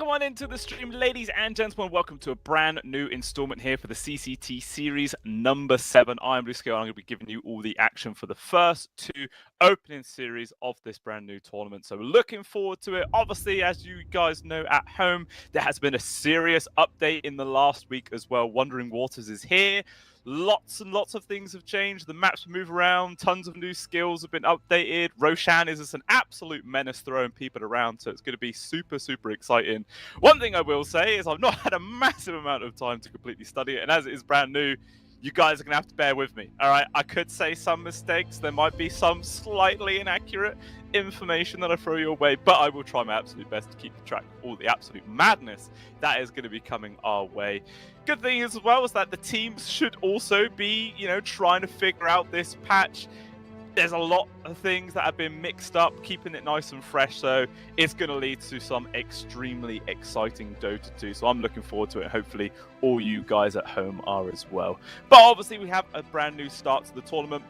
Welcome on into the stream, ladies and gentlemen. Welcome to a brand new installment here for the CCT Series number 7. I'm Lucio, and I'm going to be giving you all the action for the first 2 opening series of this brand new tournament. So looking forward to it. Obviously, as you guys know at home, there has been a serious update in the last week as well. Wandering Waters is here. Lots and lots of things have changed. The maps move around. Tons of new skills have been updated. Roshan is just an absolute menace throwing people around. So it's going to be super, super exciting. One thing I will say is I've not had a massive amount of time to completely study it. And as it is brand new, you guys are going to have to bear with me. All right, I could say some mistakes. There might be some slightly inaccurate information that I throw your way, but I will try my absolute best to keep track of all the absolute madness that is going to be coming our way. Good thing as well is that the teams should also be, trying to figure out this patch. There's a lot of things that have been mixed up, keeping it nice and fresh, so it's going to lead to some extremely exciting Dota 2, so I'm looking forward to it. Hopefully all you guys at home are as well. But obviously we have a brand new start to the tournament.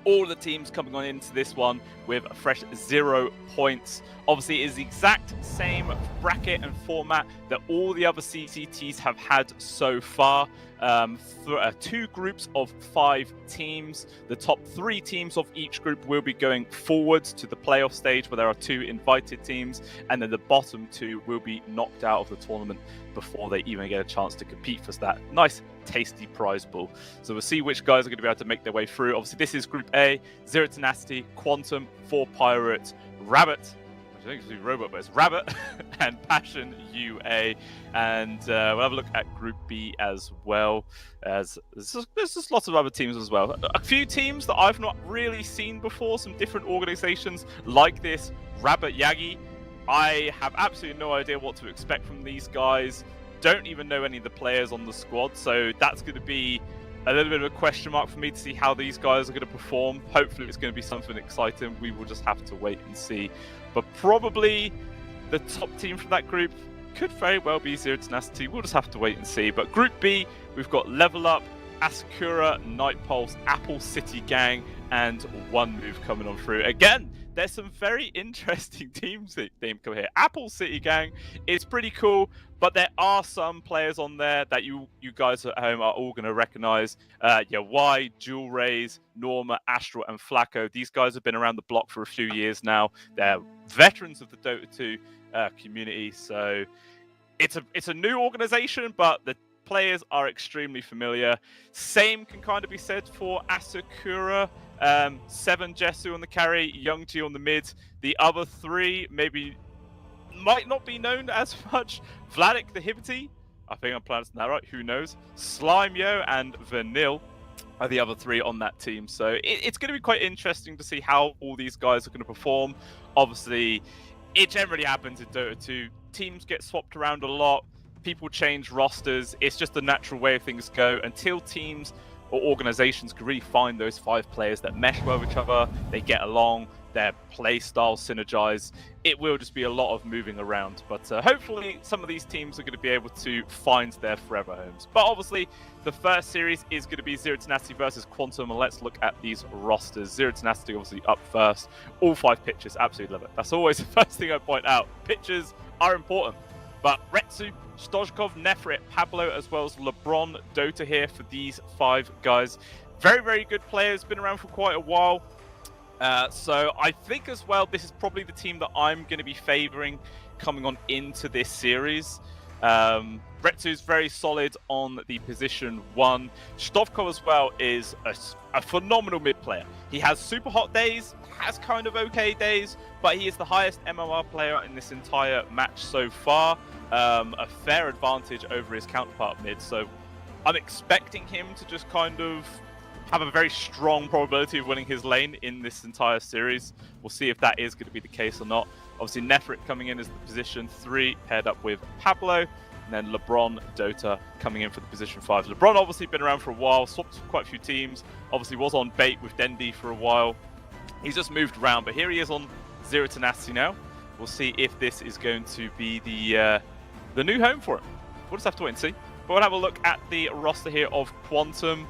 All the teams coming on into this one with a fresh 0 points. Obviously, it is the exact same bracket and format that all the other CCTs have had so far. 2 groups of 5 teams. The top 3 teams of each group will be going forwards to the playoff stage, where there are 2 invited teams, and then the bottom 2 will be knocked out of the tournament before they even get a chance to compete for that nice, tasty prize pool. So we'll see which guys are going to be able to make their way through. Obviously, this is Group A: Zero Tenacity, Quantum, 4 Pirates, Rabbit. I think it's Robot, but it's Rabbit and Passion UA. And we'll have a look at Group B as well. As there's just lots of other teams as well. A few teams that I've not really seen before, some different organizations like this Rabbit Yagi. I have absolutely no idea what to expect from these guys. Don't even know any of the players on the squad, so that's going to be a little bit of a question mark for me to see how these guys are going to perform. Hopefully it's going to be something exciting. We will just have to wait and see. But probably the top team from that group could very well be Zero Tenacity. We'll just have to wait and see. But Group B, we've got Level Up, Asakura, Night Pulse, Apple City Gang, and One Move coming on through. Again, there's some very interesting teams that come here. Apple City Gang is pretty cool, but there are some players on there that you guys at home are all going to recognize. Y, Jewel Rays, Norma, Astral, and Flacco. These guys have been around the block for a few years now. They're veterans of the Dota 2 community, so it's a new organization, but the players are extremely familiar. Same can kind of be said for Asakura. 7 Jesu on the carry, Young G on the mid. The other 3 might not be known as much. Vladik the Hibity, I think I'm pronouncing that right, who knows. Slimeo and Vanille are the other 3 on that team. So it's going to be quite interesting to see how all these guys are going to perform. Obviously, it generally happens in Dota 2. Teams get swapped around a lot. People change rosters. It's just the natural way things go until teams or organizations can really find those 5 players that mesh well with each other, they get along, their play styles synergize. It will just be a lot of moving around, but hopefully some of these teams are going to be able to find their forever homes. But obviously, the first series is going to be Zero Tenacity versus Quantum, and let's look at these rosters. Zero Tenacity obviously up first. All 5 pitchers, absolutely love it. That's always the first thing I point out. Pitchers are important. But Retsu, Stojkov, Nefrit, Pablo, as well as LeBron, Dota here for these 5 guys. Very, very good players, been around for quite a while. So I think as well, this is probably the team that I'm going to be favoring coming on into this series. Retsu's very solid on the position 1. Stovkov as well is a phenomenal mid player. He has super hot days, has kind of okay days, but he is the highest MMR player in this entire match so far. A fair advantage over his counterpart mid, so I'm expecting him to just kind of have a very strong probability of winning his lane in this entire series. We'll see if that is going to be the case or not. Obviously, Nefrit coming in as the position 3, paired up with Pablo, and then LeBron, Dota coming in for the position 5. LeBron obviously been around for a while, swapped quite a few teams, obviously was on bait with Dendi for a while. He's just moved around, but here he is on Zero Tenacity now. We'll see if this is going to be the new home for him. We'll just have to wait and see. But we'll have a look at the roster here of Quantum.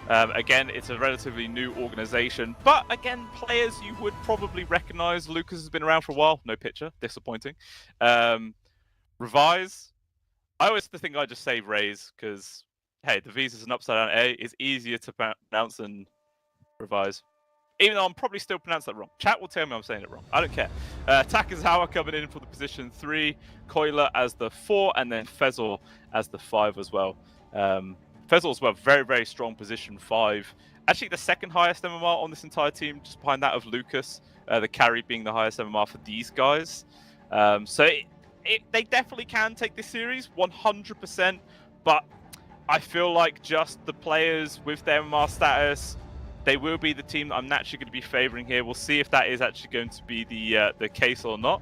Again, it's a relatively new organization, but again, players you would probably recognize. Lucas has been around for a while. No picture, disappointing. Revise. I always think I just say raise because, hey, the V's is an upside down A. It's easier to pronounce than revise. Even though I'm probably still pronouncing that wrong. Chat will tell me I'm saying it wrong. I don't care. Takazawa coming in for the position 3, Koiler as the 4, and then Fezzle as the 5 as well. Fezzle as well, very, very strong position 5. Actually, the second highest MMR on this entire team, just behind that of Lucas. The carry being the highest MMR for these guys. So they definitely can take this series, 100%. But I feel like just the players with their MMR status, they will be the team that I'm naturally going to be favouring here. We'll see if that is actually going to be the case or not.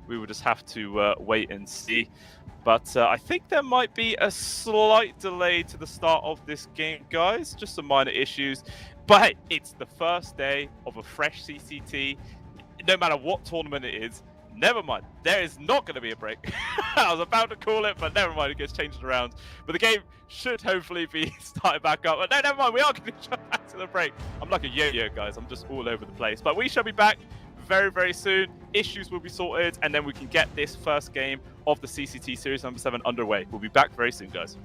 We will just have to wait and see. But I think there might be a slight delay to the start of this game, guys. Just some minor issues. But hey, it's the first day of a fresh CCT. No matter what tournament it is, never mind. There is not going to be a break. I was about to call it, but never mind. It gets changed around. But the game should hopefully be started back up. But no, never mind. We are going to jump back to the break. I'm like a yo-yo, guys. I'm just all over the place. But we shall be back very, very soon. Issues will be sorted, and then we can get this first game of the CCT Series number 7 underway. We'll be back very soon, guys.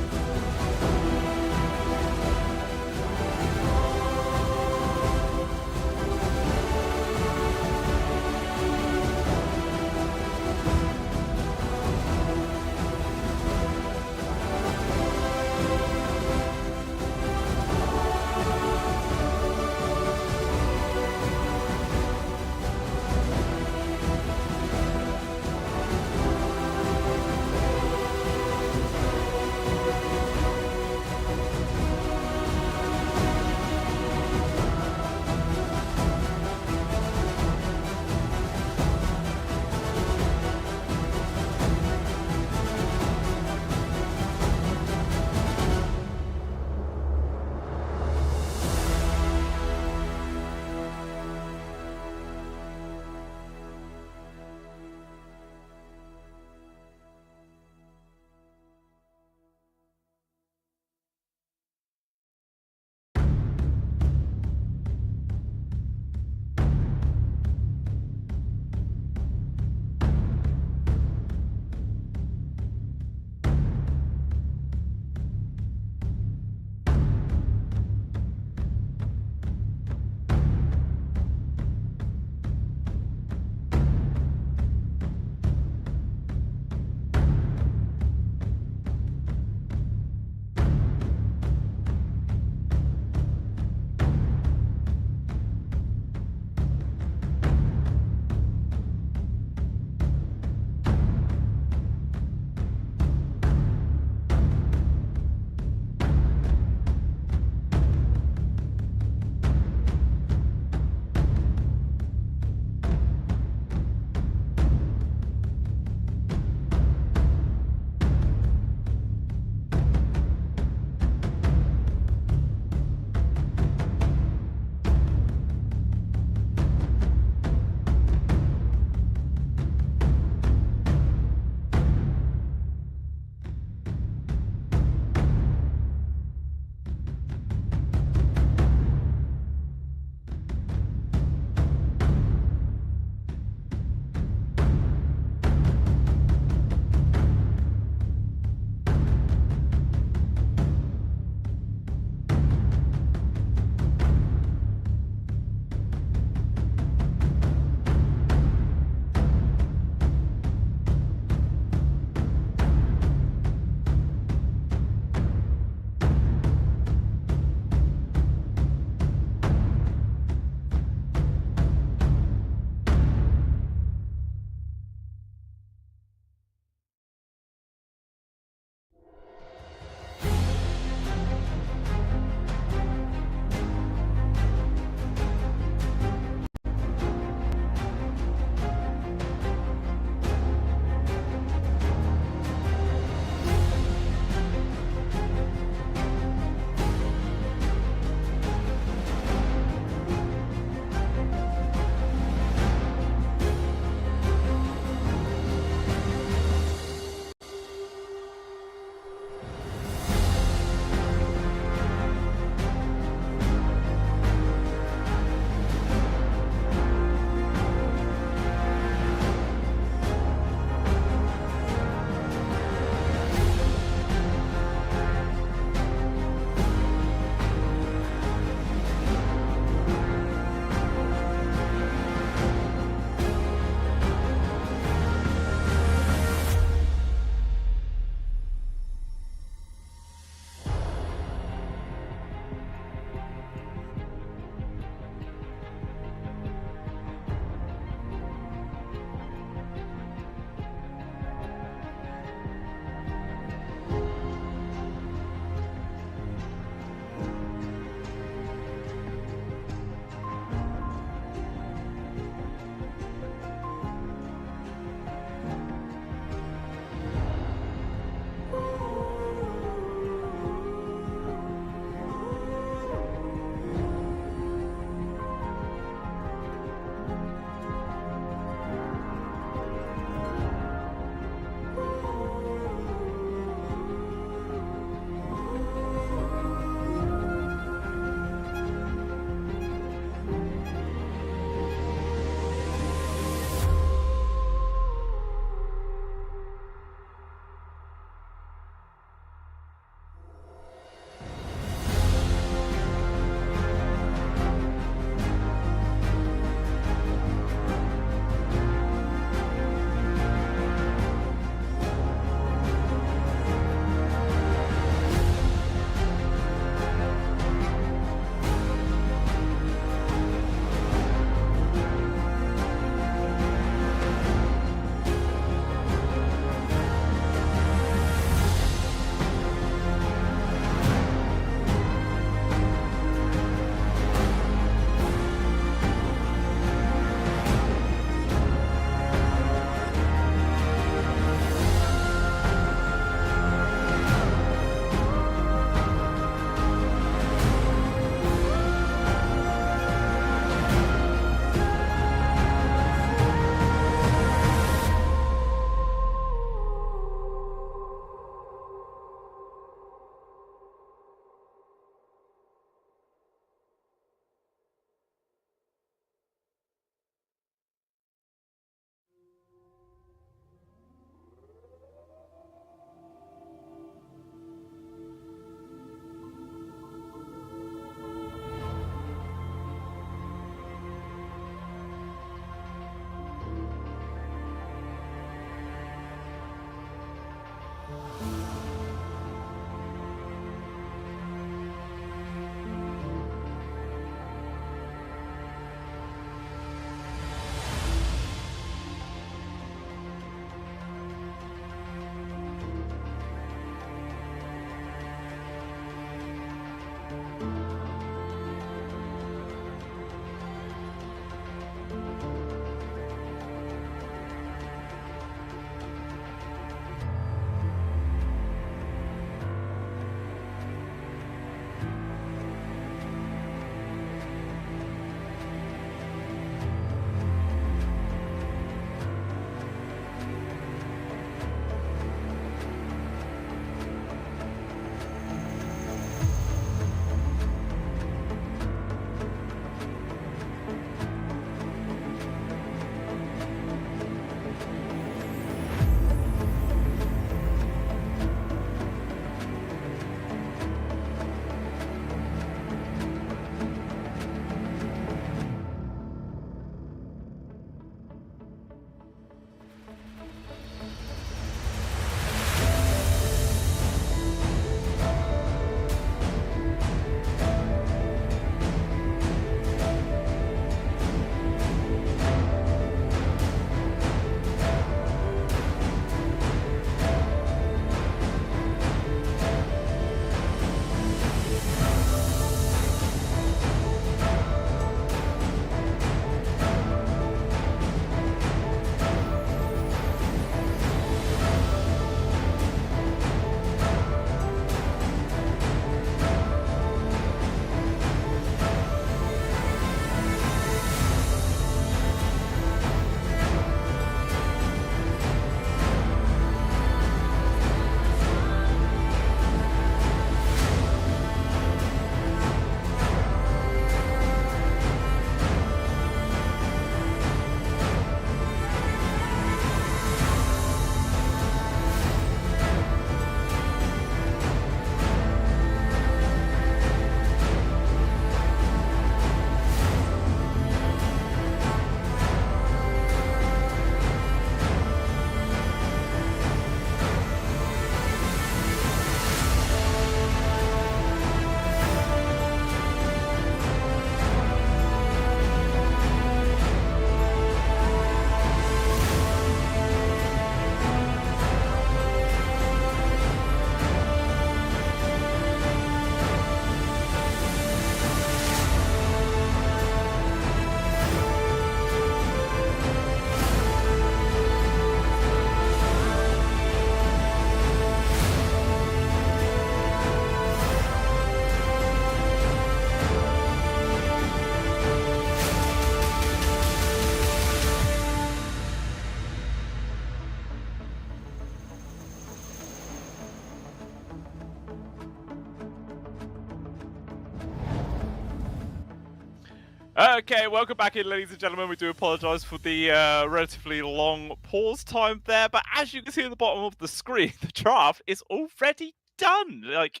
Okay, welcome back in, ladies and gentlemen. We do apologise for the relatively long pause time there, but as you can see at the bottom of the screen, the draft is already done. Like,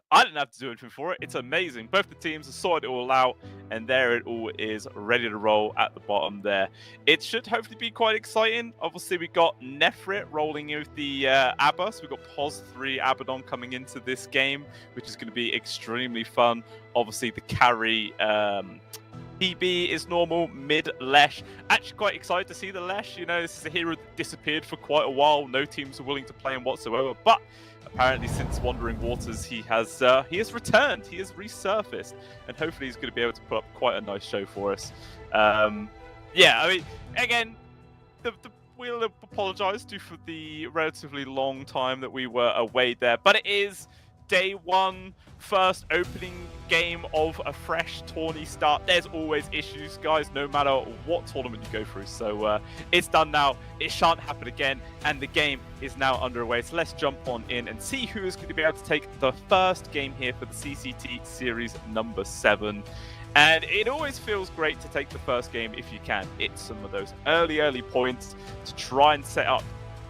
I didn't have to do anything for it. It's amazing. Both the teams have sorted it all out, and there it all is, ready to roll at the bottom there. It should hopefully be quite exciting. Obviously, we got Nefrit rolling with the Abba, so we've got POS 3 Abaddon coming into this game, which is going to be extremely fun. Obviously, the carry... DB is normal, mid Lesh. Actually quite excited to see the Lesh. You know, this is a hero that disappeared for quite a while. No teams are willing to play him whatsoever. But apparently since Wandering Waters, he has returned. He has resurfaced. And hopefully he's going to be able to put up quite a nice show for us. Yeah, I mean, again, we'll apologise for the relatively long time that we were away there. But it is day one, first opening game of a fresh tourney start. There's always issues, guys, no matter what tournament you go through. So it's done now. It shan't happen again. And the game is now underway. So let's jump on in and see who is going to be able to take the first game here for the CCT Series number 7. And it always feels great to take the first game if you can. It's some of those early points to try and set up,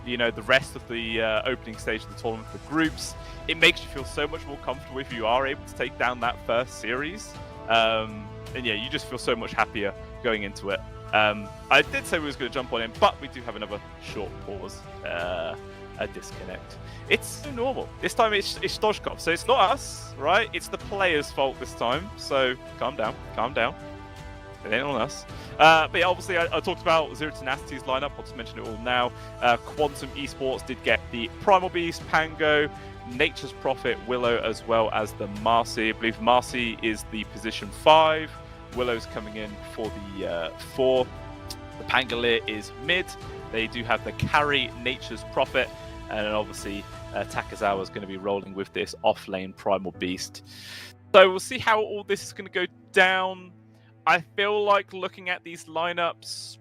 you know, the rest of the opening stage of the tournament for groups. It makes you feel so much more comfortable if you are able to take down that first series. And yeah, you just feel so much happier going into it. I did say we was going to jump on him, but we do have another short pause, a disconnect. It's so normal. This time it's Stoshkov, so it's not us, right? It's the player's fault this time, so calm down, calm down. It ain't on us. But yeah, obviously I talked about Zero Tenacity's lineup. I'll just mention it all now. Quantum Esports did get the Primal Beast, Pango, Nature's Prophet, Willow, as well as the Marcy. I believe Marcy is the position 5. Willow's coming in for the 4. The Pangolier is mid. They do have the carry Nature's Prophet. And then obviously Takazawa is going to be rolling with this off-lane Primal Beast. So we'll see how all this is going to go down. I feel like looking at these lineups,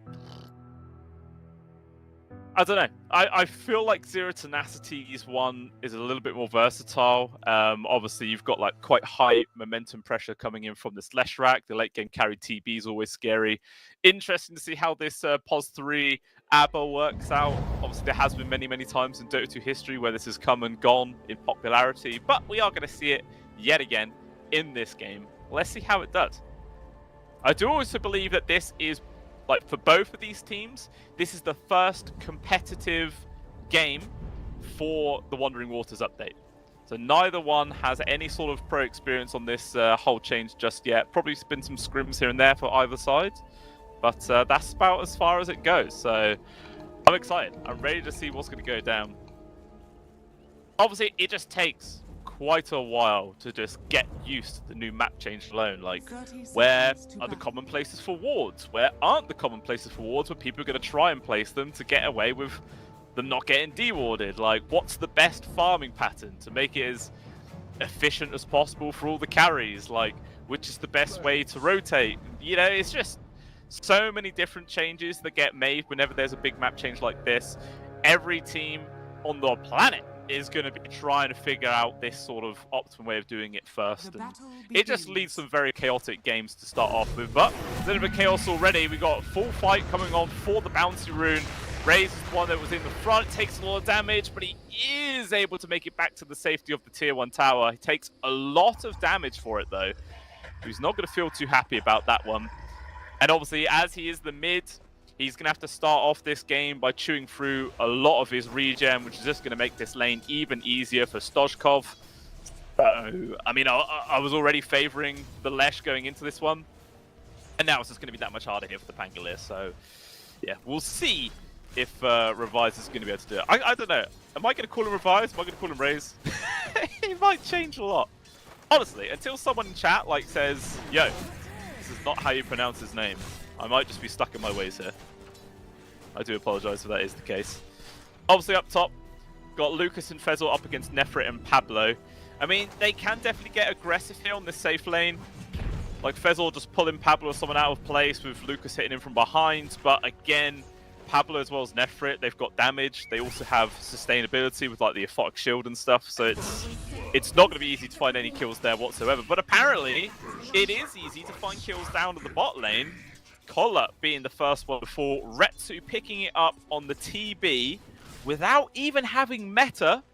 I don't know. I feel like Zero Tenacity's one is a little bit more versatile. Obviously, you've got like quite high momentum pressure coming in from this Leshrac. The late game carry TB is always scary. Interesting to see how this POS 3 ABBA works out. Obviously, there has been many, many times in Dota 2 history where this has come and gone in popularity, but we are going to see it yet again in this game. Let's see how it does. I do also believe that this is, like, for both of these teams, this is the first competitive game for the Wandering Waters update. So neither one has any sort of pro experience on this whole change just yet. Probably been some scrims here and there for either side, but that's about as far as it goes. So I'm excited. I'm ready to see what's going to go down. Obviously, it just takes quite a while to just get used to the new map change alone. Like, where are the common places for wards? Where aren't the common places for wards where people are going to try and place them to get away with them not getting dewarded? Like, what's the best farming pattern to make it as efficient as possible for all the carries? Like, which is the best way to rotate? You know, it's just so many different changes that get made whenever there's a big map change like this. Every team on the planet is going to be trying to figure out this sort of optimum way of doing it first. And it just leads some very chaotic games to start off with. But a little bit of chaos already. We got a full fight coming on for the Bouncy Rune. Raze is the one that was in the front, takes a lot of damage, but he is able to make it back to the safety of the tier 1 tower. He takes a lot of damage for it though. He's not going to feel too happy about that one. And obviously, as he is the mid, he's going to have to start off this game by chewing through a lot of his regen, which is just going to make this lane even easier for Stoshkov. So, I mean, I was already favoring the Lesh going into this one, and now it's just going to be that much harder here for the Pangolier. So, yeah, we'll see if Revise is going to be able to do it. I don't know. Am I going to call him Revise? Am I going to call him Raze? He might change a lot. Honestly, until someone in chat like says, yo, this is not how you pronounce his name, I might just be stuck in my ways here. I do apologise if that is the case. Obviously up top, got Lucas and Fezzle up against Nefrit and Pablo. I mean, they can definitely get aggressive here on this safe lane. Like Fezzle just pulling Pablo or someone out of place with Lucas hitting him from behind. But again, Pablo as well as Nefrit, they've got damage. They also have sustainability with like the Aphotic Shield and stuff. So it's not going to be easy to find any kills there whatsoever. But apparently, it is easy to find kills down to the bot lane. Kolla being the first one before Retsu picking it up on the TB without even having meta.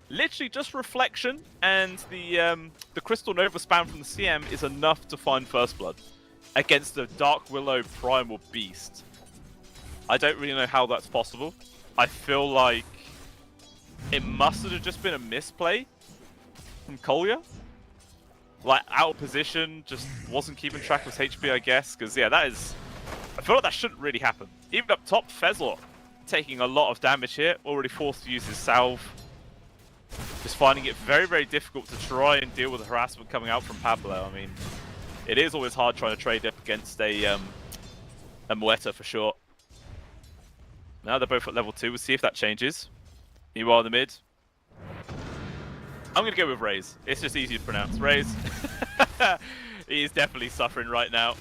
Literally just reflection and the Crystal Nova spam from the CM is enough to find first blood against the Dark Willow Primal Beast. I don't really know how that's possible. I feel like it must have just been a misplay from Kolya. Like, out of position, just wasn't keeping track of his HP, I guess. Because, yeah, that is... I feel like that shouldn't really happen. Even up top, Fezzler taking a lot of damage here. Already forced to use his salve. Just finding it very, very difficult to try and deal with the harassment coming out from Pablo. I mean, it is always hard trying to trade up against a Mueta for sure. Now they're both at level 2. We'll see if that changes. Meanwhile in the mid. I'm going to go with Raze. It's just easy to pronounce. Raze. He's definitely suffering right now.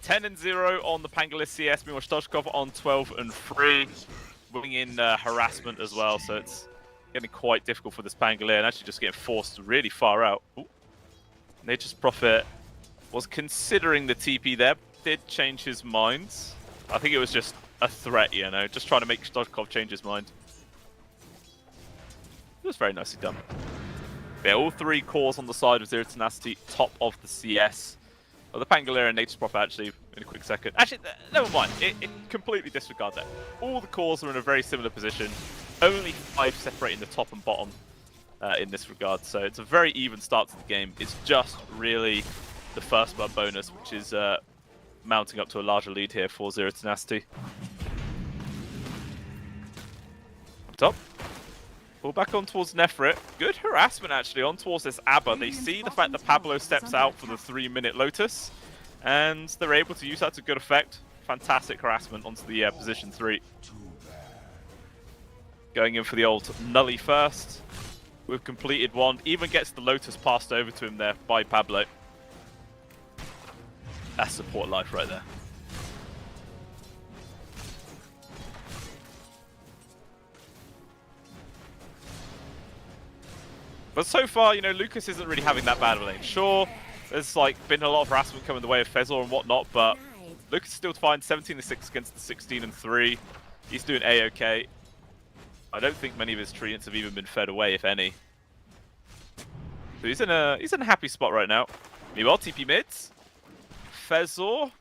10-0 on the Pangolier CS. Meanwhile, Stoshkov on 12-3. Winning in harassment as well, so it's getting quite difficult for this Pangolier and actually just getting forced really far out. Ooh. Nature's Prophet was considering the TP there, did change his mind. I think it was just a threat, you know, just trying to make Stoshkov change his mind. It was very nicely done. Yeah, all 3 cores on the side of Zero Tenacity, top of the CS. Oh, the Pangolier and Nature's Prophet actually in a quick second. Actually, never mind. It completely disregard that. All the cores are in a very similar position. Only 5 separating the top and bottom in this regard. So it's a very even start to the game. It's just really the first blood bonus, which is mounting up to a larger lead here for Zero Tenacity. Up top. Pull back on towards Nefrit. Good harassment actually on towards this Abba. They see the fact that Pablo steps out for the 3-minute Lotus, and they're able to use that to good effect. Fantastic harassment onto the position 3. Going in for the old Nully first. We've completed one. Even gets the Lotus passed over to him there by Pablo. That's support life right there. But so far, you know, Lucas isn't really having that bad of a lane. Sure, there's like been a lot of harassment coming the way of Fezor and whatnot, but Lucas is still fine. 17-6 against the 16-3. He's doing A-okay. I don't think many of his treants have even been fed away, if any. So he's in a happy spot right now. Meanwhile, TP mids. Fezor.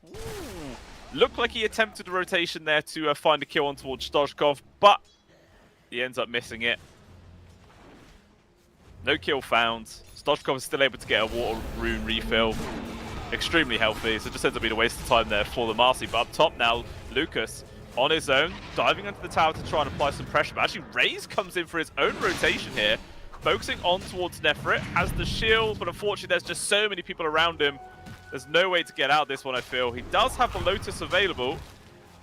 Looked like he attempted a rotation there to find a kill on towards Stoshkov, but he ends up missing it. No kill found. Stoshkov is still able to get a water rune refill. Extremely healthy, so it just ends up being a waste of time there for the Marcy. But up top now, Lucas on his own, diving into the tower to try and apply some pressure. But actually, Raze comes in for his own rotation here, focusing on towards Nefrit. Has the shield, but unfortunately there's just so many people around him. There's no way to get out this one, I feel. He does have the Lotus available.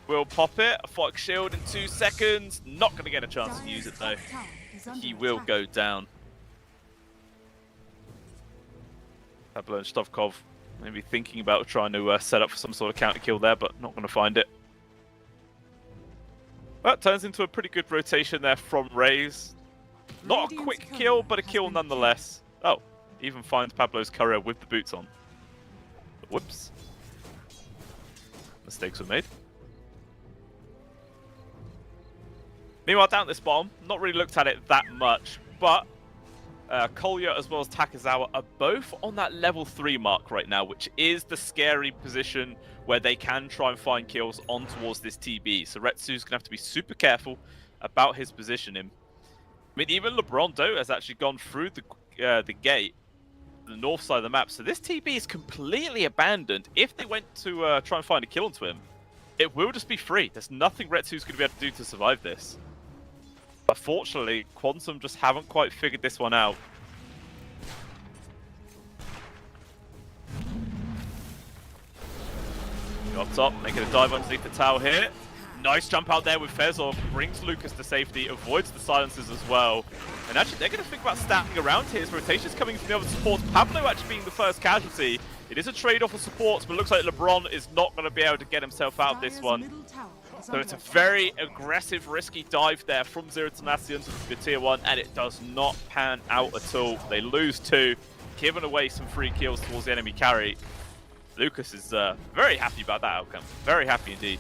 Will pop it. A Fox shield in 2 seconds. Not going to get a chance to use it, though. He will go down. Pablo and Stovkov maybe thinking about trying to set up for some sort of counter kill there, but not going to find it. That turns into a pretty good rotation there from Raze. Not a quick kill, but a kill nonetheless. Oh, even finds Pablo's courier with the boots on. Whoops. Mistakes were made. Meanwhile, down this bottom, not really looked at it that much, but Kolya as well as Takezawa are both on that level 3 mark right now, which is the scary position where they can try and find kills on towards this TB. So Retsu's going to have to be super careful about his positioning. I mean, even LeBron Doe has actually gone through the gate, the north side of the map. So this TB is completely abandoned. If they went to try and find a kill onto him, it will just be free. There's nothing Retsu's going to be able to do to survive this. But fortunately, Quantum just haven't quite figured this one out. Up top, making a dive underneath the tower here. Nice jump out there with Fezor, brings Lucas to safety, avoids the silences as well. And actually, they're going to think about stacking around here. His rotations coming from the other supports. Pablo actually being the first casualty. It is a trade-off of supports, but it looks like LeBron is not going to be able to get himself out of this one. So it's a very aggressive, risky dive there from Zero Tenacity into the tier 1, and it does not pan out at all. They lose 2, giving away some free kills towards the enemy carry. Lucas is very happy about that outcome. Very happy indeed.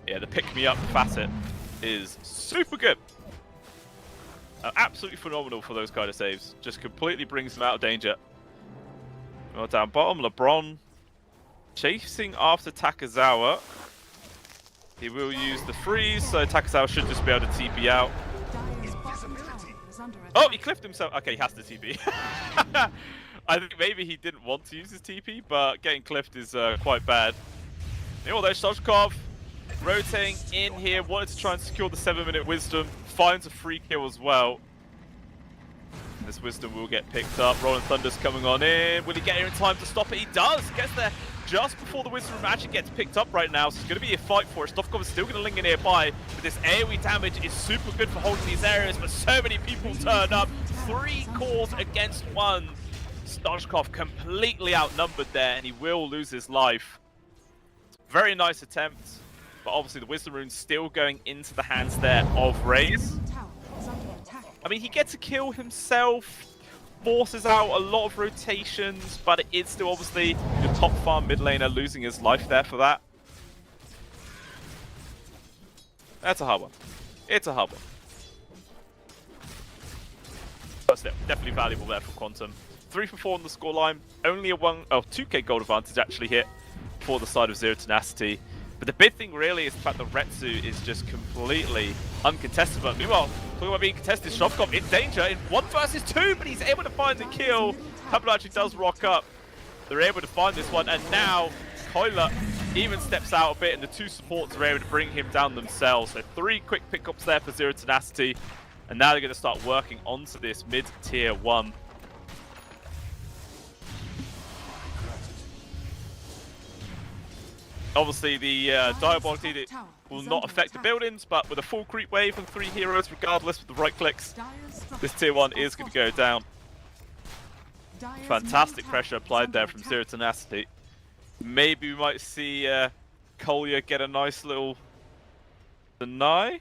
Yeah, the pick-me-up facet is super good. Absolutely phenomenal for those kind of saves. Just completely brings them out of danger. Well, down bottom, LeBron chasing after Takezawa. He will use the freeze, so Takezawa should just be able to TP out. Oh, he clipped himself. Okay, he has to TP. I think maybe he didn't want to use his TP, but getting clipped is quite bad. Although Stoshkov rotating in here, wanted to try and secure the 7-minute wisdom, finds a free kill as well. This wisdom will get picked up. Rolling Thunder's coming on in. Will he get here in time to stop it? He does. Gets there just before the wisdom actually gets picked up right now. So it's going to be a fight for it. Stovkov is still going to linger nearby. But this AoE damage is super good for holding these areas. But so many people turn up. 3 cores against 1. Stoshkov completely outnumbered there, and he will lose his life. Very nice attempt. But obviously the wisdom rune's still going into the hands there of Raze. I mean, he gets a kill himself, forces out a lot of rotations, but it is still obviously the top farm mid laner losing his life there for that. That's a hard one. It's a hard one. That's definitely valuable there for Quantum. 3 for 4 on the scoreline. Only a 2k gold advantage actually hit for the side of Zero Tenacity. But the big thing really is the fact that Retsu is just completely uncontested. But meanwhile, talking about being contested, Shovkov in danger in 1 versus 2, but he's able to find the kill. Pablo actually does rock up. They're able to find this one, and now Koila even steps out a bit, and the 2 supports are able to bring him down themselves. So 3 quick pickups there for Zero Tenacity, and now they're going to start working onto this mid-tier 1. Obviously, the Diabolic Edict will not affect the buildings, but with a full creep wave and 3 heroes, regardless with the right clicks, this tier 1 is going to go down. Fantastic pressure applied there from Zero Tenacity. Maybe we might see Kolya get a nice little deny.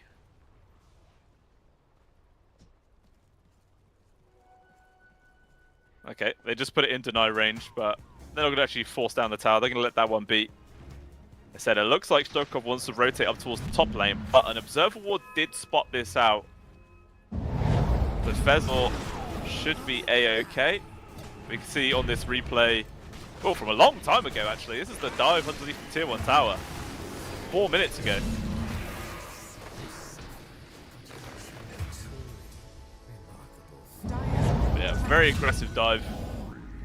Okay, they just put it in deny range, but they're not going to actually force down the tower. They're going to let that one beat. I said it looks like Stokov wants to rotate up towards the top lane, but an Observer Ward did spot this out. But Fezor should be A-okay. We can see on this replay, well, from a long time ago actually, this is the dive underneath the tier 1 tower. 4 minutes ago. But yeah, very aggressive dive,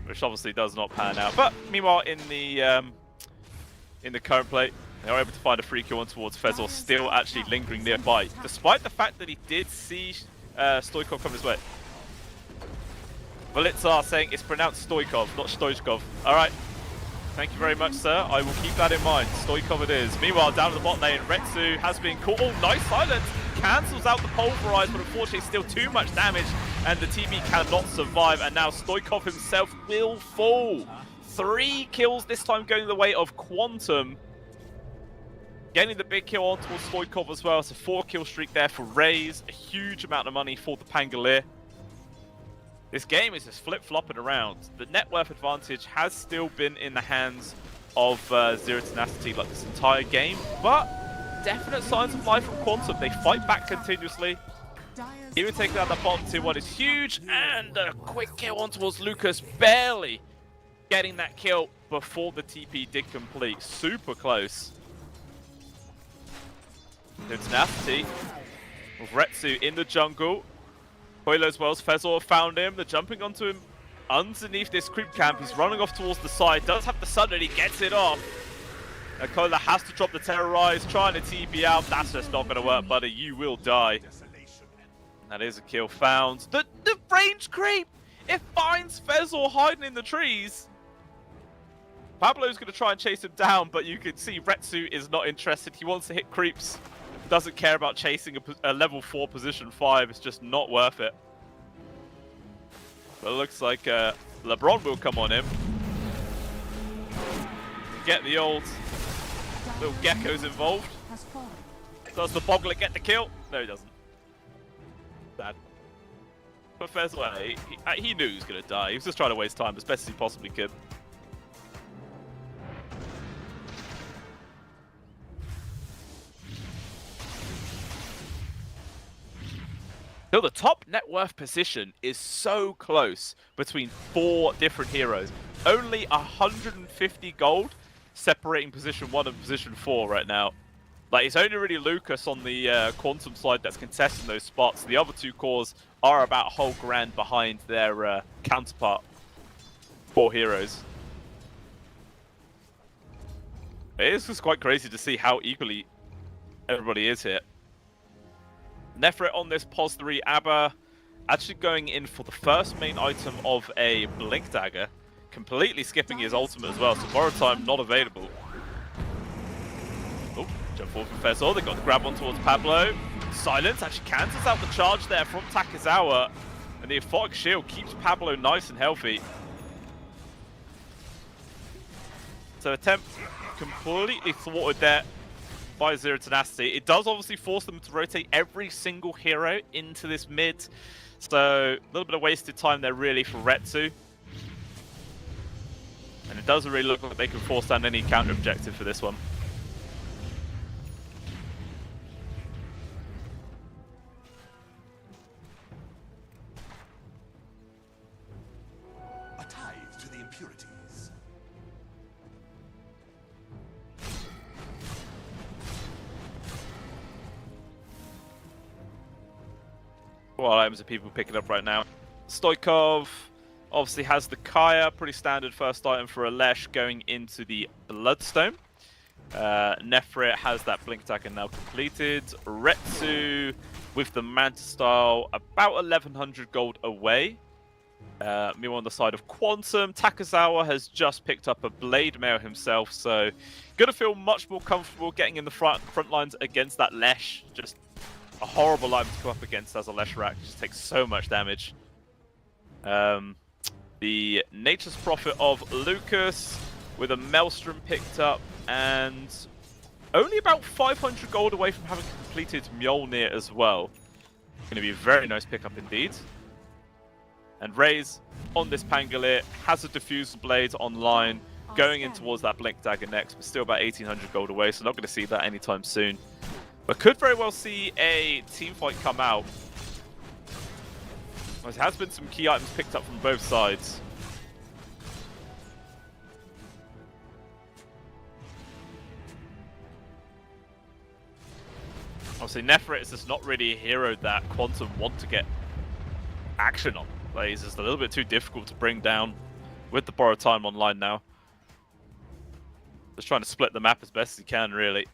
which obviously does not pan out. But meanwhile, in the current play, they were able to find a free kill on towards Fezor, still actually lingering nearby, despite the fact that he did see Stoikov come his way. Bullets are saying it's pronounced Stoikov, not Stoichkov. Alright, thank you very much, sir. I will keep that in mind. Stoikov it is. Meanwhile, down to the bot lane, Retsu has been caught. Oh, nice silence! Cancels out the pulverize, but unfortunately still too much damage, and the TB cannot survive, and now Stoikov himself will fall. 3 kills, this time going the way of Quantum. Getting the big kill on towards Stoikov as well. It's a 4-kill streak there for Raze. A huge amount of money for the Pangolier. This game is just flip-flopping around. The net worth advantage has still been in the hands of Zero Tenacity like this entire game, but definite signs of life from Quantum. They fight back continuously. Even taking out the bottom tier 1 is huge, and a quick kill on towards Lucas, barely getting that kill before the TP did complete. Super close. Zero Tenacity with Retsu in the jungle. Koila as well as Fezor found him. They're jumping onto him underneath this creep camp. He's running off towards the side. Does have the sun and he gets it off. And Koila has to drop the terrorize, trying to TP out. That's just not going to work, buddy. You will die. That is a kill found. The range creep! It finds Fezor hiding in the trees. Pablo's going to try and chase him down, but you can see Retsu is not interested. He wants to hit creeps. Doesn't care about chasing a level 4 position 5. It's just not worth it. But it looks like LeBron will come on him. Get the old little geckos involved. Does the Boglet get the kill? No, he doesn't. Bad. But Fezor, he knew he was going to die. He was just trying to waste time as best as he possibly could. So the top net worth position is so close between 4 different heroes. Only 150 gold separating position 1 and position 4 right now. Like, it's only really Lucas on the Quantum side that's contesting those spots. The other 2 cores are about a whole grand behind their counterpart 4 heroes. It is just quite crazy to see how equally everybody is here. Nefret on this POS 3 Abba, actually going in for the first main item of a Blink Dagger, completely skipping his ultimate as well, so borrow time not available. Oh, jump forward from Fezor, they got the grab on towards Pablo. Silence actually cancels out the charge there from Takizawa, and the Aphotic Shield keeps Pablo nice and healthy. So attempt completely thwarted there by Zero Tenacity. It does obviously force them to rotate every single hero into this mid, so a little bit of wasted time there really for Retsu. And it doesn't really look like they can force down any counter objective for this one. What items are people picking up right now? Stoikov obviously has the Kaya, pretty standard first item for a Lesh going into the Bloodstone. Nefrit has that blink attack and now completed. Retsu with the Manta style, about 1100 gold away. Meanwhile, on the side of Quantum, Takazawa has just picked up a Blade Mail himself, so gonna feel much more comfortable getting in the front lines against that Lesh. Just a horrible item to come up against as a Lesh Rack, just takes so much damage. The Nature's Prophet of Lucas with a Maelstrom picked up, and only about 500 gold away from having completed Mjolnir as well. Going to be a very nice pickup indeed. And Raze on this Pangolier has a Diffusal Blade online, going in towards that Blink Dagger next, but still about 1800 gold away, so not going to see that anytime soon. But could very well see a team fight come out. There has been some key items picked up from both sides. Obviously, Nefrit is just not really a hero that Quantum want to get action on. Like, he's just a little bit too difficult to bring down with the Borrowed Time online now. Just trying to split the map as best as he can, really.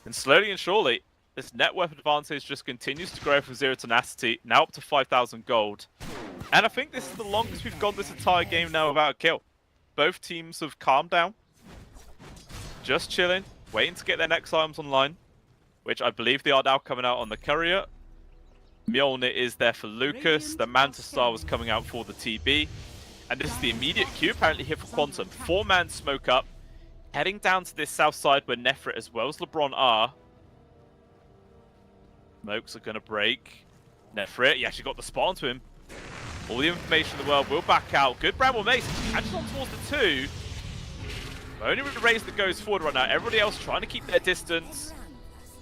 And slowly and surely, this net worth advantage just continues to grow from 0 tenacity, now up to 5,000 gold. And I think this is the longest we've gone this entire game now without a kill. Both teams have calmed down. Just chilling, waiting to get their next items online, which I believe they are now coming out on the Courier. Mjolnir is there for Lucas, the Manta Star was coming out for the TB. And this is the immediate queue apparently here for Quantum. 4-man smoke up, heading down to this south side where Nefrit as well as LeBron are. Smokes are going to break. Nefrit, he actually got the spot onto him. All the information in the world will back out. Good Bramble Mace, actually on towards the 2. Only with the Raze that goes forward right now. Everybody else trying to keep their distance.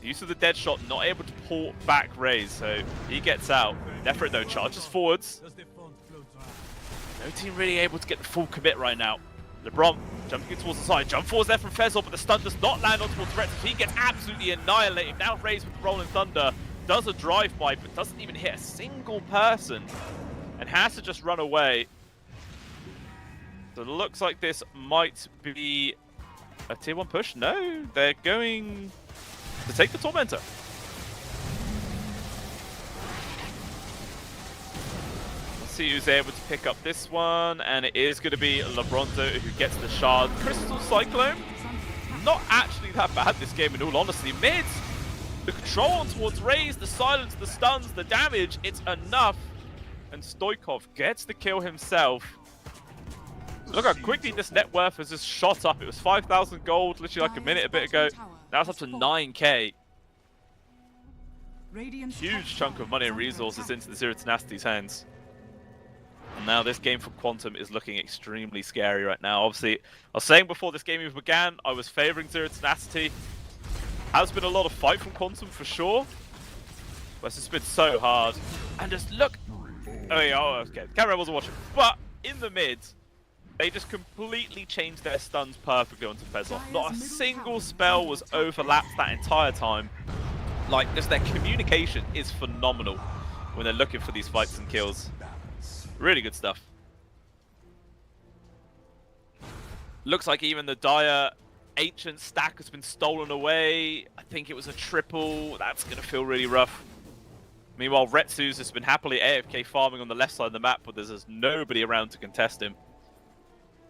The use of the dead shot, not able to pull back Raze, so he gets out. Nefrit though charges forwards. No team really able to get the full commit right now. LeBron jumping towards the side. Jump forwards there from Fezol, but the stun does not land on towards Retsu. He gets absolutely annihilated. Now Raze with the Rolling Thunder does a drive-by, but doesn't even hit a single person. And has to just run away. So it looks like this might be a tier 1 push. No, they're going to take the Tormentor. Let's see who's able to pick up this one, and it is going to be LeBronzo who gets the shard. Crystal Cyclone, not actually that bad this game in all honesty. Mid, the control on towards Raze, the silence, the stuns, the damage, it's enough. And Stoikov gets the kill himself. Look how quickly this net worth has just shot up. It was 5,000 gold literally like a bit ago. Now it's up to 9k. Huge chunk of money and resources into the Zero Tenacity's hands. And now this game for Quantum is looking extremely scary right now. Obviously, I was saying before this game even began, I was favoring Zero Tenacity. Has been a lot of fight from Quantum for sure. But it's just been so hard. And just look. Oh yeah, okay. Camera wasn't watching. But in the mid, they just completely changed their stuns perfectly onto Fezol. Not a single spell was overlapped that entire time. Like, just their communication is phenomenal when they're looking for these fights and kills. Really good stuff. Looks like even the Dire Ancient stack has been stolen away. I think it was a triple. That's going to feel really rough. Meanwhile, Retsu's has been happily AFK farming on the left side of the map, but there's just nobody around to contest him.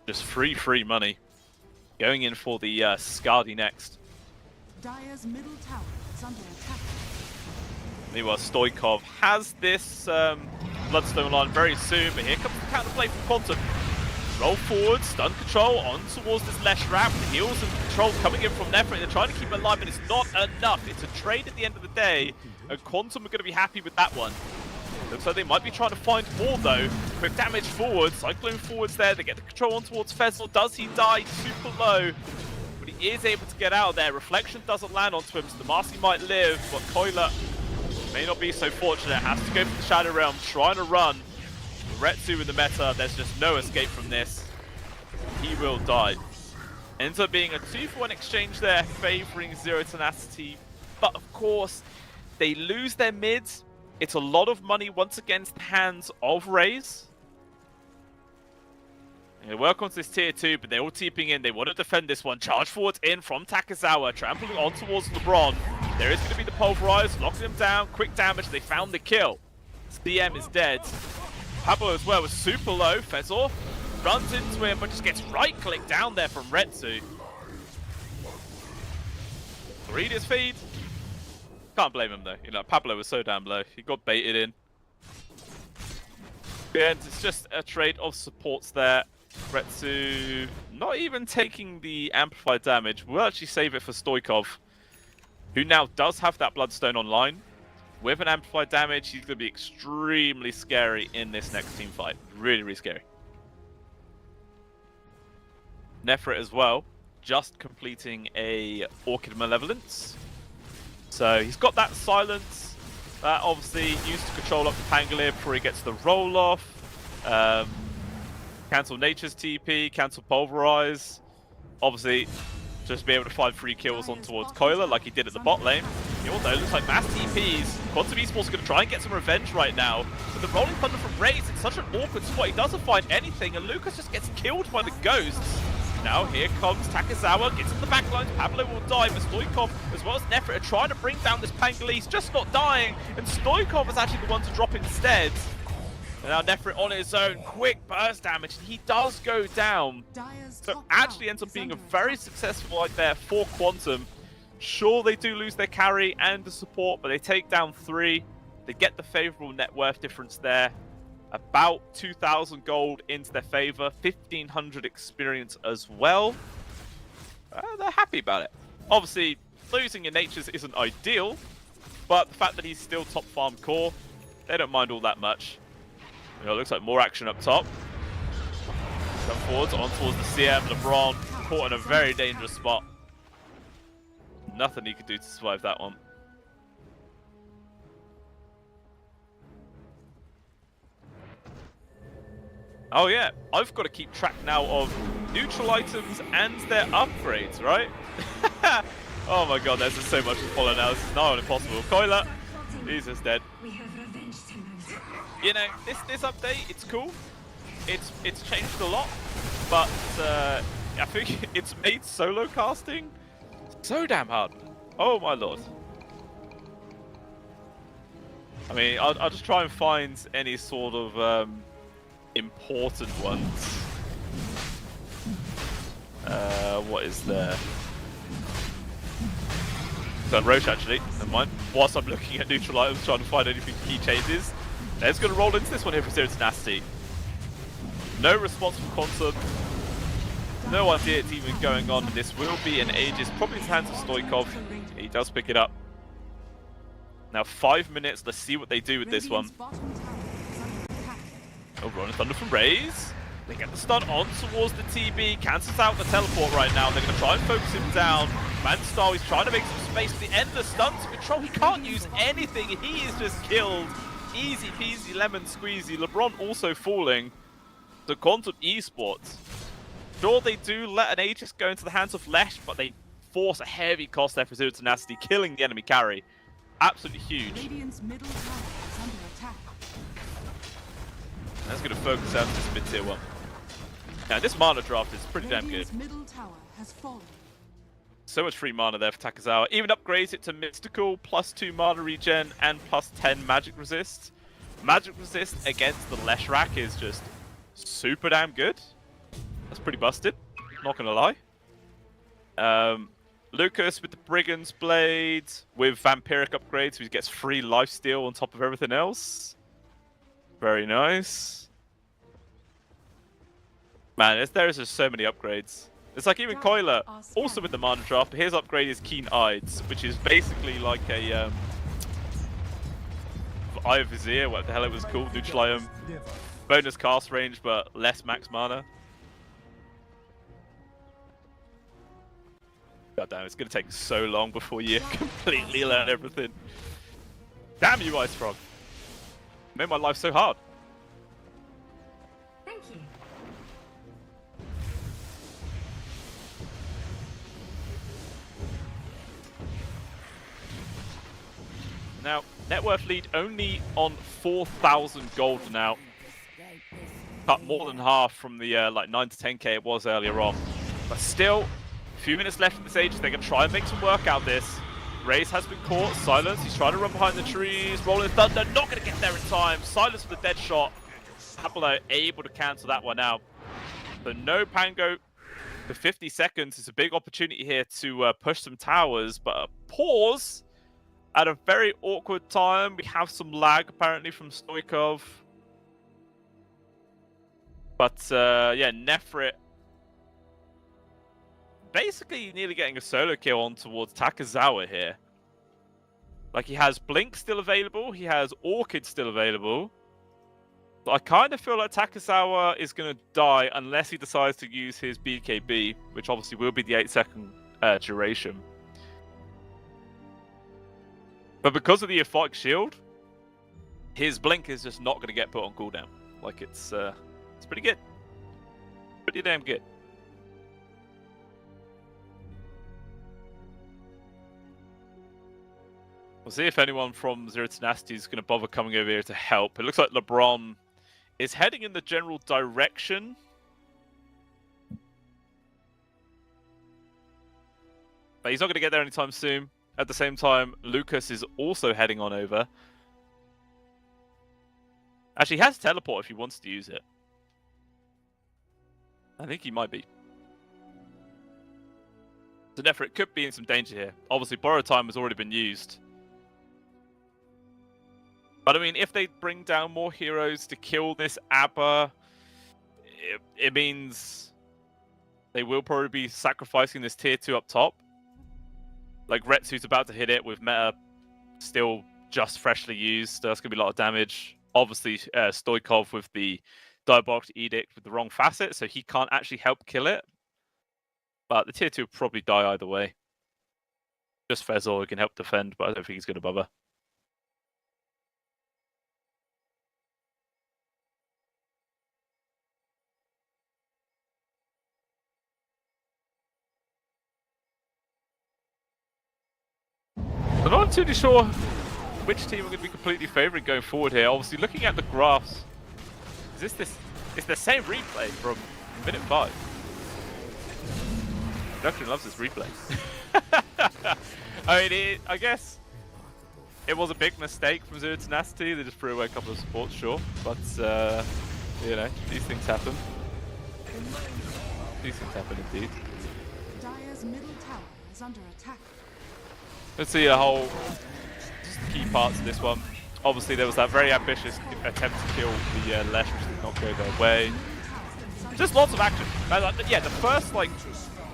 Just free money. Going in for the Skadi next. Dire's middle tower is under attack. Meanwhile, Stoikov has this Bloodstone line very soon, but here comes the counterplay from Quantum. Roll forward, stun control on towards this Lesh Wrap. The heals and control coming in from Nefrit. They're trying to keep it alive, but it's not enough. It's a trade at the end of the day, and Quantum are going to be happy with that one. Looks like they might be trying to find more though. Quick damage forward, Cyclone forwards there. They get the control on towards Fezol. Does he die? Super low. But he is able to get out of there. Reflection doesn't land onto him, so the Marcy might live, but Koiler may not be so fortunate. Has to go for the Shadow Realm, trying to run. Retsu in the meta, there's just no escape from this. He will die. Ends up being a 2-for-1 exchange there, favoring Zero Tenacity. But of course, they lose their mids. It's a lot of money once again in the hands of Raze. Yeah, welcome to this tier 2, but they're all TPing in. They want to defend this one. Charge forward in from Takezawa, trampling on towards LeBron. There is going to be the pulverize, locking him down, quick damage. They found the kill. CM is dead. Pablo as well was super low. Fezor runs into him, but just gets right-clicked down there from Retsu. Read his feed. Can't blame him though. You know, Pablo was so damn low. He got baited in. And it's just a trade of supports there. Retsu not even taking the amplified damage. We'll actually save it for Stoikov, who now does have that Bloodstone online. With an amplified damage, he's going to be extremely scary in this next team fight. Really, really scary. Nefrit as well, just completing a Orchid Malevolence. So he's got that silence that obviously used to control up the Pangolier before he gets the roll off. Cancel Nature's TP, cancel Pulverize. Obviously, just be able to find free kills on towards Koila like he did at the bot lane. You all know, looks like mass TPs. Quantum Esports are going to try and get some revenge right now. But the Rolling Thunder from Raze, it's such an awkward spot. He doesn't find anything, and Lucas just gets killed by the ghosts. Now here comes Takezawa, gets in the back lines. Pablo will die, but Stoikov as well as Nefrit are trying to bring down this Pangolier. He's just not dying, and Stoikov is actually the one to drop instead. And now Nefrit on his own, quick burst damage, and he does go down. So actually ends up being a very successful fight there for Quantum. Sure, they do lose their carry and the support, but they take down 3. They get the favorable net worth difference there. About 2,000 gold into their favor, 1,500 experience as well. They're happy about it. Obviously, losing in Natures isn't ideal, but the fact that he's still top farm core, they don't mind all that much. You know, it looks like more action up top. Come forwards, on towards the CM. LeBron caught in a very dangerous spot. Nothing he could do to survive that one. Oh yeah, I've got to keep track now of neutral items and their upgrades, right? Oh my god, there's just so much to follow now. This is now impossible. Koila, he's just dead. You know, this update, it's cool. It's changed a lot, but I think it's made solo casting so damn hard. Oh my lord. I mean, I'll just try and find any sort of important ones. What is there? Done Roche actually, never mind. Whilst I'm looking at neutral items, trying to find anything key changes. Let's going to roll into this one here for Zero Tenacity. No response from Quantum. No idea it's even going on. This will be an Aegis, probably in the hands of Stoikov. He does pick it up. Now 5 minutes, let's see what they do with this one. Oh, Rolling Thunder from Raze. They get the stun on towards the TB, cancels out the teleport right now. They're going to try and focus him down. Manstar is trying to make some space. The end of the stun to control. He can't use anything. He is just killed. Easy peasy lemon squeezy. LeBron also falling to Quantum Esports. Sure, they do let an Aegis go into the hands of Lesh, but they force a heavy cost there for Zero Tenacity, killing the enemy carry. Absolutely huge. Radiant's middle tower is under attack. That's going to focus out this mid tier 1. Now this mana draft is pretty damn good. Radiant's middle tower has fallen. So much free mana there for Takezawa. Even upgrades it to Mystical, +2 mana regen, and +10 magic resist. Magic resist against the Leshrac is just super damn good. That's pretty busted, not gonna lie. Lucas with the Brigand's Blade, with Vampiric upgrades, so he gets free lifesteal on top of everything else. Very nice. Man, there's just so many upgrades. It's like even Koila, also with the mana draft, but his upgrade is Keen Eyes, which is basically like a Eye of Vizier, what the hell it was called, neutral item. Bonus cast range, but less max mana. God damn, it's gonna take so long before you completely learn everything. Damn you, Ice Frog. Made my life so hard. Thank you. Now, Net worth lead only on 4,000 gold now. Cut more than half from the like 9 to 10k it was earlier on. But still, a few minutes left in this age. They're going to try and make some work out of this. Raze has been caught. Silence. He's trying to run behind the trees. Rolling Thunder. Not going to get there in time. Silence with a dead shot. Apollo able to cancel that one out. But no Pango for 50 seconds. It's a big opportunity here to push some towers. But a pause at a very awkward time. We have some lag apparently from Stoikov. But yeah, Nefrit basically nearly getting a solo kill on towards Takezawa here. Like, he has Blink still available, he has Orchid still available. But I kind of feel like Takezawa is going to die unless he decides to use his BKB, which obviously will be the 8-second duration. But because of the Aphotic Shield, his Blink is just not going to get put on cooldown. Like, it's pretty good. Pretty damn good. We'll see if anyone from Zero Tenacity is going to bother coming over here to help. It looks like LeBron is heading in the general direction. But he's not going to get there anytime soon. At the same time, Lucas is also heading on over. Actually, he has teleport if he wants to use it. I think he might be. So Nefrit could be in some danger here. Obviously, Borrow Time has already been used. But I mean, if they bring down more heroes to kill this Abba, it means they will probably be sacrificing this tier 2 up top. Like, Retsu's about to hit it with meta still just freshly used. That's going to be a lot of damage. Obviously, Stoikov with the Diabolic Edict with the wrong facet, so he can't actually help kill it. But the tier 2 will probably die either way. Just Fezor can help defend, but I don't think he's going to bother. I'm not too sure which team are going to be completely favouring going forward here. Obviously, looking at the graphs, it's the same replay from minute 5. Production loves this replay. I mean, I guess it was a big mistake from Zero Tenacity. They just threw away a couple of supports, sure, but you know, these things happen. These things happen indeed. Dire's middle tower is under attack. Let's see a whole key parts of this one. Obviously, there was that very ambitious attempt to kill the Lesh, which did not go their way. Just lots of action. Yeah, the first like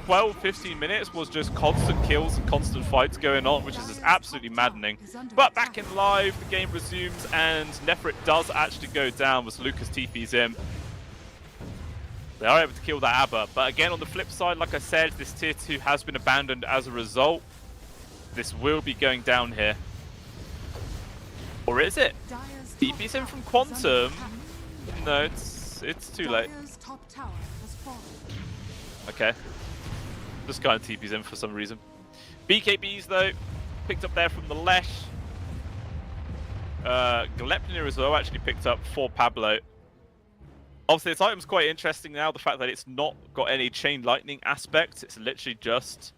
12-15 minutes was just constant kills and constant fights going on, which is just absolutely maddening. But back in live, the game resumes, and Nefrit does actually go down as Lucas TP's in. They are able to kill that Abba, but again, on the flip side, like I said, this tier 2 has been abandoned as a result. This will be going down here. Or is it? TP's in from Quantum. No, it's too late. Okay. Just kind of TP's in for some reason. BKBs though, picked up there from the Lesh. Glepnir as well actually picked up for Pablo. Obviously this item's quite interesting now, the fact that it's not got any chain lightning aspect. It's literally just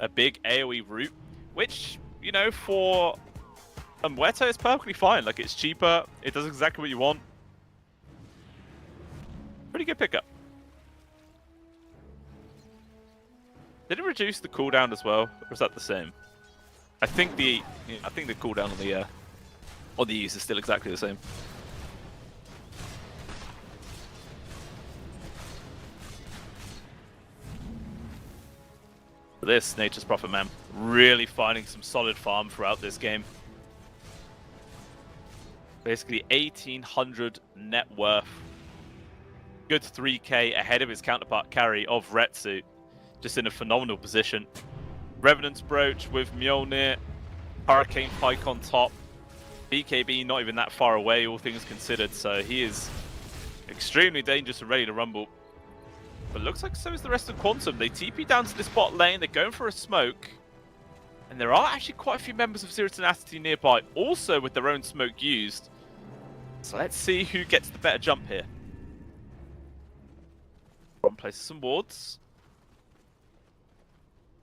a big AoE route, which, you know, for Muerto is perfectly fine. Like, it's cheaper, it does exactly what you want. Pretty good pickup. Did it reduce the cooldown as well, or is that the same? I think the cooldown on the use is still exactly the same. This Nature's Prophet man really finding some solid farm throughout this game. Basically 1800 net worth. Good 3k ahead of his counterpart carry of Retsu. Just in a phenomenal position. Revenant's Brooch with Mjolnir. Hurricane Pike on top. BKB not even that far away, all things considered. So he is extremely dangerous and ready to rumble. But looks like so is the rest of Quantum. They TP down to this bot lane. They're going for a smoke. And And there are actually quite a few members of Zero Tenacity nearby, also with their own smoke used. So let's see who gets the better jump here. Ron places some wards.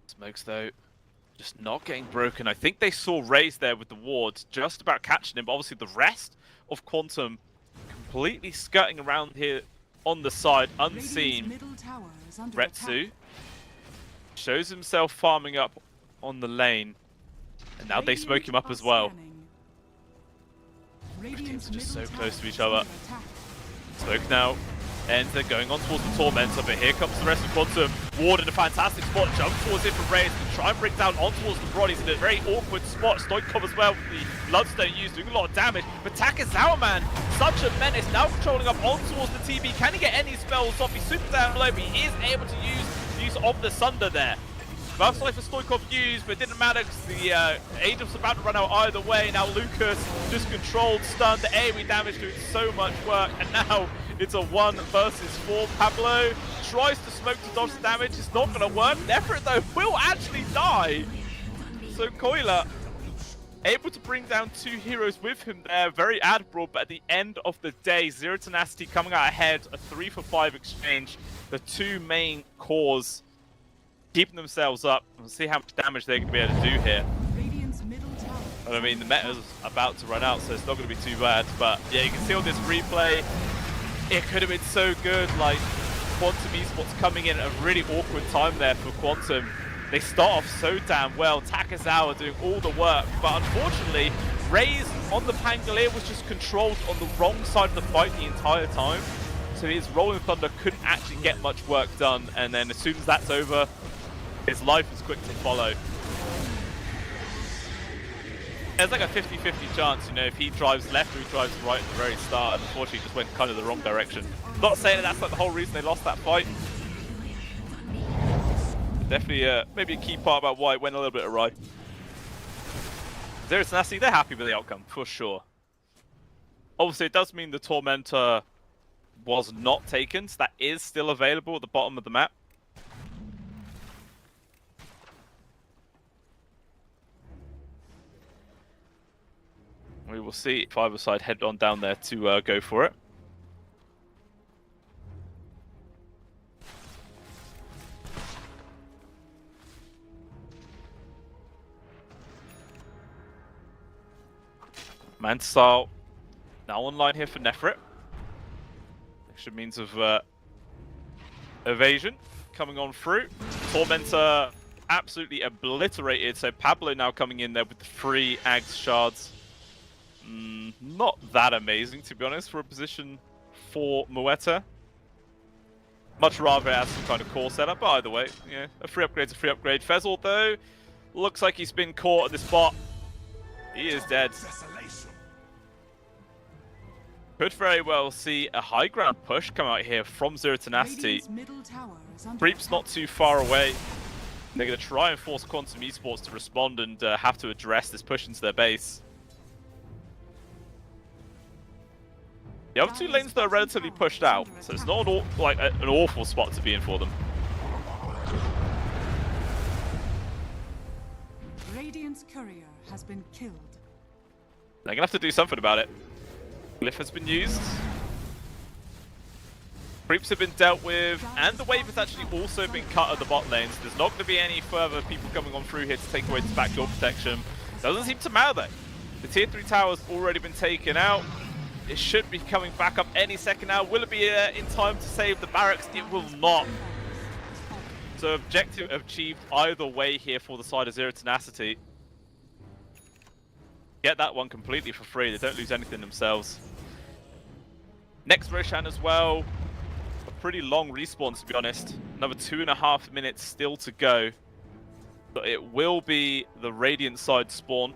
Smokes, though, just not getting broken. I think they saw Raze there with the wards, just about catching him. But obviously the rest of Quantum completely skirting around here on the side, unseen. Retsu shows himself farming up on the lane. And now they smoke him up as well. Both teams are just so close to each other. Smoke now. And they're going on towards the Tormentor, but here comes the rest of Quantum. Ward in a fantastic spot, jump towards it from Raze, and try and break down on towards the Brod. He's in a very awkward spot. Stoikov as well with the Bloodstone used, doing a lot of damage. But Takazawa, man, such a menace, now controlling up on towards the TB. Can he get any spells off? He's super down low, but he is able to use of the Sunder there. Buff Life for Stoikov used, but it didn't matter because the Aegis was about to run out either way. Now Lucas just controlled, stunned, the AoE damage doing so much work, and now it's a 1 versus 4. Pablo tries to smoke to dodge the damage, it's not going to work. Nefrit though will actually die. So Koila able to bring down 2 heroes with him there, very admirable, but at the end of the day, Zero Tenacity coming out ahead, a 3 for 5 exchange, the 2 main cores keeping themselves up. We'll see how much damage they're going to be able to do here. But I mean, the meta's about to run out, so it's not going to be too bad. But yeah, you can see on this replay, it could have been so good. Like, Quantum Esports coming in at a really awkward time there for Quantum. They start off so damn well. Takazawa doing all the work, but unfortunately, Raze on the Pangolier was just controlled on the wrong side of the fight the entire time. So his Rolling Thunder couldn't actually get much work done, and then as soon as that's over, his life is quick to follow. There's like a 50-50 chance, you know, if he drives left or he drives right at the very start, and unfortunately just went kind of the wrong direction. Not saying that that's like the whole reason they lost that fight. Definitely maybe a key part about why it went a little bit awry. Zero Tenacity, they're happy with the outcome, for sure. Obviously, it does mean the Tormentor was not taken, so that is still available at the bottom of the map. We will see if either side head on down there to go for it. Mansal now online here for Nefrit. Extra means of evasion coming on through. Tormentor absolutely obliterated, so Pablo now coming in there with the 3 Ags shards. Not that amazing, to be honest, for a position for Mueta. Much rather have some kind of core setup, but either way, yeah, a free upgrade's a free upgrade. Fezzle, though, looks like he's been caught at the spot. He is dead. Could very well see a high ground push come out here from Zero Tenacity. Creep's not too far away. They're going to try and force Quantum Esports to respond and have to address this push into their base. The other 2 lanes, though, are relatively pushed out, so it's not like an awful spot to be in for them. Radiant's courier has been killed. They're going to have to do something about it. Glyph has been used. Creeps have been dealt with, and the wave has actually also been cut at the bot lane, so there's not going to be any further people coming on through here to take away this backdoor protection. Doesn't seem to matter, though. The tier 3 tower's already been taken out. It should be coming back up any second now. Will it be in time to save the barracks? It will not. So objective achieved either way here for the side of Zero Tenacity. Get that one completely for free. They don't lose anything themselves. Next Roshan as well. A pretty long respawn, to be honest. Another 2.5 minutes still to go. But it will be the Radiant side spawn,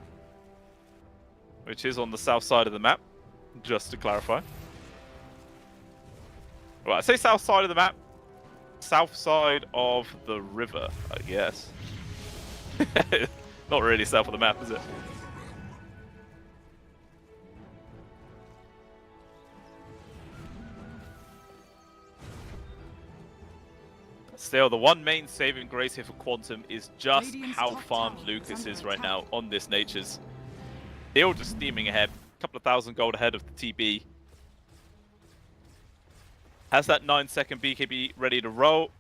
which is on the south side of the map, just to clarify. Right, I say south side of the map. South side of the river, I guess. Not really south of the map, is it? Still, the one main saving grace here for Quantum is just how farmed Lucas is right now on this Nature's. They're all just steaming ahead. A couple of thousand gold ahead of the TB. Has that 9-second BKB ready to roll.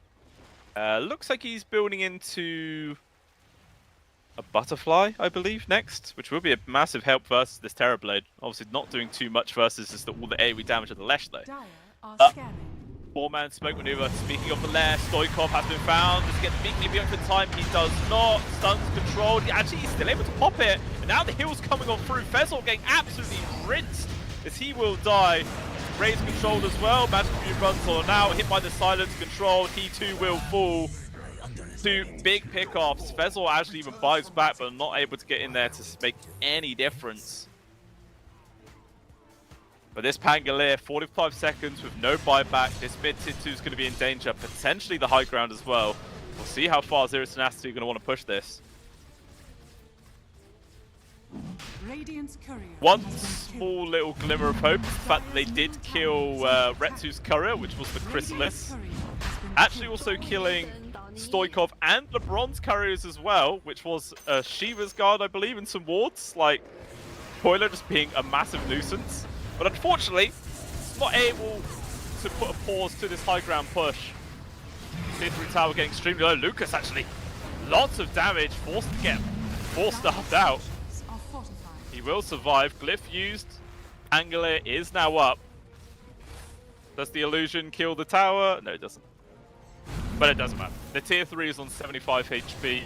Looks like he's building into a Butterfly, I believe, next, which will be a massive help versus this Terrorblade. Obviously not doing too much versus just all the AoE damage of the Lesh, though. Four-man smoke maneuver. Speaking of the Lesh, Stoikov has been found. Does he get the BKB for time? He does not. Stuns controlled. Actually, he's still able to pop it. And now the heal's coming on through. Fezol getting absolutely rinsed as he will die. Raise controlled as well. Magic View runs on now. Hit by the silence control. He too will fall. Two big pickoffs. Fezol actually even buys back, but not able to get in there to make any difference. But this Pangolier, 45 seconds with no buyback. This mid tier 2 is going to be in danger. Potentially the high ground as well. We'll see how far Zero Tenacity are going to want to push this. One small little glimmer of hope is the fact that they did kill Retsu's courier, which was the Chrysalis. Actually also killing Stoikov and LeBron's couriers as well, which was Shiva's guard, I believe, and some wards. Like, Coiler just being a massive nuisance. But unfortunately, not able to put a pause to this high ground push. Tier 3 tower getting extremely low. Lucas actually, lots of damage, forced to get 4-starved out. He will survive. Glyph used. Angler is now up. Does the illusion kill the tower? No, it doesn't. But it doesn't matter. The tier 3 is on 75 HP.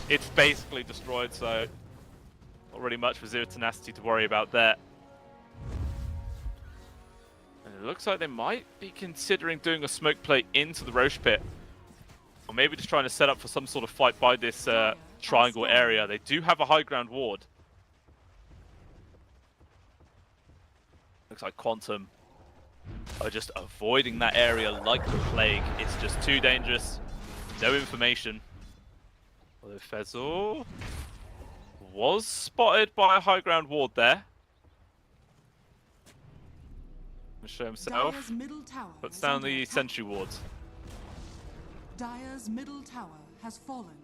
It's basically destroyed, so not really much for Zero Tenacity to worry about there. And it looks like they might be considering doing a smoke play into the Roche pit. Or maybe just trying to set up for some sort of fight by this triangle area. They do have a high ground ward. Looks like Quantum are just avoiding that area like the plague. It's just too dangerous. No information. Although Fezol was spotted by a high ground ward there. Gonna show himself. Puts down the sentry wards. Dire's middle tower has fallen.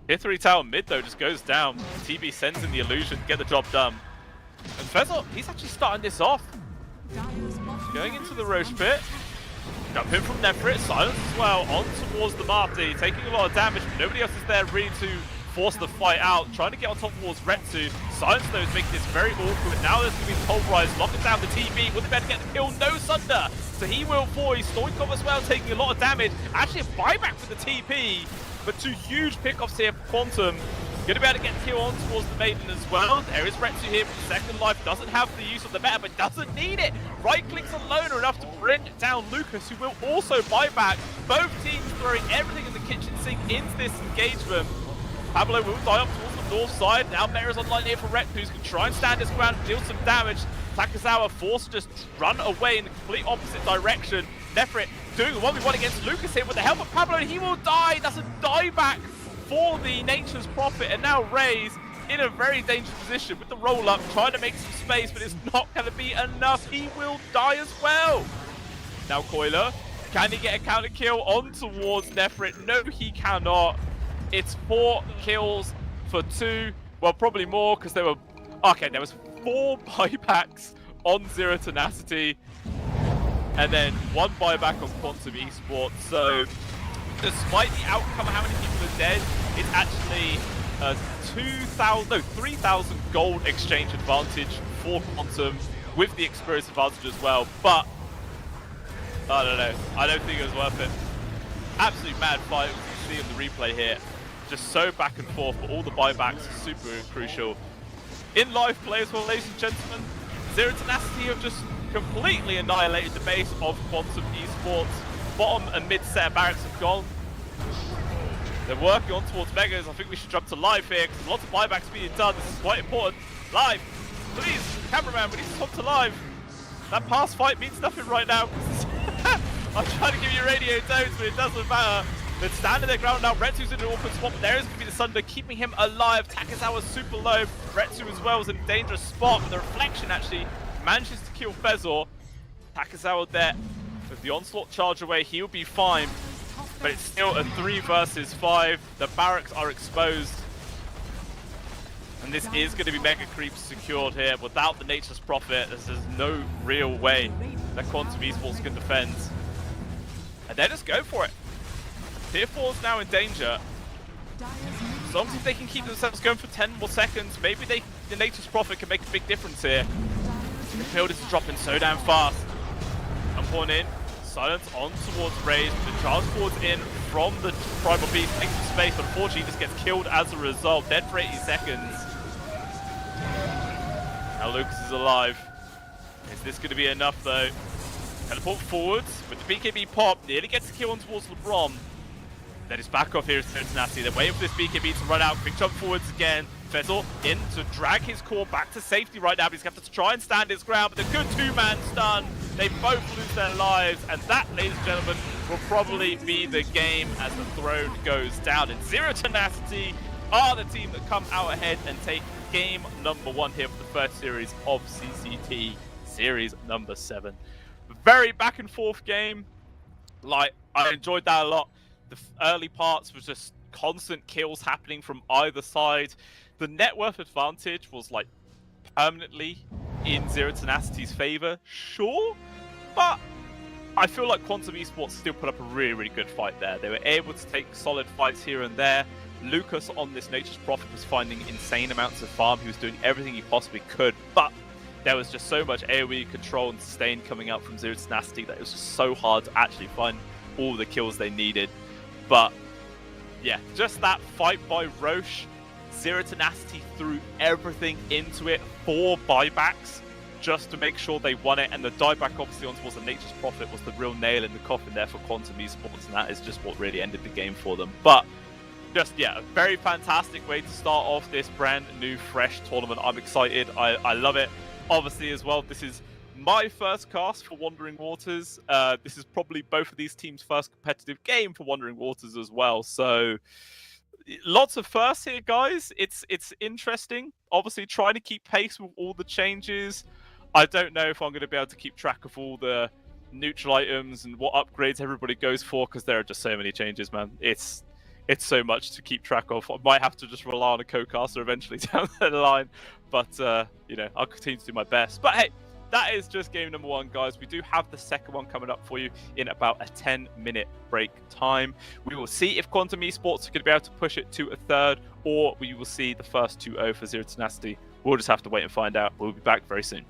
Tier 3 tower mid though just goes down. TB sends in the illusion to get the job done. And Fezol, he's actually starting this off. Going into the Roche pit. Jump in from Nefrit, silence as well, on towards the Marty, taking a lot of damage, but nobody else is there really to force the fight out. Trying to get on top towards Retsu. Silence though is making this very awkward. Now there's going to be the Pulverize, locking down the TB. Would they better get the kill? No Sunder. So he will fall. He's Stoikov as well, taking a lot of damage. Actually a buyback for the TP, but two huge pickoffs here for Quantum. Going to be able to get the kill on towards the Maiden as well. There is Retsu here for the second life. Doesn't have the use of the meta, but doesn't need it. Right clicks alone are enough to bring down Lucas, who will also buy back. Both teams throwing everything in the kitchen sink into this engagement. Pablo will die up towards the north side. Now Mera's online here for Retsu, who's going to try and stand his ground, deal some damage. Takazawa forced to just run away in the complete opposite direction. Nefrit doing a 1v1 against Lucas here with the help of Pablo, and he will die. That's a dieback for the Nature's Prophet, and now Raze in a very dangerous position with the roll-up, trying to make some space, but it's not going to be enough. He will die as well. Now Coiler, can he get a counter kill on towards Nefrit? No, he cannot. It's 4 kills for 2. Well, probably more, because there were... Okay, there was 4 buybacks on Zero Tenacity, and then 1 buyback on Quantum Esports. So, despite the outcome of how many people are dead, it's actually 3,000 gold exchange advantage for Quantum with the experience advantage as well. But I don't know. I don't think it was worth it. Absolute mad fight, as you see in the replay here. Just so back and forth, but all the buybacks are super crucial. In live play as well, ladies and gentlemen, Zero Tenacity have just completely annihilated the base of Quantum Esports. Bottom and mid set of barracks have gone. They're working on towards Megas. I think we should jump to live here because lots of buybacks being done. This is quite important. Live, please, cameraman, we need to jump to live. That past fight means nothing right now. I'm trying to give you radio tones, but it doesn't matter. They're standing their ground now. Retsu's in an awkward spot, but there is going to be the Sunder keeping him alive. Takazawa's super low. Retsu as well is in a dangerous spot, but the reflection actually manages to kill Fezor. Takazawa there With the onslaught charge away, he'll be fine. But it's still a 3 versus 5. The barracks are exposed. And this is going to be Mega Creeps secured here. Without the Nature's Prophet, there's no real way that Quantum Esports can defend. And they just go for it. Tier 4 is now in danger. As long as they can keep themselves going for 10 more seconds, maybe the Nature's Prophet can make a big difference here. The build is dropping so damn fast. Jump in. Silence on towards Rage. The charge forwards in from the Primal Beast. Makes some space, but unfortunately just gets killed as a result. Dead for 80 seconds. Now Lucas is alive. Is this going to be enough though? Teleport forwards with the BKB pop. Nearly gets a kill on towards LeBron. Then it's back off here is Cincinnati. They're waiting for this BKB to run out. Quick jump forwards again. Fezzel in to drag his core back to safety right now. But he's going to have to try and stand his ground. But a good 2-man stun. They both lose their lives. And that, ladies and gentlemen, will probably be the game as the throne goes down. And Zero Tenacity are the team that come out ahead and take game number 1 here for the first series of CCT Series number 7. Very back and forth game. Like, I enjoyed that a lot. The early parts was just constant kills happening from either side. The net worth advantage was like permanently in Zero Tenacity's favor, sure, but I feel like Quantum Esports still put up a really good fight there. They were able to take solid fights here and there. Lucas on this Nature's Prophet was finding insane amounts of farm. He was doing everything he possibly could, but there was just so much AoE control and sustain coming out from Zero Tenacity that it was just so hard to actually find all the kills they needed. But yeah, just that fight by Roche, Zero Tenacity threw everything into it, 4 buybacks just to make sure they won it, and the dieback obviously on towards the Nature's Prophet was the real nail in the coffin there for Quantum Esports, and that is just what really ended the game for them. But just, yeah, a very fantastic way to start off this brand new, fresh tournament. I'm excited. I love it. Obviously, as well, this is my first cast for Wandering Waters. This is probably both of these teams' first competitive game for Wandering Waters as well. So lots of firsts here, guys. It's interesting. Obviously, trying to keep pace with all the changes. I don't know if I'm going to be able to keep track of all the neutral items and what upgrades everybody goes for, because there are just so many changes, man. It's so much to keep track of. I might have to just rely on a co-caster eventually down the line, but you know, I'll continue to do my best. But hey, that is just game number 1, guys. We do have the second one coming up for you in about a 10-minute break time. We will see if Quantum Esports are going to be able to push it to a third, or we will see the first 2-0 for Zero Tenacity. We'll just have to wait and find out. We'll be back very soon.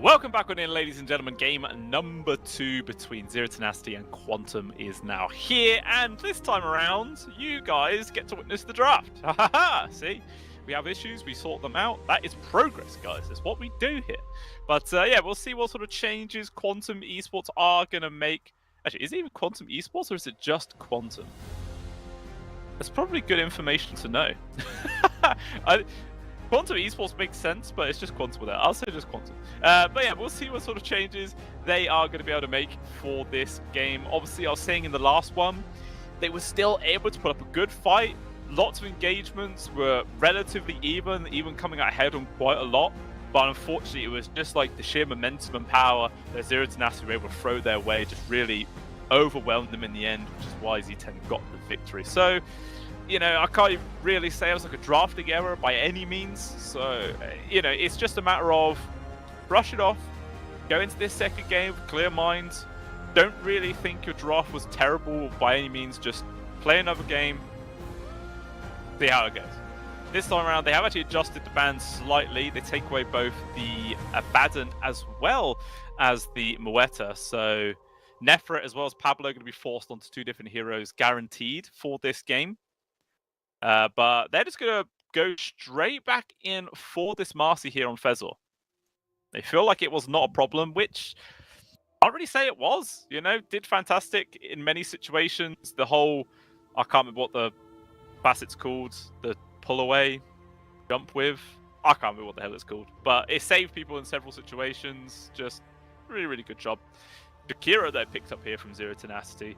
Welcome back on in, ladies and gentlemen. Game number 2 between Zero Tenacity and Quantum is now here, and this time around, you guys get to witness the draft. Ha ha ha! See? We have issues, we sort them out. That is progress, guys. That's what we do here. But yeah, we'll see what sort of changes Quantum Esports are going to make. Actually, is it even Quantum Esports, or is it just Quantum? That's probably good information to know. Quantum Esports makes sense, but it's just Quantum with that. I'll say just Quantum. But yeah, we'll see what sort of changes they are going to be able to make for this game. Obviously, I was saying in the last one, they were still able to put up a good fight. Lots of engagements were relatively even coming out ahead on quite a lot. But unfortunately, it was just like the sheer momentum and power that Zero Tenacity were able to throw their way just really overwhelmed them in the end, which is why Z10 got the victory. So, you know, I can't really say it was like a drafting error by any means. So, you know, it's just a matter of brush it off, go into this second game with clear minds. Don't really think your draft was terrible by any means. Just play another game, see how it goes. This time around, they have actually adjusted the bans slightly. They take away both the Abaddon as well as the Mueta. So Nefret as well as Pablo are going to be forced onto 2 different heroes guaranteed for this game. But they're just going to go straight back in for this Marcy here on Fezor. They feel like it was not a problem, which I'll really say it was. You know, did fantastic in many situations. The whole, I can't remember what the facet's called, the pull away, jump with. I can't remember what the hell it's called. But it saved people in several situations. Just really, really good job. Jakiro they picked up here from Zero Tenacity.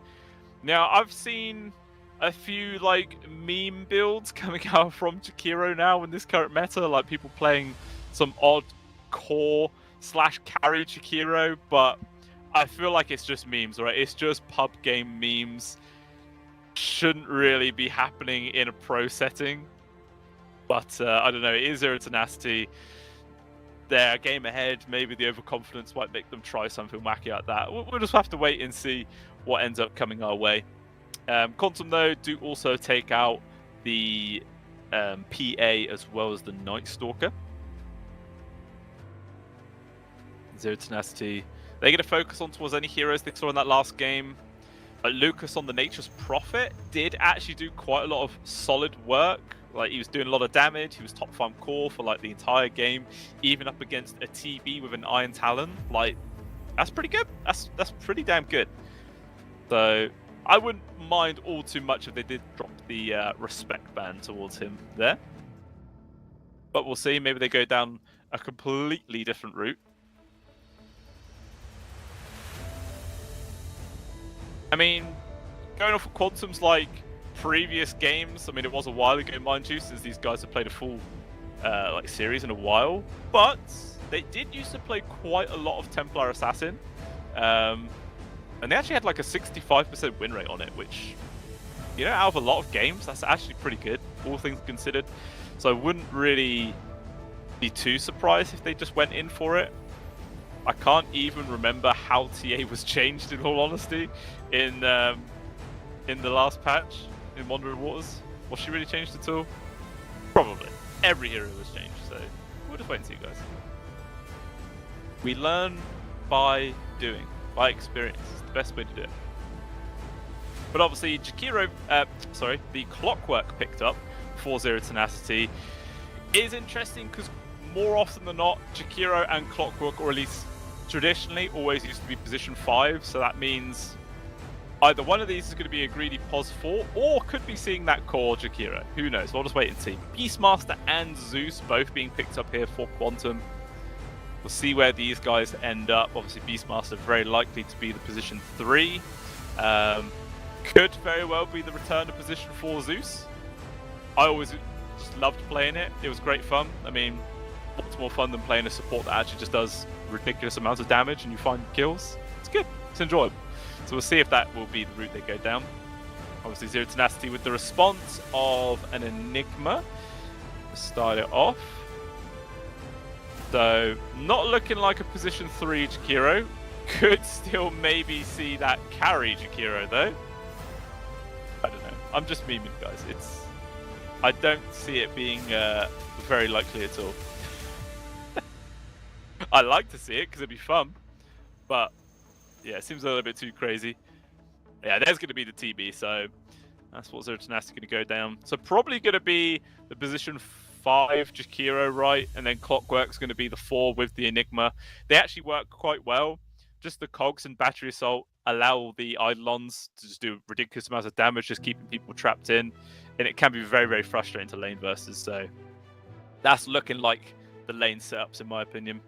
Now, I've seen a few like meme builds coming out from Jakiro now in this current meta, like people playing some odd core / carry Jakiro, but I feel like it's just memes, right? It's just pub game memes. Shouldn't really be happening in a pro setting, but I don't know. It is Zero Tenacity. They're a game ahead. Maybe the overconfidence might make them try something wacky like that. We'll just have to wait and see what ends up coming our way. Quantum, though, do also take out the PA as well as the Night Stalker. Zero Tenacity. They're going to focus on towards any heroes they saw in that last game. Lucas on the Nature's Prophet did actually do quite a lot of solid work. Like, he was doing a lot of damage. He was top farm core for like the entire game, even up against a TB with an Iron Talon. Like, that's pretty good. That's pretty damn good. So I wouldn't mind all too much if they did drop the respect ban towards him there. But we'll see. Maybe they go down a completely different route. I mean, going off of Quantum's like previous games, I mean, it was a while ago, mind you, since these guys have played a full like series in a while. But they did used to play quite a lot of Templar Assassin. And they actually had like a 65% win rate on it, which, you know, out of a lot of games, that's actually pretty good, all things considered. So I wouldn't really be too surprised if they just went in for it. I can't even remember how TA was changed, in all honesty, in the last patch in Wandering Waters. Was she really changed at all? Probably. Every hero was changed, so we'll just wait and see, guys. We learn by doing, by experience. It's the best way to do it. But obviously, the Clockwork picked up for Zero Tenacity is interesting because more often than not, Jakiro and Clockwork, or at least traditionally, always used to be position 5. So that means either one of these is going to be a greedy pos 4, or could be seeing that core Jakiro. Who knows? We'll just wait and see. Beastmaster and Zeus both being picked up here for Quantum. We'll see where these guys end up. Obviously, Beastmaster very likely to be the position 3. Could very well be the return to position 4 Zeus. I always just loved playing it. It was great fun. I mean, what's more fun than playing a support that actually just does ridiculous amounts of damage and you find kills? It's good. It's enjoyable. So we'll see if that will be the route they go down. Obviously, Zero Tenacity with the response of an Enigma to start it off. So, not looking like a position 3 Jakiro. Could still maybe see that carry Jakiro, though. I don't know. I'm just memeing, guys. I don't see it being very likely at all. I like to see it because it'd be fun, but yeah, it seems a little bit too crazy. Yeah, there's going to be the TB, so that's what Zero Tenacity going to go down. So probably going to be the position 5 Jakiro, right? And then Clockwork's going to be the 4 with the Enigma. They actually work quite well. Just the Cogs and Battery Assault allow the Eidolons to just do ridiculous amounts of damage, just keeping people trapped in. And it can be very, very frustrating to lane versus. So that's looking like the lane setups, in my opinion.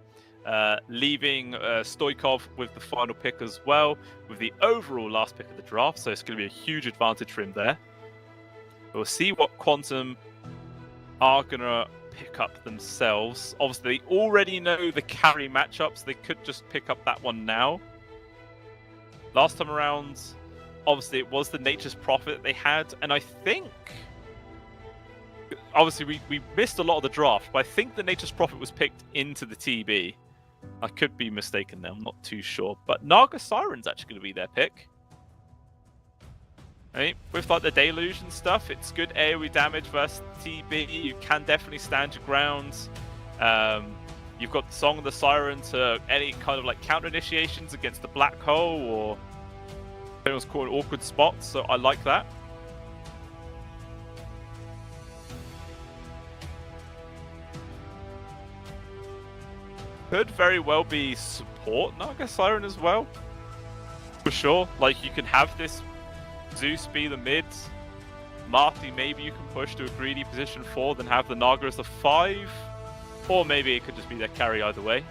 Leaving Stoikov with the final pick as well, with the overall last pick of the draft, so it's going to be a huge advantage for him there. We'll see what Quantum are going to pick up themselves. Obviously, they already know the carry matchups. They could just pick up that one now. Last time around, obviously, it was the Nature's Prophet that they had, and I think... Obviously, we missed a lot of the draft, but I think the Nature's Prophet was picked into the TB. I could be mistaken there, I'm not too sure. But Naga Siren's actually going to be their pick. Right? With like the Deluge and stuff, it's good AoE damage versus TB. You can definitely stand your ground. You've got the Song of the Siren to any kind of like counter initiations against the Black Hole or anyone's called awkward spots, so I like that. Could very well be support Naga Siren as well. For sure. Like, you can have this Zeus be the mid. Marty, maybe you can push to a greedy position 4, then have the Naga as the 5. Or maybe it could just be their carry either way.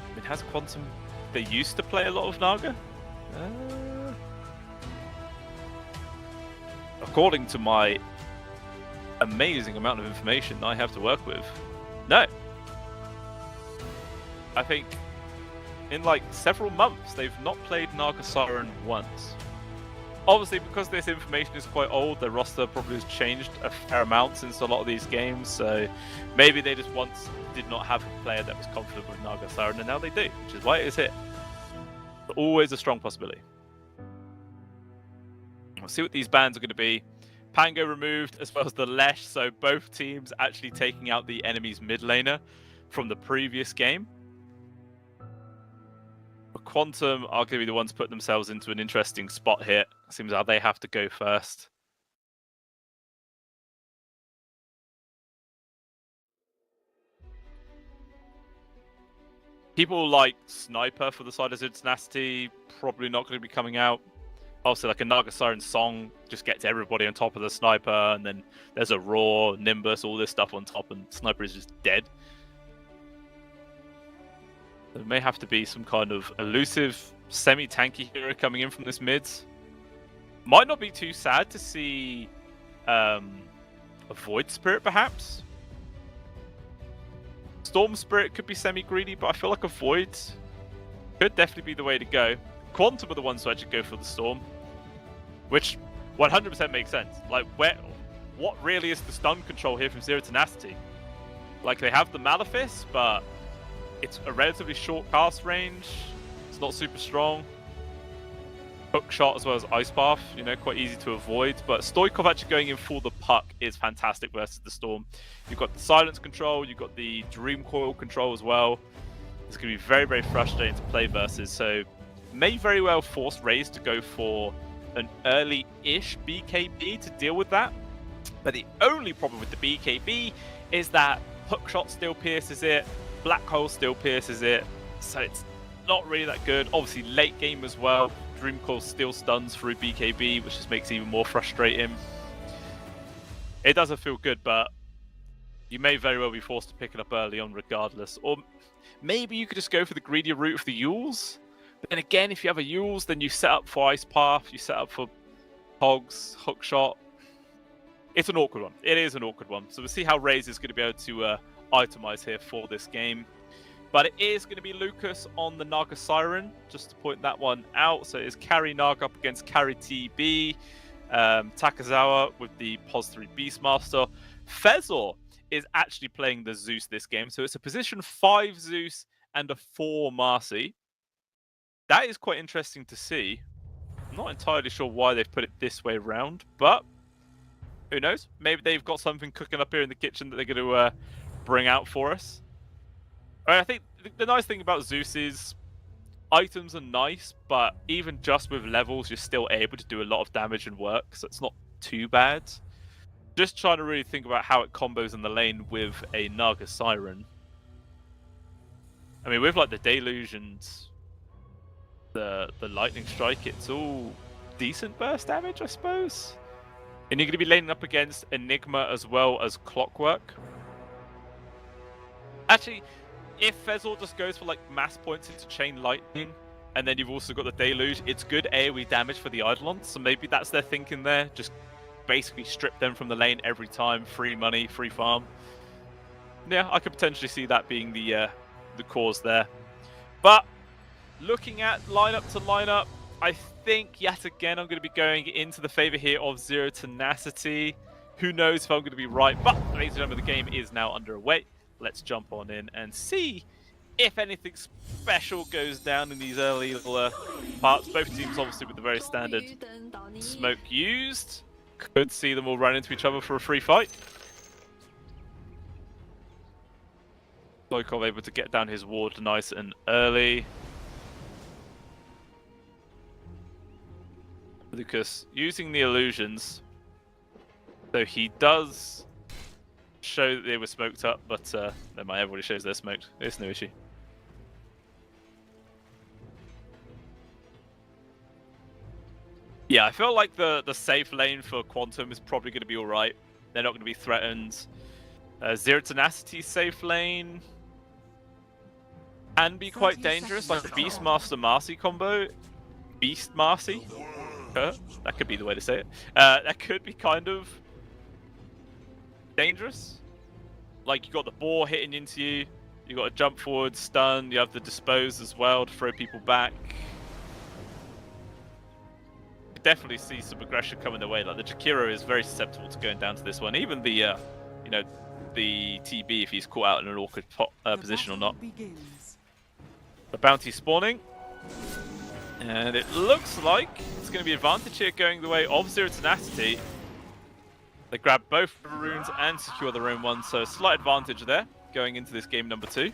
I mean, has Quantum... They used to play a lot of Naga? According to my amazing amount of information I have to work with, no. I think in like several months they've not played Naga Siren once. Obviously, because this information is quite old, their roster probably has changed a fair amount since a lot of these games, so maybe they just once did not have a player that was confident with Naga Siren, and now they do, which is why it is here. But always a strong possibility. We'll see what these bans are going to be. Pango removed, as well as the Lesh, so both teams actually taking out the enemy's mid laner from the previous game. Quantum are going to be the ones putting themselves into an interesting spot here. Seems like they have to go first. People like Sniper for the side of Zid Tenacity, probably not going to be coming out. Obviously, like a Naga Siren song just gets everybody on top of the Sniper, and then there's a Roar, Nimbus, all this stuff on top, and Sniper is just dead. There may have to be some kind of elusive, semi-tanky hero coming in from this mid. Might not be too sad to see a Void Spirit, perhaps. Storm Spirit could be semi-greedy, but I feel like a Void could definitely be the way to go. Quantum are the ones who actually go for the Storm, which 100% makes sense. Like, what really is the stun control here from Zero Tenacity? Like, they have the Malefice, but it's a relatively short cast range. It's not super strong. Hook shot as well as Ice Path, you know, quite easy to avoid. But Stoikov actually going in for the puck is fantastic versus the Storm. You've got the silence control, you've got the Dream Coil control as well. It's going to be very, very frustrating to play versus. So may very well force Raze to go for an early-ish BKB to deal with that. But the only problem with the BKB is that hook shot still pierces it, Black Hole still pierces it, so it's not really that good. Obviously, late game as well, Dream Coil still stuns through BKB, which just makes it even more frustrating. It doesn't feel good, but you may very well be forced to pick it up early on regardless. Or maybe you could just go for the greedier route of the Yules. But then again, if you have a Yules, then you set up for Ice Path, you set up for Hogs, Hook Shot. It's an awkward one. It is an awkward one. So we'll see how Raze is going to be able to itemize here for this game. But it is going to be Lucas on the Naga Siren, just to point that one out. So it is carry Naga up against carry TB. Takazawa with the Pos 3 Beastmaster. Fezor is actually playing the Zeus this game. So it's a position 5 Zeus and a 4 Marcy. That is quite interesting to see. I'm not entirely sure why they've put it this way around, but who knows? Maybe they've got something cooking up here in the kitchen that they're going to bring out for us. I think the nice thing about Zeus is items are nice, but even just with levels, you're still able to do a lot of damage and work, so it's not too bad. Just trying to really think about how it combos in the lane with a Naga Siren. I mean, with like the Deluge and the Lightning Strike, it's all decent burst damage, I suppose. And you're going to be laning up against Enigma as well as Clockwork. Actually, if Fezor just goes for like mass points into Chain Lightning, and then you've also got the Deluge, it's good AoE damage for the Eidolons, so maybe that's their thinking there. Just basically strip them from the lane every time, free money, free farm. Yeah, I could potentially see that being the cause there. But looking at lineup to lineup, I think yet again I'm going to be going into the favor here of Zero Tenacity. Who knows if I'm going to be right, but ladies and gentlemen, the game is now underway. Let's jump on in and see if anything special goes down in these early little parts. Both teams obviously with the very standard smoke used. Could see them all run into each other for a free fight. Stoikov able to get down his ward nice and early. Lucas using the illusions. So he does show that they were smoked up, but never mind, everybody shows they're smoked. It's no issue. Yeah, I feel like the safe lane for Quantum is probably going to be alright. They're not going to be threatened. Zero Tenacity safe lane can be quite dangerous, like the Beastmaster Marcy combo. Beast Marcy? That could be the way to say it. That could be kind of dangerous. Like, you got the boar hitting into you, you got a jump forward, stun, you have the dispose as well to throw people back. You definitely see some aggression coming their way. Like, the Jakiro is very susceptible to going down to this one. Even the, you know, the TB if he's caught out in an awkward position or not. The bounty spawning. And it looks like it's going to be advantage here going the way of Zero Tenacity. They grab both runes and secure their own one, so slight advantage there going into this game number 2.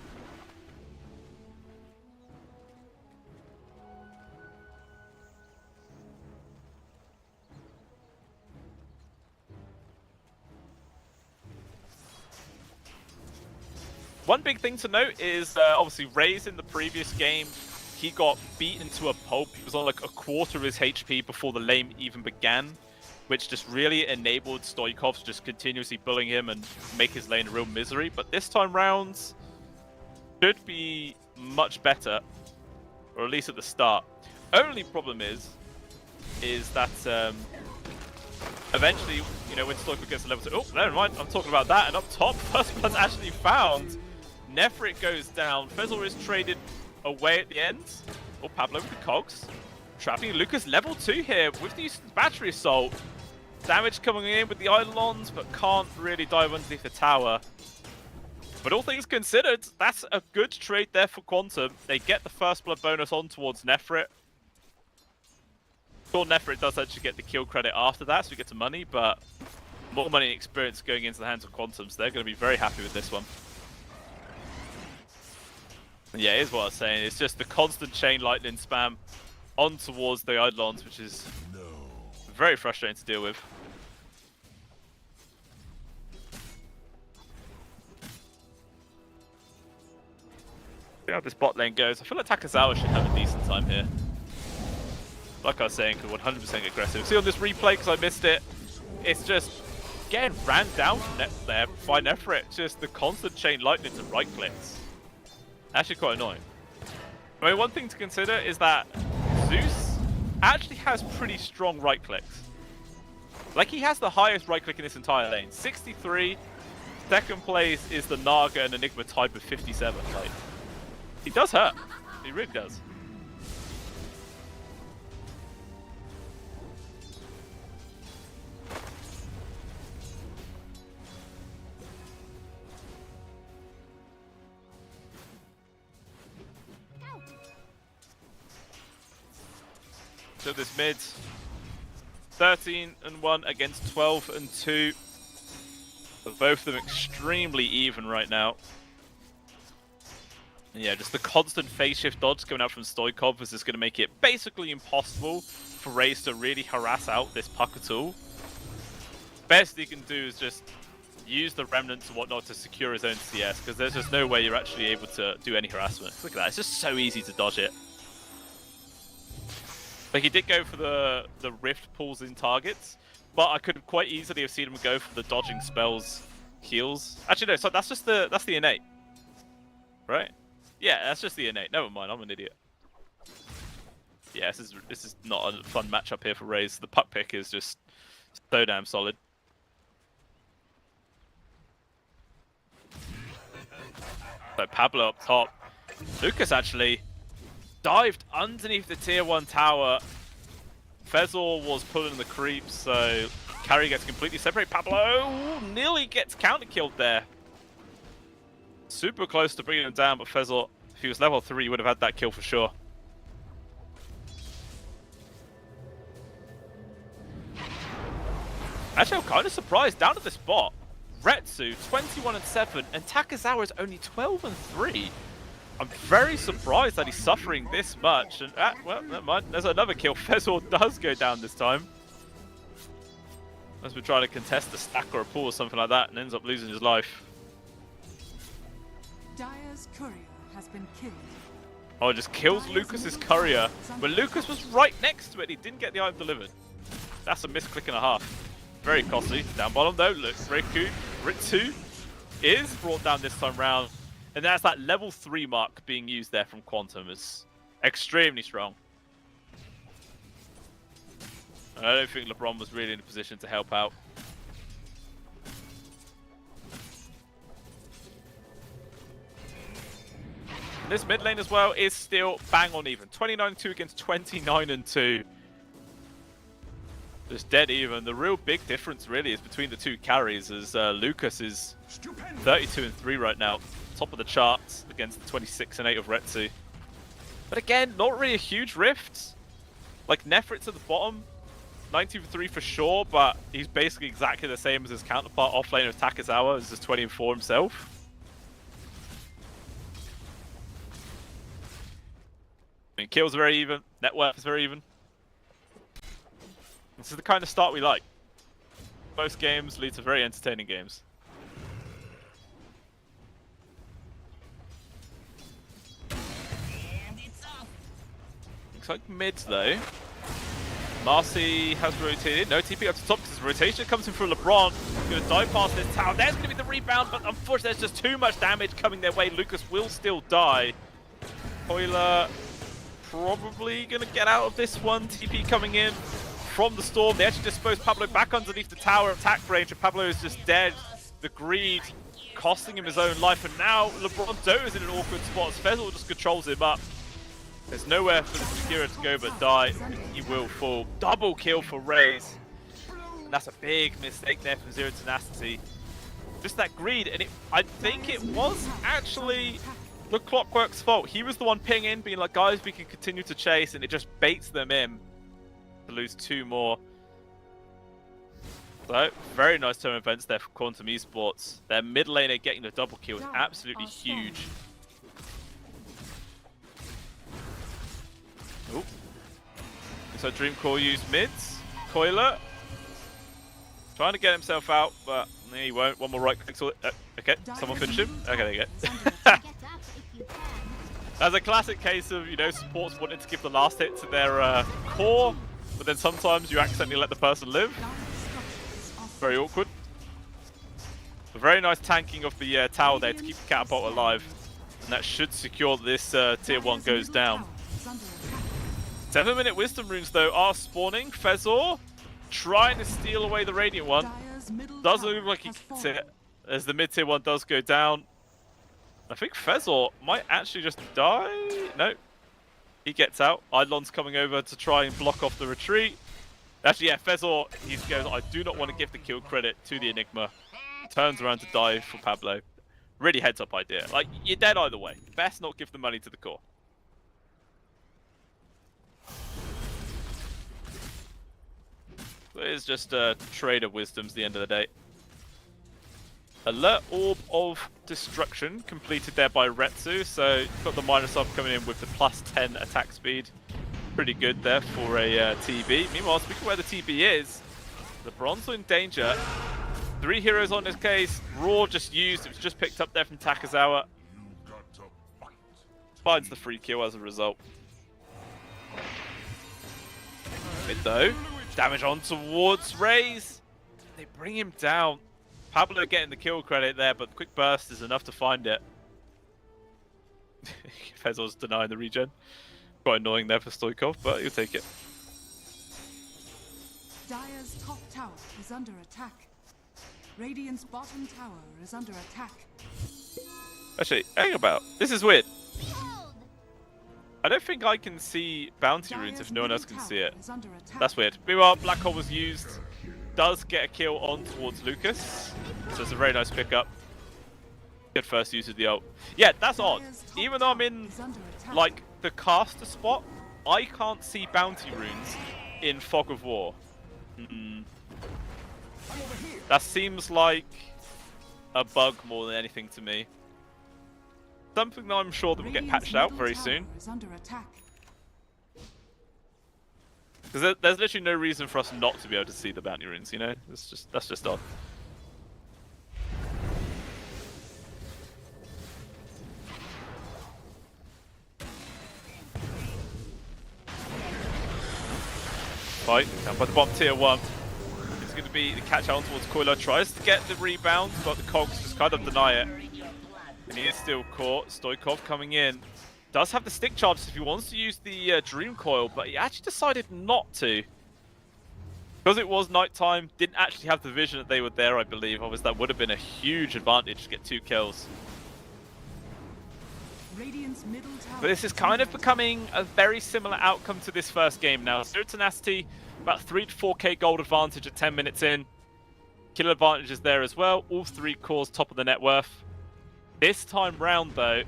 One big thing to note is obviously Raze in the previous game, he got beaten to a pulp. He was on like a quarter of his HP before the lane even began, which just really enabled Stoikov to just continuously bullying him and make his lane a real misery. But this time round should be much better, or at least at the start. Only problem is that eventually, you know, when Stoikov gets to level 2, oh, never mind, I'm talking about that. And up top, first blood's actually found. Nefrit goes down. Fezor is traded away at the end. Oh, Pablo with the cogs. Trapping Lucas level 2 here with the battery assault. Damage coming in with the Eidolons, but can't really dive underneath the tower. But all things considered, that's a good trade there for Quantum. They get the first blood bonus on towards Nefrit. Sure, Nefrit does actually get the kill credit after that, so we get to money, but more money and experience going into the hands of Quantum, so they're going to be very happy with this one. And yeah, here's what I was saying. It's just the constant chain lightning spam on towards the Eidolons, which is very frustrating to deal with. See how this bot lane goes. I feel like Takazawa should have a decent time here. Like I was saying, 100% aggressive. See on this replay, because I missed it, it's just getting ran down from there by Nefrit. Just the constant chain lightning and right clicks. Actually quite annoying. I mean, one thing to consider is that Zeus actually has pretty strong right clicks. Like, he has the highest right click in this entire lane. 63. Second place is the Naga and Enigma type of 57. Like, he does hurt. He really does. So this mid, 13-1 against 12-2. Both of them extremely even right now. Yeah, just the constant phase shift dodge coming out from Stoikov is just going to make it basically impossible for Raze to really harass out this puck at all. Best he can do is just use the remnants and whatnot to secure his own CS, because there's just no way you're actually able to do any harassment. Look at that, it's just so easy to dodge it. But he did go for the rift pulls in targets, but I could quite easily have seen him go for the dodging spells heals. Actually no, so that's the innate. Right? Yeah, that's just the innate. Never mind, I'm an idiot. Yeah, this is not a fun matchup here for Raze. The puck pick is just so damn solid. So Pablo up top. Lucas actually dived underneath the tier 1 tower. Fezor was pulling the creeps, so Carry gets completely separated. Pablo nearly gets counter killed there. Super close to bringing him down, but Fezor, if he was level 3, would have had that kill for sure. Actually, I'm kind of surprised. Down at this spot, Retsu 21-7, and Takazawa is only 12-3. I'm very surprised that he's suffering this much. And well, never mind. There's another kill. Fezor does go down this time. As we're trying to contest a stack or a pull or something like that, and ends up losing his life. Dire's courier has been killed. Oh, it just kills Lucas's courier, but Lucas was right next to it. He didn't get the item delivered. That's a misclick and a half. Very costly. Down bottom though, look, Ritsu is brought down this time round. And that's that level 3 mark being used there from Quantum is extremely strong. I don't think LeBron was really in a position to help out. This mid lane as well is still bang on even. 29-2 against 29-2. Just dead even. The real big difference really is between the two carries, as Lucas is 32-3 right now. Top of the charts against the 26-8 of Retsu. But again, not really a huge rift. Like Nefrit's at the bottom, 19-3 for sure, but he's basically exactly the same as his counterpart offlane of Takazawa, who's just 20-4 himself. I mean, kills are very even, net worth is very even. This is the kind of start we like. Most games lead to very entertaining games. Looks like mids though. Marcy has rotated. No TP up to top because his rotation comes in for LeBron. Going to dive past this tower. There's going to be the rebound, but unfortunately there's just too much damage coming their way. Lucas will still die. Coiler probably going to get out of this one. TP coming in from the storm. They actually dispose Pablo back underneath the tower attack range, and Pablo is just dead. The greed costing him his own life, and now LeBron Doe is in an awkward spot as Fezor just controls him up. There's nowhere for the Sakura to go but die. He will fall. Double kill for Raze. And that's a big mistake there from Zero Tenacity. Just that greed, and I think it was actually the Clockwork's fault. He was the one pinging in, being like, guys, we can continue to chase, and it just baits them in to lose 2 more. So, very nice turn of events there for Quantum Esports. Their mid laner getting the double kill is absolutely huge. Oh. So Dreamcore used mids. Coiler trying to get himself out, but he won't. One more right click. Okay, someone finish him. Okay, there you go. That's a classic case of, you know, supports wanting to give the last hit to their core, but then sometimes you accidentally let the person live. Very awkward. A very nice tanking of the tower there to keep the catapult alive, and that should secure this tier 1 goes down. 7-minute wisdom runes though are spawning. Fezor trying to steal away the Radiant one. Doesn't look like he gets it, as the mid tier 1 does go down. I think Fezor might actually just die. No, he gets out. Eidolon's coming over to try and block off the retreat. Actually, yeah, Fezor, he goes, I do not want to give the kill credit to the Enigma. Turns around to dive for Pablo. Really heads up idea. Like, you're dead either way. Best not give the money to the core. It is just a trade of wisdoms at the end of the day. Alert Orb of Destruction completed there by Retsu, so got the minus off coming in with the +10 attack speed. Pretty good there for a TB. Meanwhile, speaking of where the TB is, the Bronze in danger. 3 heroes on this case. Raw just used, it was just picked up there from Takazawa. Finds the free kill as a result. Mid though, damage on towards Raze. They bring him down. Pablo getting the kill credit there, but the quick burst is enough to find it. Fezol's denying the regen. Quite annoying there for Stoikov, but he'll take it. Dire's top tower is under attack. Radiant's bottom tower is under attack. Actually, hang about. This is weird. I don't think I can see bounty runes if no one else can see it. That's weird. Meanwhile, Black Hole was used. Does get a kill on towards Lucas. So it's a very nice pickup. Good first use of the ult. Yeah, that's odd. Even though I'm in, like, the caster spot, I can't see bounty runes in Fog of War. That seems like a bug more than anything to me. Something that I'm sure that will get patched out very soon. Because there's literally no reason for us not to be able to see the bounty runes, you know? That's just odd. Fight, down by the bottom tier 1. It's going to be the catch out towards Coiler. Tries to get the rebound, but the cogs just kind of deny it. And he is still caught. Stoikov coming in. Does have the stick charges if he wants to use the Dream Coil, but he actually decided not to. Because it was nighttime, didn't actually have the vision that they were there, I believe. Obviously, that would have been a huge advantage to get 2 kills. But this is kind of becoming a very similar outcome to this first game now. Zero Tenacity, about 3 to 4k gold advantage at 10 minutes in. Kill advantage is there as well. All 3 cores top of the net worth. This time round, though,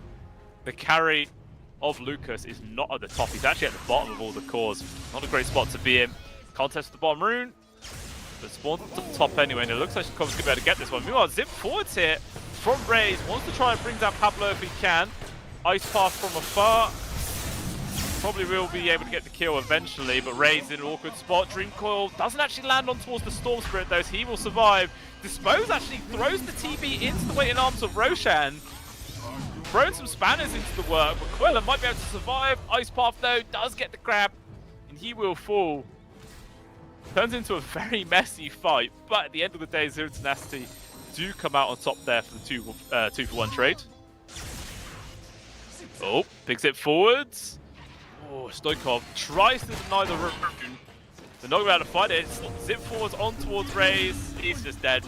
the carry of Lucas is not at the top. He's actually at the bottom of all the cores. Not a great spot to be in. Contest the bottom rune. But spawns to the top anyway, and it looks like Stoikov's going to be able to get this one. Meanwhile, zip forwards here from Raze. Wants to try and bring down Pablo if he can. Ice Path from afar. Probably will be able to get the kill eventually, but Raze in an awkward spot. Dream Coil doesn't actually land on towards the Storm Spirit though, so he will survive. Dispose actually throws the TB into the waiting arms of Roshan. Throwing some spanners into the work, but Quilla might be able to survive. Ice Path though does get the grab, and he will fall. Turns into a very messy fight, but at the end of the day, Zero Tenacity do come out on top there for the 2 for 1 trade. Oh, picks it forwards. Oh, Stoikov tries to deny the rune. They're not going to be able to fight it. Zip forwards on towards Raze. He's just dead.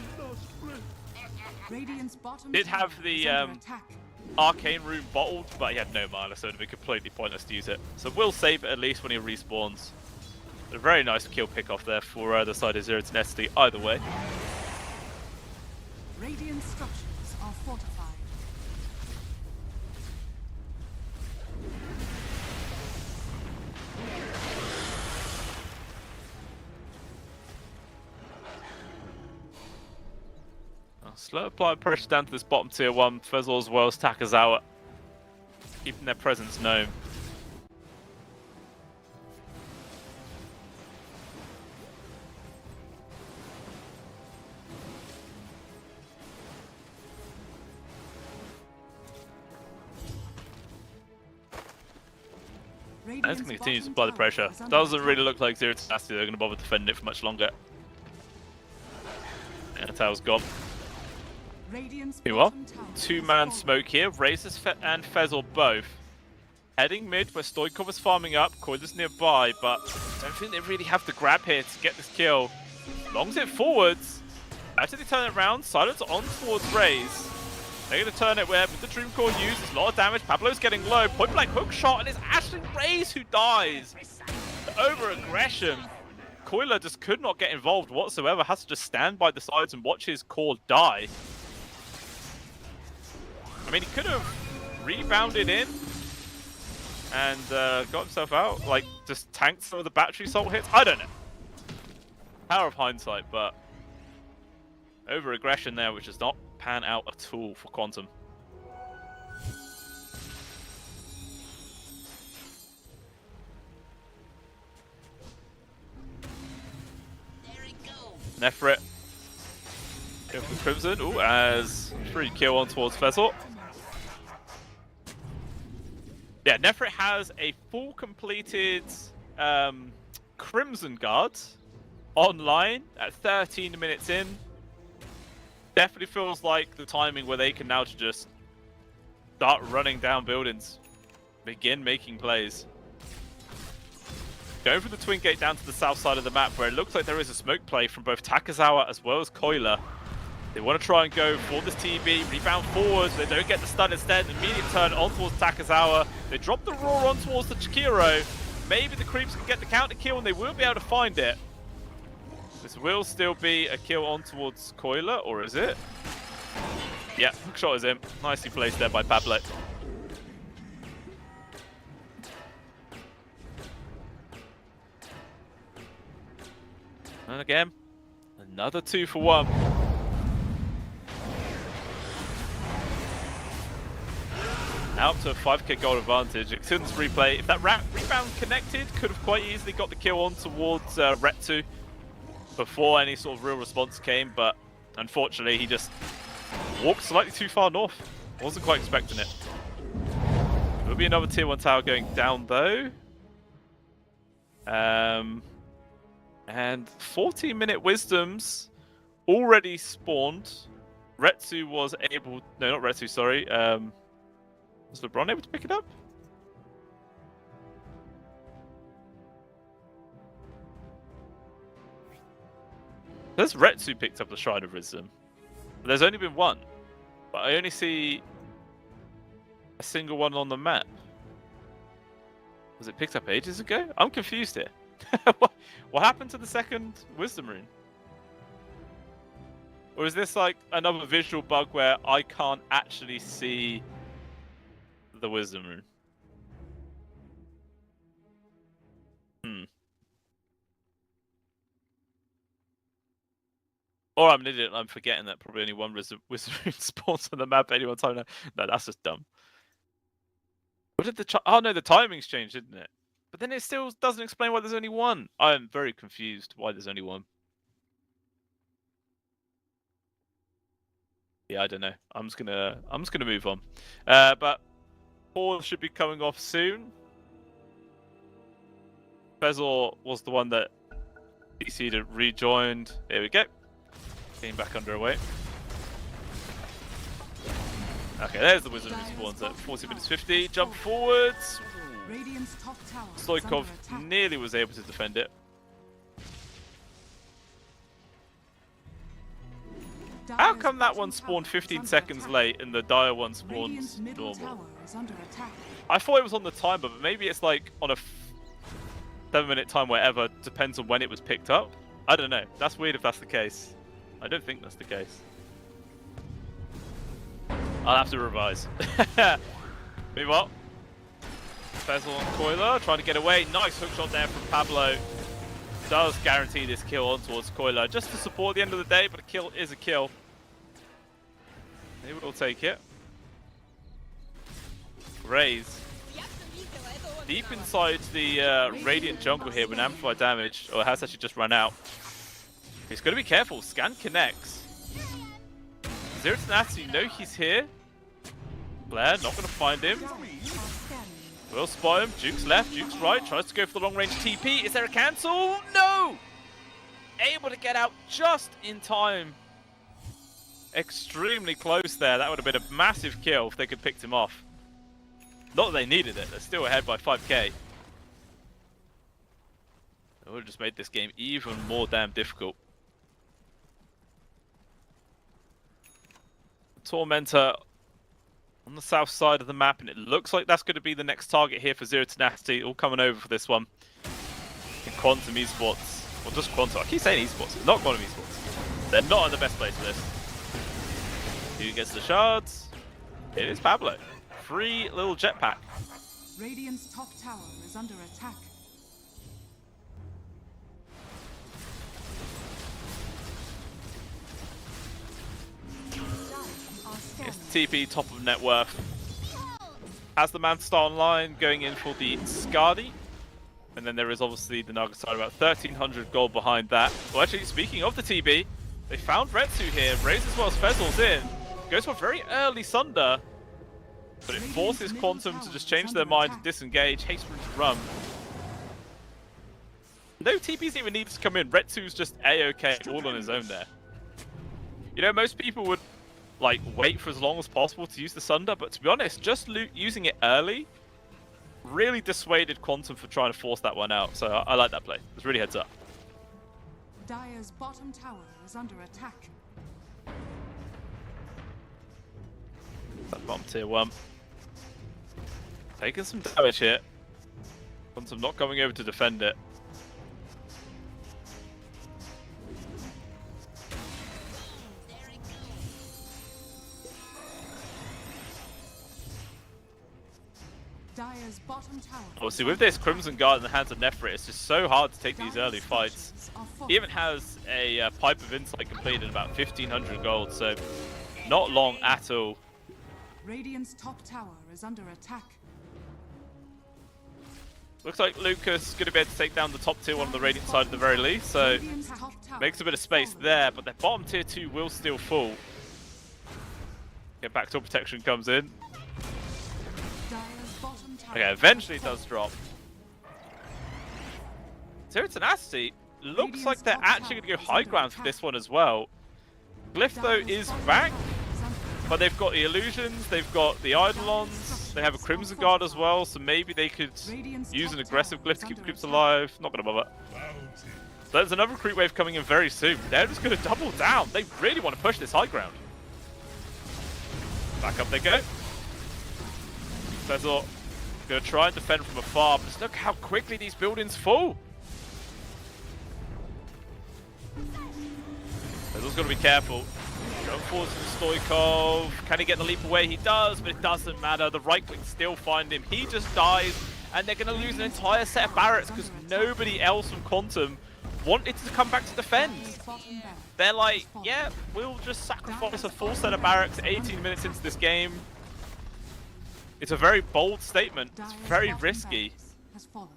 Did have the Arcane rune bottled, but he had no mana, so it would be completely pointless to use it. So we'll save it at least when he respawns. A very nice kill pick off there for the side of Zero Tenacity, either way. Radiant structures are fortified. Slow apply pressure down to this bottom tier 1. Fezol as well as Takazawa. Keeping their presence known. And it's going to continue to apply the pressure. Doesn't really look like Zero Tenacity they're going to bother defending it for much longer. And the tower's gone. Here we are. 2-man smoke here. Razors and Fezol both. Heading mid where Stoikov is farming up. Coiler's nearby, but I don't think they really have the grab here to get this kill. Longs it forwards. After they turn it around, Silence on towards Raze. They're going to turn it where with the Dream Core used, there's a lot of damage. Pablo's getting low. Point blank hook shot, and it's actually Raze who dies. The over-aggression. Coiler just could not get involved whatsoever. Has to just stand by the sides and watch his core die. I mean, he could have rebounded in and got himself out. Like, just tanked some of the battery salt hits. I don't know. Power of hindsight, but Over-aggression there, which does not pan out at all for Quantum. Nefrit going for Crimson. Ooh, as free kill on towards Fezor. Yeah, Nefrit has a full completed Crimson Guard online at 13 minutes in. Definitely feels like the timing where they can now just start running down buildings, begin making plays. Going for the Twin Gate down to the south side of the map, where it looks like there is a smoke play from both Takazawa as well as Koila. They want to try and go for this TB, rebound forwards, they don't get the stun instead, immediate turn on towards Takazawa. They drop the roar on towards the Chikiro. Maybe the creeps can get the counter kill and they will be able to find it. This will still be a kill on towards Koila, or is it? Yeah, hook shot is in. Nicely placed there by Pablo. And again, another 2 for 1. Now up to a 5k gold advantage. Xun's replay, if that rebound connected, could have quite easily got the kill on towards Retsu before any sort of real response came, but unfortunately he just walked slightly too far north. Wasn't quite expecting it. There'll be another tier 1 tower going down though. And 14-minute wisdoms already spawned. Retsu was able... No, not Retsu, sorry. Was LeBron able to pick it up? There's Retsu picked up the Shrine of Wisdom. But there's only been one. But I only see a single one on the map. Was it picked up ages ago? I'm confused here. What happened to the second Wisdom Rune? Or is this like another visual bug where I can't actually see the Wisdom Rune? Or I'm an idiot and I'm forgetting that probably only one Wisdom Rune spawns on the map at any one time. No, that's just dumb. What did the... Oh no, the timing's changed, didn't it? But then it still doesn't explain why there's only one. I am very confused why there's only one. Yeah, I don't know. I'm just gonna move on. But pause should be coming off soon. Fezor was the one that DC'd and rejoined. Here we go. Came back under away. Okay, there's the Wizard who spawns at 40 minutes 50. Jump forwards. Stoikov nearly was able to defend it. How come that one spawned 15 seconds late and the Dire one spawns normal? I thought it was on the timer, but maybe it's like on a 7-minute time, whatever, depends on when it was picked up. I don't know. That's weird if that's the case. I don't think that's the case. I'll have to revise. Meanwhile, Bezel on Koila, trying to get away. Nice hook shot there from Pablo. Does guarantee this kill on towards Koila, just to support at the end of the day, but a kill is a kill. They will take it. Raze. Deep inside the Radiant jungle here with amplified damage, or it has actually just run out. He's got to be careful. Scan connects. Zero to Natsu, know he's here. Blair not going to find him. Will spot him. Duke's left, Duke's right. Tries to go for the long range TP. Is there a cancel? No! Able to get out just in time. Extremely close there. That would have been a massive kill if they could have picked him off. Not that they needed it. They're still ahead by 5k. It would have just made this game even more damn difficult. Tormentor on the south side of the map, and it looks like that's going to be the next target here for Zero Tenacity, all coming over for this one. In Quantum Esports, or just Quantum, I keep saying Esports, it's not Quantum Esports. They're not in the best place for this. Who gets the shards? It is Pablo. Free little jetpack. Radiant's top tower is under attack. TP, top of net worth. Has the man star online, going in for the Skadi. And then there is obviously the Naga side, about 1,300 gold behind that. Well, actually, speaking of the TB, they found Retsu here. Raze as well as Fezzle's in. Goes for a very early Sunder. But it forces Quantum to just change their mind and disengage. Haste room to run. No TPs even needed to come in. Retsu's just A-OK all on his own there. You know, most people would like wait for as long as possible to use the Sunder, but to be honest, just using it early really dissuaded Quantum for trying to force that one out. So I like that play. It's really heads up. Dire's bottom tower is under attack. That bottom tier 1. Taking some damage here. Quantum not coming over to defend it. Dire's bottom tower. Obviously, with this Crimson Guard in the hands of Nefrit, it's just so hard to take these early fights. He even has a Pipe of Insight completed, about 1,500 gold, so not long at all. Radiant's top tower is under attack. Looks like Lucas is going to be able to take down the top tier 1 on the Radiant side at the very least, so makes a bit of space there, but their bottom tier 2 will still fall. Get backdoor protection comes in. Okay, eventually it does drop. Zero Tenacity looks like they're actually going to go high ground for this one as well. Glyph, though, is back, but they've got the Illusions, they've got the Eidolons, they have a Crimson Guard as well, so maybe they could use an aggressive Glyph to keep the creeps alive. Not going to bother. So there's another creep wave coming in very soon. They're just going to double down. They really want to push this high ground. Back up they go. Fezzle going to try and defend from afar, but just look how quickly these buildings fall. Fezzle's got to be careful. Going forward to Stoikov. Can he get the leap away? He does, but it doesn't matter. The right click still find him. He just dies, and they're going to lose an entire set of barracks because nobody else from Quantum wanted to come back to defend. They're like, yeah, we'll just sacrifice a full set of barracks 18 minutes into this game. It's a very bold statement. It's very risky. We'll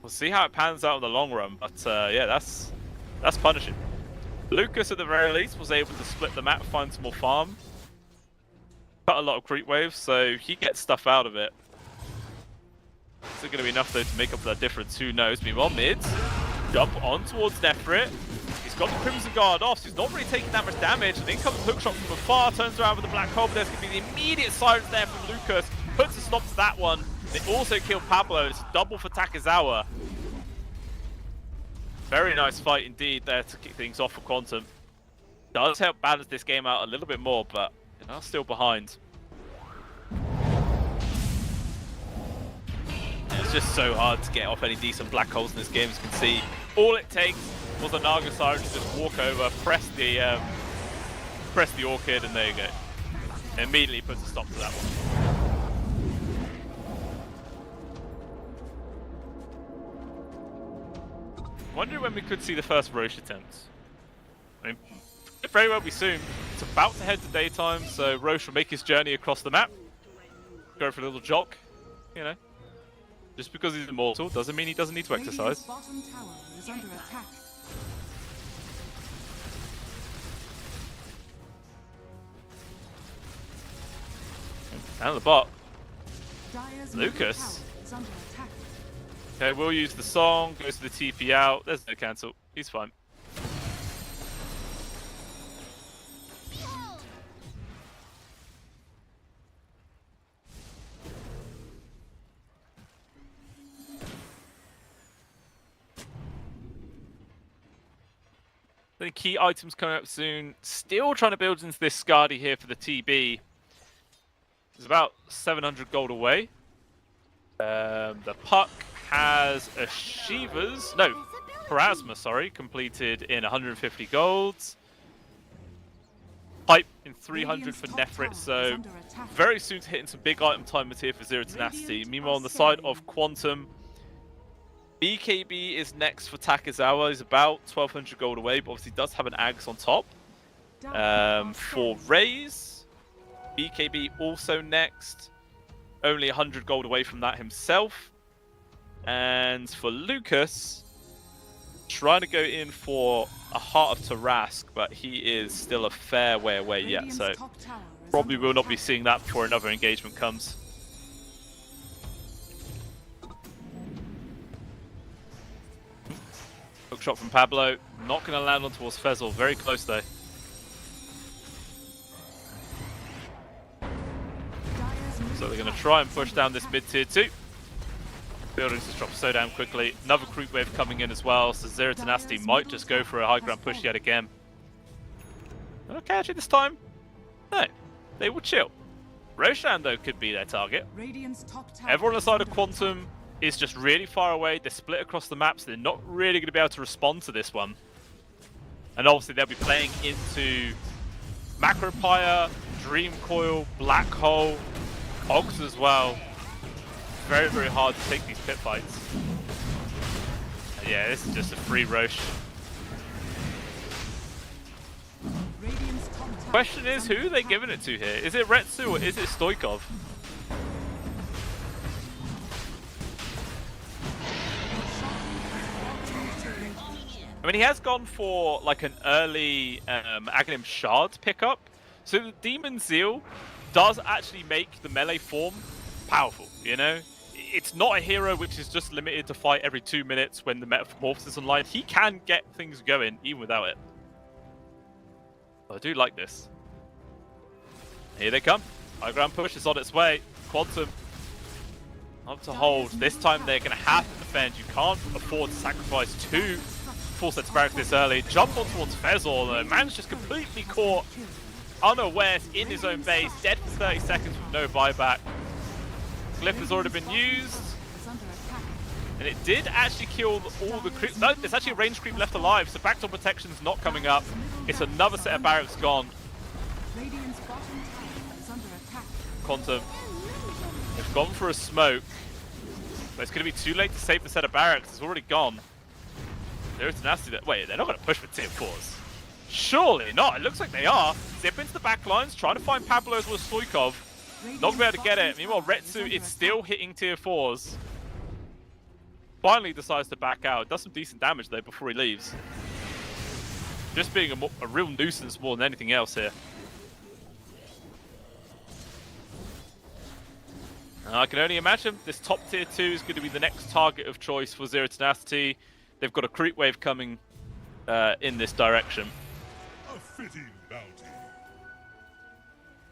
see how it pans out in the long run, but yeah, that's punishing. Lucas, at the very least, was able to split the map, find some more farm. Cut a lot of creep waves, so he gets stuff out of it. Is it going to be enough, though, to make up for that difference? Who knows? Meanwhile, mid, jump on towards Nefrit. He's got the Crimson Guard off, so he's not really taking that much damage. And in comes the hookshot from afar, turns around with the Black Hole, but there's going to be the immediate silence there from Lucas. Puts a stop to that one. They also kill Pablo. It's a double for Takizawa. Very nice fight indeed there to kick things off for Quantum. Does help balance this game out a little bit more, but they are still behind. It's just so hard to get off any decent black holes in this game, as you can see. All it takes was a Naga Siren to just walk over, press the Orchid, and there you go. Immediately puts a stop to that one. Wondering when we could see the first Roche attempts. I mean, it very well be soon. It's about to head to daytime, so Roche will make his journey across the map. Go for a little jog, you know. Just because he's immortal doesn't mean he doesn't need to exercise. Bottom tower is under attack. And the bot. Dire's Lucas. tower is under attack. Okay, we'll use the song, goes to the TP out. There's no cancel. He's fine. The key items coming up soon. Still trying to build into this Skadi here for the TB. It's about 700 gold away. The Puck has a Shiva's, no, Parasma, sorry, completed in 150 golds. Pipe in 300 for Nefrit, so very soon to hitting some big item timers here for Zero Tenacity. Meanwhile, on the side of Quantum, BKB is next for Takizawa. He's about 1200 gold away, but obviously does have an Axe on top. For Raze, BKB also next. Only 100 gold away from that himself. And for Lucas, trying to go in for a Heart of Tarask, but he is still a fair way away yet, so probably will not be seeing that before another engagement comes. Hook shot from Pablo, not going to land on towards Fezzle, very close though. So they're going to try and push down this mid tier 2. Buildings just drop so damn quickly. Another creep wave coming in as well, so Zero Tenacity might just go for a high ground push yet again. Okay, actually this time, no, they will chill. Roshan though could be their target. Everyone on the side of Quantum is just really far away. They're split across the map, so they're not really going to be able to respond to this one. And obviously they'll be playing into Macropyre, Dream Coil, Black Hole, Ogs as well. Very, very hard to take these pit fights. And yeah, this is just a free Roche. Question is, who are they giving it to here? Is it Retsu or is it Stoikov? I mean, he has gone for like an early Aghanim Shard pickup. So the Demon Zeal does actually make the melee form powerful, you know? It's not a hero which is just limited to fight every 2 minutes when the Metamorphosis is online. He can get things going even without it. I do like this. Here they come. High ground push is on its way. Quantum up to hold. This time they're going to have to defend. You can't afford to sacrifice 2 full sets of barracks this early. Jump on towards Fezzle. The man's just completely caught unawares in his own base. Dead for 30 seconds with no buyback. Glyph has already been used. And it did actually kill all the creep. No, there's actually a range creep left alive, so backdoor protection's not coming up. It's another set of barracks gone. Quantum. They've gone for a smoke. But it's going to be too late to save the set of barracks. It's already gone. There's Tenacity. Wait, they're not going to push for tier 4s. Surely not. It looks like they are. Zip into the back lines, trying to find Pablo as well as Stoikov. Not going to be able to get it. Meanwhile, Retsu is still hitting tier 4s. Finally decides to back out. Does some decent damage though before he leaves. Just being a real nuisance more than anything else here. I can only imagine this top tier 2 is going to be the next target of choice for Zero Tenacity. They've got a creep wave coming in this direction. A fitting bounty.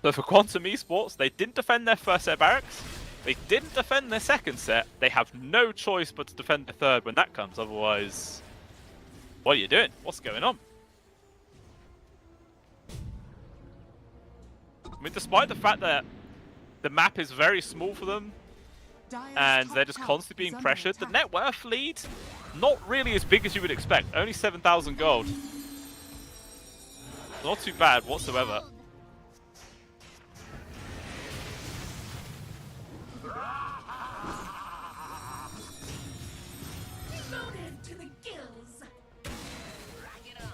So for Quantum Esports, they didn't defend their first set of barracks. They didn't defend their second set. They have no choice but to defend the third when that comes. Otherwise, what are you doing? What's going on? I mean, despite the fact that the map is very small for them, and they're just constantly being pressured, the net worth lead, not really as big as you would expect. Only 7,000 gold. Not too bad whatsoever.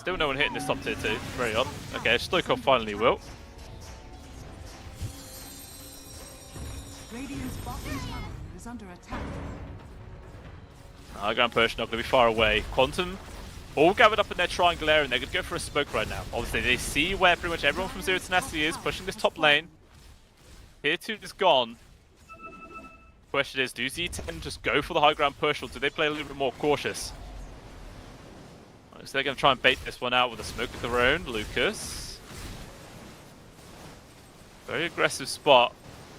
Still no one hitting this top tier 2. Very odd. Okay, Stoikov finally will. Radiant's bottom tower is under attack. High ground push, not going to be far away. Quantum all gathered up in their triangle area, and they're going to go for a smoke right now. Obviously, they see where pretty much everyone from Zero Tenacity is, pushing this top lane. Tier 2 is gone. Question is, do Z10 just go for the high ground push, or do they play a little bit more cautious? So they're going to try and bait this one out with a smoke of their own. Lucas. Very aggressive spot.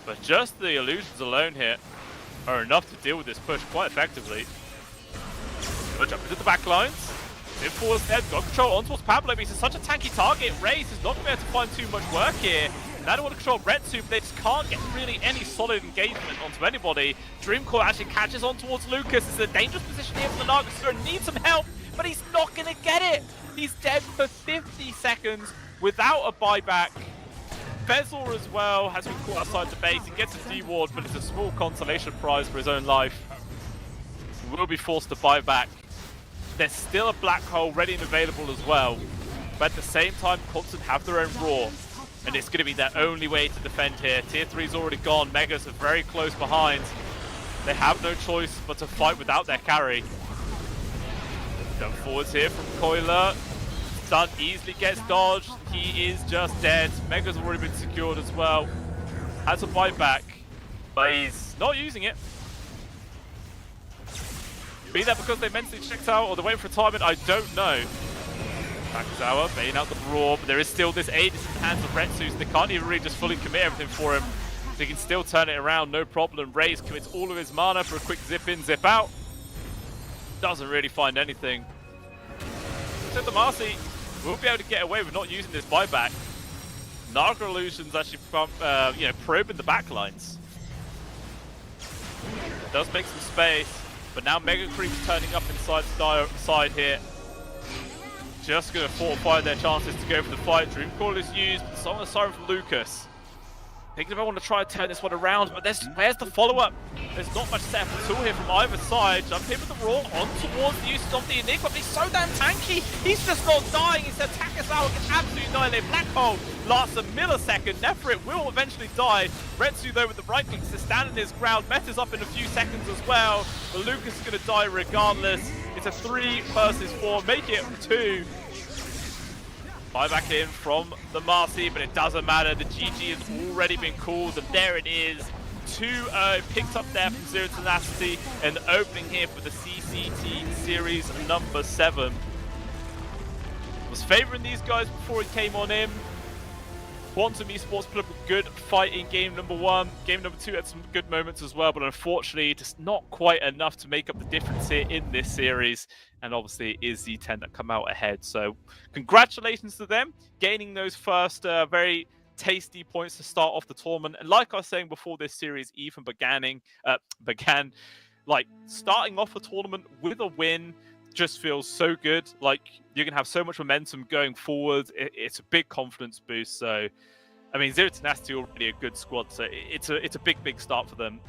But just the illusions alone here are enough to deal with this push quite effectively. We'll jump into the back lines. Mid forwards there, got control on towards Pablo, but he's such a tanky target. Raze is not going to be able to find too much work here. Now they want to control Retsu, but they just can't get really any solid engagement onto anybody. Dreamcore actually catches on towards Lucas. It's a dangerous position here for the Nagasura. Needs some help, but he's not going to get it. He's dead for 50 seconds without a buyback. Fezzle as well has been caught outside the base. He gets a D-ward, but it's a small consolation prize for his own life. He will be forced to buy back. There's still a black hole ready and available as well. But at the same time, Quantum have their own roar. and it's going to be their only way to defend here. Tier 3's already gone. Megas are very close behind. They have no choice but to fight without their carry. Jump forwards here from Coiler. Stun easily gets dodged. He is just dead. Mega's already been secured as well. Has a buyback, but he's not using it. Be that because they mentally checked out or they're waiting for retirement, I don't know. Takazawa baiting out the roar, but there is still this Aegis in the hands of Retsu, so they can't even really just fully commit everything for him. So he can still turn it around, no problem. Raze commits all of his mana for a quick zip in, zip out. Doesn't really find anything. So the Marcy will be able to get away with not using this buyback. Naga Illusion's actually probing the backlines. Does make some space, but now Mega Creep's turning up inside the side here. Just going to fortify their chances to go for the fight. Dream Call is used, but Song of Siren from Lucas. Thinking if I want to try and turn this one around, but where's the follow-up? There's not much set up at all here from either side. Jump in with the Raw on towards the usage of the Enigma, but he's so damn tanky. He's just not dying. He said Takazawa can absolutely annihilate Black Hole. Lasts a millisecond. Nefrit will eventually die. Retsu, though, with the right click to stand in his ground. Meta's up in a few seconds as well, but Lucas is going to die regardless. It's a 3 versus 4. Make it 2. Back in from the Marcy, but it doesn't matter. The GG has already been called, and there it is. 2-0 picked up there from Zero Tenacity, and opening here for the CCT Series number 7. Was favouring these guys before it came on in. Quantum Esports put up a good fight in game number 1. Game number 2 had some good moments as well, but unfortunately just not quite enough to make up the difference here in this series. And obviously it is Z10 that come out ahead. So congratulations to them, gaining those first very tasty points to start off the tournament. And like I was saying before this series even began, like starting off a tournament with a win just feels so good. Like you can have so much momentum going forward. It's a big confidence boost. So, I mean, Zero Tenacity already a good squad. So it's a big start for them.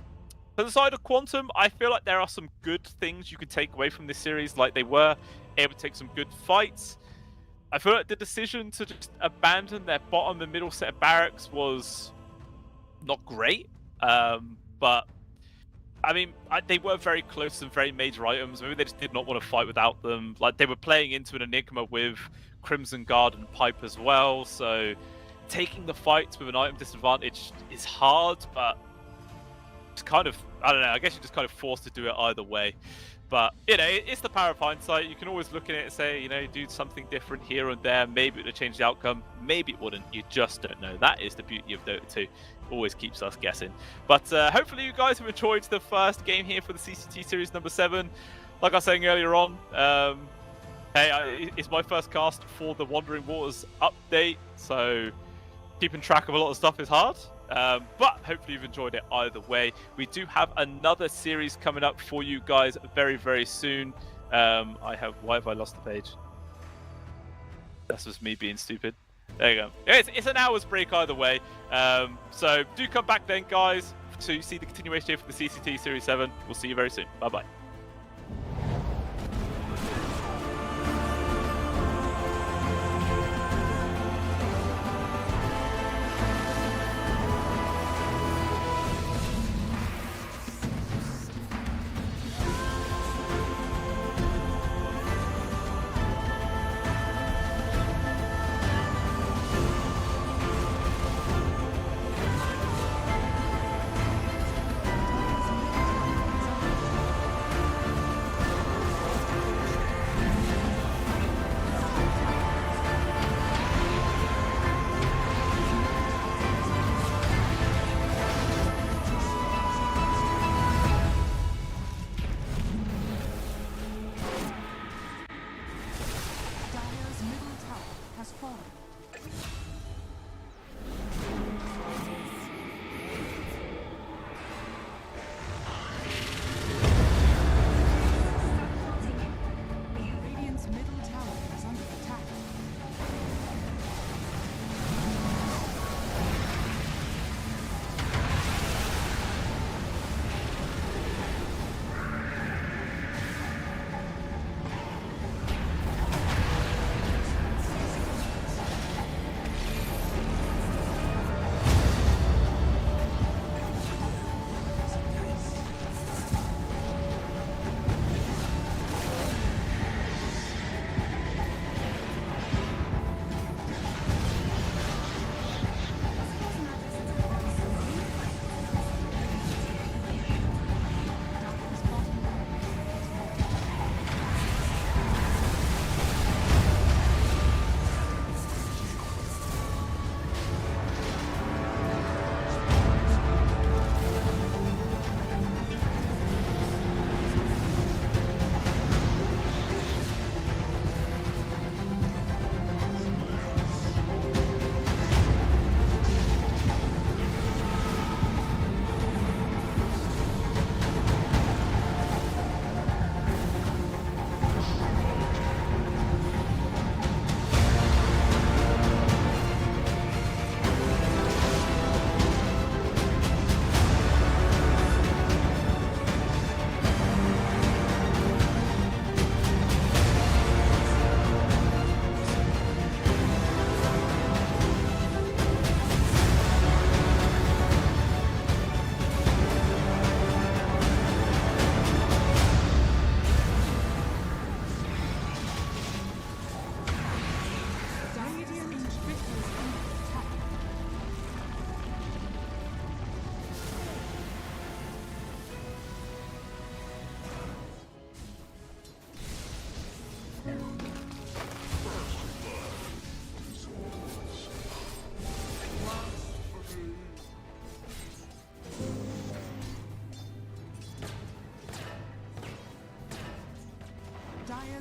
For the side of Quantum, I feel like there are some good things you could take away from this series. Like they were able to take some good fights. I feel like the decision to just abandon their bottom and middle set of barracks was not great. But I mean, they were very close to some very major items. Maybe they just did not want to fight without them. Like, they were playing into an Enigma with Crimson Guard and Pipe as well. So, taking the fights with an item disadvantage is hard, but it's kind of, I don't know, I guess you're just kind of forced to do it either way. But, you know, it's the power of hindsight. You can always look at it and say, you know, do something different here and there. Maybe it would change the outcome. Maybe it wouldn't. You just don't know. That is the beauty of Dota 2. Always keeps us guessing. But hopefully you guys have enjoyed the first game here for the CCT Series number 7. Like I was saying earlier on, it's my first cast for the Wandering Waters update. So keeping track of a lot of stuff is hard. But hopefully you've enjoyed it either way. We do have another series coming up for you guys very soon. Why have I lost the page? That's just me being stupid. There you go. It's an hour's break either way. So do come back then, guys, to see the continuation here for the CCT Series 7. We'll see you very soon. Bye-bye.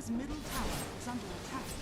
Radiant's middle tower is under attack.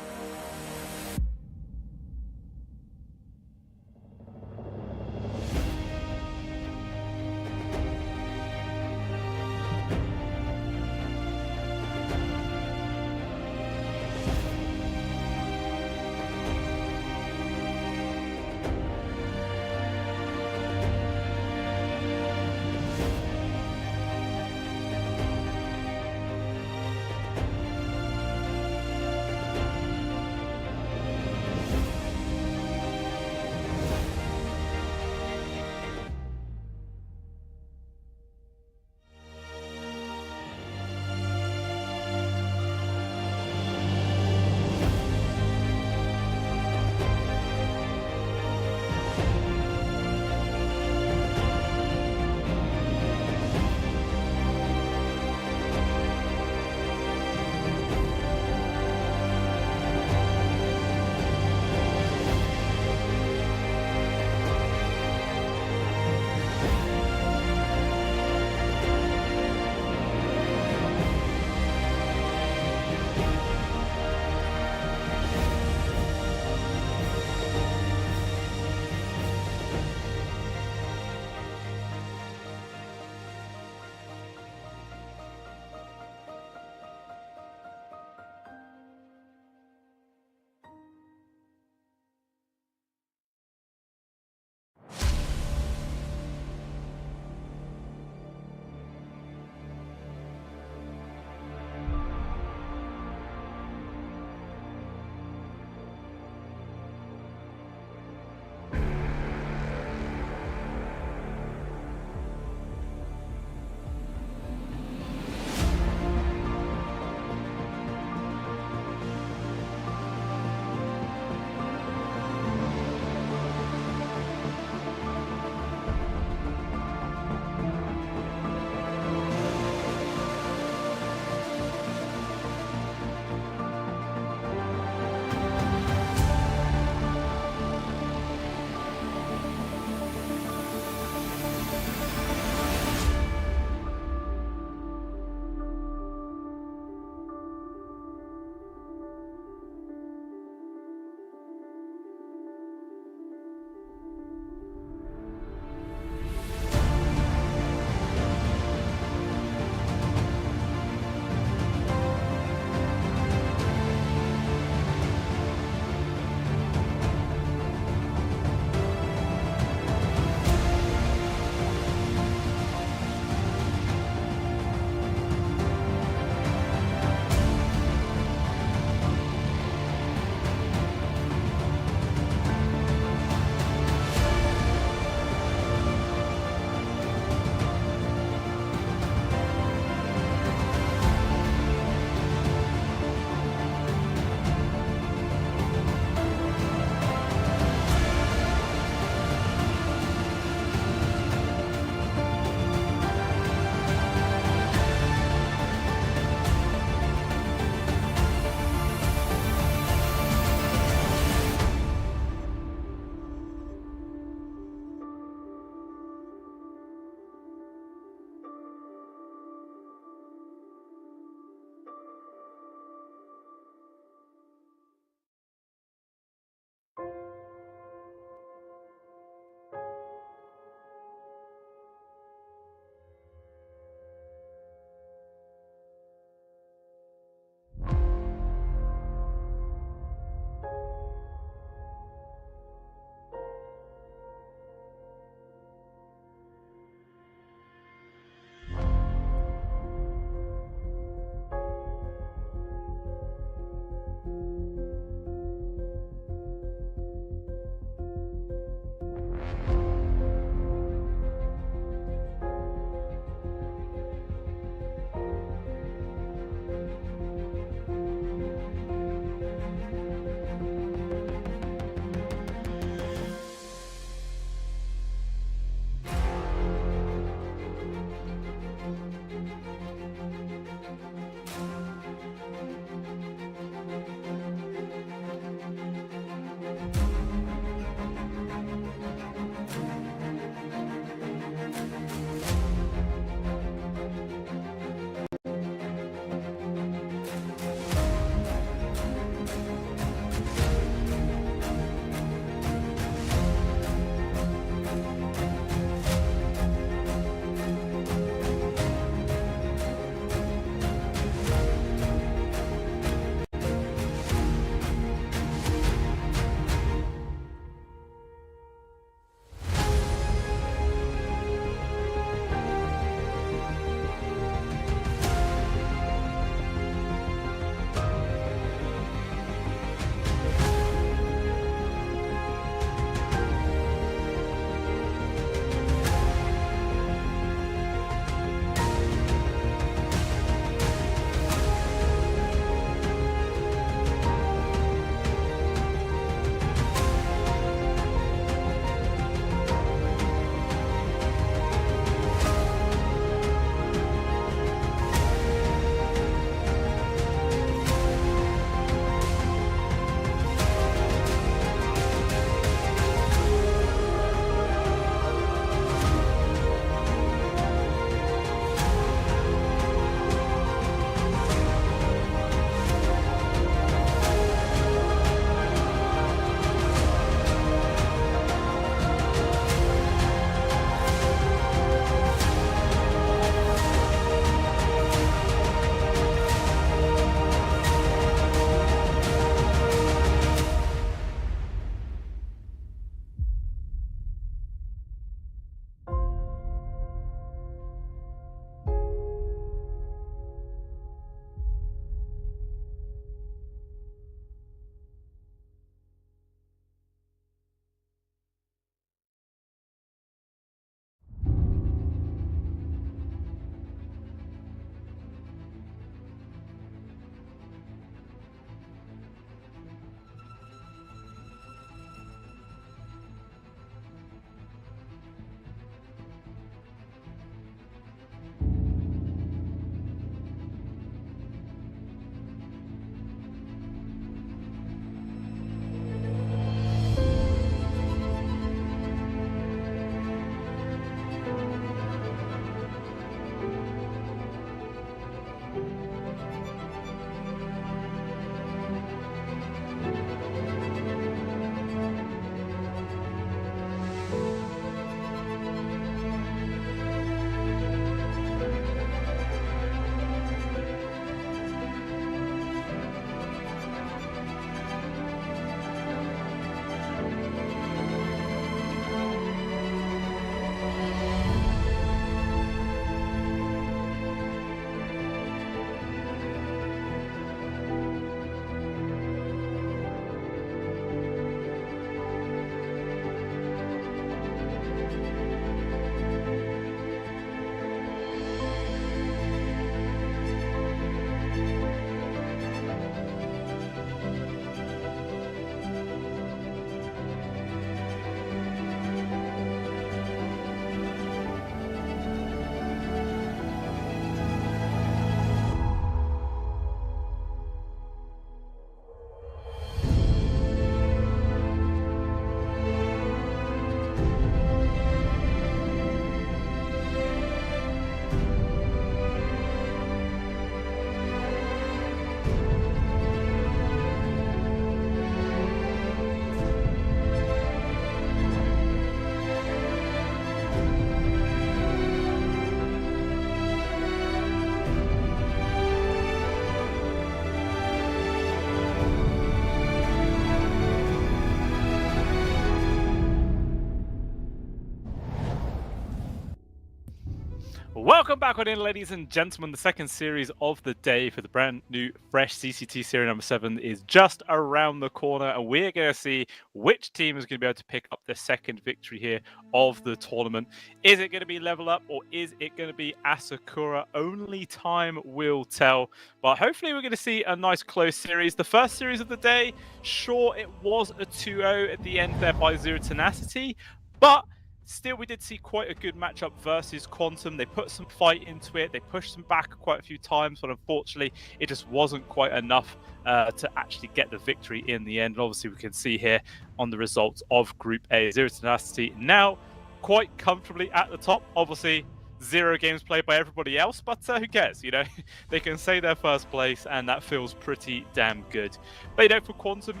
Welcome back on in, ladies and gentlemen. The second series of the day for the brand new, fresh CCT Series number 7 is just around the corner, and we're going to see which team is going to be able to pick up the second victory here of the tournament. Is it going to be Level Up, or is it going to be Asakura? Only time will tell, but hopefully we're going to see a nice close series. The first series of the day, sure, it was a 2-0 at the end there by Zero Tenacity, but still, we did see quite a good matchup versus Quantum. They put some fight into it. They pushed them back quite a few times, but unfortunately, it just wasn't quite enough to actually get the victory in the end. And obviously, we can see here on the results of Group A, Zero Tenacity now quite comfortably at the top. Obviously, 0 games played by everybody else, but who cares? You know, they can say their first place, and that feels pretty damn good. But you know, for Quantum,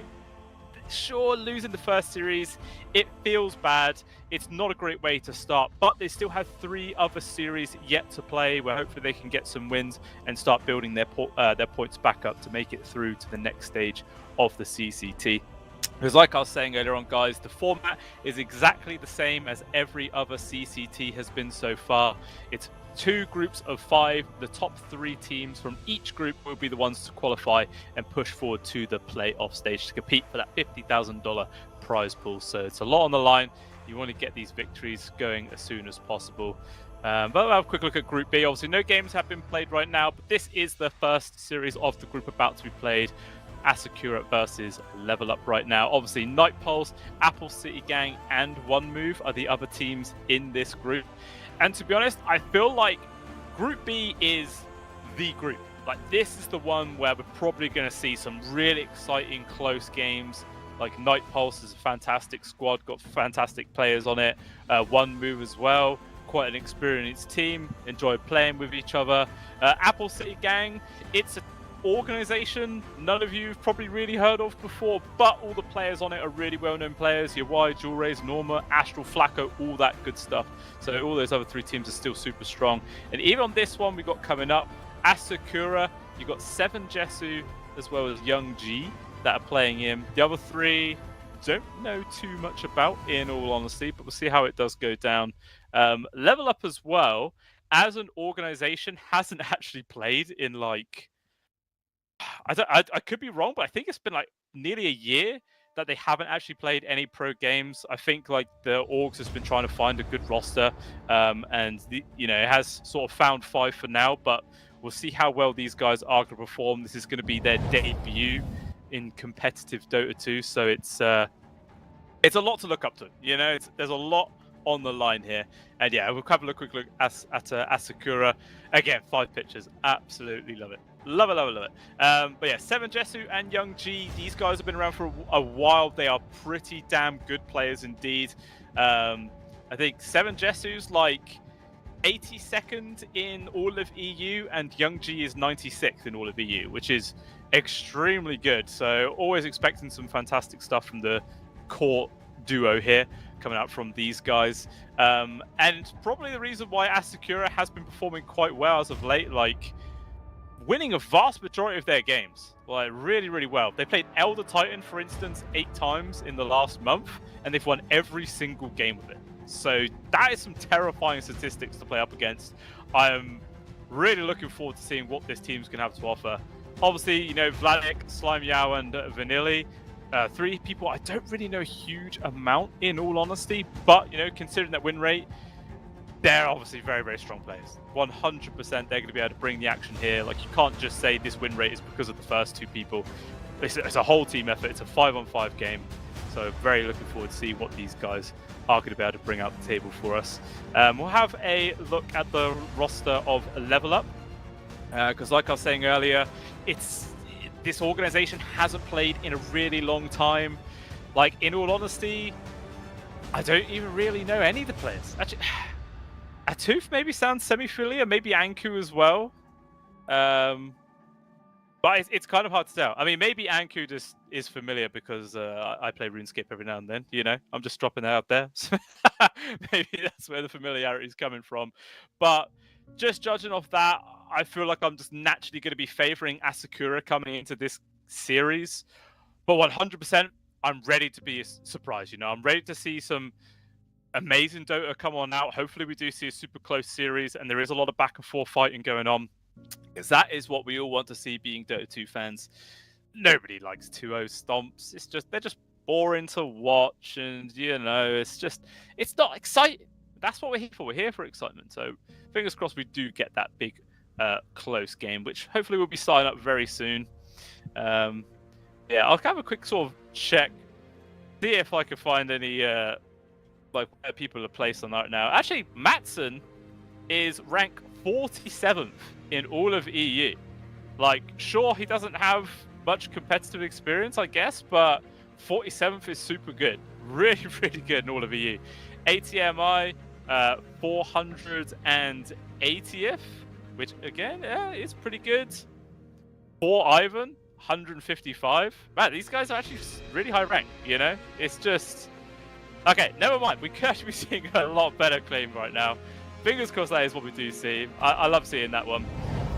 sure, losing the first series, it feels bad. It's not a great way to start, but they still have 3 other series yet to play where hopefully they can get some wins and start building their points back up to make it through to the next stage of the CCT. Because like I was saying earlier on, guys, the format is exactly the same as every other CCT has been so far. It's 2 groups of 5. The top 3 teams from each group will be the ones to qualify and push forward to the playoff stage to compete for that $50,000 prize pool. So it's a lot on the line. You want to get these victories going as soon as possible. But we'll have a quick look at Group B. Obviously, no games have been played right now, but this is the first series of the group about to be played. Asakura versus Level Up right now. Obviously, Night Pulse, Apple City Gang, and One Move are the other teams in this group. And to be honest, I feel like Group B is the group. Like, this is the one where we're probably going to see some really exciting close games. Like, Night Pulse is a fantastic squad, got fantastic players on it. One Move as well, quite an experienced team, enjoy playing with each other. Apple City Gang, it's a organization none of you have probably really heard of before, but all the players on it are really well-known players. Your Y, Jewel Rays, Norma, Astral, Flacco, all that good stuff. So all those other 3 teams are still super strong. And even on this one we got coming up, Asakura, you got 7 Jesu as well as Young G that are playing him. The other 3 don't know too much about, in all honesty, but we'll see how it does go down. Level Up as well, as an organization, hasn't actually played in like, I could be wrong, but I think it's been like nearly a year that they haven't actually played any pro games. I think like the orgs has been trying to find a good roster, and it has sort of found 5 for now. But we'll see how well these guys are going to perform. This is going to be their debut in competitive Dota 2, so it's a lot to look up to. You know, there's a lot on the line here. And yeah, we'll have a quick look at Asakura. Again, 5 pictures. Absolutely love it. Love it, love it, love it. But yeah, 7 Jesu and Young G, these guys have been around for a while. They are pretty damn good players indeed. I think 7 Jesu's like 82nd in all of EU, and Young G is 96th in all of EU, which is extremely good. So always expecting some fantastic stuff from the core duo here coming out from these guys. And probably the reason why Asakura has been performing quite well as of late, like winning a vast majority of their games, like really, really well. They played Elder Titan, for instance, 8 times in the last month, and they've won every single game with it. So that is some terrifying statistics to play up against. I am really looking forward to seeing what this team's going to have to offer. Obviously, you know, Vladik, Slime Yao, and Vanilli, 3 people I don't really know a huge amount, in all honesty, but, you know, considering that win rate, they're obviously very, very strong players. 100% they're going to be able to bring the action here. Like, you can't just say this win rate is because of the first 2 people. It's a whole team effort. It's a 5-on-5 game. So very looking forward to see what these guys are going to be able to bring out the table for us. We'll have a look at the roster of Level Up. Because like I was saying earlier, this organization hasn't played in a really long time. Like, in all honesty, I don't even really know any of the players. Actually, Atoof maybe sounds semi-familiar, maybe Anku as well. But it's kind of hard to tell. I mean, maybe Anku just is familiar because I play RuneScape every now and then, you know? I'm just dropping that out there. Maybe that's where the familiarity is coming from. But just judging off that, I feel like I'm just naturally going to be favoring Asakura coming into this series. But 100%, I'm ready to be surprised, you know? I'm ready to see some amazing Dota come on out. Hopefully we do see a super close series and there is a lot of back and forth fighting going on. Because that is what we all want to see being Dota 2 fans. Nobody likes 2-0 stomps. They're just boring to watch, and it's not exciting. That's what we're here for. We're here for excitement. So fingers crossed we do get that big close game, which hopefully will be starting up very soon. I'll have a quick sort of check, see if I can find any where people are placed on that now. Actually, Matson is ranked 47th in all of EU. Sure, he doesn't have much competitive experience, I guess, but 47th is super good. Really, really good in all of EU. ATMI, 480th, which again, is pretty good. For Ivan, 155. Man, these guys are actually really high ranked, you know? It's just... Okay, never mind. We could actually be seeing a lot better claim right now. Fingers crossed that is what we do see. I love seeing that one.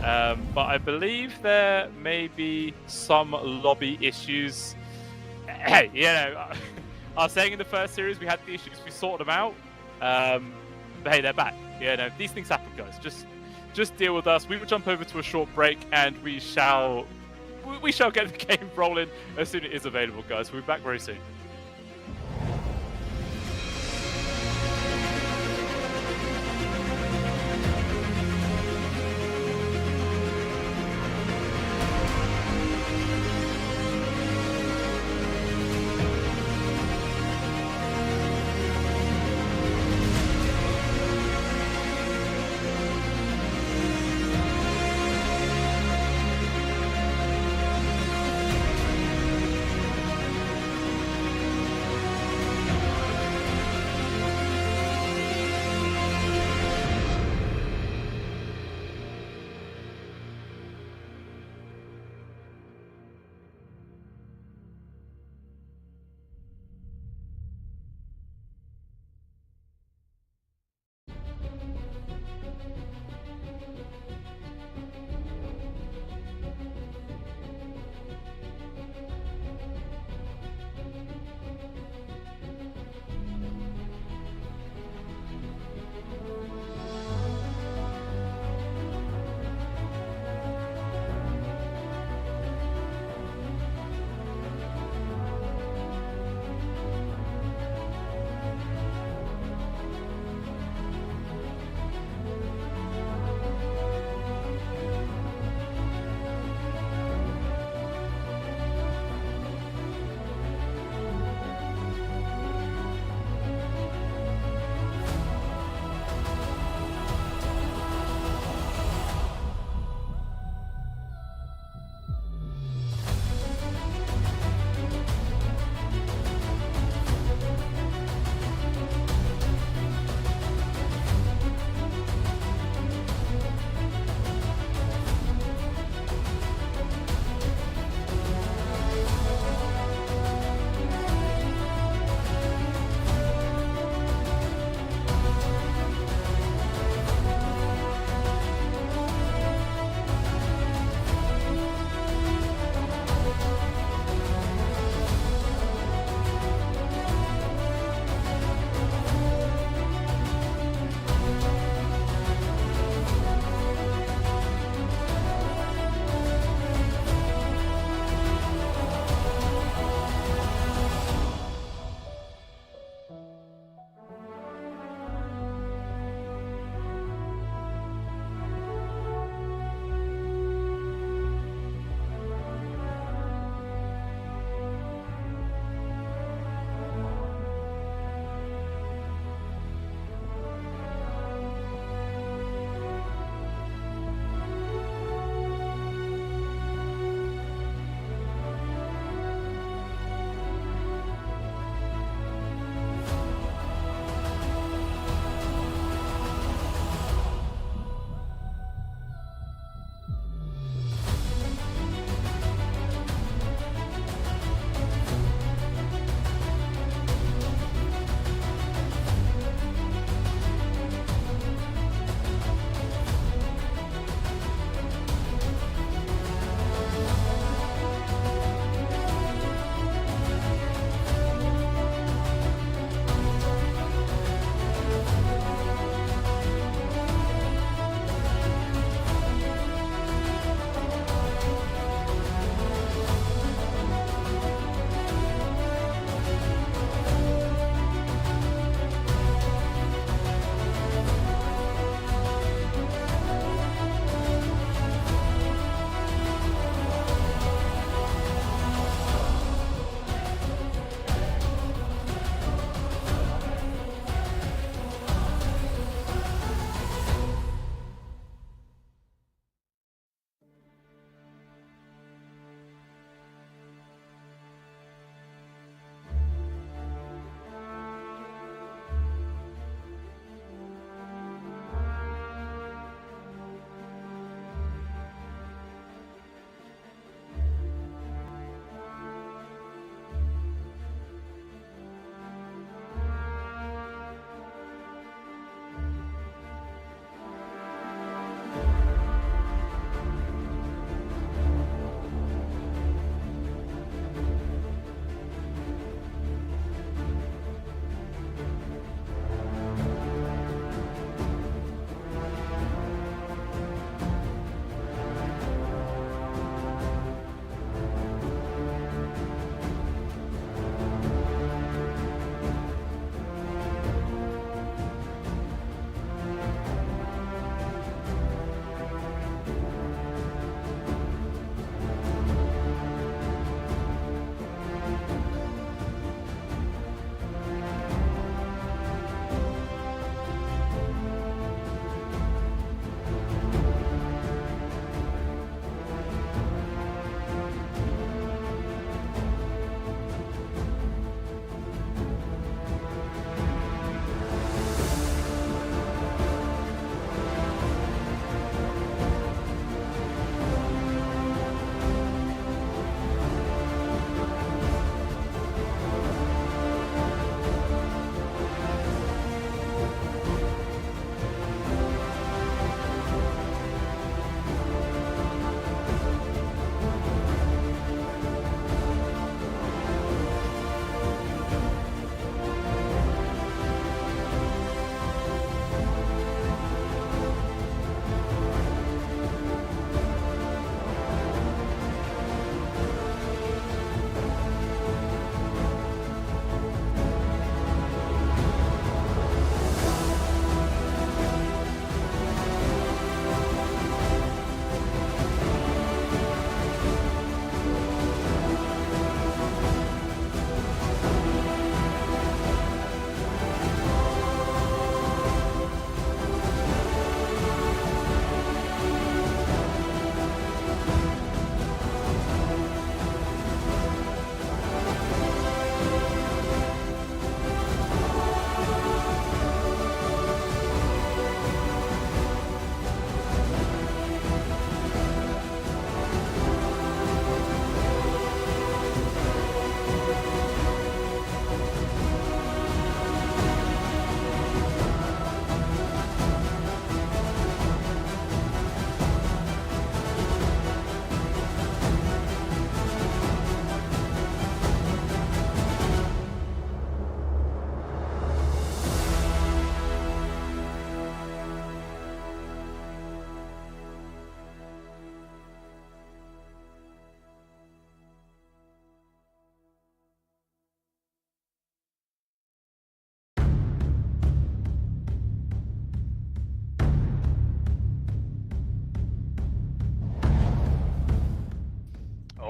But I believe there may be some lobby issues. Hey, you know, I was saying in the first series we had the issues, we sorted them out. But hey, they're back. You know, these things happen, guys. Just deal with us. We will jump over to a short break and we shall get the game rolling as soon as it is available, guys. We'll be back very soon.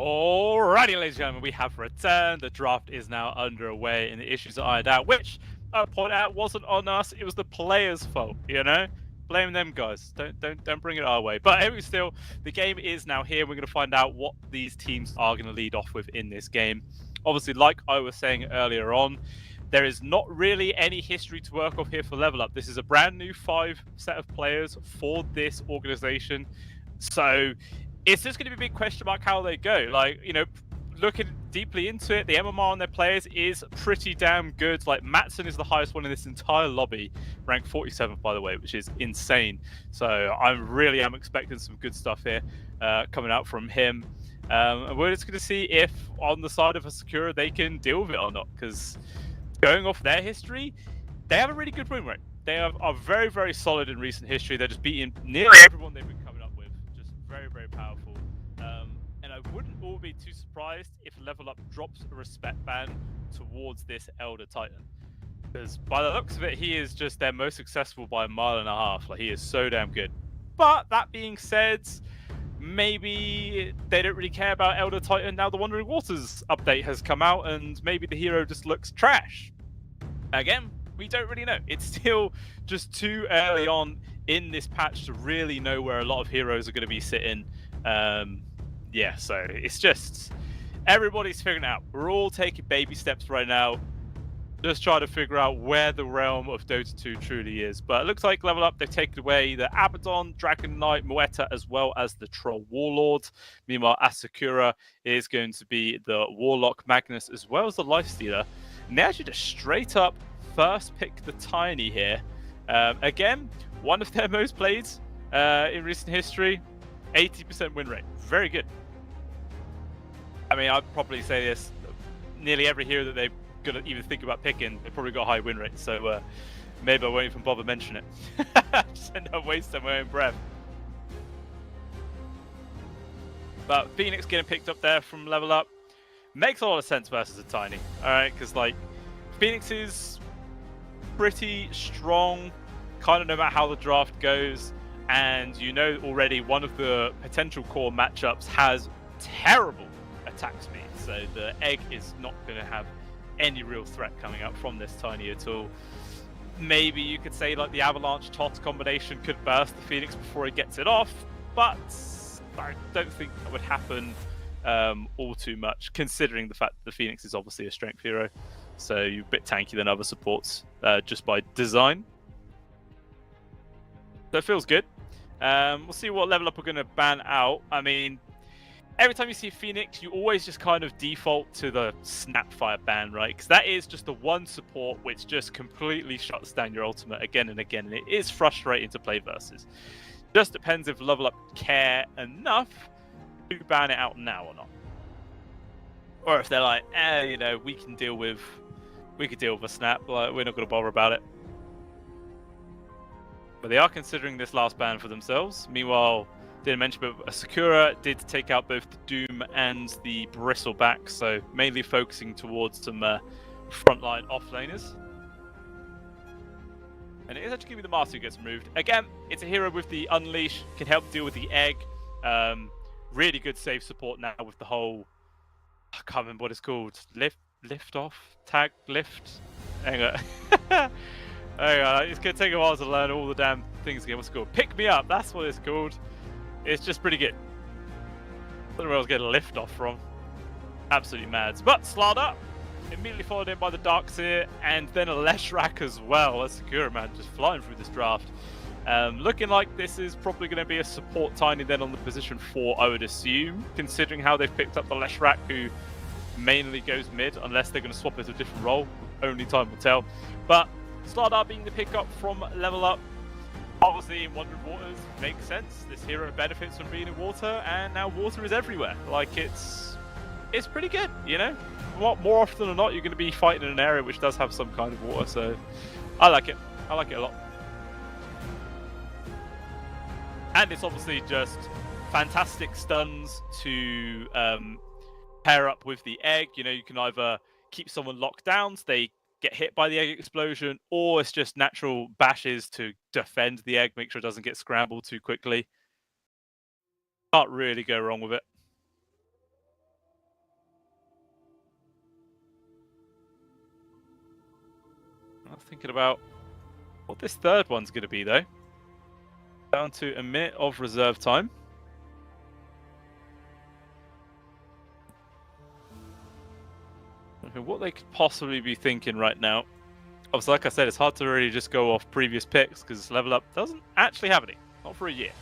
Alrighty, ladies and gentlemen, we have returned. The draft is now underway, and the issues are ironed out, which I point out wasn't on us. It was the players' fault. You know, blame them guys. Don't bring it our way. But anyway, still, the game is now here. We're going to find out what these teams are going to lead off with in this game. Obviously, like I was saying earlier on, there is not really any history to work off here for Level Up. This is a brand new 5 set of players for this organization. So it's just going to be a big question mark how they go. Like, you know, looking deeply into it, the MMR on their players is pretty damn good. Like, Matson is the highest one in this entire lobby, ranked 47th, by the way, which is insane. So I really am expecting some good stuff here coming out from him. And we're just going to see if on the side of a Sakura they can deal with it or not, because going off their history, they have a really good win rate. They are very, very solid in recent history. They're just beating nearly everyone they've been coming up with. Just very, very powerful. And I wouldn't all be too surprised if Level Up drops a respect ban towards this Elder Titan. Because by the looks of it, he is just their most successful by 1.5 miles. Like, he is so damn good. But that being said, maybe they don't really care about Elder Titan now the Wandering Waters update has come out, and maybe the hero just looks trash. Again, we don't really know. It's still just too early on in this patch to really know where a lot of heroes are going to be sitting. Yeah, so it's just everybody's figuring it out. We're all taking baby steps right now, just trying to figure out where the realm of Dota 2 truly is. But it looks like Level Up, they've taken away the Abaddon, Dragon Knight, Moeta, as well as the Troll Warlord. Meanwhile, Asakura is going to be the Warlock Magnus, as well as the Lifestealer. And they actually just straight up first pick the Tiny here. Again, one of their most played in recent history, 80% win rate. Very good. I mean, I'd probably say this, nearly every hero that they're going to even think about picking, they've probably got high win rates, so maybe I won't even bother mention it. Just end up wasting my own breath. But Phoenix getting picked up there from Level Up makes a lot of sense versus a Tiny, alright? Because, like, Phoenix is pretty strong, kind of no matter how the draft goes, and you know already one of the potential core matchups has terrible attack speed, so the egg is not going to have any real threat coming up from this Tiny at all. Maybe you could say like the Avalanche TOS combination could burst the Phoenix before it gets it off, but I don't think that would happen all too much, considering the fact that the Phoenix is obviously a strength hero, so you're a bit tanky than other supports just by design. So it feels good. We'll see what Level Up are going to ban out. I mean, every time you see Phoenix, you always just kind of default to the Snapfire ban, right? Because that is just the one support which just completely shuts down your ultimate again and again, and it is frustrating to play versus. Just depends if Level Up care enough to ban it out now or not. Or if they're like, you know, we can deal with a snap, like, we're not going to bother about it. But they are considering this last ban for themselves. Meanwhile, didn't mention, but Sakura did take out both the Doom and the Bristleback, so mainly focusing towards some frontline offlaners. And it is actually going to be the Master who gets removed. Again, it's a hero with the Unleash, can help deal with the egg. Really good save support now with the whole, I can't remember what it's called, lift off, tag, lift. Hang on. Hang on, it's going to take a while to learn all the damn things again. What's it called? Pick Me Up, that's what it's called. It's just pretty good. I don't know where I was getting a lift off from. Absolutely mad. But Slada, immediately followed in by the Darkseer, and then a Leshrac as well. That's Sakura, man, just flying through this draft. Looking like this is probably going to be a support Tiny then on the position 4, I would assume, considering how they've picked up the Leshrac, who mainly goes mid, unless they're going to swap it to a different role. Only time will tell. But Slada being the pickup from Level Up, obviously in Wandering Waters makes sense. This hero benefits from being in water, and now water is everywhere. Like, it's pretty good, you know? More often than not, you're going to be fighting in an area which does have some kind of water, so I like it. I like it a lot. And it's obviously just fantastic stuns to pair up with the egg. You know, you can either keep someone locked down so they get hit by the egg explosion, or it's just natural bashes to defend the egg, make sure it doesn't get scrambled too quickly. Can't really go wrong with it. I'm thinking about what this third one's going to be, though. Down to a minute of reserve time. Okay, what they could possibly be thinking right now. Obviously, like I said, it's hard to really just go off previous picks because Level Up doesn't actually have any. Not for a year.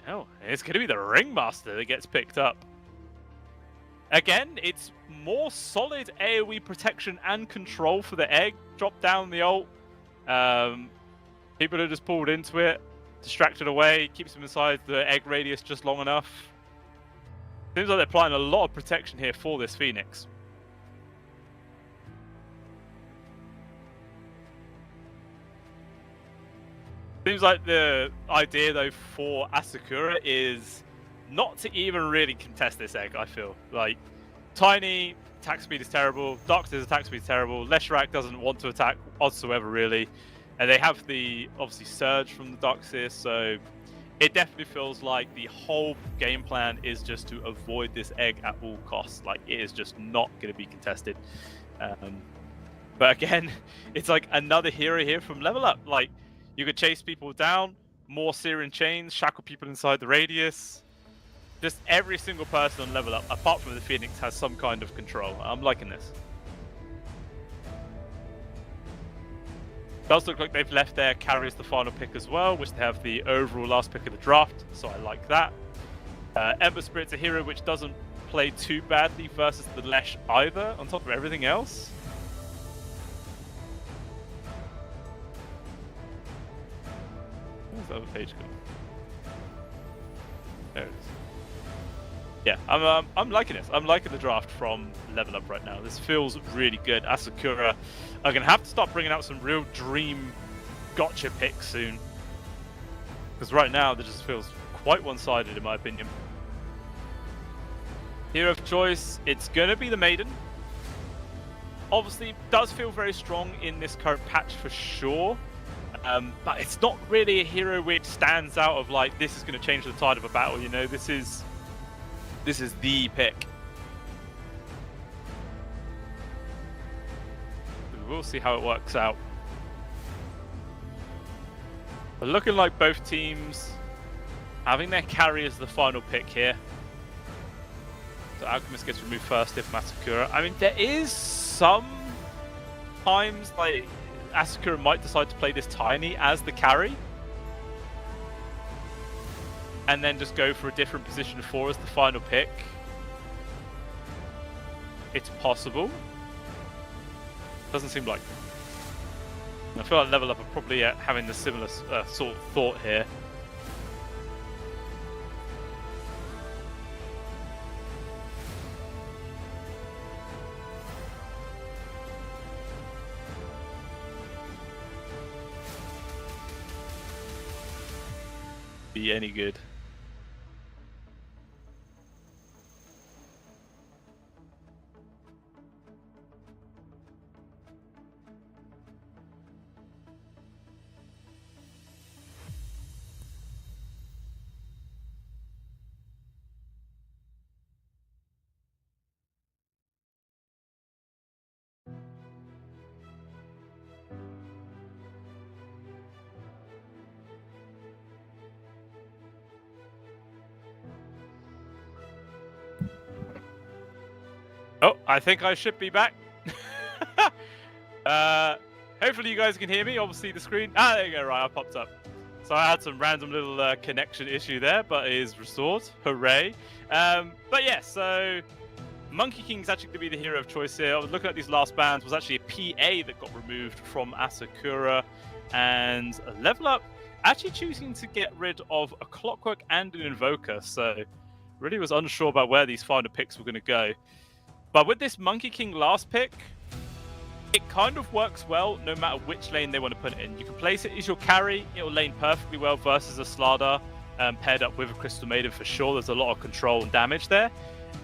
Oh, it's going to be the Ringmaster that gets picked up. Again, it's more solid AoE protection and control for the egg. Drop down the ult. People are just pulled into it, distracted away, keeps them inside the egg radius just long enough. Seems like they're applying a lot of protection here for this Phoenix. Seems like the idea, though, for Asakura is not to even really contest this egg, I feel. Like, Tiny, attack speed is terrible. Doctor's attack speed is terrible. Leshrac doesn't want to attack whatsoever, really. And they have the, obviously, Surge from the Doxis, so it definitely feels like the whole game plan is just to avoid this egg at all costs. Like, it is just not going to be contested. But again, it's like another hero here from Level Up. Like, you could chase people down, more Syrian chains, shackle people inside the radius. Just every single person on Level Up, apart from the Phoenix, has some kind of control. I'm liking this. Does look like they've left their carry as the final pick as well, which they have the overall last pick of the draft, so I like that. Ember Spirit's a hero which doesn't play too badly versus the Lesh either, on top of everything else. Where's the other page going? There it is. Yeah, I'm liking this. I'm liking the draft from Level Up right now. This feels really good. Asakura are going to have to start bringing out some real dream gotcha picks soon. Because right now, this just feels quite one-sided in my opinion. Hero of choice, it's going to be the Maiden. Obviously, does feel very strong in this current patch for sure. But it's not really a hero which stands out of like, this is going to change the tide of a battle, you know? This is the pick. We'll see how it works out. But looking like both teams having their carry as the final pick here. So Alchemist gets removed first if Asakura. I mean, there is some times like Asakura might decide to play this Tiny as the carry. And then just go for a different position 4 as the final pick. It's possible. Doesn't seem like. I feel like Level Up are probably having the similar sort of thought here. Be any good. Oh, I think I should be back. Hopefully you guys can hear me. Obviously the screen... Ah, there you go. Right, I popped up. So I had some random little connection issue there, but it is restored. Hooray. But yeah, so Monkey King's actually going to be the hero of choice here. I was looking at these last bans. Was actually a PA that got removed from Asakura. And Level Up actually choosing to get rid of a Clockwork and an Invoker. So really was unsure about where these final picks were going to go. But with this Monkey King last pick, it kind of works well no matter which lane they want to put it in. You can place it as your carry, it'll lane perfectly well versus a Slardar paired up with a Crystal Maiden for sure. There's a lot of control and damage there.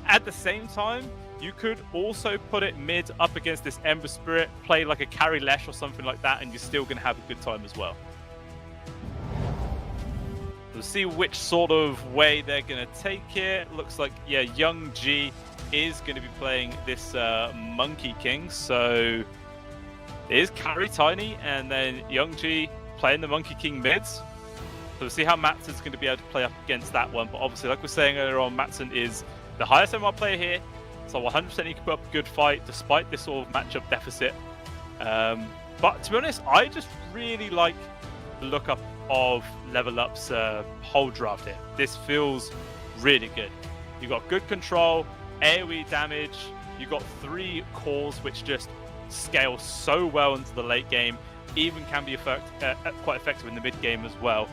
At the same time, you could also put it mid up against this Ember Spirit, play like a carry Lesh or something like that, and you're still going to have a good time as well. We'll see which sort of way they're going to take it. Looks like, yeah, Young G is going to be playing this Monkey King, so is carry Tiny, and then Young G playing the Monkey King mids. So we'll see how Matson's going to be able to play up against that one. But obviously, like we were saying earlier on, Matson is the highest MR player here, so 100% he can put up a good fight despite this sort of matchup deficit. But to be honest, I just really like the look up of Level Up's whole draft here. This feels really good. You've got good control, AoE damage, you've got 3 cores which just scale so well into the late game, even can be quite effective in the mid game as well.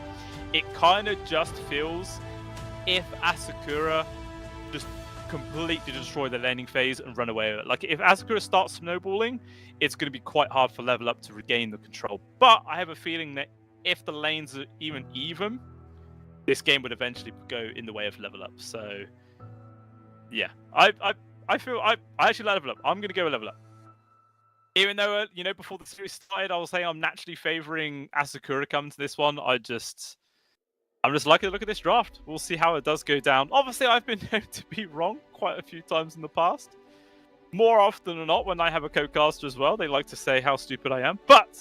It kind of just feels if Asakura just completely destroy the laning phase and run away with it. Like if Asakura starts snowballing, it's going to be quite hard for Level Up to regain the control. But I have a feeling that if the lanes are even, this game would eventually go in the way of Level Up. So yeah, I actually like Level Up. I'm going to go with Level Up. Even though, you know, before the series started, I was saying I'm naturally favoring Asakura coming to this one. I'm just liking to look at this draft. We'll see how it does go down. Obviously, I've been known to be wrong quite a few times in the past. More often than not, when I have a co-caster as well, they like to say how stupid I am. But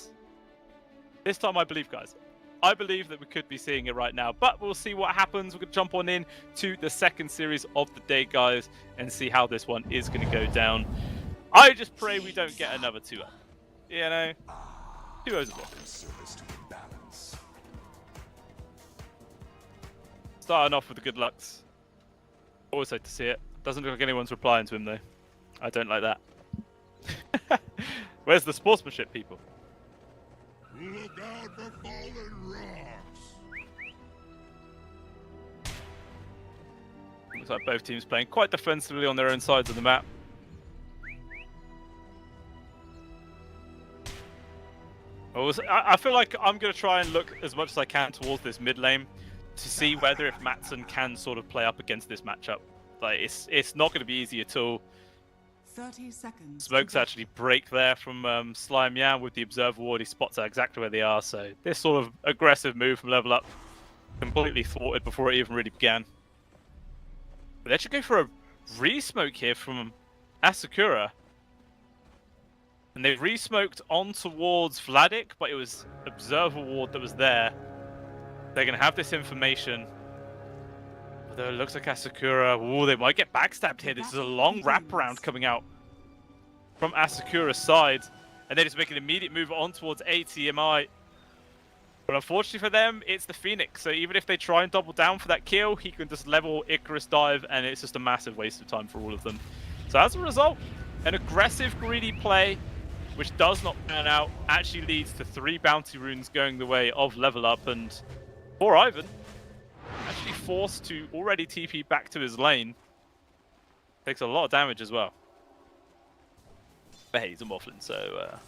this time I believe, guys. I believe that we could be seeing it right now. But we'll see what happens. We're going to jump on in to the second series of the day, guys, and see how this one is going to go down. I just pray we don't get another 2-0. You know? 2-0's a bit. Starting off with the good lucks. Always like to see it. Doesn't look like anyone's replying to him, though. I don't like that. Where's the sportsmanship, people? Look out for falling rocks! Looks like both teams playing quite defensively on their own sides of the map. I feel like I'm going to try and look as much as I can towards this mid lane to see whether if Matson can sort of play up against this matchup. Like it's not going to be easy at all. 30 seconds. Smokes actually break there from Slime Yam with the Observer Ward. He spots out exactly where they are. So this sort of aggressive move from Level Up completely thwarted before it even really began. But they should go for a re-smoke here from Asakura. And they re-smoked on towards Vladik, but it was Observer Ward that was there. They're going to have this information. Although it looks like Asakura... Ooh, they might get backstabbed here. This is a long wraparound coming out from Asakura's side. And they just make an immediate move on towards ATMI. But unfortunately for them, it's the Phoenix. So even if they try and double down for that kill, he can just level Icarus dive, and it's just a massive waste of time for all of them. So as a result, an aggressive, greedy play, which does not pan out, actually leads to 3 bounty runes going the way of Level Up, and poor Ivan actually forced to already TP back to his lane. Takes a lot of damage as well. But hey, he's a Morphlin, so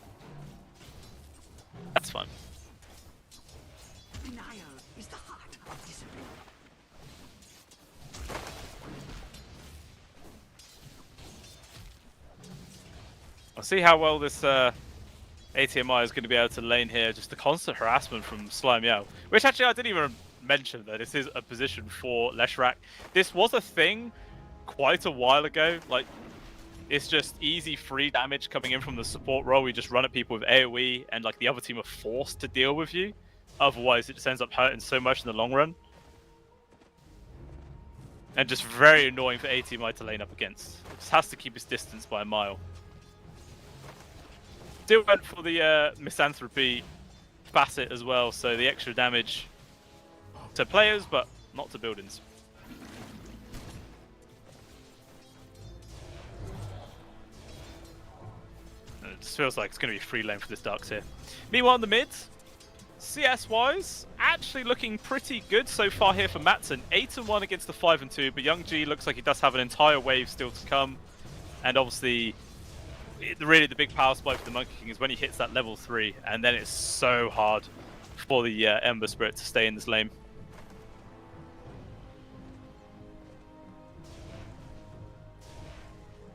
that's fine. Denial is the heart of discipline. I'll see how well this ATMI is going to be able to lane here. Just the constant harassment from Slime Yao, which actually I didn't even mention that this is a position for Leshrac. This was a thing quite a while ago. Like, it's just easy free damage coming in from the support role. We just run at people with AoE, and like the other team are forced to deal with you. Otherwise, it just ends up hurting so much in the long run. And just very annoying for ATMI to lane up against. It just has to keep his distance by a mile. Still went for the Misanthropy facet as well, so the extra damage to players, but not to buildings. And it just feels like it's going to be free lane for this Darks here. Meanwhile, in the mids, CS-wise, actually looking pretty good so far here for Matson. 8-1 against the 5-2, but Young G looks like he does have an entire wave still to come. And obviously, really the big power spike for the Monkey King is when he hits that level 3, and then it's so hard for the Ember Spirit to stay in this lane.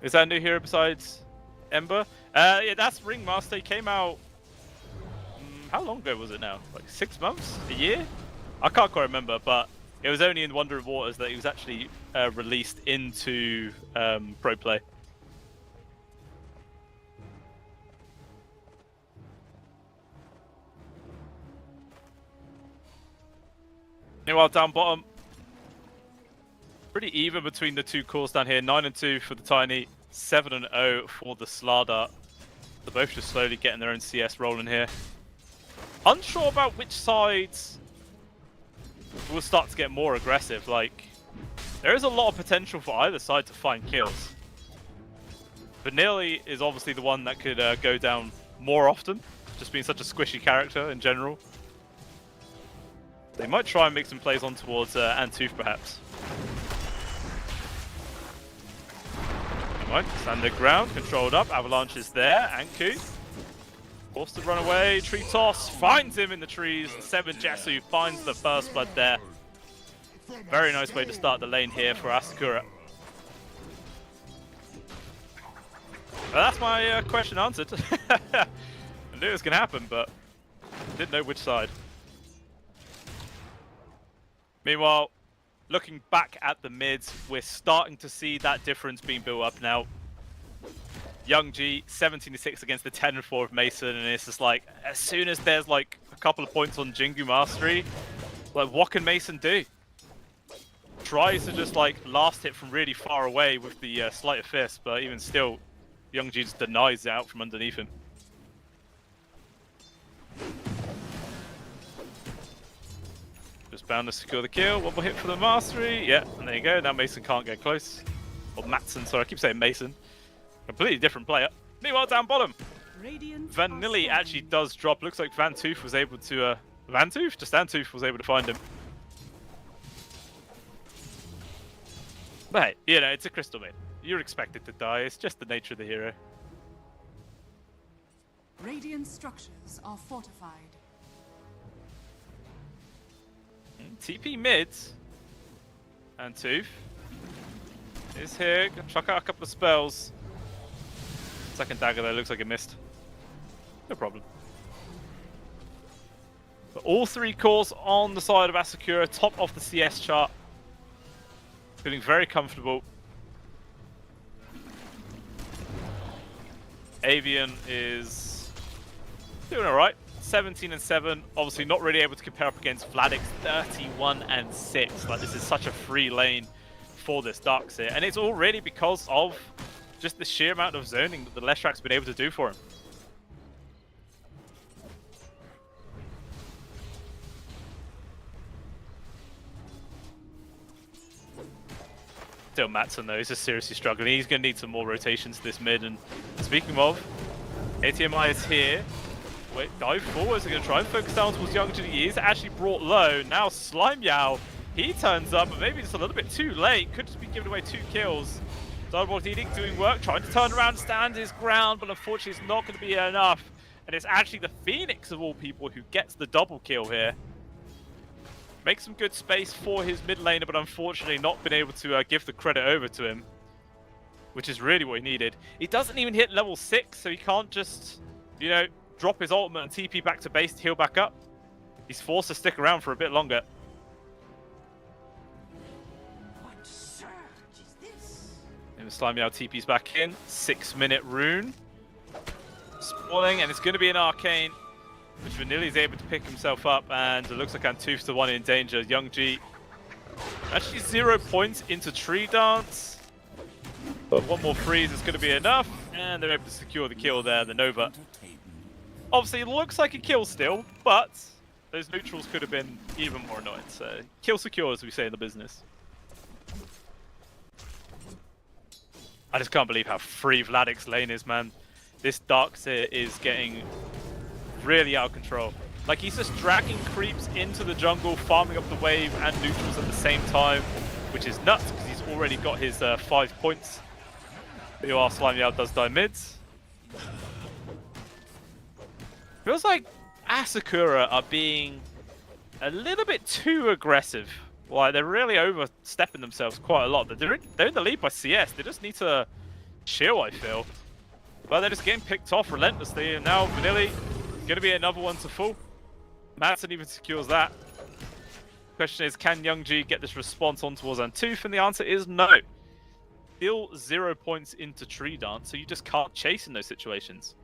Is that a new hero besides Ember? Yeah, that's Ringmaster. He came out... how long ago was it now? Like 6 months? A year? I can't quite remember, but it was only in Wonder of Waters that he was actually released into Pro Play. Meanwhile, down bottom, pretty even between the two cores down here. 9 and 2 for the Tiny, 7 and 0 for the Slardar. They're both just slowly getting their own CS rolling here. Unsure about which sides will start to get more aggressive. Like, there is a lot of potential for either side to find kills. Vanilli is obviously the one that could go down more often, just being such a squishy character in general. They might try and make some plays on towards Antoof, perhaps. Right, stand their ground, controlled up, Avalanche is there, Anku. Forced to run away, tree toss, finds him in the trees, and 7 Jesu finds the first blood there. Very nice way to start the lane here for Asakura. Well, that's my question answered. I knew it was going to happen, but didn't know which side. Meanwhile, looking back at the mids, we're starting to see that difference being built up now. Young G, 17-6 against the 10-4 of Mason, and it's just like, as soon as there's like a couple of points on Jingu Mastery, like what can Mason do? Tries to just like last hit from really far away with the Sleight of Fist, but even still, Young G just denies it out from underneath him. Just bound to secure the kill. One more hit for the Mastery. Yeah, and there you go. Now Mason can't get close. Or Matson, sorry, I keep saying Mason. Completely different player. Meanwhile, down bottom, Vanilli actually does drop. Looks like Vantoof was able to... Vantoof? Just Antoof was able to find him. But hey, you know, it's a Crystal Maid. You're expected to die. It's just the nature of the hero. Radiant structures are fortified. TP mids. Antoof is here. Gonna chuck out a couple of spells. Second dagger there, looks like it missed. No problem. But all 3 cores on the side of Asakura, top of the CS chart. Feeling very comfortable. Avian is doing alright. 17 and 7. Obviously not really able to compare up against Vladik's 31 and 6. Like, this is such a free lane for this Darkseer. And it's all really because of just the sheer amount of zoning that the Leshrak's been able to do for him. Still Matson though, he's just seriously struggling. He's going to need some more rotations this mid. And speaking of, ATMI is here. Wait, dive forwards, they're going to try and focus down towards Young G. He is actually brought low. Now Slime Yao, he turns up, but maybe just a little bit too late. Could just be giving away 2 kills. Darkbolt Edict doing work, trying to turn around, stand his ground, but unfortunately it's not going to be enough. And it's actually the Phoenix of all people who gets the double kill here. Makes some good space for his mid laner, but unfortunately not been able to give the credit over to him, which is really what he needed. He doesn't even hit level 6, so he can't just, you know, drop his ultimate and TP back to base to heal back up. He's forced to stick around for a bit longer. What surge is this? And Slimy out TP's back in. 6-minute rune. Spawning, and it's going to be an arcane, which Vanilli's able to pick himself up, and it looks like Antoof's the one in danger. Young G actually 0 points into Tree Dance. But one more freeze is going to be enough, and they're able to secure the kill there, the Nova. Obviously, it looks like a kill still, but those neutrals could have been even more annoying. So, kill secure, as we say in the business. I just can't believe how free Vladik's lane is, man. This Darkseer is getting really out of control. Like, he's just dragging creeps into the jungle, farming up the wave and neutrals at the same time, which is nuts because he's already got his 5 points. BOR Slime Yao does die mids. Feels like Asakura are being a little bit too aggressive. Like, they're really overstepping themselves quite a lot. They're in the lead by CS. They just need to chill, I feel. But they're just getting picked off relentlessly, and now Vanilli going to be another one to fall. Matson even secures that. Question is, can Young G get this response on towards Antoof? And the answer is no. Still 0 points into Tree Dance, so you just can't chase in those situations.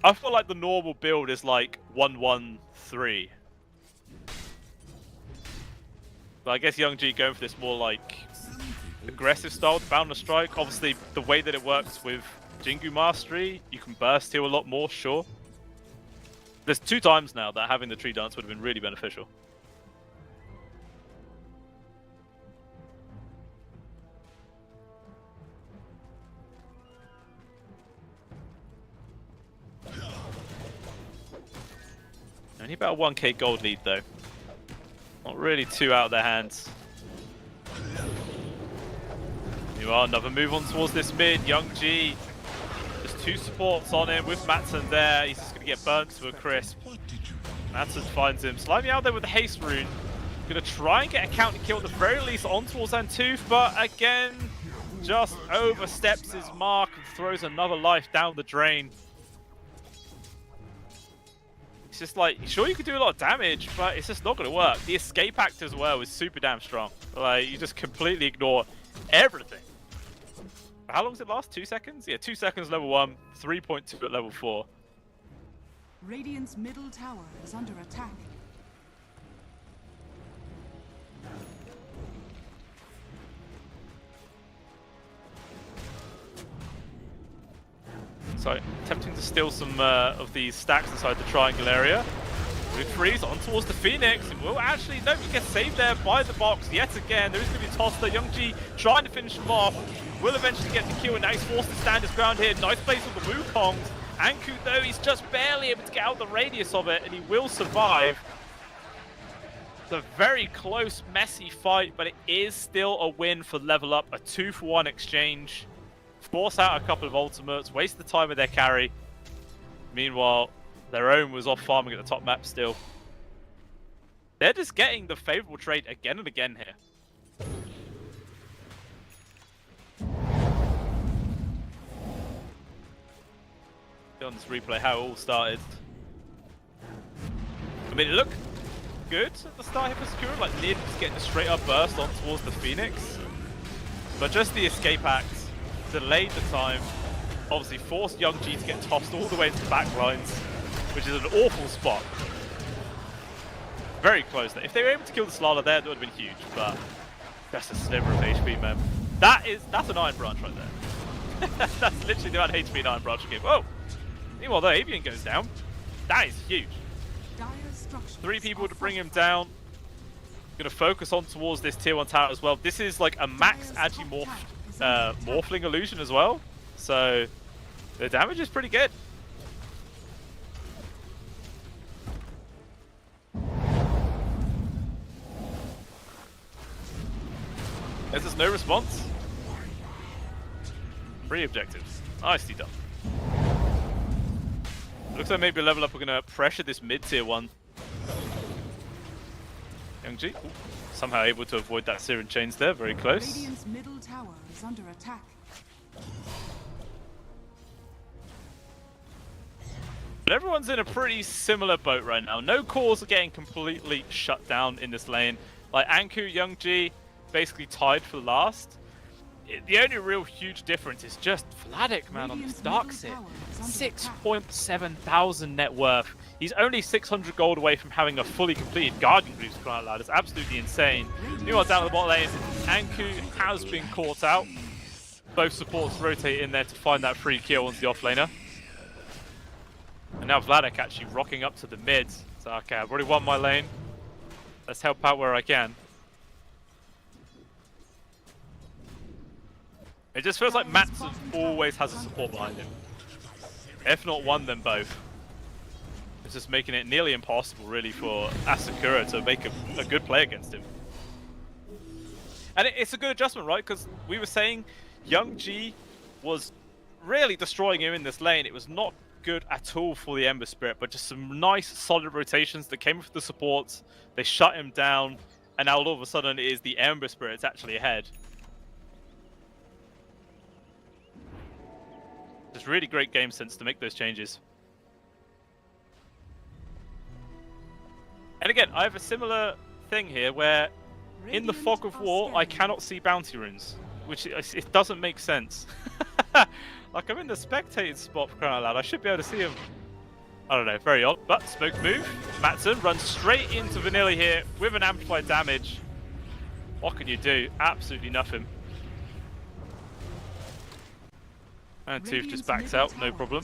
I feel like the normal build is like 1-1-3. But I guess Young G going for this more like aggressive style with Boundless Strike. Obviously, the way that it works with Jingu Mastery, you can burst heal a lot more, sure. There's 2 times now that having the Tree Dance would have been really beneficial. Only about a 1k gold lead though. Not really too out of their hands. You are another move on towards this mid. Young G. There's 2 supports on him with Matson there. He's just going to get burnt to a crisp. Matson finds him. Slimy out there with the haste rune. Going to try and get a counter kill at the very least on towards Antoof, but again, just oversteps his mark and throws another life down the drain. It's just like, sure you could do a lot of damage, but it's just not going to work. The escape act as well is super damn strong. Like, you just completely ignore everything. How long does it last? 2 seconds? Yeah, 2 seconds level 1, 3.2 at level 4. Radiant's middle tower is under attack. So, attempting to steal some of these stacks inside the triangle area. Good freeze on towards the Phoenix. It will actually, no, he gets saved there by the box yet again. There is going to be a toss there. Young G trying to finish him off. Will eventually get the kill, and now he's forced to stand his ground here. Nice place with the Wukongs. Anku, though, he's just barely able to get out the radius of it, and he will survive. It's a very close, messy fight, but it is still a win for Level Up. A 2-for-1 exchange. Force out a couple of ultimates, waste the time with their carry. Meanwhile, their own was off farming at the top map still. They're just getting the favorable trade again and again here. On this replay, how it all started. I mean, it looked good at the start here for Sakura, like Nid just getting a straight up burst on towards the Phoenix. But just the escape act delayed the time, obviously forced Young G to get tossed all the way into the back lines, which is an awful spot. Very close there. If they were able to kill the Slala there, that would have been huge, but that's a sliver of HP, man. That's an Iron Branch right there. That's literally the amount of HP an Iron Branch gave. Whoa! Meanwhile, the Avian goes down. That is huge. 3 people to bring him down. Going to focus on towards this tier 1 tower as well. This is like a max Agimorph Morphling illusion as well. So the damage is pretty good. There's no response. 3 objectives. Nicely done. Looks like maybe Level Up are going to pressure this mid-tier 1. Young G, somehow able to avoid that Siren Chains there, very close. Radiant's middle tower is under attack. But everyone's in a pretty similar boat right now. No cores are getting completely shut down in this lane. Like Anku, Young G, basically tied for last. The only real huge difference is just Vladik, man, on this Darkseid. 6.7 thousand net worth. He's only 600 gold away from having a fully completed Guardian Greaves, crying out loud. It's absolutely insane. Meanwhile, down at the bottom lane, Anku has been caught out. Both supports rotate in there to find that free kill onto the offlaner. And now Vladik actually rocking up to the mid. So, okay, I've already won my lane. Let's help out where I can. It just feels like Matson always has a support behind him. If not one, then both. It's just making it nearly impossible, really, for Asakura to make a good play against him. And it's a good adjustment, right? Because we were saying Young G was really destroying him in this lane. It was not good at all for the Ember Spirit, but just some nice, solid rotations that came with the supports. They shut him down, and now all of a sudden it is the Ember Spirit's actually ahead. Just really great game sense to make those changes. And again, I have a similar thing here where in the Fog of War, I cannot see bounty runes, which it doesn't make sense. Like, I'm in the spectated spot for crying out loud. I should be able to see him. I don't know, very odd. But smoke move. Matson runs straight into Vanilla here with an amplified damage. What can you do? Absolutely nothing. And Tooth just backs out, no problem.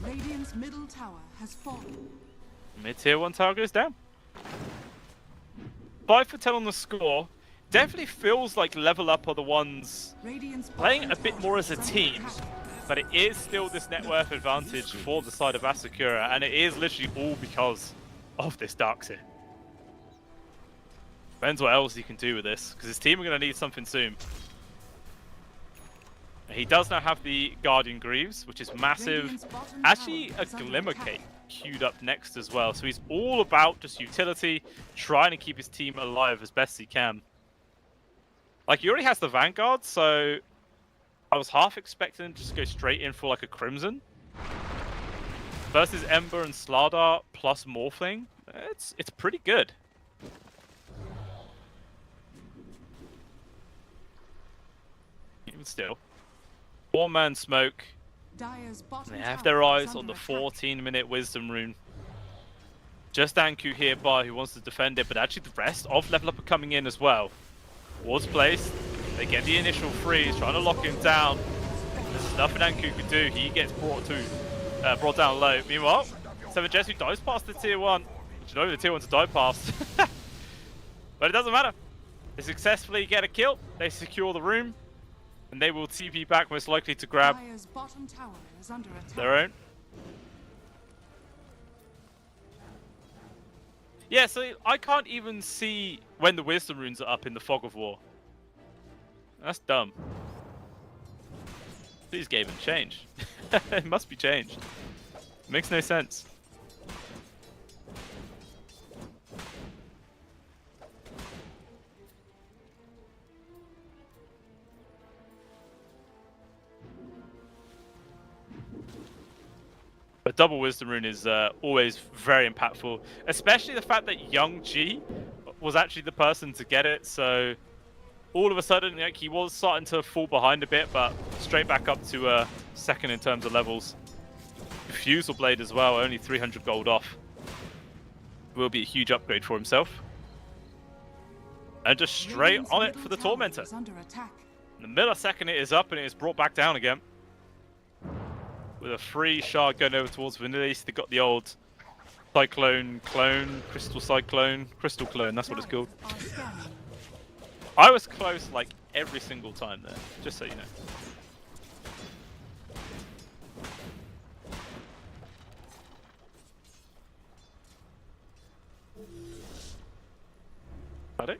Radiant's middle tower has fallen. Mid-tier 1 tower goes down. 5 for 10 on the score. Definitely feels like Level Up are the ones playing a bit more as a team. But it is still this net worth advantage for the side of Asakura, and it is literally all because of this Darkseer. Depends what else he can do with this, because his team are going to need something soon. He does now have the Guardian Greaves, which is massive. Actually, a Glimmer Cape queued up next as well, so he's all about just utility, trying to keep his team alive as best he can. Like, he already has the Vanguard, so I was half expecting him to just go straight in for like a Crimson. Versus Ember and Slardar plus Morphling. It's pretty good. Even still. 4-man smoke. They have their eyes on the 14-minute Wisdom Rune. Just Anku hereby who wants to defend it, but actually the rest of Level Up are coming in as well. Wards placed. They get the initial freeze, trying to lock him down. There's nothing Anku can do. He gets brought down low. Meanwhile, 7Jesu dives past the tier 1. Which you know the tier 1's dive past. But it doesn't matter. They successfully get a kill. They secure the room. And they will TP back, most likely to grab their own. Yeah, so I can't even see when the Wisdom Runes are up in the Fog of War. That's dumb. Please, game and change. It must be changed. Makes no sense. But double Wisdom Rune is always very impactful, especially the fact that Young G was actually the person to get it, so all of a sudden like, he was starting to fall behind a bit, but straight back up to second in terms of levels. Fusel Blade as well, only 300 gold off. Will be a huge upgrade for himself. And just straight on it for the Tormentor. In the millisecond it is up and it is brought back down again. With a free shard going over towards Vanillish, they got the old Cyclone clone, Crystal Cyclone, Crystal Clone, that's what it's called. I was close like every single time there, just so you know. Paddock?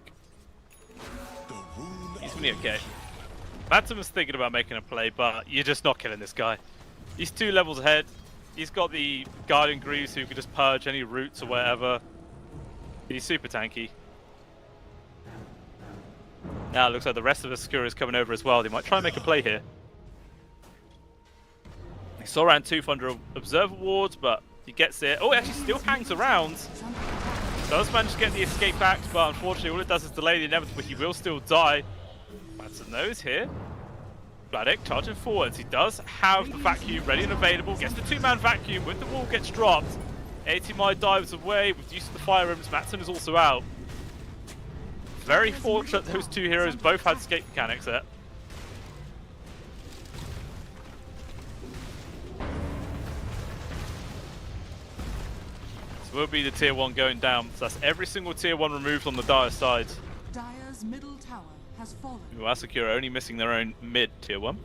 He's gonna be okay. Matsum was thinking about making a play, but you're just not killing this guy. He's 2 levels ahead. He's got the Guardian Greaves who can just purge any roots or whatever. He's super tanky. Now it looks like the rest of the Asakura is coming over as well. They might try and make a play here. They saw around 2 under Observer Wards, but he gets it. Oh, it actually still hangs around. Does manage to get the escape back, but unfortunately all it does is delay the inevitable. He will still die. That's a nose here. Vladek charging forwards. He does have the vacuum ready and available. Gets the 2-man vacuum when the wall gets dropped. 80 dives away with use of the fire rooms. Matson is also out. Very fortunate those 2 heroes both had escape mechanics there. This will be the tier 1 going down. So that's every single tier 1 removed on the Dire side. Dire's middle tower has fallen. Asakura only missing their own mid tier 1.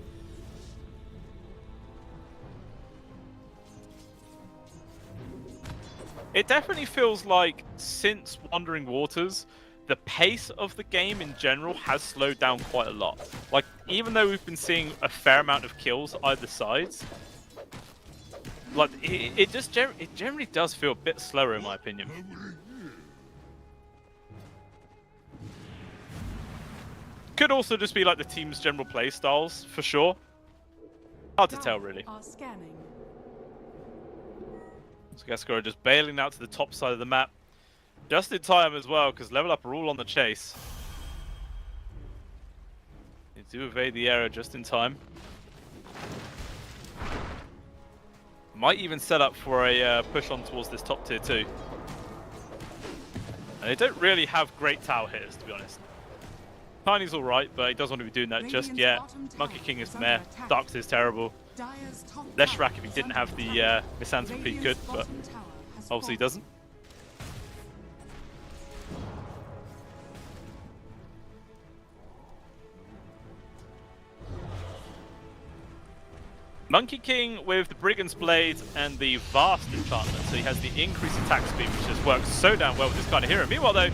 It definitely feels like since Wandering Waters, the pace of the game in general has slowed down quite a lot. Like, even though we've been seeing a fair amount of kills either sides, like it generally does feel a bit slower in my opinion. Could also just be like the team's general play styles, for sure. Hard to tell, really. So Asakura just bailing out to the top side of the map. Just in time as well, because Level Up are all on the chase. They do evade the area just in time. Might even set up for a push on towards this top tier too. And they don't really have great tower hitters, to be honest. Tiny's alright, but he doesn't want to be doing that just yet. Monkey King is meh. Darks is terrible. Leshrac, if he didn't have the misanthropy, good, but obviously he doesn't. Monkey King with the Brigand's Blade and the Vast enchantment, so he has the increased attack speed, which just works so damn well with this kind of hero. Meanwhile though,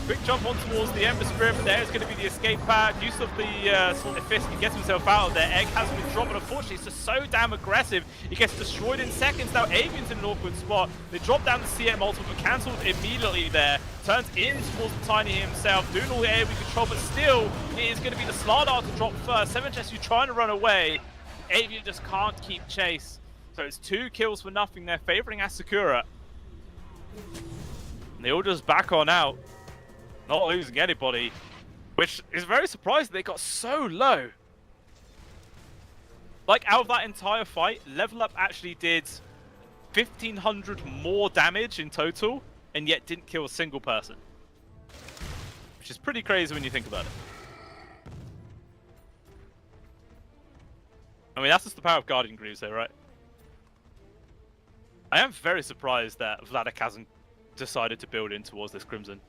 quick jump on towards the Ember Spirit, but there's going to be the escape pad. Use of the fist, he gets himself out of there. Egg has been dropped, but unfortunately it's just so damn aggressive. He gets destroyed in seconds. Now Avian's in an awkward spot. They drop down the CM ultimate, but cancelled immediately there. Turns in towards the Tiny himself, doing all the AoE control, but still it is going to be the Slardar to drop first. 7Jessu trying to run away. Avian just can't keep chase. So it's 2 kills for nothing there, favoring Asakura. And they all just back on out. Not losing anybody, which is very surprising. They got so low. Like, out of that entire fight, Level Up actually did 1,500 more damage in total, and yet didn't kill a single person. Which is pretty crazy when you think about it. I mean, that's just the power of Guardian Greaves there, right? I am very surprised that Vladek hasn't decided to build in towards this Crimson.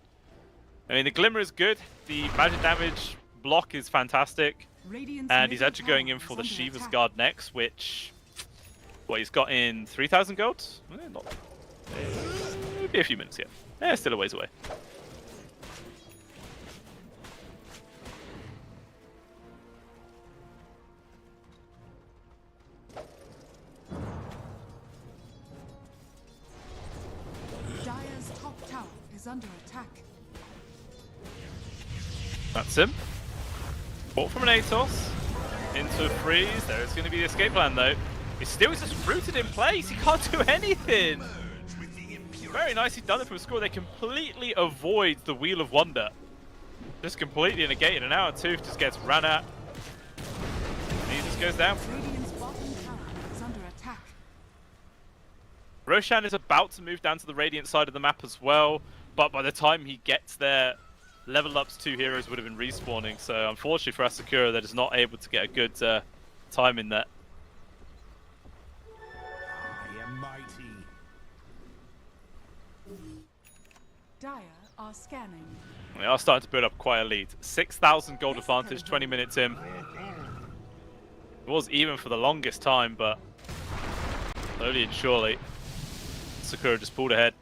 I mean, the Glimmer is good, the magic damage block is fantastic, and he's actually going in for the Shiva's Guard next, which... Well, he's got in 3,000 gold? It'll be a few minutes, yeah. Still a ways away. Dire's top tower is under attack. That's him. Bought from an Atos. Into a freeze. There's going to be the escape plan though. He's still just rooted in place. He can't do anything. Very nicely done it from a score. They completely avoid the Wheel of Wonder. Just completely negated. And now Tooth just gets ran at. And he just goes down. Radiant's bottom tower is under attack. Roshan is about to move down to the Radiant side of the map as well. But by the time he gets there, Level Up's 2 heroes would have been respawning, so unfortunately for Asakura, they're just not able to get a good time in that. I am mighty. Dire are scanning. They are starting to build up quite a lead. 6,000 gold advantage, 20 minutes in. It was even for the longest time, but slowly and surely, Asakura just pulled ahead.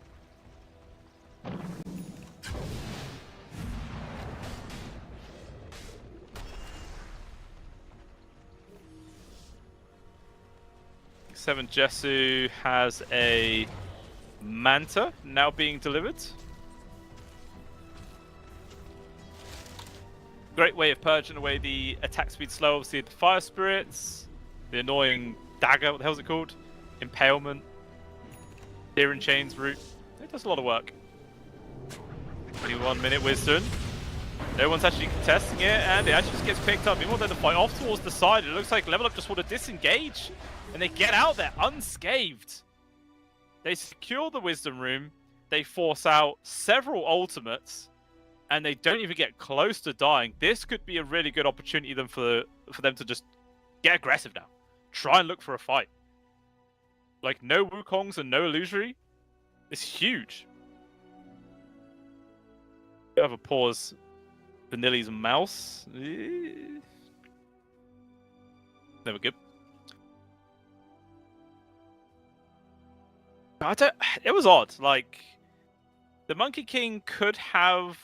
Seven Jessu has a Manta now being delivered. Great way of purging away the attack speed slow. Obviously the Fire Spirits, the annoying Dagger, what the hell is it called? Impalement, Deer and Chains route. It does a lot of work. 21 minute Wisdom. No one's actually contesting it, and it actually just gets picked up. Even though the fight off towards the side, it looks like Level Up just want to disengage. And they get out there unscathed. They secure the Wisdom Room. They force out several ultimates. And they don't even get close to dying. This could be a really good opportunity for them to just get aggressive now. Try and look for a fight. Like, no Wukongs and no Illusory. It's huge. You have a pause. Vanilli's mouse. Never good. It was odd. Like, the Monkey King could have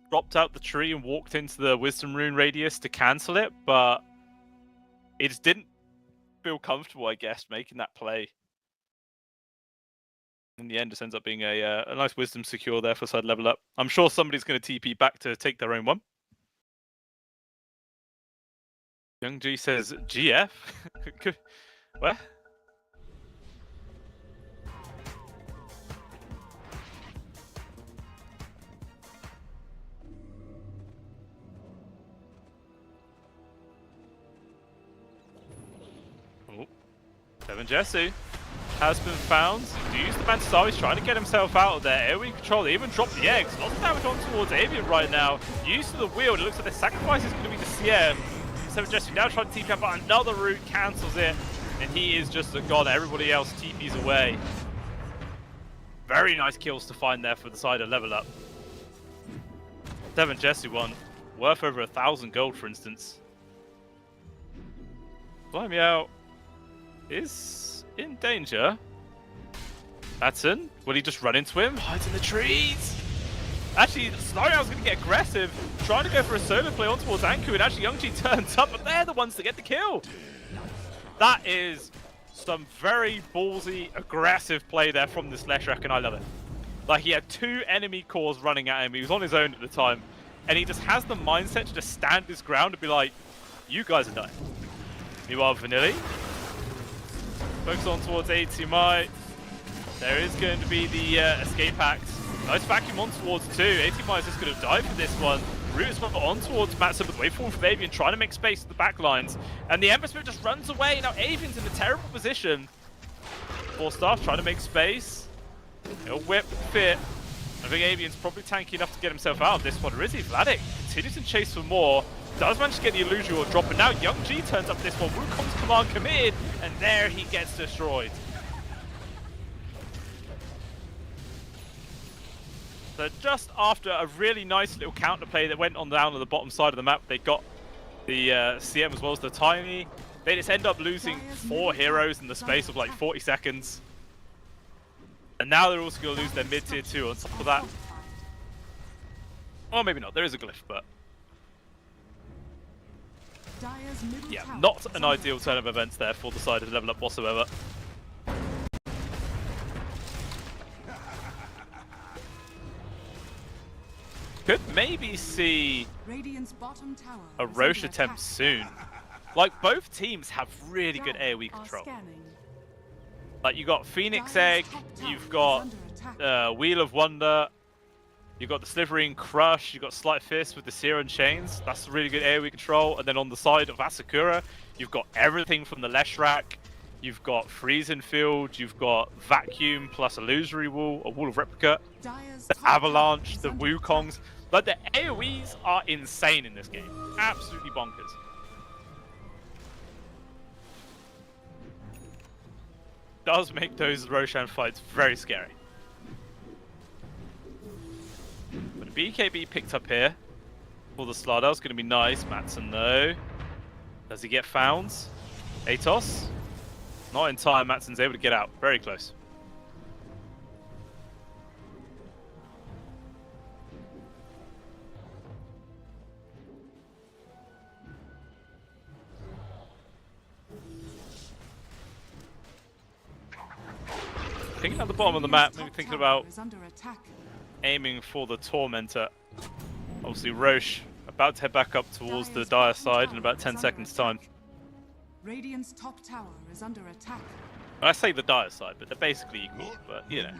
dropped out the tree and walked into the Wisdom Rune radius to cancel it, but it just didn't feel comfortable, I guess, making that play. In the end, it ends up being a nice Wisdom secure there for side Level Up. I'm sure somebody's going to TP back to take their own one. Young G says, GF? What? Oh, Seven Jessu. has been found. Use the Mantisaur, he's trying to get himself out of there. AoE control, they even dropped the eggs. Lots of damage on towards Avian right now. Use of the wheel, it looks like the sacrifice is going to be the CM. So Jesse now trying to TP out, but another route cancels it. And he is just a god. Everybody else TPs away. Very nice kills to find there for the side of level up. 7 Jesse one, worth over 1,000 gold for instance. Fly out is in danger. Batson, will he just run into him? Hides in the trees. Actually, Snarl's going to get aggressive, trying to go for a solo play on towards Anku, and actually Youngji turns up, but they're the ones that get the kill. That is some very ballsy, aggressive play there from this Leshrac, and I love it. Like, he had 2 enemy cores running at him, he was on his own at the time, and he just has the mindset to just stand his ground and be like, you guys are dying. Meanwhile, Vanilli focus on towards ATMI. There is going to be the escape act. Nice vacuum on towards 2. ATMI is just going to die for this one. Root is on towards Matson, but the way forward from Avian, trying to make space to the back lines. And the Ember Spirit just runs away. Now Avian's in a terrible position. 4 staff trying to make space. He'll whip fit. I think Avian's probably tanky enough to get himself out of this one. Or is he? Vladik continues to chase for more. Does manage to get the illusion or drop, and now Young G turns up this one. Wukong's command committed, and there he gets destroyed. So just after a really nice little counterplay that went on down to the bottom side of the map, they got the CM as well as the Tiny. They just end up losing 4 heroes in the space of like 40 seconds. And now they're also going to lose their mid-tier 2 on top of that. Or maybe not, there is a glyph, but... yeah, not an ideal turn of events there for the side of level up whatsoever. Could maybe see a Roche attempt soon. Like, both teams have really good AoE control. Like, you got Phoenix Egg, you've got Wheel of Wonder, you've got the Slithering Crush, you've got Slight Fist with the Serum Chains. That's really good AoE control. And then on the side of Asakura, you've got everything from the Leshrac, you've got Freezing Field, you've got Vacuum plus Illusory Wall, a Wall of Replica, the Avalanche, the Wukongs. Like, the AoEs are insane in this game. Absolutely bonkers. Does make those Roshan fights very scary. But a BKB picked up here for the Slardar is going to be nice. Matson though. Does he get found? Atos? Not in time. Matson's able to get out. Very close. Thinking at the bottom of the map, maybe thinking about aiming for the Tormentor. Obviously Roche about to head back up towards the Dire side in about 10 seconds time. Radiant's top tower is under attack. I say the Dire side, but they're basically equal, but you know.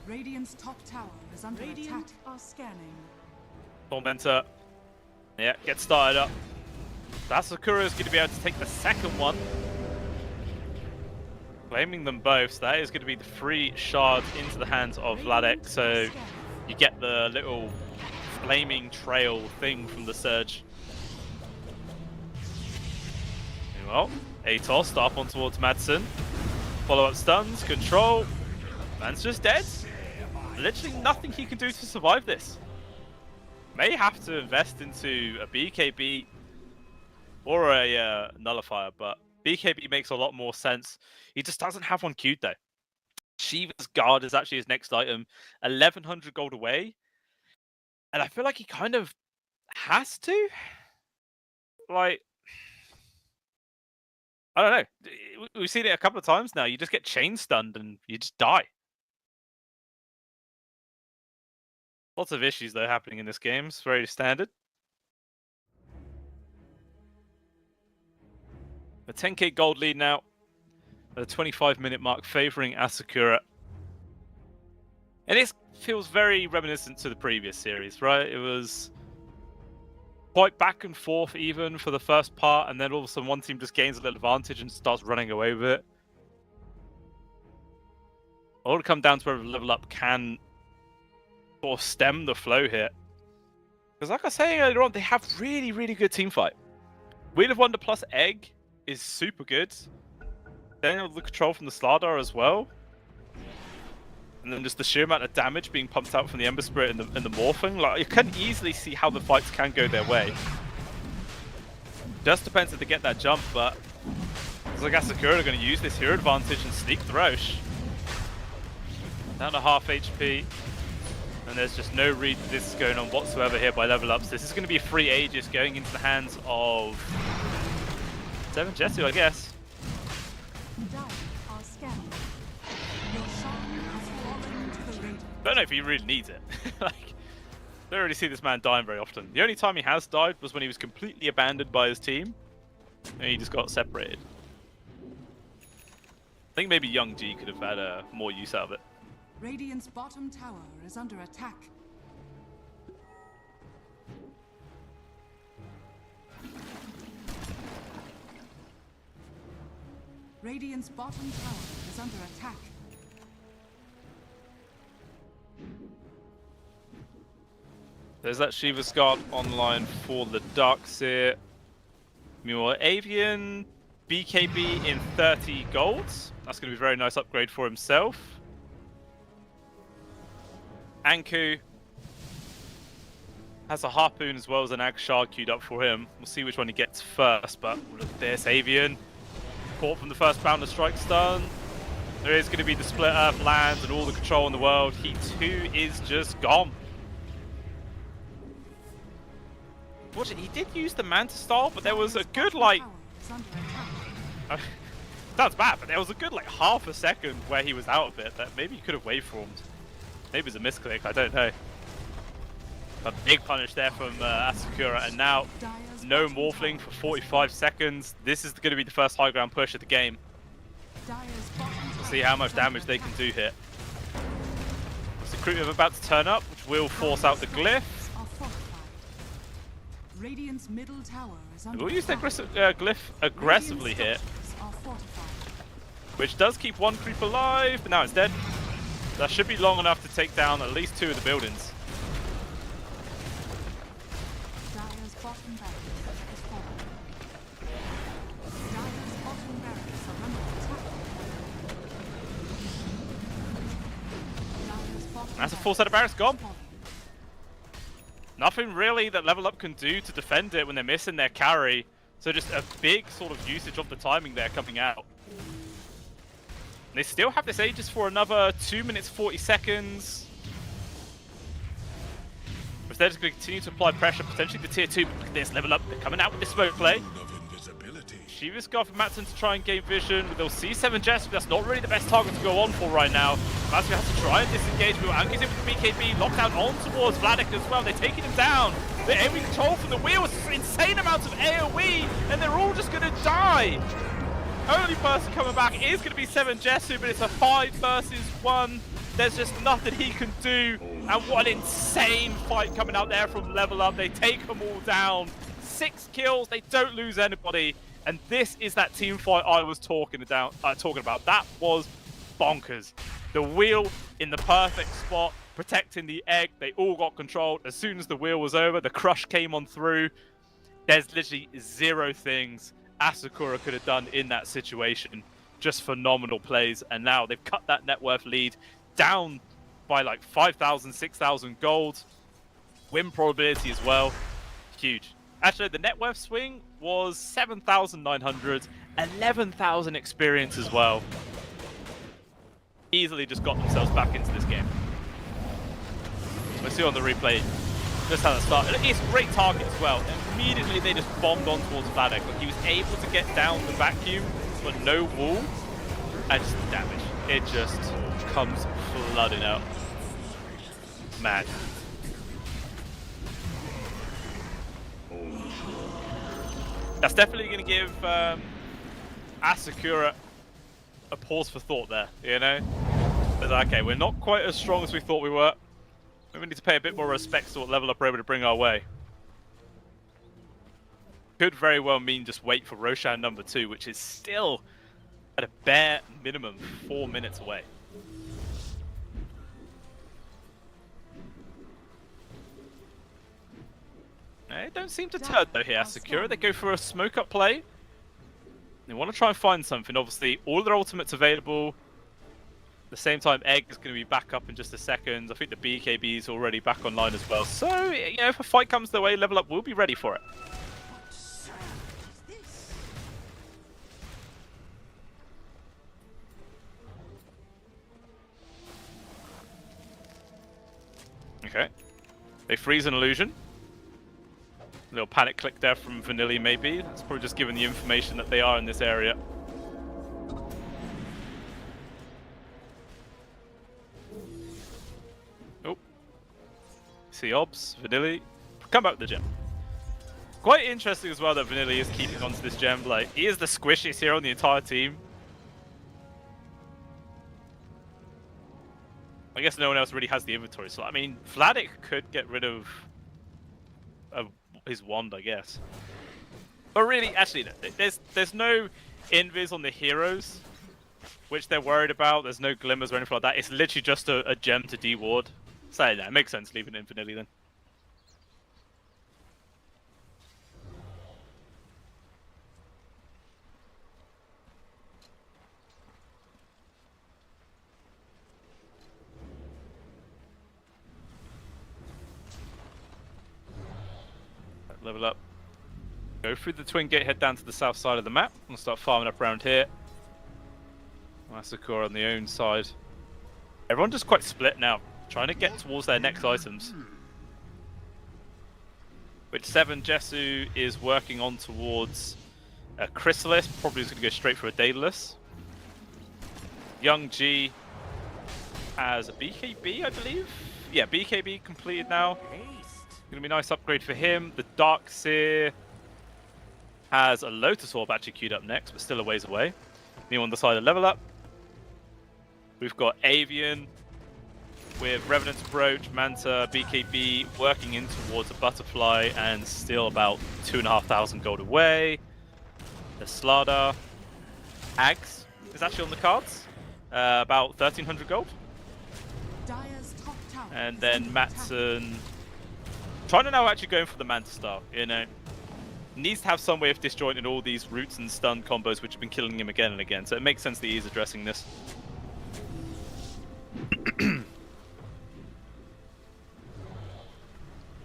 Radiant's top tower is under attack. Are scanning. Tormentor. Yeah, get started up. Asakura is going to be able to take the second one. Claiming them both, so that is going to be the free shard into the hands of Vladek. So you get the little flaming trail thing from the Surge. Well, Atos start on towards Madsen. Follow-up stuns, control. Man's just dead. Literally nothing he can do to survive this. May have to invest into a BKB or a nullifier, but BKB makes a lot more sense. He just doesn't have one queued though. Shiva's Guard is actually his next item. 1100 gold away. And I feel like he kind of has to. Like, I don't know. We've seen it a couple of times now. You just get chain stunned and you just die. Lots of issues though happening in this game. It's very standard. A 10k gold lead now at the 25-minute mark, favoring Asakura. And this feels very reminiscent to the previous series, right? It was quite back and forth even for the first part, and then all of a sudden one team just gains a little advantage and starts running away with it. It'll come down to whether level up can sort of stem the flow here. Because like I was saying earlier on, they have really, really good team fight. Wheel of Wonder plus Egg is super good. Then the control from the Slardar as well. And then just the sheer amount of damage being pumped out from the Ember Spirit and the Morphing. Like, you can easily see how the fights can go their way. Just depends if they get that jump, but it's like Asakura are going to use this hero advantage and sneak the Roche. Down to half HP. And there's just no read that this is going on whatsoever here by level ups. This is going to be free Aegis going into the hands of 7 Jessu, I guess. Don't know if he really needs it. Like, don't really see this man dying very often. The only time he has died was when he was completely abandoned by his team, and he just got separated. I think maybe Young G could have had more use out of it. Radiant's bottom tower is under attack. Radiant's bottom tower is under attack. There's that Shiva Scarf online for the Darkseer. Meanwhile, Avian, BKB in 30 golds. That's going to be a very nice upgrade for himself. Anku has a Harpoon as well as an Ag Shard queued up for him. We'll see which one he gets first, but look at this. Avian caught from the first Boundless Strike stun. There is going to be the Split Earth lands and all the control in the world. He too is just gone. He did use the Manta style, but there was a good, like... sounds bad, but there was a good, like, half a second where he was out of it that maybe he could have waveformed. Maybe it was a misclick, I don't know. A big punish there from Asakura, and now no Morphling for 45 seconds. This is going to be the first high ground push of the game. We'll see how much damage they can do here. The Recruitment about to turn up, which will force out the Glyph. Radiant's middle tower is under We'll use the Glyph aggressively here, which does keep one creep alive, but now it's dead. That should be long enough to take down at least 2 of the buildings. Dire's bottom barracks is falling. Dire's bottom barracks are under attack. Dire's bottom That's a full set of barracks gone. falling. Nothing really that level up can do to defend it when they're missing their carry. So just a big sort of usage of the timing there coming out. They still have this Aegis for another 2 minutes 40 seconds. If they're just going to continue to apply pressure, potentially the tier 2, but look at this level up. They're coming out with the smoke play. Shiva's got for Matson to try and gain vision. They'll see 7 Jets, but that's not really the best target to go on for right now. Matson has to try and disengage, but Anki's in with the BKB, locked down on towards Vladik as well. They're taking him down. They're AoE control from the wheel, insane amounts of AoE, and they're all just going to die. Only person coming back is going to be 7 Jessu, but it's a 5 versus 1. There's just nothing he can do. And what an insane fight coming out there from Level Up. They take them all down. 6 kills, they don't lose anybody. And this is that team fight I was talking about. That was bonkers. The wheel in the perfect spot, protecting the egg. They all got controlled. As soon as the wheel was over, the crush came on through. There's literally 0 things Asakura could have done in that situation. Just phenomenal plays, and now they've cut that net worth lead down by like 5,000, 6,000 gold. Win probability as well. Huge. Actually, the net worth swing was 7,900, 11,000 experience as well. Easily just got themselves back into this game. We see on the replay just how that started. It's a great target as well. Immediately they just bombed on towards Vladik. Like, he was able to get down the vacuum, but no wall, and just the damage. It just comes flooding out. Mad. That's definitely going to give Asakura a pause for thought there, you know? But okay, we're not quite as strong as we thought we were. We need to pay a bit more respect to what level up we're able to bring our way. Could very well mean just wait for Roshan number 2, which is still at a bare minimum 4 minutes away. They don't seem to turn though here, Asakura. They go for a smoke up play. They want to try and find something. Obviously, all their ultimates available. At the same time, Egg is going to be back up in just a second. I think the BKB is already back online as well. So, you know, if a fight comes their way, level up will be ready for it. What surge is this? Okay. They freeze an illusion. A little panic click there from Vanilli, maybe. That's probably just given the information that they are in this area. Oh. See Obs, Vanilli. Come back with the gem. Quite interesting as well that Vanilli is keeping onto this gem. Like, he is the squishiest hero on the entire team. I guess no one else really has the inventory, so I mean, Vladik could get rid of his wand, I guess. But really, actually, there's no invis on the heroes, which they're worried about. There's no glimmers or anything like that. It's literally just a gem to de-ward. So yeah, it makes sense leaving it infinitely then. Level up. Go through the twin gate, head down to the south side of the map, and start farming up around here. Asakura on the own side. Everyone just quite split now, trying to get towards their next items. Which 7 Jesu is working on towards a Chrysalis, probably is going to go straight for a Daedalus. Young G has a BKB, I believe. Yeah, BKB completed now. Gonna be a nice upgrade for him. The Dark Seer has a Lotus Orb actually queued up next, but still a ways away. Me on the side of level up. We've got Avian with Revenant's Brooch, Manta, BKB working in towards a Butterfly and still about 2,500 gold away. The Slada. Ags is actually on the cards. About 1,300 gold. Dire's top tower And is then under attack. Matson trying to now actually going for the Manta style, you know. Needs to have some way of disjointing all these roots and stun combos which have been killing him again and again. So it makes sense that he is addressing this.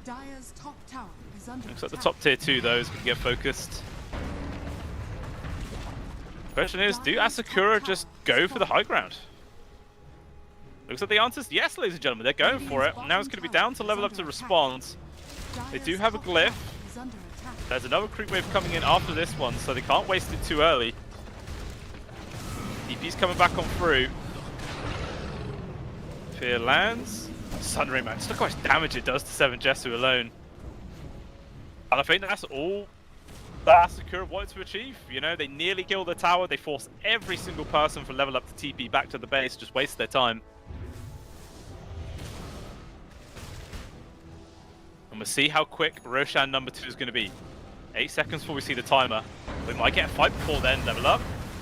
Dire's top tower is under Looks like the attack. top tier 2 though is going to get focused. Question is, do Asakura just go for the high ground? Looks like the answer is yes, ladies and gentlemen. They're going for it. Now it's going to be down to level up to respond. They do have a glyph. Is under attack. There's another creep wave coming in after this one, so they can't waste it too early. DP's coming back on through. Fear lands. Sunray man, just look how much damage it does to 7 Jesu alone. And I think that's all that Asakura wanted to achieve. You know, they nearly killed the tower. They forced every single person from level up to TP back to the base, just wasted their time. And we'll see how quick Roshan number 2 is going to be. 8 seconds before we see the timer. We might get a fight before then. Level up.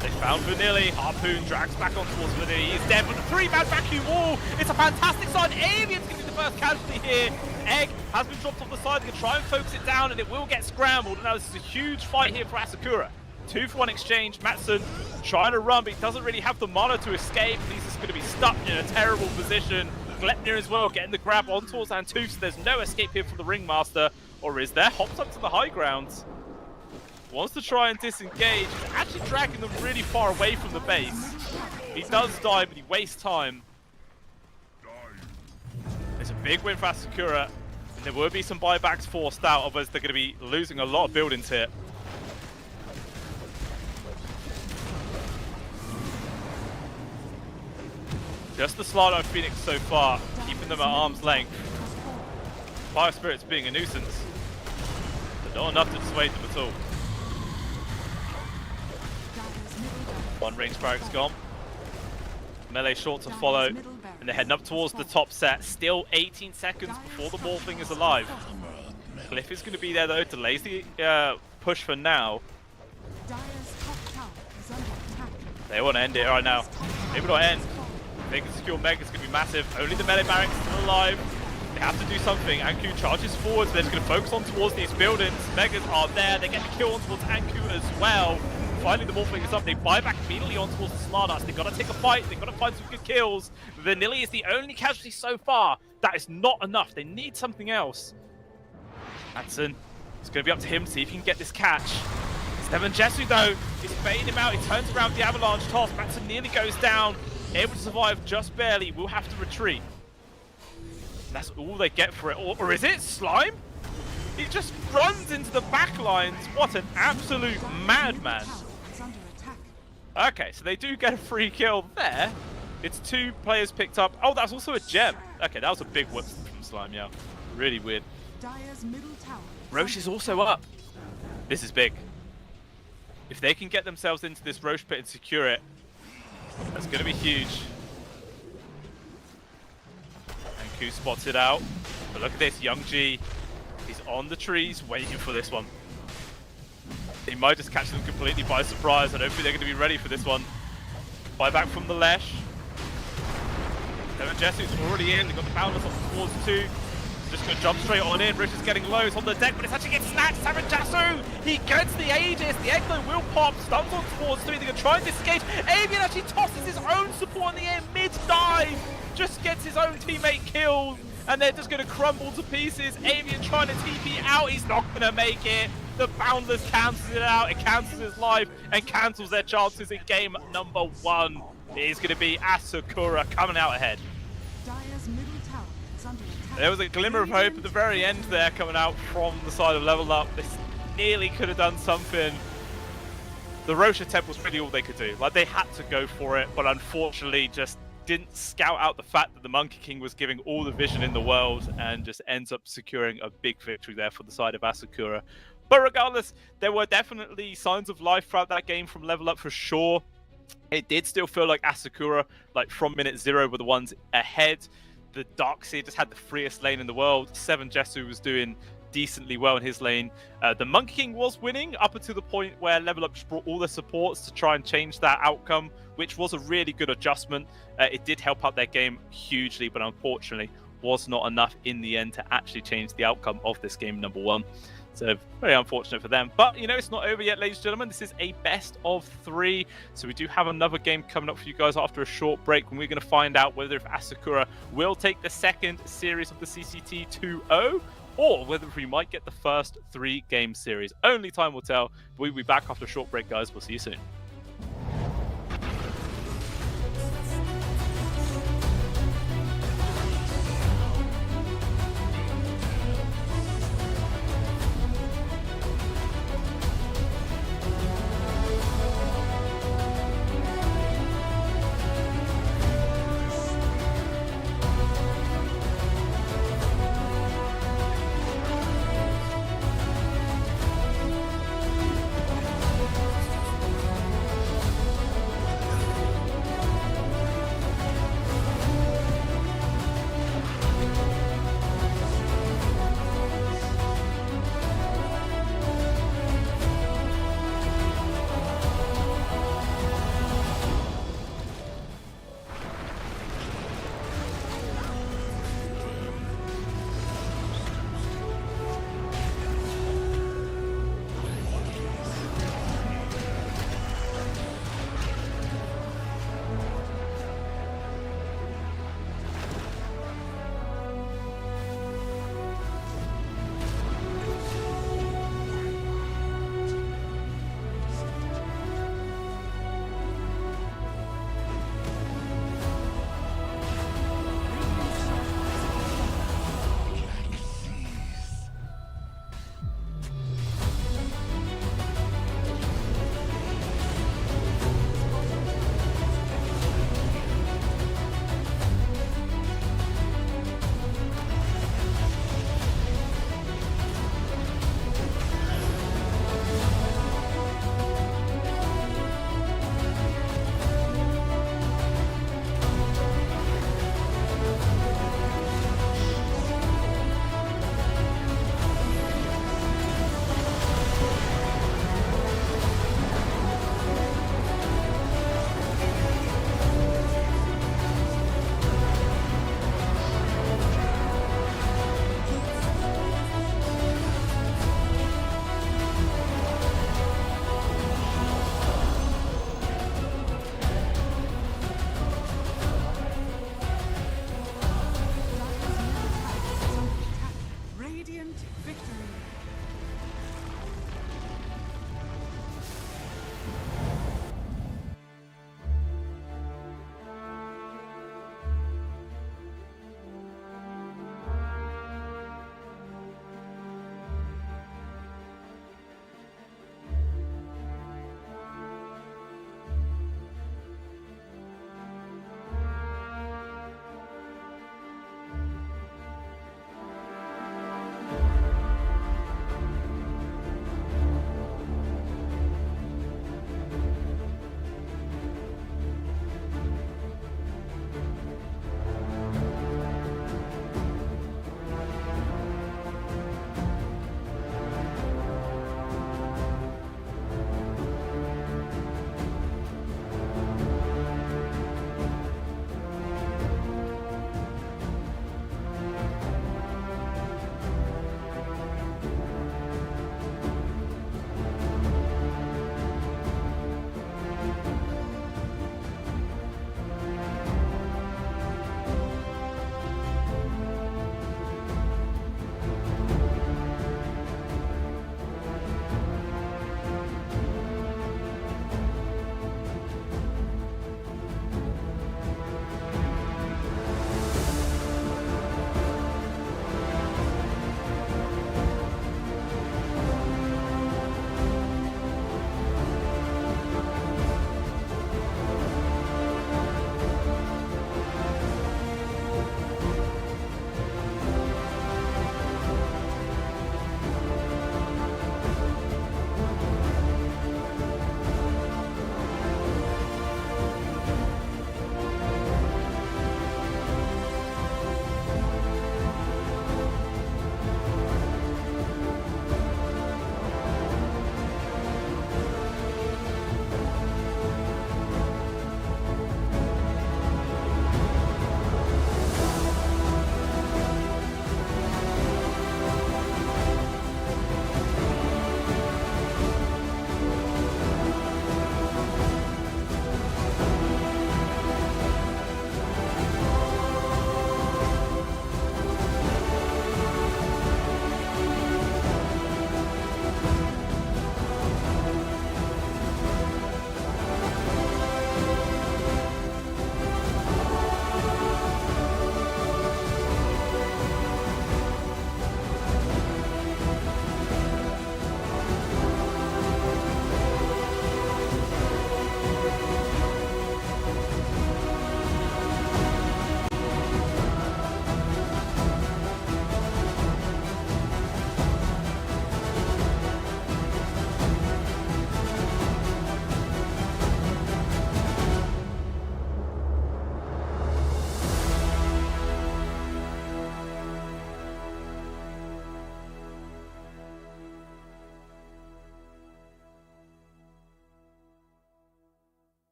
They found Vanilli. Harpoon drags back on towards Vanilli. He's dead with a 3-man vacuum wall. It's a fantastic sign. Avian's going to be the first casualty here. Egg has been dropped off the side. They can try and focus it down, and it will get scrambled. Now this is a huge fight here for Asakura. 2-for-1 exchange. Matson trying to run, but he doesn't really have the mana to escape. He's just going to be stuck in a terrible position. Glepnir as well, getting the grab on towards Antuf, so there's no escape here for the Ringmaster. Or is there? Hops up to the high ground. Wants to try and disengage. He's actually dragging them really far away from the base. He does die, but he wastes time. It's a big win for Asakura. And there will be some buybacks forced out, otherwise they're going to be losing a lot of buildings here. Just the Slardo Phoenix so far, keeping them at arm's length. Fire Spirit's being a nuisance, but not enough to dissuade them at all. Dire's middle tower One range barracks gone. Melee short to follow, and they're heading up towards the top set. Still 18 seconds before the Morphling is alive. Cliff is going to be there though, delays the push for now. They want to end it right now. Maybe not end. If they can secure Meg, it's going to be massive. Only the melee barracks is still alive. They have to do something. Anku charges forward, so they're just going to focus on towards these buildings. Megas are there. They get the kill on towards Anku as well. Finally, the Morphling is up. They buy back immediately on towards the Smartass. They've got to take a fight. They've got to find some good kills. Vanilli is the only casualty so far. That is not enough. They need something else. Hansen, it's going to be up to him to see if he can get this catch. Steven Jesu, though, is baiting him out. He turns around the avalanche toss. Matson nearly goes down. Able to survive just barely. Will have to retreat. That's all they get for it. Or is it Slime? He just runs into the back lines. What an absolute madman. Okay, so they do get a free kill there. It's 2 players picked up. Oh, that's also a gem. Okay, that was a big whip from Slime, yeah. Really weird. Roche is also up. This is big. If they can get themselves into this Roche pit and secure it, that's going to be huge. Anku spots it out. But look at this, Young G. He's on the trees waiting for this one. He might just catch them completely by surprise. I don't think they're going to be ready for this one. Buyback from the Lesh. Devin Jesu's already in. They've got the Boundless up towards 2. Just going to jump straight on in. Rich is getting low. It's on the deck, but it's actually getting snatched. Savin Jasu! He gets the Aegis. The Egglow will pop. Stuns on towards 3. They're going to try and disengage. Avian actually tosses his own support in the air mid-dive. Just gets his own teammate killed. And they're just going to crumble to pieces. Avian trying to TP out. He's not going to make it. The Boundless cancels it out. It cancels his life and cancels their chances in game number 1. It is going to be Asakura coming out ahead. There was a glimmer of hope at the very end there coming out from the side of Level Up. They nearly could have done something. The Roche attempt was really all they could do. Like, they had to go for it, but unfortunately just didn't scout out the fact that the Monkey King was giving all the vision in the world and just ends up securing a big victory there for the side of Asakura. But regardless, there were definitely signs of life throughout that game from Level Up for sure. It did still feel like Asakura, like from minute 0, were the ones ahead. The Darkseer just had the freest lane in the world. Seven Jesu was doing decently well in his lane. The Monkey King was winning up until the point where Level Up just brought all the supports to try and change that outcome, which was a really good adjustment. It did help out their game hugely, but unfortunately was not enough in the end to actually change the outcome of this game number 1. So very unfortunate for them. But, you know, it's not over yet, ladies and gentlemen. This is a best of 3. So we do have another game coming up for you guys after a short break when we're going to find out whether if Asakura will take the second series of the CCT 2-0 or whether we might get the first 3-game series. Only time will tell. We'll be back after a short break, guys. We'll see you soon.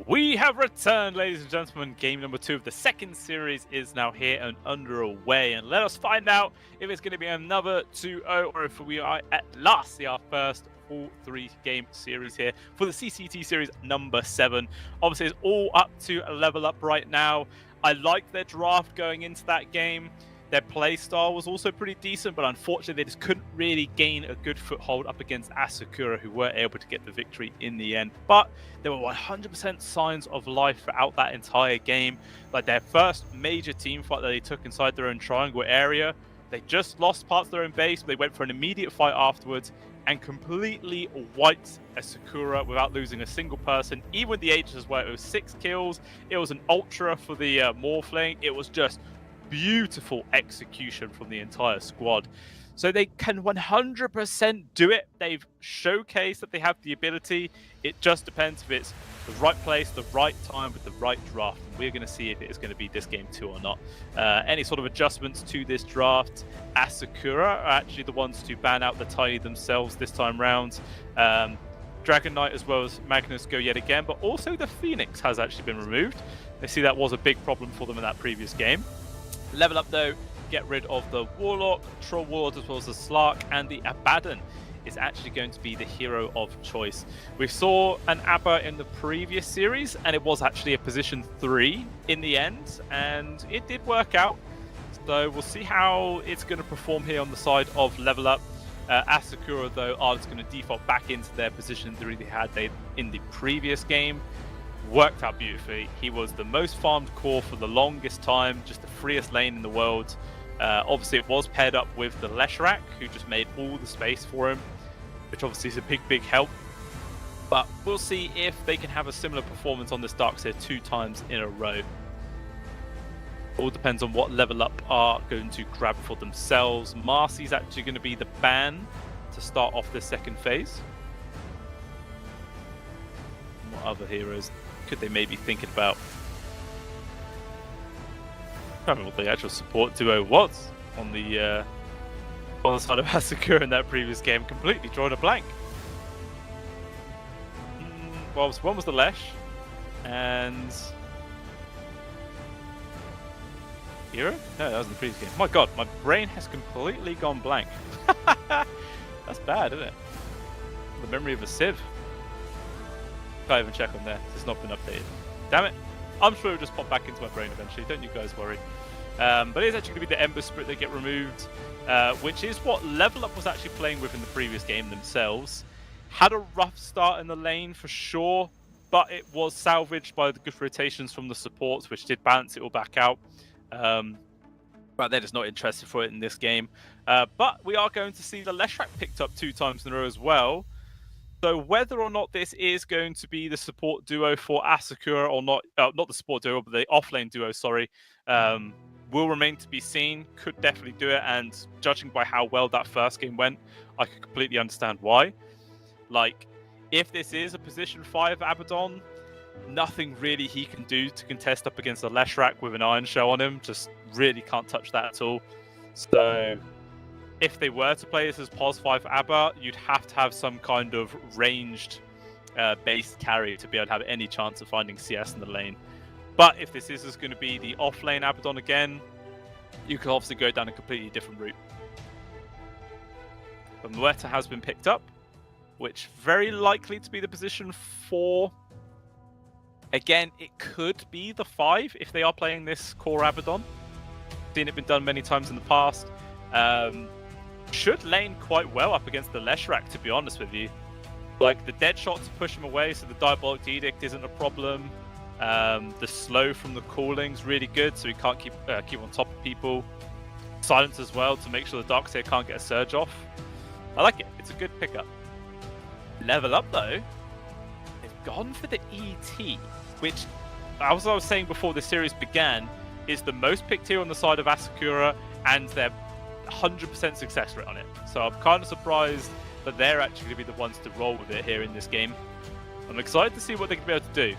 We have returned, ladies and gentlemen. Game number 2 of the second series is now here and underway. And let us find out if it's going to be another 2-0 or if we are at last see our first full 3-game series here for the CCT series number 7. Obviously, it's all up to a level up right now. I like their draft going into that game. Their play style was also pretty decent, but unfortunately they just couldn't really gain a good foothold up against Asakura, who were able to get the victory in the end. But there were 100% signs of life throughout that entire game. Like their first major team fight that they took inside their own triangle area, they just lost parts of their own base, but they went for an immediate fight afterwards and completely wiped Asakura without losing a single person. Even with the Aegis as well, it was 6 kills. It was an ultra for the Morphling. It was just beautiful execution from the entire squad. So they can 100% do it. They've showcased that they have the ability. It just depends if it's the right place, the right time, with the right draft. And we're going to see if it is going to be this game 2 or not. Any sort of adjustments to this draft, Asakura are actually the ones to ban out the Tiny themselves this time round. Dragon Knight as well as Magnus go yet again, but also the Phoenix has actually been removed. They see that was a big problem for them in that previous game. Level up though, get rid of the Warlock, Troll Warlord as well as the Slark, and the Abaddon is actually going to be the hero of choice. We saw an Abba in the previous series, and it was actually a position 3 in the end, and it did work out. So we'll see how it's going to perform here on the side of level up. Asakura though are just going to default back into their position 3 they had in the previous game. Worked out beautifully. He was the most farmed core for the longest time, just the freest lane in the world. Obviously it was paired up with the Leshrac, who just made all the space for him, which obviously is a big help. But we'll see if they can have a similar performance on this Darkseer 2 times in a row. All depends on what level up are going to grab for themselves. Marcy's actually going to be the ban to start off this second phase. What other heroes could they maybe thinking about? I don't know what the actual support duo was on the side of Asakura in that previous game. Completely drawn a blank. Well, one was the Lesh, and hero? No, that was in the previous game. My god, my brain has completely gone blank. That's bad, isn't it? The memory of a sieve. Can't even check on there. It's not been updated. Damn it. I'm sure it'll just pop back into my brain eventually. Don't you guys worry. But it is actually going to be the Ember Spirit that get removed, which is what Level Up was actually playing with in the previous game themselves. Had a rough start in the lane for sure, but it was salvaged by the good rotations from the supports, which did balance it all back out. But they're just not interested for it in this game. But we are going to see the Leshrac picked up 2 times in a row as well. So whether or not this is going to be the support duo for Asakura or not, not the support duo, but the offlane duo, sorry, will remain to be seen. Could definitely do it, and judging by how well that first game went, I could completely understand why. Like, if this is a position 5 Abaddon, nothing really he can do to contest up against the Leshrac with an Iron Shell on him. Just really can't touch that at all. So if they were to play this as POS 5 Abba, you'd have to have some kind of ranged base carry to be able to have any chance of finding CS in the lane. But if this is going to be the off-lane Abaddon again, you could obviously go down a completely different route. But Muerta has been picked up, which very likely to be the position 4. Again, it could be the 5 if they are playing this core Abaddon. Seen it been done many times in the past. Should lane quite well up against the Leshrac, to be honest with you. Like, the dead shots push him away, so the Diabolic Edict isn't a problem. The slow from the calling's really good, so he can't keep on top of people. Silence as well, to make sure the Darkseer can't get a surge off. I like it. It's a good pickup. Level up, though. They've gone for the ET, which, as I was saying before the series began, is the most picked here on the side of Asakura, and they're 100% success rate on it. So I'm kind of surprised that they're actually going to be the ones to roll with it here in this game. I'm excited to see what they can be able to do.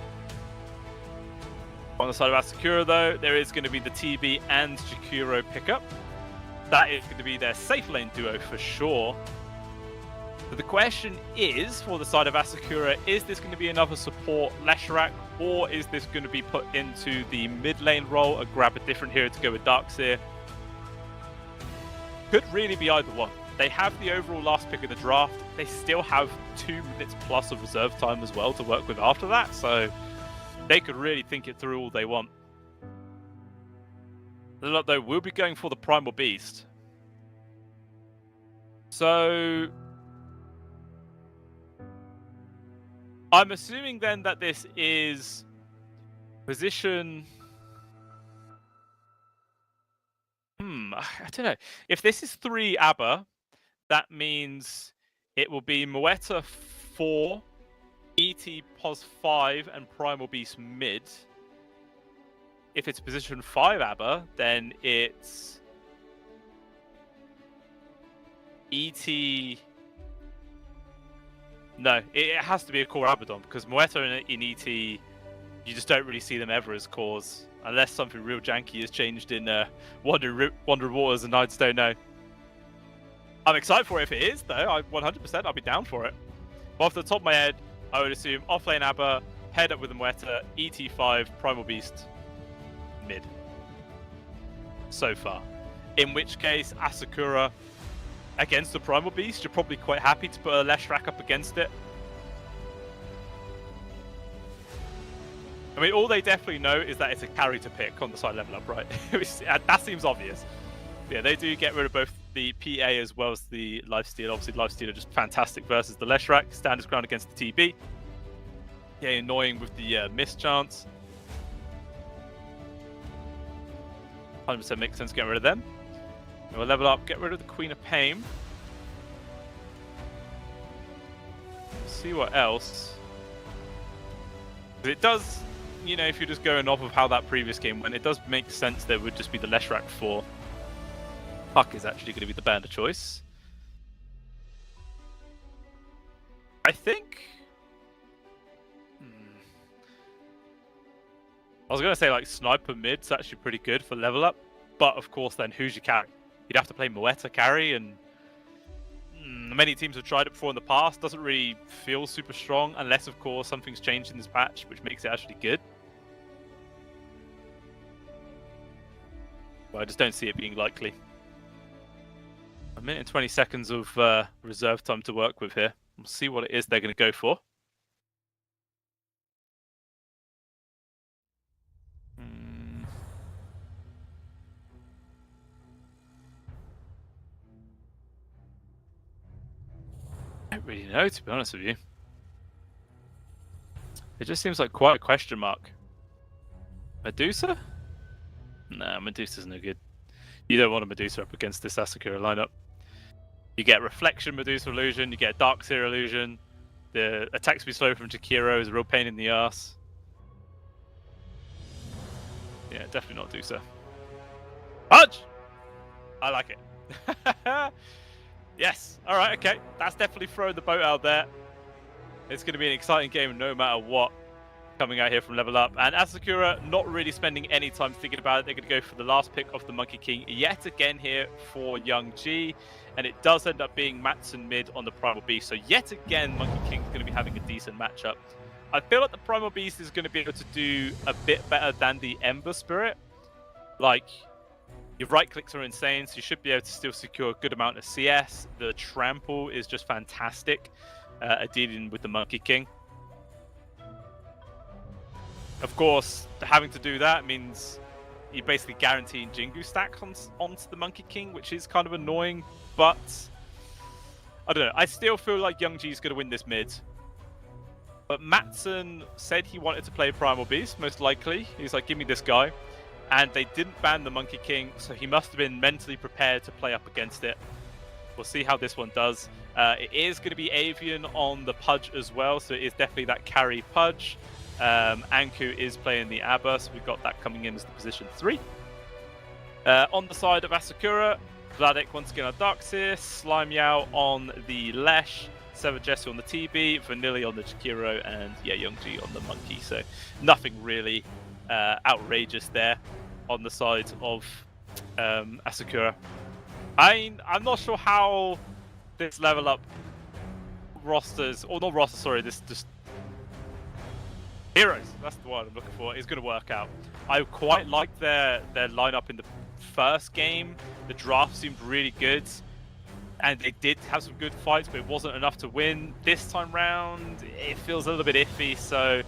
On the side of Asakura, though, there is going to be the TB and Jakiro pickup. That is going to be their safe lane duo for sure. So the question is, for the side of Asakura, is this going to be another support Leshrac, or is this going to be put into the mid lane role and grab a different hero to go with Darkseer? Could really be either one. They have the overall last pick of the draft. They still have 2 minutes plus of reserve time as well to work with after that, so they could really think it through all they want. Though we'll be going for the Primal Beast. So I'm assuming then that this is position... I don't know. If this is 3 ABBA, that means it will be Moeta 4, ET pos 5, and Primal Beast mid. If it's position 5 ABBA, then it's ET... No, it has to be a core Abaddon, because Moeta in ET, you just don't really see them ever as cores, unless something real janky has changed in Wandering Waters, and I just don't know. I'm excited for it if it is, though. 100%, I'll be down for it. But off the top of my head, I would assume offlane ABBA, head up with the Moeta, ET5, Primal Beast, mid. So far. In which case, Asakura against the Primal Beast, you're probably quite happy to put a Leshrac up against it. I mean, all they definitely know is that it's a carry to pick on the side level up, right? That seems obvious. Yeah, they do get rid of both the PA as well as the Lifesteal. Obviously, Lifesteal are just fantastic versus the Leshrac. Stand his ground against the TB. Yeah, annoying with the miss chance. 100% makes sense getting rid of them. And we'll level up, get rid of the Queen of Pain. See what else. It does, you know, if you're just going off of how that previous game went, it does make sense that it would just be the Leshrac 4. Puck is actually going to be the banner choice. I think... I was going to say, like, Sniper mid's actually pretty good for level up. But, of course, then who's your carry? You'd have to play Moeta carry, and many teams have tried it before in the past. Doesn't really feel super strong, unless, of course, something's changed in this patch, which makes it actually good. But I just don't see it being likely. 1 minute and 20 seconds of reserve time to work with here. We'll see what it is they're going to go for. I don't really know, to be honest with you. It just seems like quite a question mark. Medusa? Nah, Medusa's no good. You don't want a Medusa up against this Asakura lineup. You get Reflection Medusa Illusion, you get Darkseer Illusion. The attack speed slow from Jakiro is a real pain in the ass. Yeah, definitely not Medusa. Punch! I like it. Yes, alright, okay. That's definitely throwing the boat out there. It's going to be an exciting game no matter what coming out here from Level Up. And Asakura not really spending any time thinking about it. They're going to go for the last pick of the Monkey King yet again here for Young G. And it does end up being Matson mid on the Primal Beast. So yet again, Monkey King's going to be having a decent matchup. I feel like the Primal Beast is going to be able to do a bit better than the Ember Spirit. Like, your right clicks are insane, so you should be able to still secure a good amount of CS. The trample is just fantastic at dealing with the Monkey King. Of course, having to do that means you're basically guaranteeing Jingu stacks onto the Monkey King, which is kind of annoying, but I don't know. I still feel like Young G is going to win this mid. But Matson said he wanted to play Primal Beast, most likely. He's like, give me this guy. And they didn't ban the Monkey King, so he must have been mentally prepared to play up against it. We'll see how this one does. It is going to be Avian on the Pudge as well, so it is definitely that carry Pudge. Anku is playing the ABBA, so we've got that coming in as the position 3. On the side of Asakura, Vladek once again on Darkseer, Slime Yao on the Lesh, Sever Jesse on the TB, Vanilli on the Jakiro, and yeah, Young G on the Monkey. So nothing really outrageous there on the side of Asakura. I'm not sure how this level up rosters, or not rosters, sorry, this just heroes. That's the word I'm looking for. Is going to work out. I quite liked their lineup in the first game. The draft seemed really good, and they did have some good fights, but it wasn't enough to win. This time round, it feels a little bit iffy, so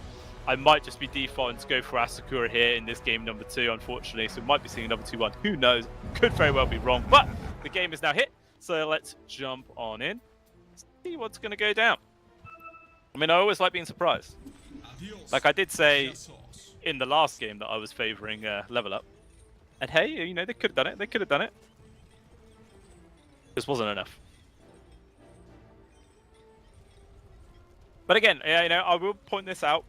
I might just be defaulting to go for Asakura here in this game number 2, unfortunately. So we might be seeing another 2-1. Who knows? Could very well be wrong, but the game is now hit. So let's jump on in, see what's going to go down. I mean, I always like being surprised. Like I did say in the last game that I was favouring level up. And hey, you know, they could have done it. They could have done it. This wasn't enough. But again, you know, I will point this out,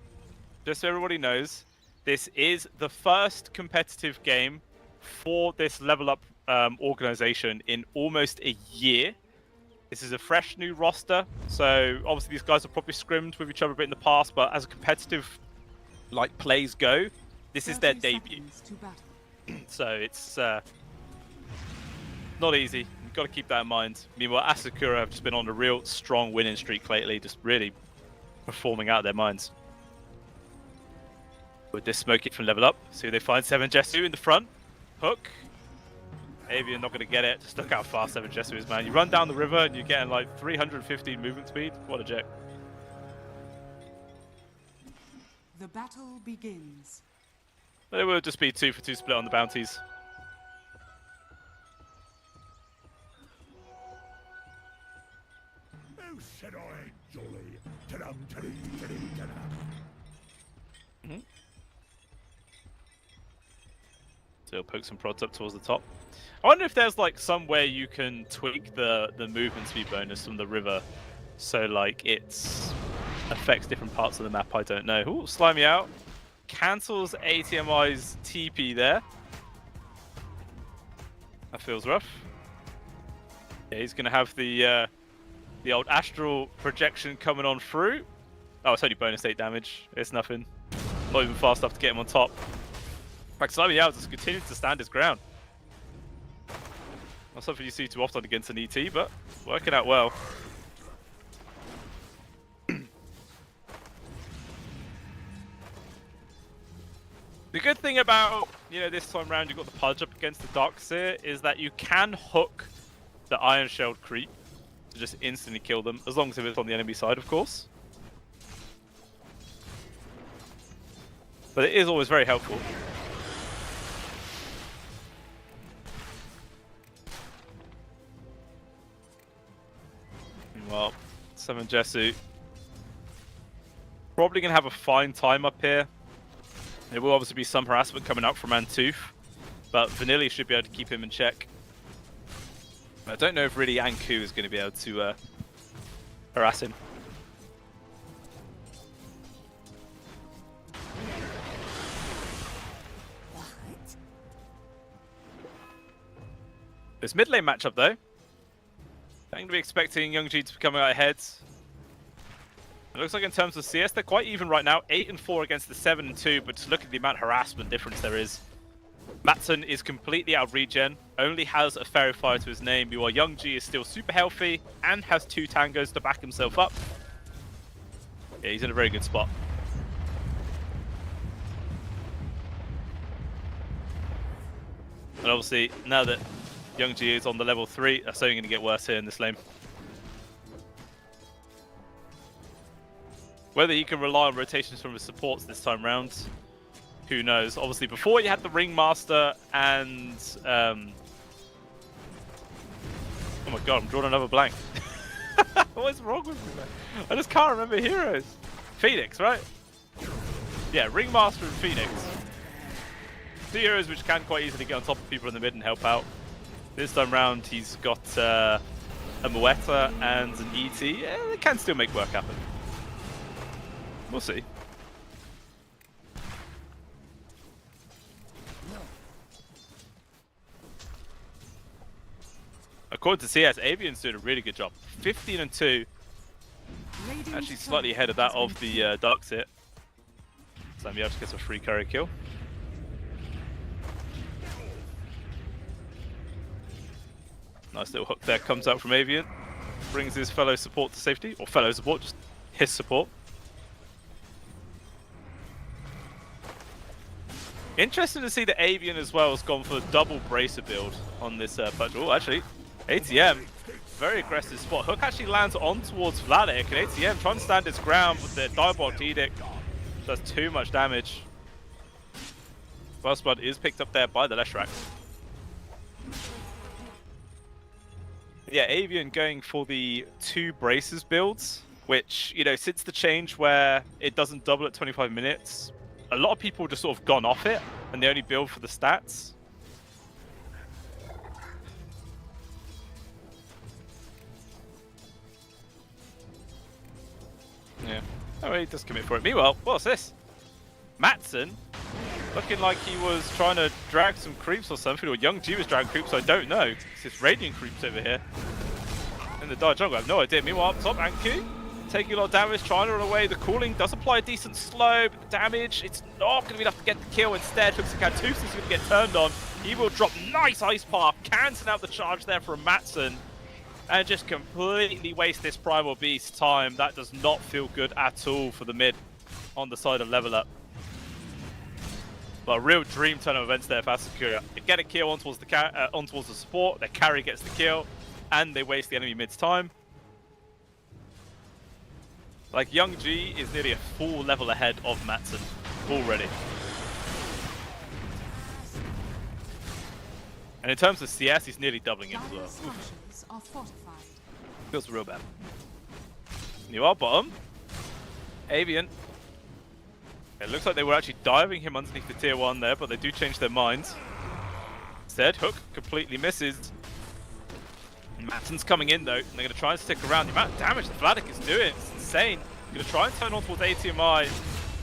just so everybody knows. This is the first competitive game for this level up organization in almost a year. This is a fresh new roster, so obviously these guys have probably scrimmed with each other a bit in the past, but as a competitive like plays go, this is their debut. So it's not easy. You've got to keep that in mind. Meanwhile, Asakura have just been on a real strong winning streak lately, just really performing out of their minds. With this smoke it from level up, see they find 7 Jesu in the front. Hook. Avian not going to get it. Just look how fast 7 Jesu is, man. You run down the river and you're getting like 315 movement speed. What a jet. The battle begins. But it will just be 2 for 2 split on the bounties. Oh, said I, jolly. Ta-dum, ta-dee, ta-dee, ta-dum. So he'll poke some prods up towards the top. I wonder if there's like somewhere you can tweak the movement speed bonus from the river, so like it affects different parts of the map. I don't know. Ooh, slimy out. Cancels ATMI's TP there. That feels rough. Yeah, he's gonna have the old astral projection coming on through. Oh, it's only bonus 8 damage. It's nothing. Not even fast enough to get him on top. In fact, slimy out just continues to stand his ground. Not something you see too often against an ET, but working out well. The good thing about, you know, this time round you've got the Pudge up against the Darkseer is that you can hook the Iron Shelled creep to just instantly kill them, as long as it's on the enemy side, of course. But it is always very helpful. Well, 7 Jesu probably going to have a fine time up here. There will obviously be some harassment coming up from Antoof, but Vanilli should be able to keep him in check. I don't know if really Anku is going to be able to harass him. This mid lane matchup though, I'm going to be expecting Young G to be coming out ahead. It looks like in terms of CS, they're quite even right now. 8 and 4 against the 7 and 2, but just look at the amount of harassment difference there is. Matson is completely out of regen, only has a Fairy Fire to his name, meanwhile Young G is still super healthy and has 2 tangos to back himself up. Yeah, he's in a very good spot. And obviously, now that Young G is on the level 3, that's only going to get worse here in this lane. Whether he can rely on rotations from his supports this time round, who knows. Obviously, before you had the Ringmaster and... oh my god, I'm drawing another blank. What's wrong with me, man? I just can't remember heroes. Phoenix, right? Yeah, Ringmaster and Phoenix. 2 heroes which can quite easily get on top of people in the mid and help out. This time round, he's got a Moeta and an ET. Yeah, they can still make work happen. We'll see. According to CS, Avian's doing a really good job. 15 and 2. Actually slightly ahead of that of the Darkseer. Sammy just gets a free carry kill. Nice little hook there comes out from Avian. brings his fellow support to safety, or fellow support, just his support. Interesting to see that Avian as well has gone for a double bracer build on this patch. Oh, actually, ATM, very aggressive spot. Hook actually lands on towards Vladik, and ATM trying to stand his ground, but the Diabolic Edict does too much damage. First blood is picked up there by the Leshrac. Yeah, Avian going for the 2 braces builds, which, you know, since the change where it doesn't double at 25 minutes, a lot of people just sort of gone off it, and they only build for the stats. Yeah. Oh, he does commit for it. Meanwhile, what's this? Matson, looking like he was trying to drag some creeps or something, or Young G was dragging creeps, I don't know. It's this Radiant creeps over here in the Dire Jungle, I have no idea. Meanwhile, up top, Anku taking a lot of damage, trying to run away. The cooling does apply a decent slow, but the damage, it's not going to be enough to get the kill. Instead, looks like Cantus is going to get turned on. He will drop nice Ice Path, cancel out the charge there from Matson, and just completely waste this Primal Beast time. That does not feel good at all for the mid on the side of Level Up. But a real dream turn of events there for Asakura. They get a kill on towards the support, their carry gets the kill, and they waste the enemy mid's time. Like, Young G is nearly a full level ahead of Matson already. And in terms of CS, he's nearly doubling him as well. Structures are fortified. Feels real bad. You are bottom. Avian. It looks like they were actually diving him underneath the tier 1 there, but they do change their minds. Instead, Hook completely misses. Matson's coming in though, and they're going to try and stick around. The amount of damage that Vladik is doing, it's insane. Going to try and turn on towards ATMI.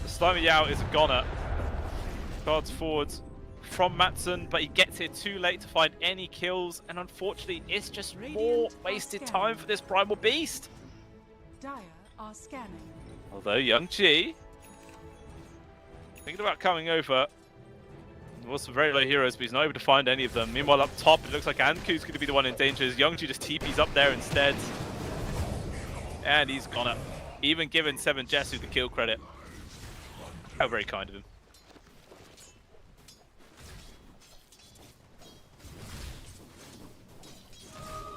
The Slimy Yao is a goner. Cards forwards from Matson, but he gets here too late to find any kills, and unfortunately, it's just more wasted time for this Primal Beast. Dire are scanning. Although Young G, thinking about coming over. There was some very low heroes, but he's not able to find any of them. Meanwhile, up top, it looks like Anku's going to be the one in danger. Young G just TP's up there instead. And he's gone up. Even giving 7 Jesu the kill credit. How very kind of him.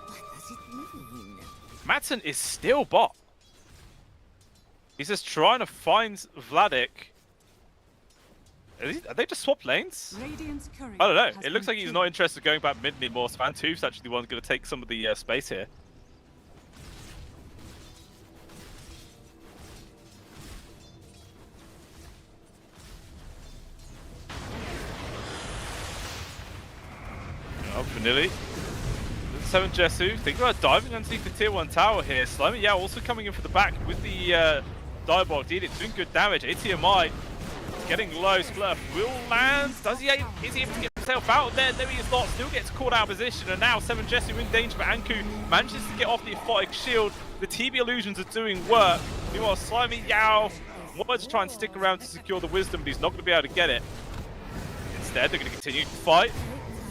What does it mean? Matson is still bot. He's just trying to find Vladik. Are they just swapped lanes? Radiant's courier I don't know. has It looks been like he's killed. not interested in going back mid anymore. Span 2's actually the one going to take some of the space here. Oh, Vanilli. 7 Jesu. Think about diving underneath the tier 1 tower here. Slimy Yao also coming in for the back with the Diabolic Edict, doing good damage. ATMI getting low. Splitter will land. Is he able to get himself out there? No, he is not. Still gets caught out of position. And now 7 Jesu in danger, but Anku manages to get off the Aphotic Shield. The TB illusions are doing work. Meanwhile, Slimy Yao wants to try and stick around to secure the Wisdom, but he's not going to be able to get it. Instead, they're going to continue to fight.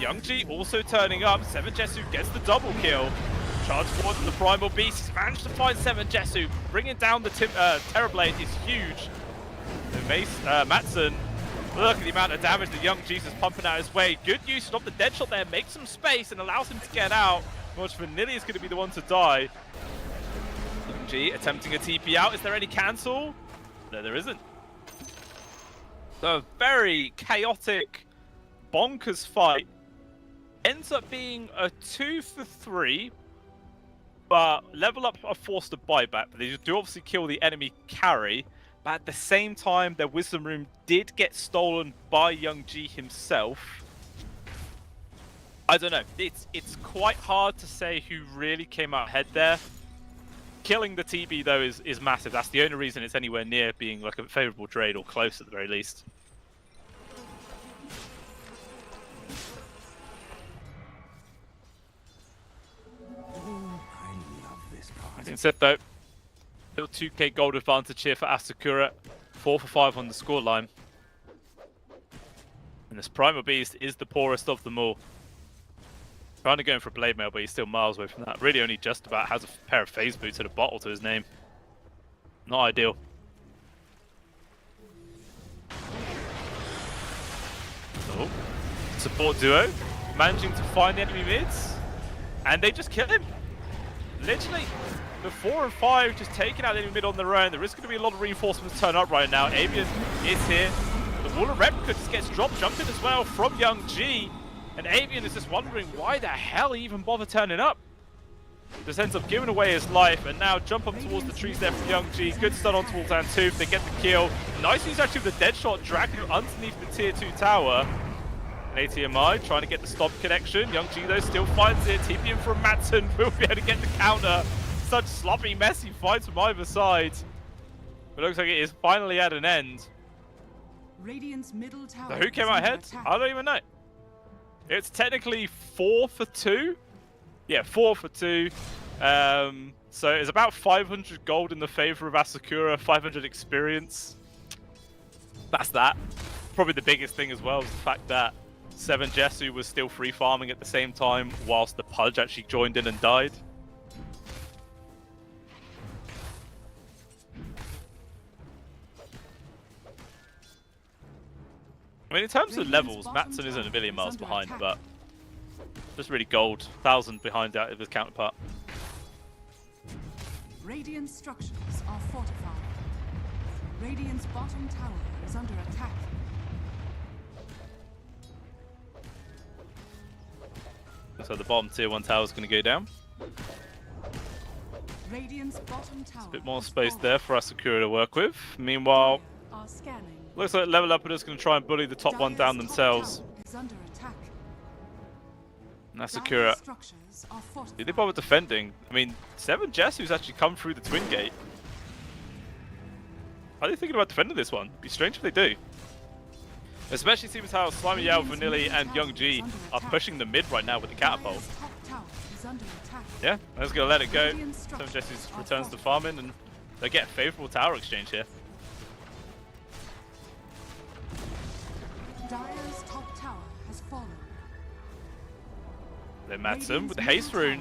Young G also turning up. 7 Jesu gets the double kill. Charge forward to the Primal Beast. He's managed to find 7 Jesu. Bringing down the Terrorblade is huge. And Matson, look at the amount of damage that Young G's is pumping out his way. Good use of the Deadshot there. Makes some space and allows him to get out. Much Vanilli is going to be the one to die. Young G attempting a TP out. Is there any cancel? No, there isn't. So a very chaotic, bonkers fight. Ends up being a 2 for 3, but Level Up are forced to buy back. But they do obviously kill the enemy carry, but at the same time, their Wisdom Room did get stolen by Young G himself. I don't know. It's quite hard to say who really came out ahead there. Killing the TB though is massive. That's the only reason it's anywhere near being like a favourable trade, or close at the very least. Instead though, little 2k gold advantage here for Asakura. 4 for 5 on the scoreline. And this Primal Beast is the poorest of them all. Trying to go in for a blade mail, but he's still miles away from that. Really only just about has a pair of phase boots and a bottle to his name. Not ideal. Oh, support duo managing to find the enemy mids, and they just kill him. Literally, the 4 and 5 just taking out the enemy mid on their own. There is going to be a lot of reinforcements turn up right now. Avian is here. The wall of replica just gets dropped, jumped in as well from Young G. And Avian is just wondering why the hell he even bother turning up. Just ends up giving away his life, and now jump up towards the trees there from Young G. Good stun on towards Antoof. They get the kill. Nice use actually with the dead shot, dragging him underneath the tier 2 tower. And ATMI trying to get the stop connection. Young G though still finds it. TP in from Matson will be able to get the counter. Such sloppy, messy fights from either side. But it looks like it is finally at an end. Radiant's middle tower. So who came out ahead? I don't even know. It's technically 4 for 2. Yeah, 4 for 2. So it's about 500 gold in the favor of Asakura, 500 experience. That's that. Probably the biggest thing as well is the fact that 7 Jessu was still free farming at the same time, whilst the Pudge actually joined in and died. I mean, in terms of levels, Matson isn't a million miles behind, but just really gold, 1,000 behind that of his counterpart. Radiant structures are fortified. Radiant's bottom tower is under attack. So the bottom tier 1 tower is going to go down. Radiant's bottom tower. A bit more space there for Asakura to work with. Meanwhile, are scanning. looks like Level Up are just going to try and bully the top one down Dire's top themselves. tower is under attack. And Asakura, Dire's structures are fortified. did they bother defending? I mean, 7 Jessu's actually come through the twin gate. Are they thinking about defending this one? It'd be strange if they do. Especially seeing how Slimy Yao, Vanilli, and Young G are pushing the mid right now with the catapult. Dire's top tower is under attack. Yeah, I'm just going to let it go. 7 Jessu's returns to farming, and they get a favourable tower exchange here. Dire's top tower has fallen. Then Matson with the haste rune.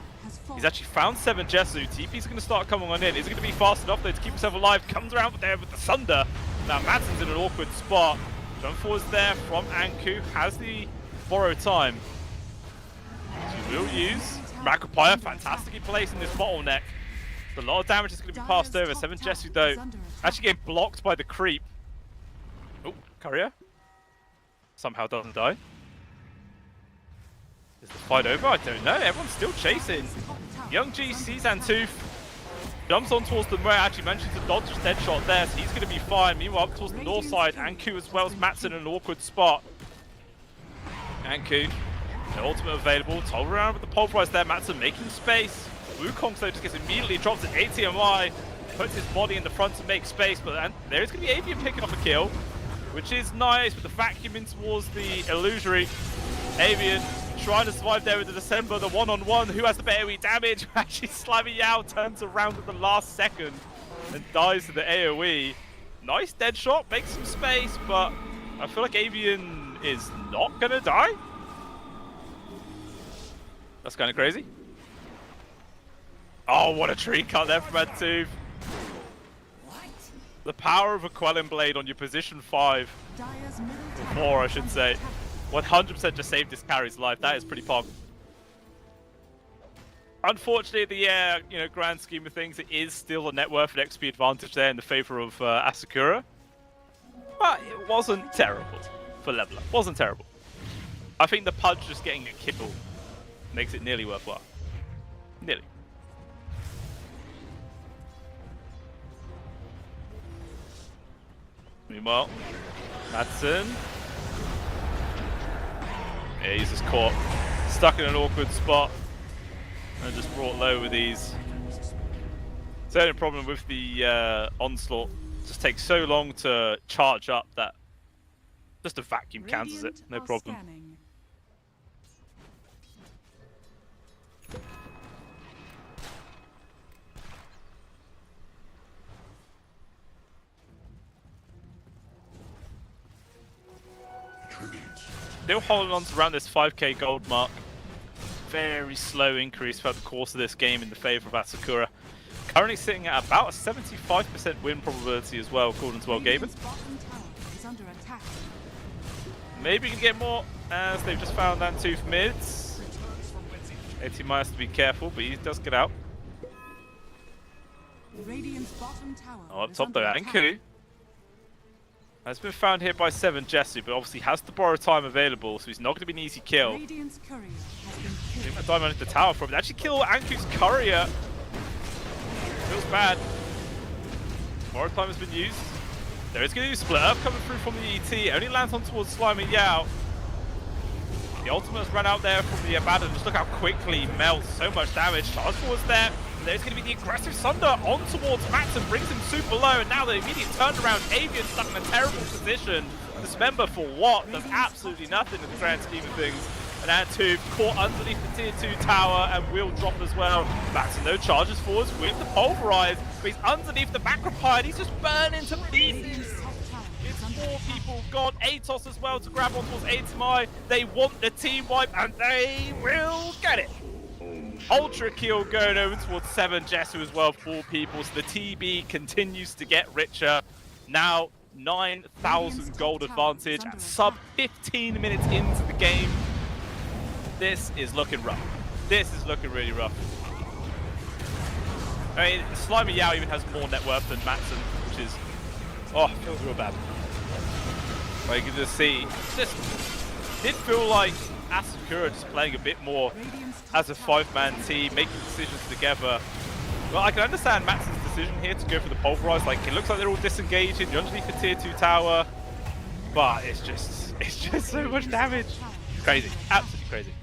He's actually found 7 Jessu. TP's going to start coming on in. Is it going to be fast enough though to keep himself alive? Comes around there with the Sunder. Now Matson's in an awkward spot. Jump forwards there from Anku. Has the borrowed time. She will use Macropire. Fantastically placed in this bottleneck. A lot of damage is going to be passed over. 7 Jessu though actually getting blocked by the creep. Oh, Courier. Somehow doesn't die. Is the fight over? I don't know. Everyone's still chasing. Young G sees Antoof. Jumps on towards the Moe. Actually manages to dodge his dead shot there, so he's going to be fine. Meanwhile, up towards the north side, Anku as well as Matson in an awkward spot. Anku, the ultimate available. Told around with the pulverize there. Matson making space. Wukong though just gets immediately drops at ATMI. Puts his body in the front to make space, but there is going to be Avian picking up a kill, which is nice, with the vacuum in towards the illusory. Avian trying to survive there with the December, the one-on-one. Who has the better AoE damage? Actually, Slimy Yao turns around at the last second and dies to the AoE. Nice dead shot, makes some space, but I feel like Avian is not going to die. That's kind of crazy. Oh, what a tree cut there from Antoof. The power of a Quelling Blade on your position 5, or 4 I should say, 100% just saved this carry's life. That is pretty pog. Unfortunately, the grand scheme of things, it is still a net worth and XP advantage there in the favor of Asakura. But it wasn't terrible for Level Up. Wasn't terrible. I think the Pudge just getting a kill makes it nearly worthwhile. Nearly. Meanwhile, Matson. Yeah, he's just caught, stuck in an awkward spot, and just brought low with ease. It's the only problem with the onslaught. It just takes so long to charge up that just a vacuum cancels it, no problem. Scanning. Still holding on to around this 5k gold mark. very slow increase throughout the course of this game in the favor of Asakura. Currently sitting at about a 75% win probability as well, according to Gaben. Radiant's bottom tower is under attack. Maybe we can get more, as they've just found Antooth mids. 80 might have to be careful, but he does get out. Radiant's bottom tower Oh, up is top though, under attack. Anku has been found here by 7 Jessu, but obviously has the borrow time available, so he's not going to be an easy kill. Radiant's courier has been I think killed. that diamond into the tower from it. Actually kill Anku's courier. Feels bad. Borrow time has been used. There is going to be a split up coming through from the ET. Only lands on towards Slimy Yao. The ultimate has run out there from the Abaddon. Just look how quickly he melts. So much damage. Charge forwards there. There's going to be the aggressive Sunder on towards Max and brings him super low. And now the immediate turnaround. Avian stuck in a terrible position. Dismember for what? Does absolutely nothing in the grand scheme of things. And Antooth caught underneath the tier 2 tower and will drop as well. Max and no charges forwards with the pulverize. But he's underneath the back repire. He's just burning to pieces. Radiant's top tower It's is under 4 attack. people got Atos as well to grab on towards ATMI. They want the team wipe and they will get it. Ultra kill going over towards 7 Jessu as well, 4 people. So the TB continues to get richer. Now 9,000 gold advantage at sub 15 minutes into the game. This is looking rough. This is looking really rough. I mean, Slimy Yao even has more net worth than Matson, which is, oh, feels real bad. Like you can just see, just did feel like Asakura just playing a bit more Radiant's top as a tower 5-man team, making decisions together. Well, I can understand Matson's decision here to go for the pulverize. Like, it looks like they're all disengaging. You're underneath the tier 2 tower, but it's just so much damage. It's crazy, absolutely crazy.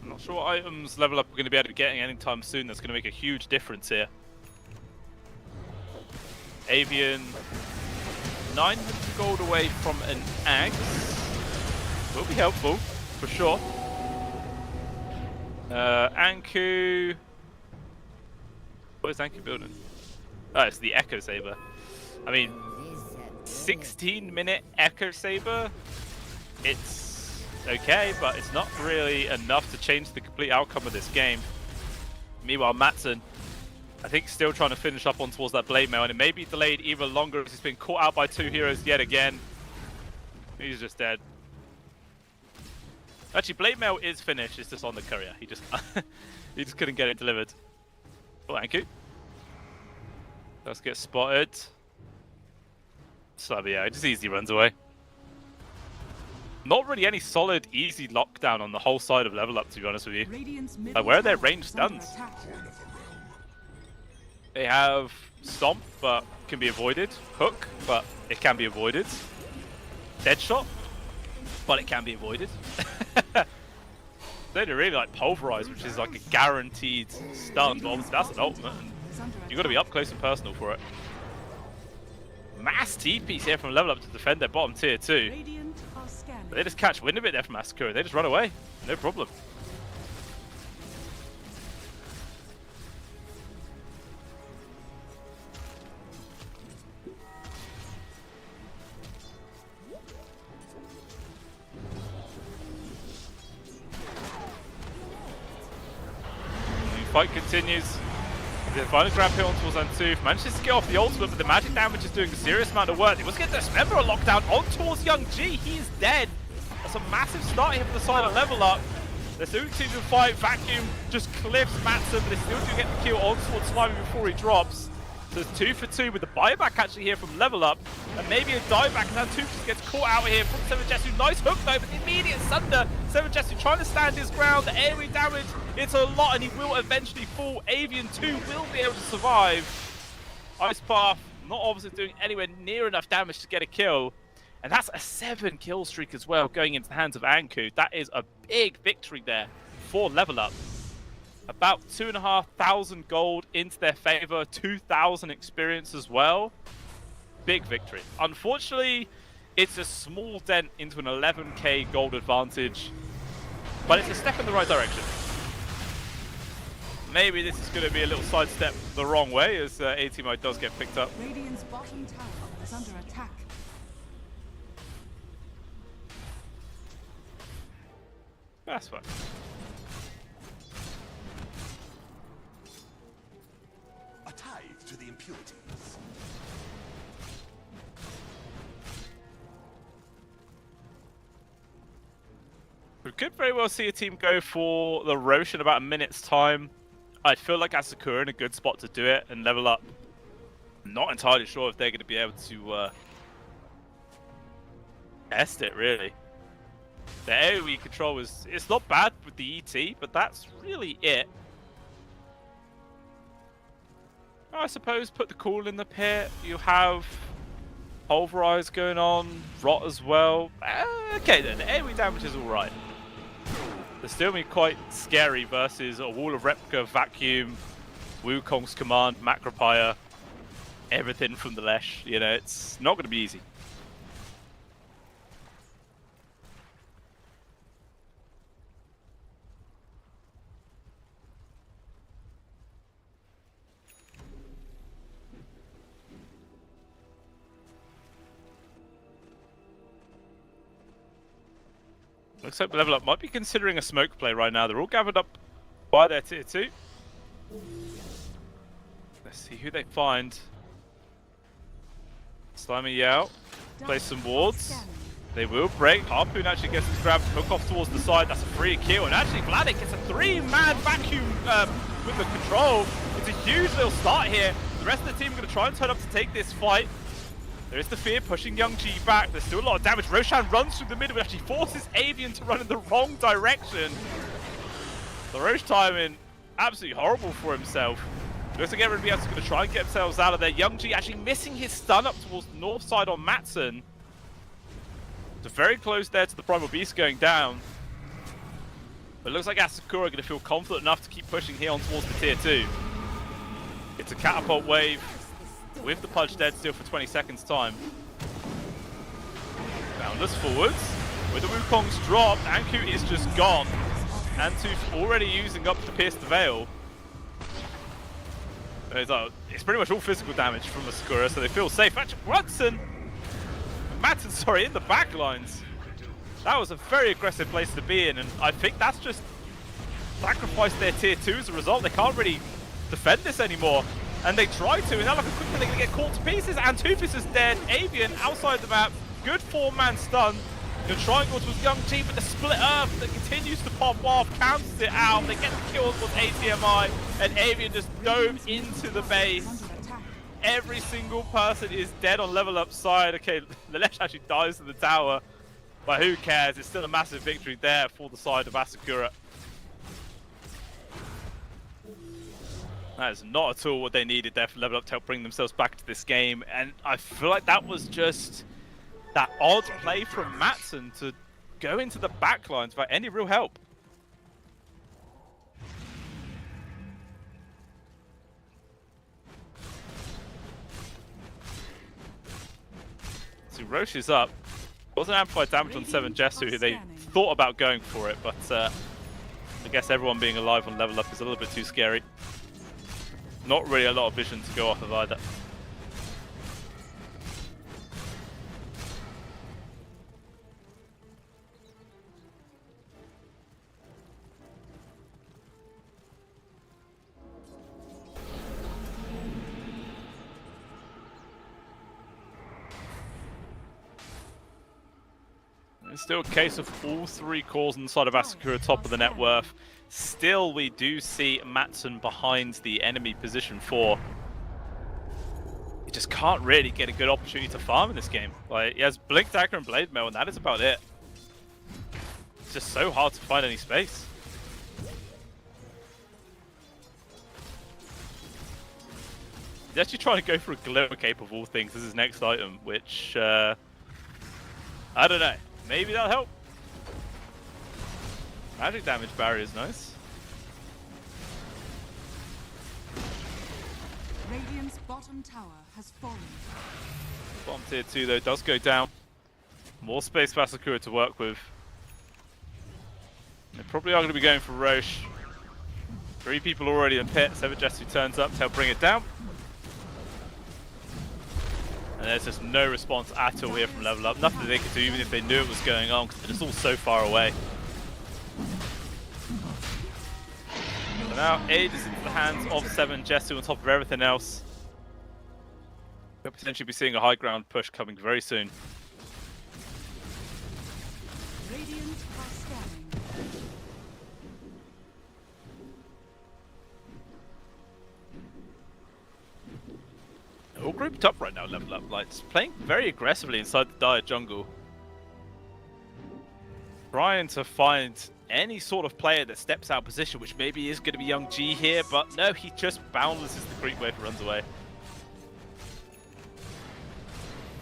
I'm not sure what items level up we're going to be able to be getting anytime soon. That's going to make a huge difference here. Avian, 900 gold away from an axe. Will be helpful, for sure. Anku. What is Anku building? Oh, it's the Echo Saber. I mean, 16-minute Echo Saber. It's okay, but it's not really enough to change the complete outcome of this game. Meanwhile, Matson, I think, still trying to finish up on towards that Blade Mail, and it may be delayed even longer as he's been caught out by 2 heroes yet again. He's just dead. Actually, Blade Mail is finished. It's just on the courier. He just he just couldn't get it delivered. Oh, thank you. Let's get spotted. So yeah, it just easily runs away. Not really any solid, easy lockdown on the whole side of level up, to be honest with you. Radiant's Like, middle where are their tower ranged is under stuns? attack. They have Stomp, but can be avoided. Hook, but it can be avoided. Deadshot, but it can be avoided. They do really like Pulverize, which is like a guaranteed stun, but obviously that's an ultimate. And Is under you've got to be up close and personal for it. Mass TPs here from level up to defend their bottom tier 2. Radiant are scanning. But they just catch wind of it there from Asakura. They just run away. No problem. The fight continues. The final grab here on towards Antooth. Manages to get off the ultimate, but the magic damage is doing a serious amount of work. He was getting Dismember a lockdown on towards Young G. He is dead. That's a massive start here for the side of level up. They're still continuing to fight. Vacuum just clips Matson, but they still do get the kill on towards Slimy before he drops. So it's 2 for 2 with the buyback actually here from level up. And maybe a dieback, and Antooth just gets caught out here from 7 Jessu. Nice hook though, but the immediate Sunder. 7 Jessu trying to stand his ground. The AoE damage, it's a lot, and he will eventually fall. Avian 2 will be able to survive. Ice Path not obviously doing anywhere near enough damage to get a kill. And that's a 7 kill streak as well going into the hands of Anku. That is a big victory there for level up. About 2,500 gold into their favor, 2,000 experience as well. Big victory. Unfortunately, it's a small dent into an 11k gold advantage. but it's a step in the right direction. Maybe this is going to be a little sidestep the wrong way as AT mode does get picked up. Radiant's bottom tower is under attack. That's fine. A tithe to the impurities. We could very well see a team go for the Roche in about a minute's time. I feel like Asakura in a good spot to do it and level up. I'm not entirely sure if they're going to be able to test it, really. The AoE control it's not bad with the ET, but that's really it. I suppose put the Cool in the pit. You have Pulverize going on, Rot as well. Okay then, the AoE damage is alright. They're still be quite scary versus a Wall of Replica, Vacuum, Wukong's Command, Macropire, everything from the Lesh. You know, it's not going to be easy. Looks like Level Up might be considering a smoke play right now. They're all gathered up by their tier 2. Let's see who they find. Slimy out. Place some wards. They will break. Harpoon actually gets his grab, hook off towards the side. That's a free kill. And actually, Vladik gets a 3-man vacuum with the control. It's a huge little start here. The rest of the team are going to try and turn up to take this fight. There is the fear pushing Young G back. There's still a lot of damage. Roshan runs through the middle, but actually forces Avian to run in the wrong direction. The Roche timing, absolutely horrible for himself. Looks like everybody else is going to try and get themselves out of there. Young G actually missing his stun up towards the north side on Matson. So very close there to the Primal Beast going down. But it looks like Asakura are going to feel confident enough to keep pushing here on towards the tier 2. It's a catapult wave with the Pudge dead still for 20 seconds time. Boundless forwards. With the Wukong's dropped, Anku is just gone. Antuf already using up to pierce the veil. It's pretty much all physical damage from Asakura, so they feel safe. Actually, Matson, sorry, in the back lines. That was a very aggressive place to be in, and I think that's just sacrificed their tier 2 as a result. They can't really defend this anymore. And they try to, and now look how quickly they're going to get caught to pieces. Antufis is dead. Avian outside the map. Good 4-man stun. Going to try and go towards Young G, but the split earth that continues to pop off cancels it out. They get the kill with ATMI, and Avian just dove into the base. Every single person is dead on Level Up side. Okay, Lelesh actually dies in the tower, but who cares? It's still a massive victory there for the side of Asakura. That is not at all what they needed there for Level Up to help bring themselves back to this game. And I feel like that was just that odd play from Matson to go into the backlines without any real help. So Roche is up. Wasn't amplified damage on 7 Jesu, who they thought about going for it, but I guess everyone being alive on Level Up is a little bit too scary. Not really a lot of vision to go off of either. It's still a case of all 3 cores inside of Asakura top of the net worth. Still, we do see Matson behind the enemy position 4. He just can't really get a good opportunity to farm in this game. Like, he has Blink Dagger and Blade Mail, and that is about it. It's just so hard to find any space. He's actually trying to go for a Glimmer Cape of all things as his next item, which, I don't know. Maybe that'll help. Magic damage barrier is nice. Radiant's bottom tower has fallen. Bottom tier 2 though does go down. More space for Asakura to work with. They probably are going to be going for Roche. 3 people already in pit. 7 Jessu turns up to help bring it down. And there's just no response at all here from Level Up. Nothing they could do even if they knew it was going on because it's all so far away. So now Aid is into the hands of 7 Jessu on top of everything else. We'll potentially be seeing a high ground push coming very soon. Radiant are scanning. They're all grouped up right now, Level Up. Like, just playing very aggressively inside the dire jungle. Trying to find any sort of player that steps out of position, which maybe is going to be Young G here, but no, he just boundlesses the creep wave and runs away.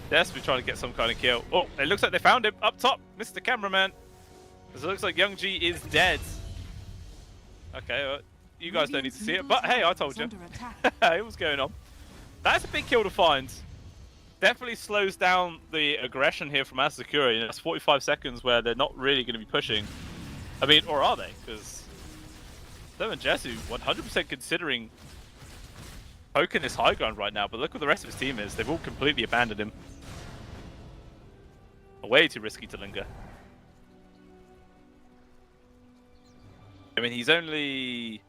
Desperately trying to get some kind of kill. Oh, it looks like they found him up top, Mr. Cameraman. It looks like Young G is dead. Okay, you guys don't need to see it, but hey, I told you. Hey, what's going on? That's a big kill to find. Definitely slows down the aggression here from Asakura. You know, it's 45 seconds where they're not really going to be pushing. I mean, or are they? Because 7 Jessu 100% considering poking this high ground right now, but look what the rest of his team is. They've all completely abandoned him. Way too risky to linger. I mean, he's only,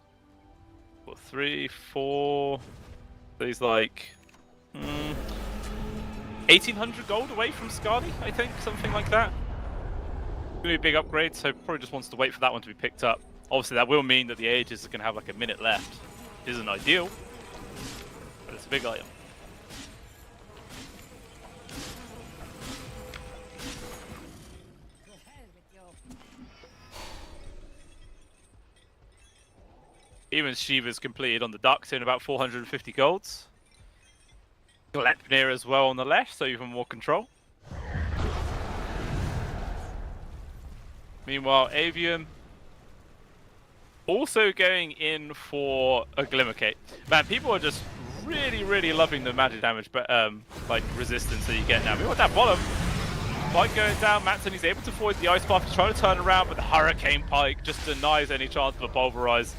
what, 3, 4, so he's like 1,800 gold away from Skadi, I think, something like that. It's going to be a big upgrade, so probably just wants to wait for that one to be picked up. Obviously, that will mean that the Aegis is going to have like a minute left. It isn't ideal, but it's a big item. Even Shiva's completed on the ducks in about 450 golds. Glepnir as well on the left, so even more control. Meanwhile, Avian also going in for a Glimmercate. Man, people are just really loving the magic damage, but like resistance that you get now. We want that bottom. Pike going down, Matson is able to avoid the ice buff, trying to turn around, but the Hurricane Pike just denies any chance of a pulverize.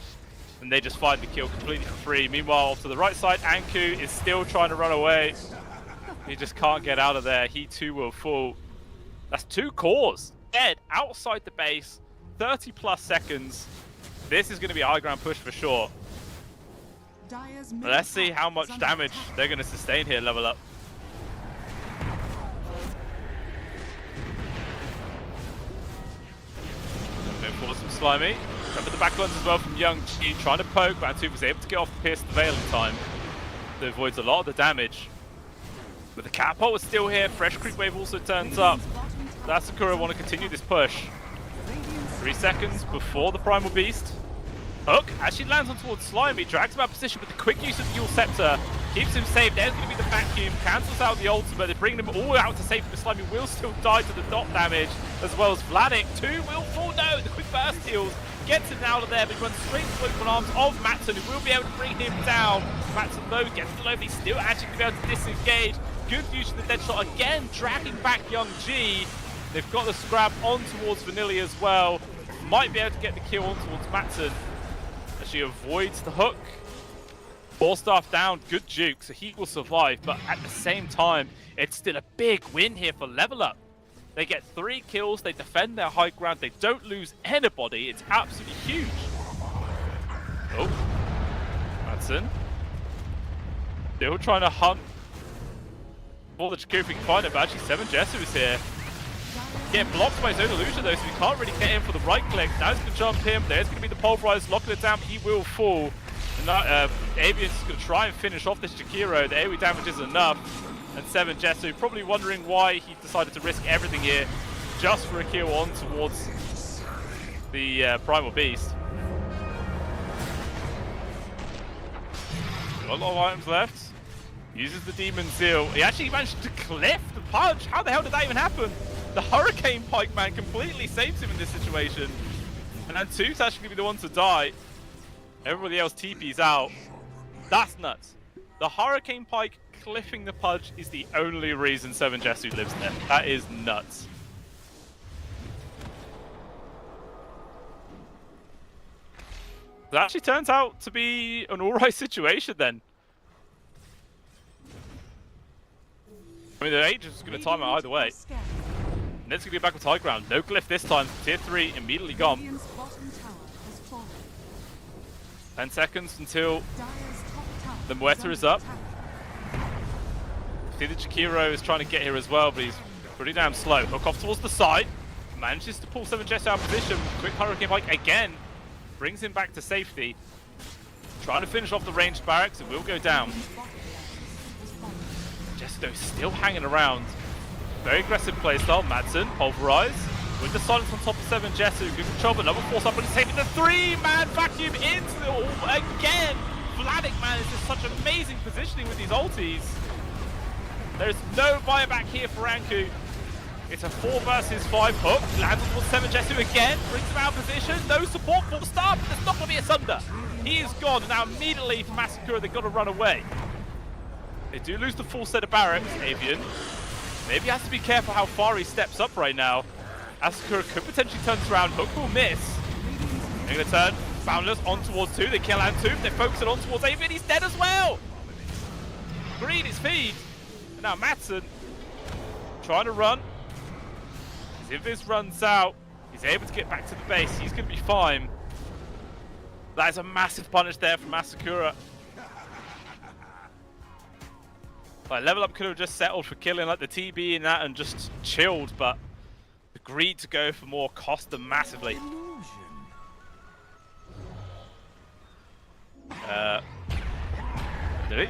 And they just find the kill completely for free. Meanwhile, off to the right side, Anku is still trying to run away. He just can't get out of there. He too will fall. That's 2 cores dead outside the base. 30+ seconds. This is going to be a high ground push for sure. Let's see how much damage they're going to sustain here, Level Up. Going for some Slimy. Remember the backlines as well from Young G, trying to poke, but Antu was able to get off the Pierce the Veil in time. That avoids a lot of the damage. But the Catapult is still here, Fresh Creep Wave also turns up. Asakura want to continue this push. 3 seconds before the Primal Beast. Hook actually lands on towards Slimy, drags him out of position, but the quick use of the Dual Scepter keeps him safe. There's going to be the vacuum, cancels out the ultimate, they bring them all out to safety, but Slimy will still die to the dot damage, as well as Vladik. 2 will fall, no, the quick burst heals. Gets him out of there, but he runs straight to the open arms of Matson, who will be able to bring him down. Matson, though, gets the low, but he's still actually going to be able to disengage. Good use of the dead shot again, dragging back Young G. They've got the scrap on towards Vanilla as well. Might be able to get the kill on towards Matson as she avoids the hook. 4 staff down, good juke, so he will survive, but at the same time, it's still a big win here for Level Up. They get 3 kills, they defend their high ground, they don't lose anybody, it's absolutely huge. Oh, Matson. Still trying to hunt for the Jakku if we can find it, but actually 7 Jessu is here. Getting blocked by his own illusion though, so he can't really get in for the right click. Now he's going to jump him, there's going to be the pulverize, locking it down, but he will fall. And that, Avian's is going to try and finish off this Jakiro, the AoE damage is enough. And 7 Jessu probably wondering why he decided to risk everything here just for a kill on towards the Primal Beast. Got a lot of items left. Uses the Demon Zeal. He actually managed to cliff the punch. How the hell did that even happen? The Hurricane Pike man completely saves him in this situation. And Antu's actually going to be the one to die. Everybody else TP's out. That's nuts. The Hurricane Pike cliffing the Pudge is the only reason 7 Jessu lives there. That is nuts. That actually turns out to be an alright situation then. I mean, the Aegis is going to time it either way. Ned's going to be back with high ground. No glyph this time. Tier 3 immediately gone. Radiant's bottom tower has fallen. 10 seconds until Dire's top tower the Muerta is under up. attack. See the Jakiro is trying to get here as well, but he's pretty damn slow. Hook off towards the side. Manages to pull 7 Jets out of position. Quick Hurricane Pike again. Brings him back to safety. Trying to finish off the ranged barracks. It will go down. Jesto still hanging around. Very aggressive playstyle. Madsen, pulverize. With the silence on top of 7 Jesu. Good control, but another force up, but he's taking the 3-man vacuum into the wall again. Vladik, man, is just such amazing positioning with these ultis. There's no buyback here for Anku. It's a 4 versus 5 hook. Lands on 7 Jesu again. Brings him out of position. No support for start, but there's not going to be a Sunder. He is gone. And now immediately for Massacre, they've got to run away. They do lose the full set of barracks, Avian. Maybe he has to be careful how far he steps up right now. Asakura could potentially turn this around. Hook will miss. They're going to turn. Boundless on towards 2. They kill Antu. They're focusing on towards Avian. He's dead as well. Green is feed. And now Madsen trying to run. His invis runs out. He's able to get back to the base. He's going to be fine. That is a massive punish there from Asakura. Like, level up could have just settled for killing like the TB and that and just chilled, but agreed to go for more, cost them massively. Did he?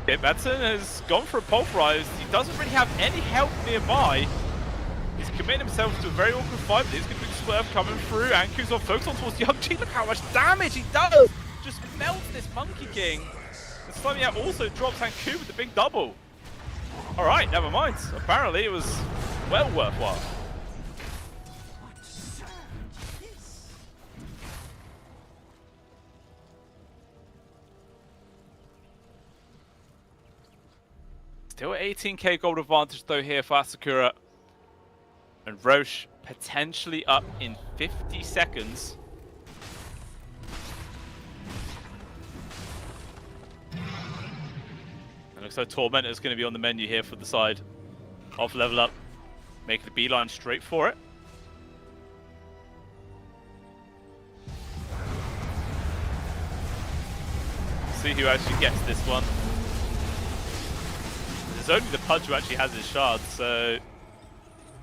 Okay, Madsen has gone for a pulverize. He doesn't really have any help nearby. He's committed himself to a very awkward fight, but he's going to be swerve coming through. Anku's on focus on towards Young Chi. Look how much damage he does! Just melts this Monkey King. And slightly out also drops Anku with the big double. Alright, never mind. Apparently it was well worthwhile. Still 18k gold advantage though here for Asakura. And Roche potentially up in 50 seconds. And looks like Tormentor is going to be on the menu here for the side of level up. Making the beeline straight for it. See who actually gets this one. There's only the Pudge who actually has his shards, so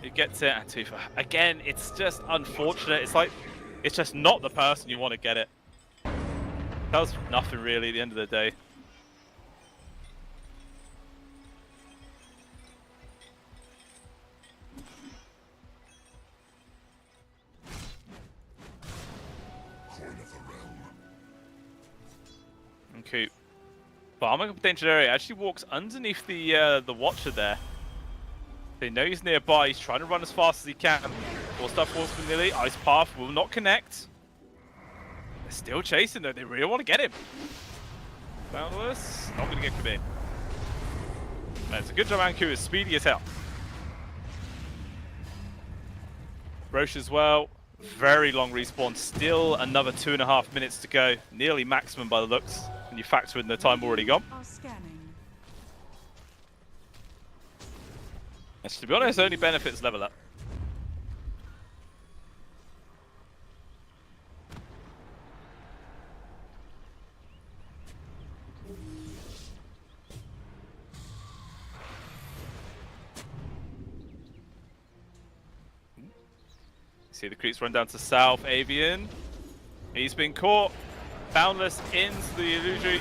it gets it. Antifa. Again, it's just unfortunate. It's like, it's just not the person you want to get it. That was nothing really at the end of the day. Okay. Farming up danger area actually walks underneath the Watcher there. They know he's nearby. He's trying to run as fast as he can. Four star force from Lily. Ice Path will not connect. They're still chasing though. They really want to get him. Boundless. Not going to get Kabin. It's a good job. Anku is speedy as hell. Roche as well. Very long respawn. Still another 2.5 minutes to go. Nearly maximum by the looks. When you factor in the time already gone. Yes, to be honest, only benefits level up. See the creeps run down to south. Avian. He's been caught. Boundless into the illusory.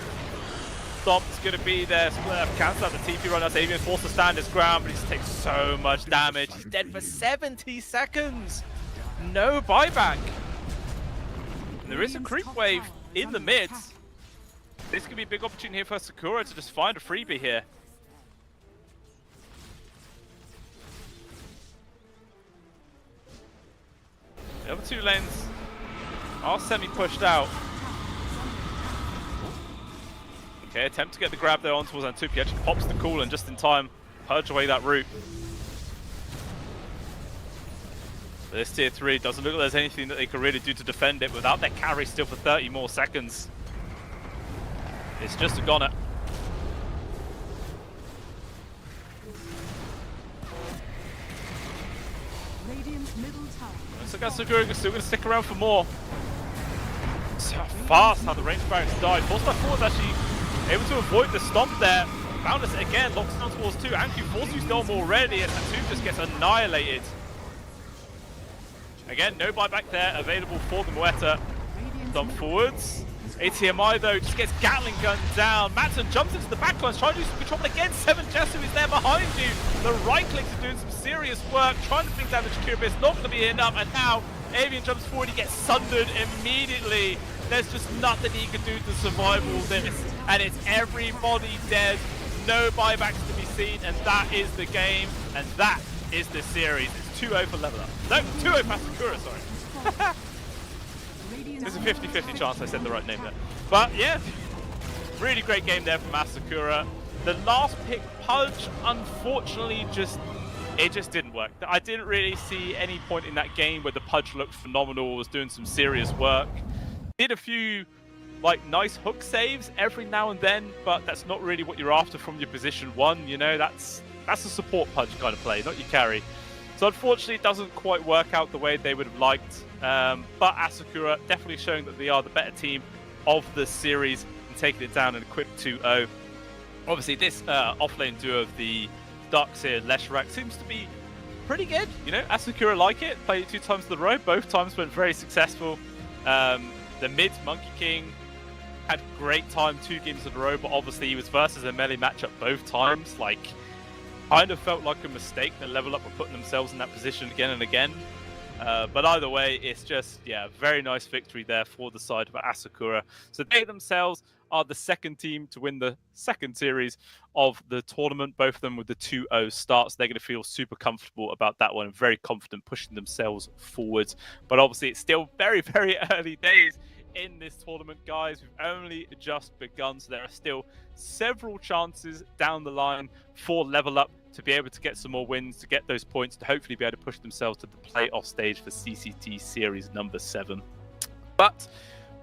Stomp's going to be there. Cancel out the TP run. That's Avian forced to stand his ground, but he takes so much damage. He's dead for 70 seconds. No buyback. And there is a creep wave in the mid. This could be a big opportunity here for Sakura to just find a freebie here. The other two lanes are semi-pushed out. Okay, attempt to get the grab there on towards Antupi. Actually pops the coolant just in time. Purge away that route. This tier 3 doesn't look like there's anything that they can really do to defend it without their carry still for 30 more seconds. It's just a goner. Radiant's middle tower. Looks like Asakura is still going to stick around for more. So fast how the range barracks died. Force by Force actually able to avoid the stomp there. Boundless again, locks down towards 2. Anku forced to storm already, and 2 just gets annihilated. Again, no buyback there available for the Moeta. Dump forwards. ATMI though just gets Gatling gun down. Matson jumps into the backlines, trying to do some control, but again, 7 Jesu is there behind you. The right clicks are doing some serious work, trying to bring down the Shakira, but it's not going to be enough. And now, Avian jumps forward, he gets sundered immediately. There's just nothing he can do to survive all this. And it's everybody dead, no buybacks to be seen, and that is the game, and that is the series. It's 2-0 for level up. No, 2-0 for Asakura, sorry. There's a 50-50 chance I said the right name there. But yeah, really great game there from Asakura. The last pick, Pudge, unfortunately it just didn't work. I didn't really see any point in that game where the Pudge looked phenomenal, was doing some serious work. Did a few like nice hook saves every now and then, but that's not really what you're after from your position 1, you know, that's a support Pudge kind of play, not your carry. So unfortunately it doesn't quite work out the way they would have liked, but Asakura definitely showing that they are the better team of the series and taking it down in a quick 2-0. Obviously this offlane duo of the Darkseer Leshrac seems to be pretty good, you know, Asakura like it, played it 2 times in a row, both times went very successful. The mid Monkey King had a great time 2 games in a row, but obviously he was versus a melee matchup both times. Like, kind of felt like a mistake that Level Up were putting themselves in that position again and again. But either way, it's just, yeah, very nice victory there for the side of Asakura. So they themselves are the second team to win the second series of the tournament, both of them with the 2-0 starts. They're going to feel super comfortable about that one and very confident pushing themselves forward. But obviously, it's still very, very early days in this tournament, guys. We've only just begun, so there are still several chances down the line for Level Up to be able to get some more wins, to get those points, to hopefully be able to push themselves to the playoff stage for CCT Series number 7. But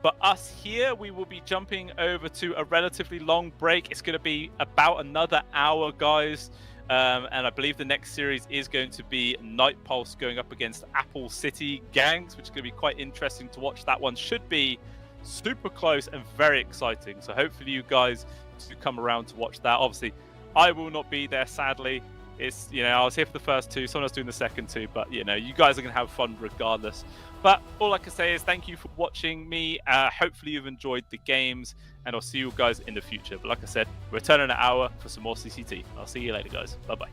for us here, we will be jumping over to a relatively long break. It's going to be about another hour, guys. And I believe the next series is going to be Night Pulse going up against Apple City Gangs, which is going to be quite interesting to watch. That one should be super close and very exciting. So hopefully you guys do come around to watch that. Obviously, I will not be there, sadly. It's, you know, I was here for the first 2, someone else doing the second 2, but, you know, you guys are going to have fun regardless. But all I can say is thank you for watching me. Hopefully you've enjoyed the games, and I'll see you guys in the future. But like I said, return in an hour for some more CCT. I'll see you later, guys. Bye-bye.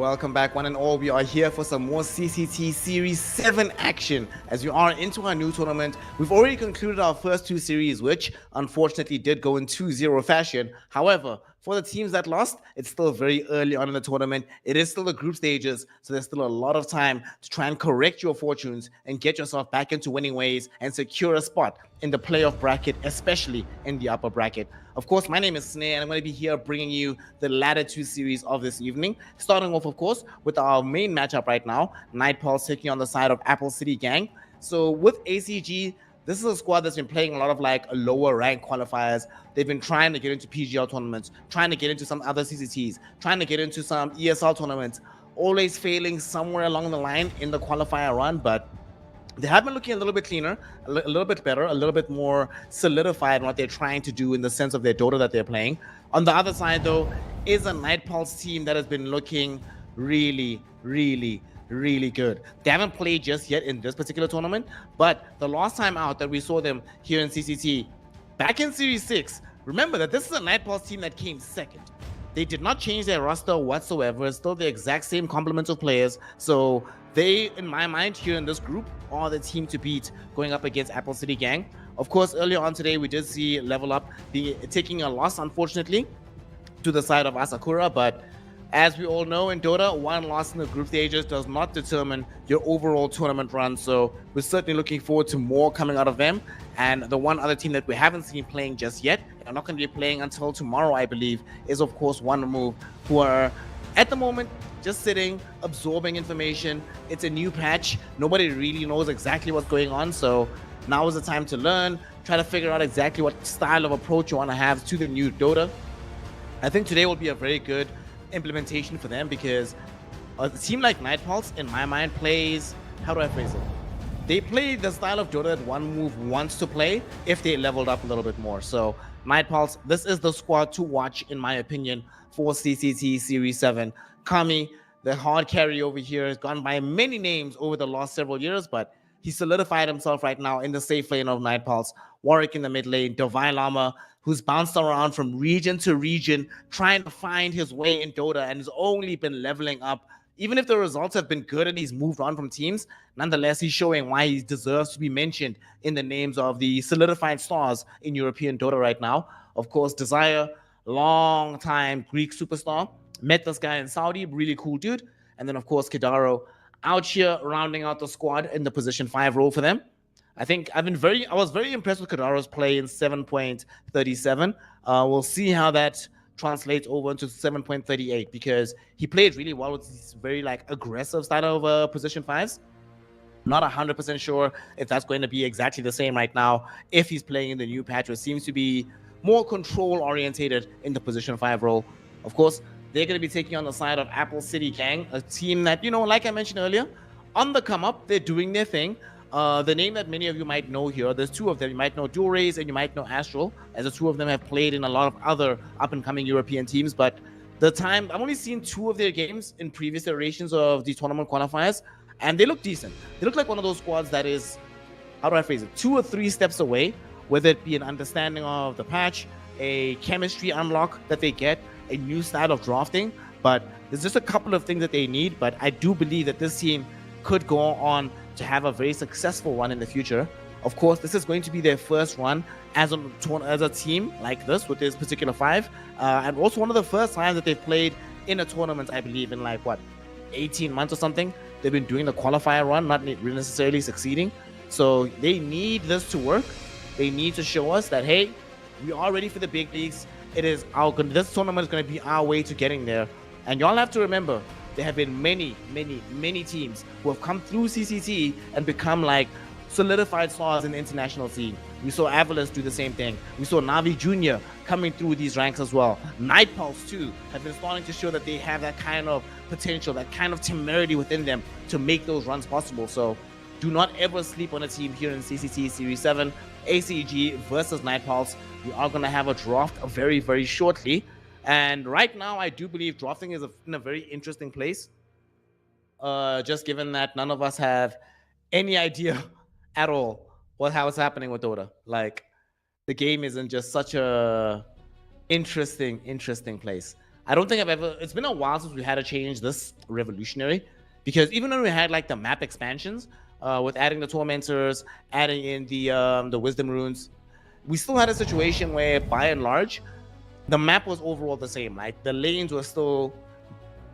welcome back one and all. We are here for some more CCT Series 7 action as we are into our new tournament. We've already concluded our first two series, which unfortunately did go in 2-0 fashion. However, for the teams that lost, it's still very early on in the tournament. It is still the group stages, so there's still a lot of time to try and correct your fortunes and get yourself back into winning ways and secure a spot in the playoff bracket, especially in the upper bracket. Of course, my name is Snare, and I'm going to be here bringing you the latter two series of this evening. Starting off, of course, with our main matchup right now, Night Pulse taking on the side of Apple City Gang. So with ACG, this is a squad that's been playing a lot of like lower rank qualifiers. They've been trying to get into PGL tournaments, trying to get into some other CCTs, trying to get into some ESL tournaments, always failing somewhere along the line in the qualifier run, but they have been looking a little bit cleaner, a little bit better, a little bit more solidified in what they're trying to do in the sense of their Dota that they're playing. On the other side, though, is a Night Pulse team that has been looking really, really, really good. They haven't played just yet in this particular tournament, but the last time out that we saw them here in CCT, back in Series 6, remember that this is a Night Pulse team that came second. They did not change their roster whatsoever. It's still the exact same complement of players. So they, in my mind, here in this group, are the team to beat going up against Apple City Gang. Of course, earlier on today, we did see Level Up taking a loss, unfortunately, to the side of Asakura, but as we all know in Dota, one loss in the group stages does not determine your overall tournament run, so we're certainly looking forward to more coming out of them. And the one other team that we haven't seen playing just yet, and are not going to be playing until tomorrow, I believe, is of course One Move, who are at the moment just sitting, absorbing information. It's a new patch. Nobody really knows exactly what's going on, so now is the time to learn, try to figure out exactly what style of approach you want to have to the new Dota. I think today will be a very good implementation for them because a team like Night Pulse, in my mind, plays, how do I phrase it? They play the style of Dota that One Move wants to play if they leveled up a little bit more. So Night Pulse, this is the squad to watch, in my opinion, for CCT Series 7. Kami, the hard carry over here, has gone by many names over the last several years, but he solidified himself right now in the safe lane of Night Pulse. Warwick in the mid lane, Divine Llama, who's bounced around from region to region, trying to find his way in Dota and has only been leveling up. Even if the results have been good and he's moved on from teams, nonetheless, he's showing why he deserves to be mentioned in the names of the solidified stars in European Dota right now. Of course, Desire, long-time Greek superstar, met this guy in Saudi, really cool dude. And then, of course, Kidaro out here rounding out the squad in the position 5 role for them. I was very impressed with Kadaro's play in 7.37. We'll see how that translates over into 7.38 because he played really well with these very like aggressive style of position 5s. Not 100% sure if that's going to be exactly the same right now if he's playing in the new patch, which seems to be more control orientated in the position 5 role. Of course, they're going to be taking on the side of Apple City Gang, a team that, like I mentioned earlier, on the come up, they're doing their thing. The name that many of you might know here, there's two of them. You might know Dual Rays and you might know Astral, as the two of them have played in a lot of other up-and-coming European teams. But I've only seen 2 of their games in previous iterations of the tournament qualifiers, and they look decent. They look like one of those squads that is, how do I phrase it, 2 or 3 steps away, whether it be an understanding of the patch, a chemistry unlock that they get, a new style of drafting. But there's just a couple of things that they need. But I do believe that this team could go on to have a very successful one in the future. Of course, this is going to be their first run as a team like this with this particular 5, and also one of the first times that they've played in a tournament, I believe, in like 18 months or something. They've been doing the qualifier run, not necessarily succeeding. So they need this to work. They need to show us that, hey, we are ready for the big leagues. This tournament is going to be our way to getting there. And y'all have to remember, there have been many, many, many teams who have come through CCT and become like solidified stars in the international scene. We saw Avalanche do the same thing. We saw Navi Jr. coming through these ranks as well. Night Pulse too have been starting to show that they have that kind of potential, that kind of temerity within them to make those runs possible. So do not ever sleep on a team here in CCT Series 7. ACG versus Night Pulse. We are going to have a draft very, very shortly. And right now, I do believe drafting is in a very interesting place. Just given that none of us have any idea at all how it's happening with Dota. Like, the game is in just such a interesting place. I don't think I've ever. It's been a while since we had a change this revolutionary, because even when we had like the map expansions, with adding the tormentors, adding in the wisdom runes, we still had a situation where, by and large, the map was overall the same. Like the lanes were still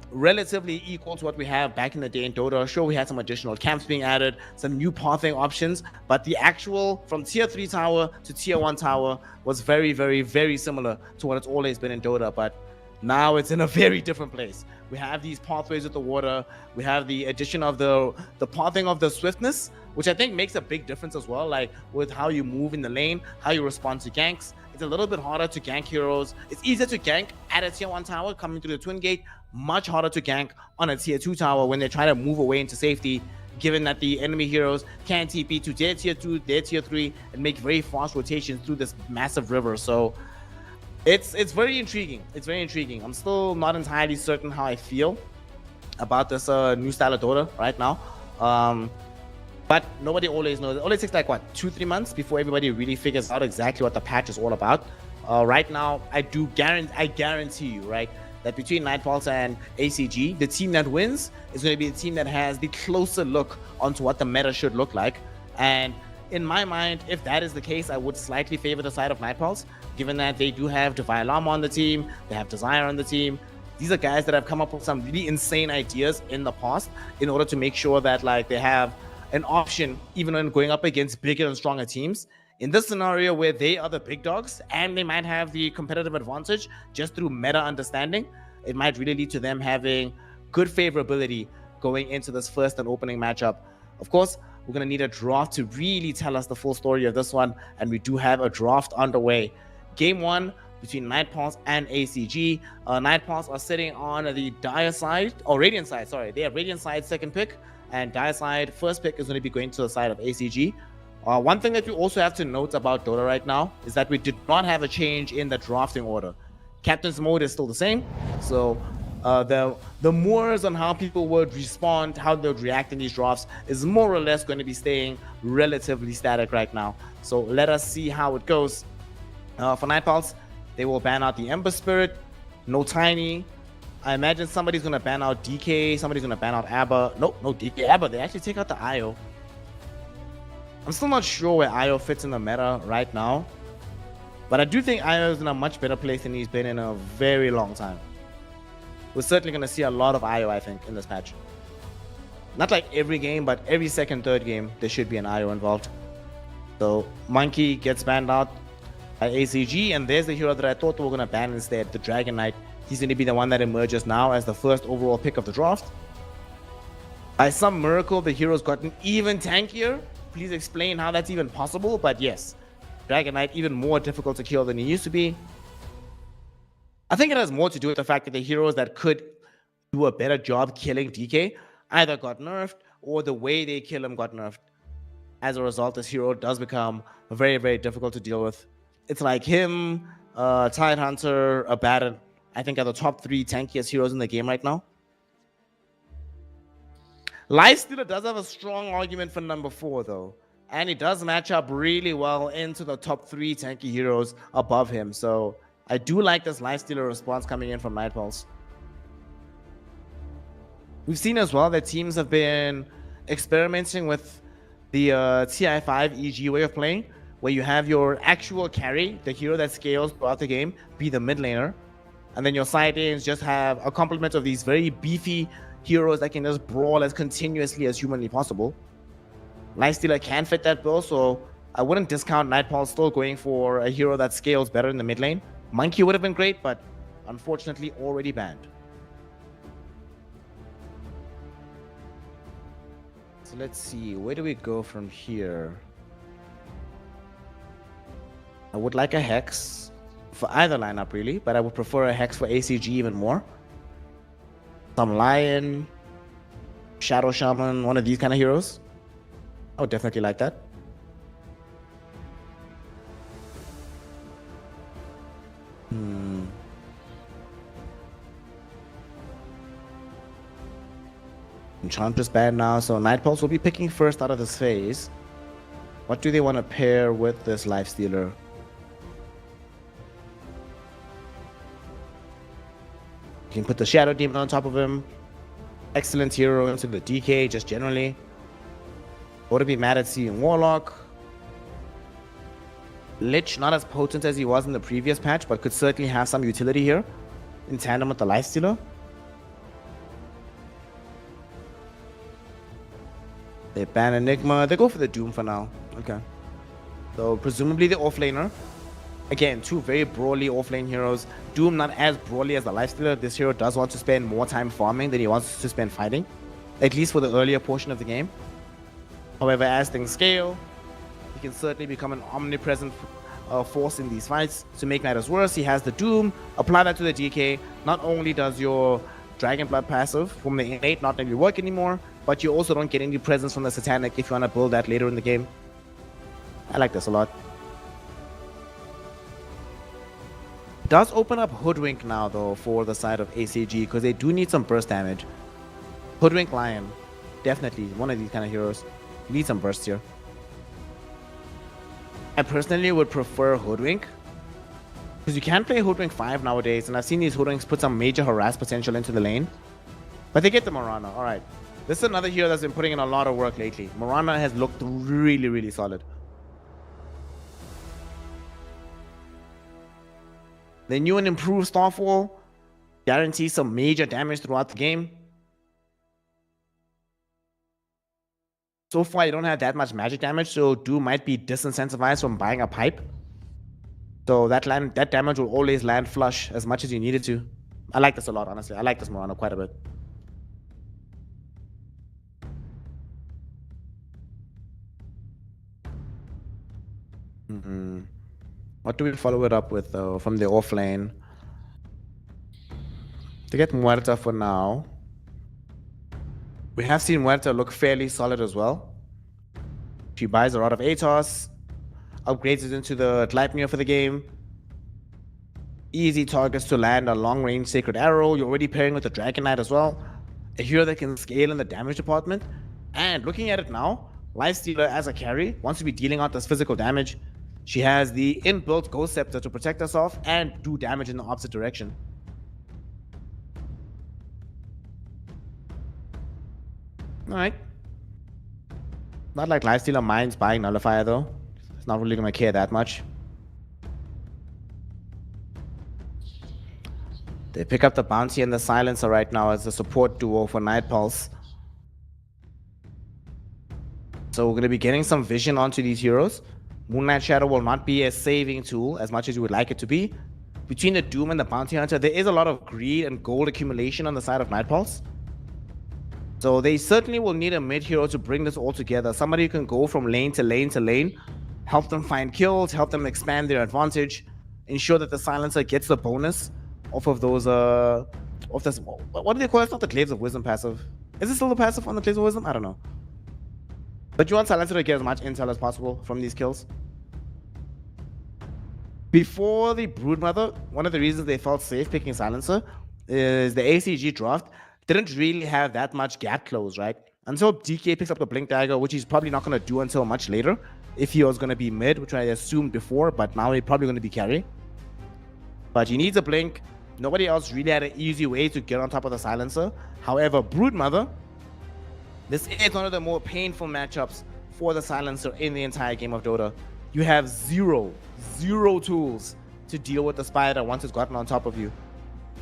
relatively equal to what we have back in the day in Dota. Sure, we had some additional camps being added, some new pathing options, but the actual from tier 3 tower to tier 1 tower was very, very, very similar to what it's always been in Dota. But now it's in a very different place. We have these pathways with the water. We have the addition of the pathing of the swiftness, which I think makes a big difference as well. Like with how you move in the lane, how you respond to ganks. It's a little bit harder to gank heroes. It's easier to gank at a tier 1 tower coming through the twin gate. Much harder to gank on a tier 2 tower when they try to move away into safety, given that the enemy heroes can TP to their tier 2, their tier 3, and make very fast rotations through this massive river. So it's very intriguing. It's very intriguing. I'm still not entirely certain how I feel about this new style of Dota right now. But nobody always knows. It only takes like what, 2-3 months before everybody really figures out exactly what the patch is all about. Right now, I guarantee you, right, that between Nightpulse and ACG, the team that wins is going to be the team that has the closer look onto what the meta should look like. And in my mind, if that is the case, I would slightly favor the side of Nightpulse, given that they do have Divine Llama on the team, they have Desire on the team. These are guys that have come up with some really insane ideas in the past in order to make sure that like they have an option even when going up against bigger and stronger teams. In this scenario where they are the big dogs and they might have the competitive advantage just through meta understanding, it might really lead to them having good favorability going into this first and opening matchup. Of course, we're going to need a draft to really tell us the full story of this one, and we do have a draft underway. Game 1 between Nightpulse and ACG. Nightpulse are sitting on the Dire side, or Radiant side, sorry. They have Radiant side second pick, and Dire side first pick is going to be going to the side of ACG. One thing that we also have to note about Dota right now is that we did not have a change in the drafting order. Captain's mode is still the same, so the moors on how people would respond, how they would react in these drafts is more or less going to be staying relatively static right now. So let us see how it goes. For Nightpulse, they will ban out the Ember Spirit, no Tiny. I imagine somebody's going to ban out DK, somebody's going to ban out Abba. Nope, no DK, Abba. They actually take out the IO. I'm still not sure where IO fits in the meta right now, but I do think IO is in a much better place than he's been in a very long time. We're certainly going to see a lot of IO, I think, in this patch. Not like every game, but every second, third game, there should be an IO involved. So Monkey gets banned out by ACG, and there's the hero that I thought they were going to ban instead, the Dragon Knight. He's going to be the one that emerges now as the first overall pick of the draft. By some miracle, the hero's gotten even tankier. Please explain how that's even possible, but yes, Dragon Knight even more difficult to kill than he used to be. I think it has more to do with the fact that the heroes that could do a better job killing DK either got nerfed or the way they kill him got nerfed. As a result, this hero does become very, very difficult to deal with. It's like him, Tidehunter, Abaddon, I think are the top 3 tankiest heroes in the game right now. Lifestealer does have a strong argument for number 4 though, and he does match up really well into the top 3 tanky heroes above him. So I do like this Lifestealer response coming in from Nightpulse. We've seen as well that teams have been experimenting with the TI5 EG way of playing, where you have your actual carry, the hero that scales throughout the game, be the mid laner, and then your side lanes just have a complement of these very beefy heroes that can just brawl as continuously as humanly possible. Lifestealer can fit that bill, so I wouldn't discount Nightpulse still going for a hero that scales better in the mid lane. Monkey would have been great, but unfortunately already banned. So let's see, where do we go from here? I would like a Hex for either lineup really, but I would prefer a Hex for ACG even more. Some Lion, Shadow Shaman, one of these kind of heroes. I would definitely like that. Enchantress banned now, so Nightpulse will be picking first out of this phase. What do they want to pair with this Lifestealer? You can put the Shadow Demon on top of him. Excellent hero into the DK, just generally. Wouldn't be mad at seeing Warlock. Lich, not as potent as he was in the previous patch, but could certainly have some utility here in tandem with the Lifestealer. They ban Enigma. They go for the Doom for now. Okay. So presumably the offlaner. Again, two very broadly offlane heroes. Doom not as broadly as the Lifestealer. This hero does want to spend more time farming than he wants to spend fighting. At least for the earlier portion of the game. However, as things scale, he can certainly become an omnipresent force in these fights. To make matters worse, he has the Doom. Apply that to the DK. Not only does your Dragon Blood passive from the innate not really work anymore, but you also don't get any presence from the Satanic if you want to build that later in the game. I like this a lot. Does open up Hoodwink now though for the side of ACG because they do need some burst damage. Hoodwink Lion, definitely one of these kind of heroes. Need some burst here. I personally would prefer Hoodwink because you can play Hoodwink 5 nowadays, and I've seen these Hoodwinks put some major harass potential into the lane. But they get the Morana. Alright. This is another hero that's been putting in a lot of work lately. Morana has looked really, really solid. The new and improved Starfall guarantees some major damage throughout the game. So far, you don't have that much magic damage, so Doom might be disincentivized from buying a pipe. So that damage will always land flush as much as you need it to. I like this a lot, honestly. I like this Morana quite a bit. What do we follow it up with, though, from the offlane? To get Muerta for now. We have seen Muerta look fairly solid as well. She buys a lot of Atos, upgrades it into the Gleipnir for the game. Easy targets to land a long-range Sacred Arrow. You're already pairing with the Dragon Knight as well. A hero that can scale in the damage department. And looking at it now, Lifestealer as a carry wants to be dealing out this physical damage. She has the inbuilt Ghost Scepter to protect herself and do damage in the opposite direction. Alright. Not like Lifestealer minds buying Nullifier though. It's not really gonna care that much. They pick up the Bounty and the Silencer right now as a support duo for Night Pulse. So we're gonna be getting some vision onto these heroes. Moonlight Shadow will not be a saving tool as much as you would like it to be. Between the Doom and the Bounty Hunter, there is a lot of greed and gold accumulation on the side of Night Pulse. So they certainly will need a mid hero to bring this all together. Somebody who can go from lane to lane to lane, help them find kills, help them expand their advantage, ensure that the Silencer gets the bonus off of those, off this, what do they call it? It's not the Glaives of Wisdom passive. Is it still the passive on the Glaives of Wisdom? I don't know. But you want Silencer to get as much intel as possible from these kills. Before the Broodmother, one of the reasons they felt safe picking Silencer is the ACG draft didn't really have that much gap close, right? Until DK picks up the Blink Dagger, which he's probably not going to do until much later. If he was going to be mid, which I assumed before, but now he's probably going to be carry. But he needs a Blink. Nobody else really had an easy way to get on top of the Silencer. However, Broodmother, this is one of the more painful matchups for the Silencer in the entire game of Dota. You have zero tools to deal with the Spider once it's gotten on top of you.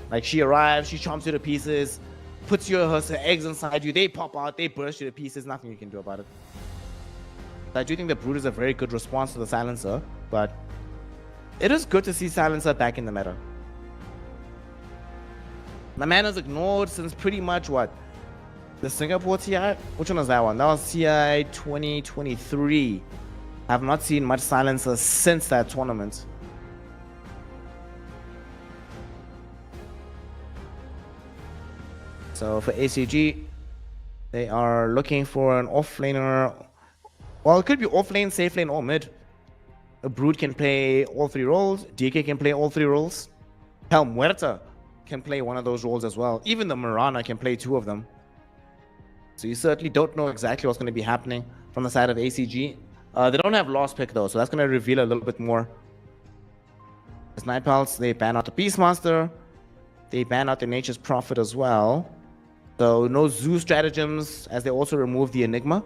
Like, she arrives, she chomps you to pieces, puts her eggs inside you, they pop out, they burst you to pieces, nothing you can do about it. I do think the Brood is a very good response to the Silencer, but it is good to see Silencer back in the meta. My man is ignored since pretty much what? The Singapore TI? Which one was that one? That was TI 2023. I have not seen much Silencer since that tournament. So for ACG, they are looking for an offlaner. Well, it could be offlane, safe lane, or mid. A Brood can play all three roles. DK can play all three roles. Hell, Muerta can play one of those roles as well. Even the Mirana can play two of them. So you certainly don't know exactly what's going to be happening from the side of ACG. They don't have Lost Pick though, so that's going to reveal a little bit more. As Night Pulse, they ban out the Beastmaster. They ban out the Nature's Prophet as well. So no Zoo stratagems, as they also remove the Enigma.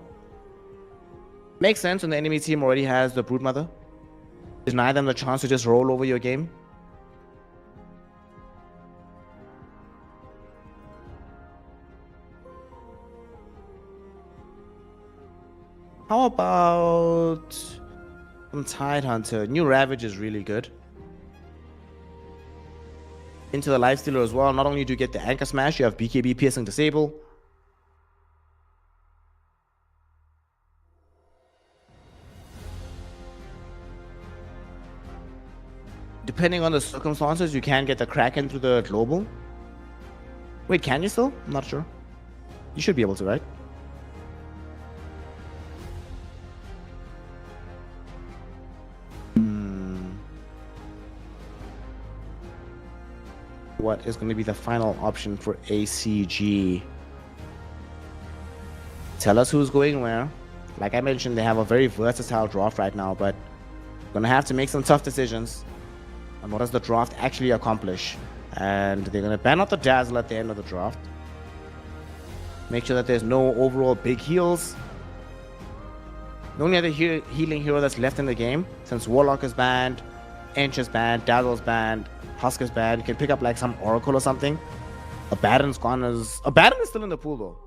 Makes sense when the enemy team already has the Broodmother. Deny them the chance to just roll over your game. How about some Tidehunter? New Ravage is really good. Into the Lifestealer as well. Not only do you get the Anchor Smash, you have BKB Piercing Disable. Depending on the circumstances, you can get the Kraken through the global. Wait, can you still? I'm not sure. You should be able to, right? What is going to be the final option for ACG? Tell us who's going where. Like I mentioned, they have a very versatile draft right now, but going to have to make some tough decisions on what does the draft actually accomplish. And they're going to ban out the Dazzle at the end of the draft. Make sure that there's no overall big heals. The only other healing hero that's left in the game, since Warlock is banned, Ench is banned, Dazzle's banned, Husk is banned, you can pick up like some Oracle or something. Abaddon's gone as... Abaddon is still in the pool though.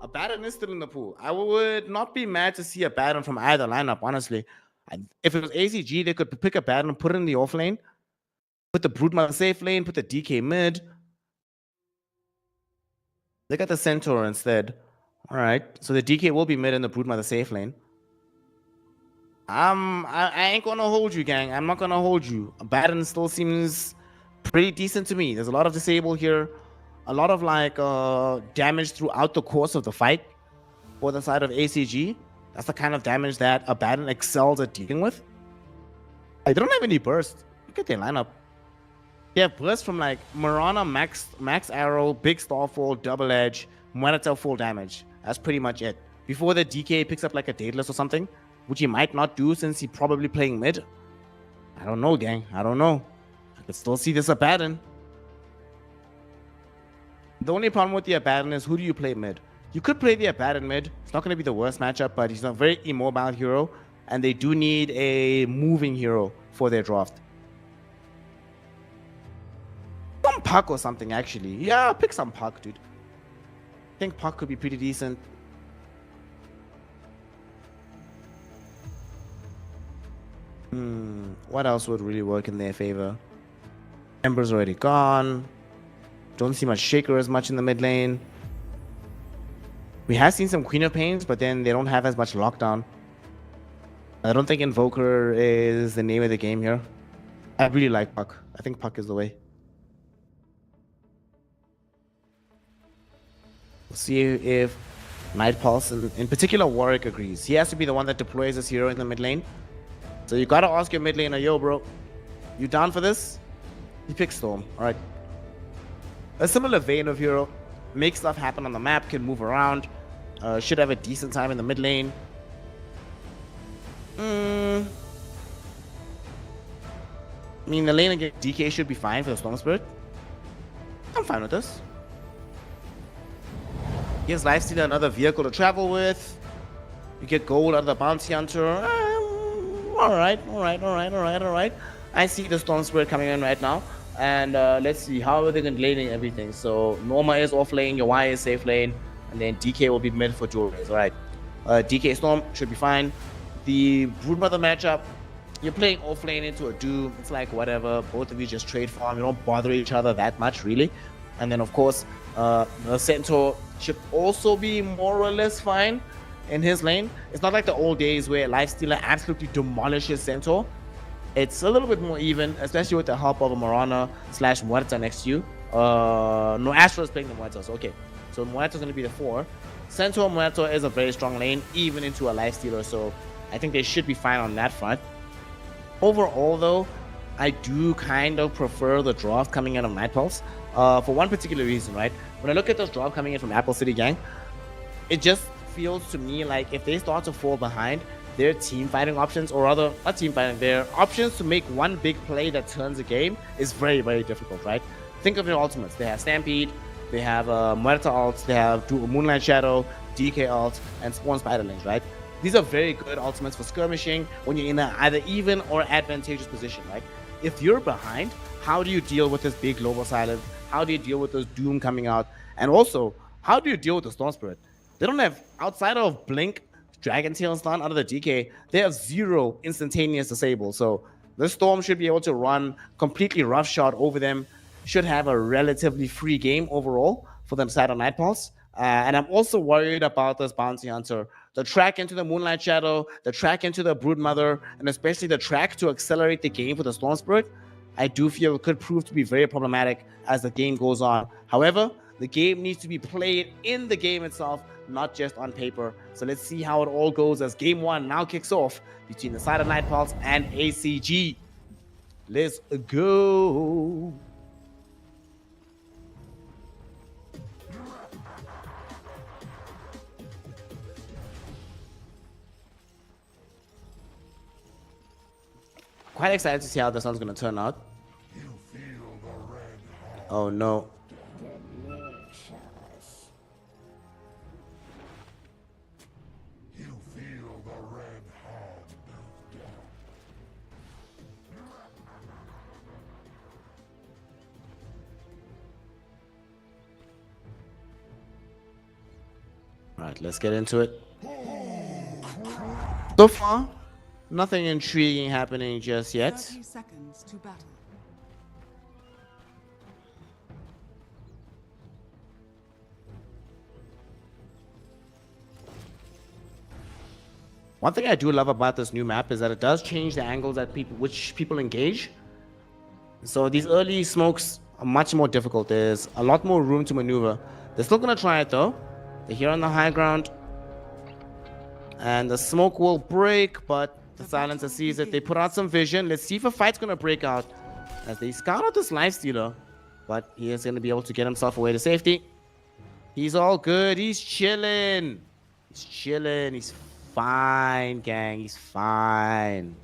Abaddon is still in the pool. I would not be mad to see Abaddon from either lineup, honestly. If it was ACG, they could pick Abaddon and put it in the off lane. Put the Broodmother safe lane, put the DK mid. They got the Centaur instead. Alright, so the DK will be mid in the Broodmother safe lane. I ain't gonna hold you, gang. I'm not gonna hold you. Abaddon still seems pretty decent to me. There's a lot of disable here. A lot of like damage throughout the course of the fight for the side of ACG. That's the kind of damage that Abaddon excels at dealing with. They don't have any burst. Look at their lineup. They have burst from like Mirana, max arrow, big starfall, double edge, Muerta full damage. That's pretty much it. Before the DK picks up like a Daedalus or something, which he might not do since he's probably playing mid. I don't know, gang. I don't know. I could still see this Abaddon. The only problem with the Abaddon is who do you play mid? You could play the Abaddon mid. It's not going to be the worst matchup, but he's a very immobile hero, and they do need a moving hero for their draft. Some Puck or something, actually. Yeah, pick some Puck, dude. I think Puck could be pretty decent. What else would really work in their favor? Ember's already gone. Don't see much Shaker as much in the mid lane. We have seen some Queen of Pains, but then they don't have as much lockdown. I don't think Invoker is the name of the game here. I really like Puck. I think Puck is the way. We'll see if Night Pulse, in particular Warwick, agrees. He has to be the one that deploys this hero in the mid lane. So you gotta ask your mid laner, yo bro, you down for this? He picks Storm, alright. A similar vein of hero, make stuff happen on the map, can move around, should have a decent time in the mid lane. I mean, the lane against DK should be fine for the Storm Spirit. I'm fine with this. Gives Lifestealer another vehicle to travel with. You get gold out of the Bounty Hunter. Alright. I see the Storm Spirit coming in right now. And let's see, how are they going to lane everything? So Norma is off lane, your Y is safe lane, and then DK will be mid for dual raise. Alright. DK Storm should be fine. The Broodmother matchup, you're playing off lane into a Doom. It's like whatever, both of you just trade farm. You don't bother each other that much, really. And then, of course, the Centaur should also be more or less fine in his lane. It's not like the old days where Lifestealer absolutely demolishes Centaur. It's a little bit more even, especially with the help of a Mirana / Muerta next to you. No, Astra is playing the Muerta, so okay. So Muerta is going to be the 4. Centaur Muerta is a very strong lane, even into a Lifestealer, so I think they should be fine on that front. Overall, though, I do kind of prefer the draft coming out of Night Pulse for one particular reason, right? When I look at those draft coming in from Apple City Gang, it just feels to me like if they start to fall behind, their team fighting options, or rather, not team fighting, their options to make one big play that turns a game is very, very difficult, right? think of your ultimates. They have Stampede, they have Muerta ult, they have Moonlight Shadow, DK ult, and Spawn Spiderlings, right? These are very good ultimates for skirmishing when you're in an either even or advantageous position, right? If you're behind, how do you deal with this big global silence? How do you deal with this Doom coming out? And also, how do you deal with the Storm Spirit? They don't have, outside of Blink, Dragon Tail, and Stun, out of the DK, they have 0 instantaneous disable. So the Storm should be able to run completely roughshod over them, should have a relatively free game overall for them side on Night Pulse. And I'm also worried about this Bounty Hunter. The track into the Moonlight Shadow, the track into the Broodmother, and especially the track to accelerate the game for the Storm Spirit, I do feel it could prove to be very problematic as the game goes on. However, the game needs to be played in the game itself, not just on paper. So let's see how it all goes as Game 1 now kicks off between the side of Night Pulse and ACG. Let's go. Quite excited to see how this one's going to turn out. Oh no. Alright, let's get into it. So far, nothing intriguing happening just yet. 30 seconds to battle. One thing I do love about this new map is that it does change the angles that which people engage. So these early smokes are much more difficult. There's a lot more room to maneuver. They're still gonna try it though. They're here on the high ground. And the smoke will break, but the silencer sees it. They put out some vision. Let's see if a fight's gonna break out as they scout out this lifestealer. But he is gonna be able to get himself away to safety. He's all good. He's chilling. He's chilling. He's fine, gang. He's fine.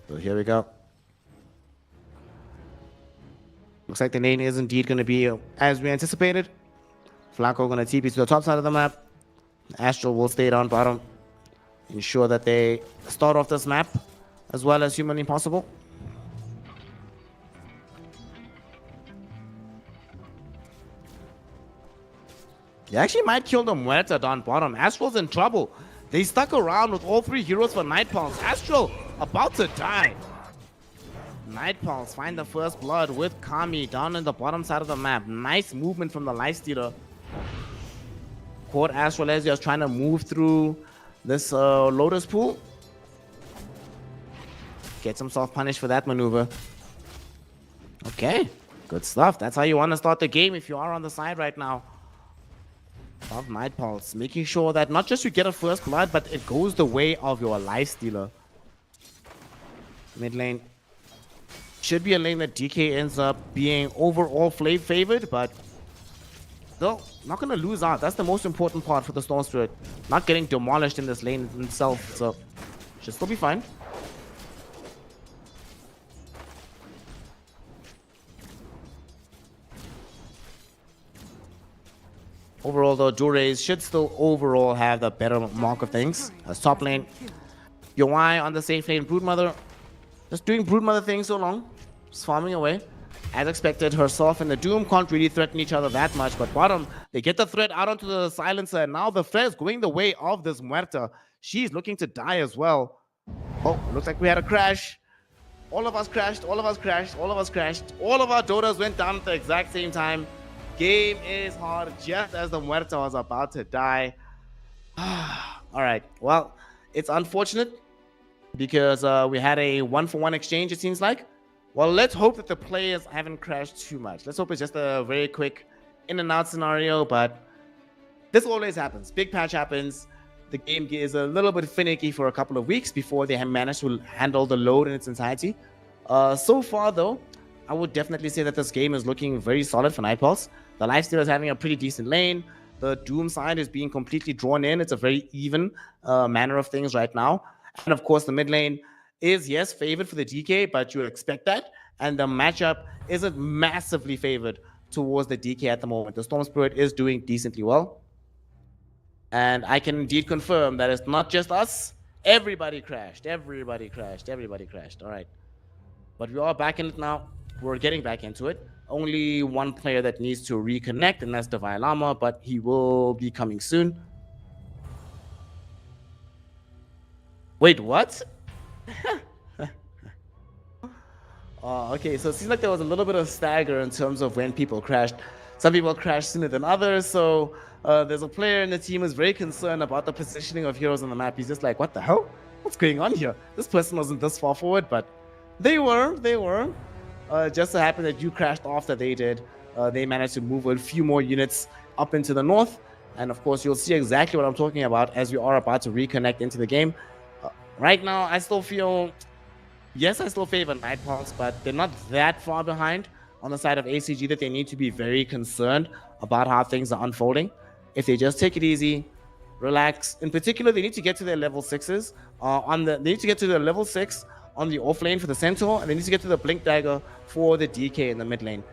So here we go. Looks like the lane is indeed going to be as we anticipated. Flanco going to TP to the top side of the map. Astral will stay down bottom. Ensure that they start off this map as well as humanly possible. They actually might kill the Muerta down bottom. Astral's in trouble. They stuck around with all 3 heroes for Night Pulse. Astral about to die. Night Pulse find the first blood with Kami down in the bottom side of the map. Nice movement from the Lifestealer. Caught Astral as he was trying to move through this Lotus pool. Gets himself punished for that maneuver. Okay, good stuff. That's how you want to start the game if you are on the side right now of Night Pulse. Making sure that not just you get a first blood, but it goes the way of your Lifestealer. Mid lane should be a lane that DK ends up being overall favored, but still not going to lose out. That's the most important part for the Storm Spirit. Not getting demolished in this lane itself, so should still be fine. Overall though, Durays should still overall have the better mark of things. As top lane, Yoi on the safe lane, Broodmother just doing Broodmother things so long. Just farming away. As expected, herself and the Doom can't really threaten each other that much. But bottom, they get the threat out onto the silencer. And now the threat is going the way of this Muerta. She's looking to die as well. Oh, looks like we had a crash. All of us crashed. All of us crashed. All of us crashed. All of our Dotas went down at the exact same time. Game is hard just as the Muerta was about to die. All right. Well, it's unfortunate because we had a 1-for-1 exchange, it seems like. Well, let's hope that the players haven't crashed too much. Let's hope it's just a very quick in and out scenario, but this always happens. Big patch happens. The game is a little bit finicky for a couple of weeks before they have managed to handle the load in its entirety. So far, though, I would definitely say that this game is looking very solid for Night Pulse. The Lifestealer is having a pretty decent lane. the Doom side is being completely drawn in. It's a very even manner of things right now. And of course, the mid lane is, yes, favored for the DK, but you would expect that. And the matchup isn't massively favored towards the DK at the moment. The Storm Spirit is doing decently well. And I can indeed confirm that it's not just us. Everybody crashed. Everybody crashed. Everybody crashed. All right. But we are back in it now. We're getting back into it. Only one player that needs to reconnect, and that's Divine Llama, but he will be coming soon. Wait, what? Okay, so it seems like there was a little bit of stagger in terms of when people crashed. Some people crashed sooner than others, so there's a player in the team who's very concerned about the positioning of heroes on the map. He's just like, what the hell? What's going on here? This person wasn't this far forward, but they were. Just so happened that you crashed after they did. They managed to move a few more units up into the north. And of course, you'll see exactly what I'm talking about as we are about to reconnect into the game. Right now, I still feel, yes, I still favor Nightpulse, but they're not that far behind on the side of ACG that they need to be very concerned about how things are unfolding. If they just take it easy, relax. In particular, they need to get to their level 6s. They need to get to their level 6 on the off lane for the Centaur, and they need to get to the Blink Dagger for the DK in the mid lane.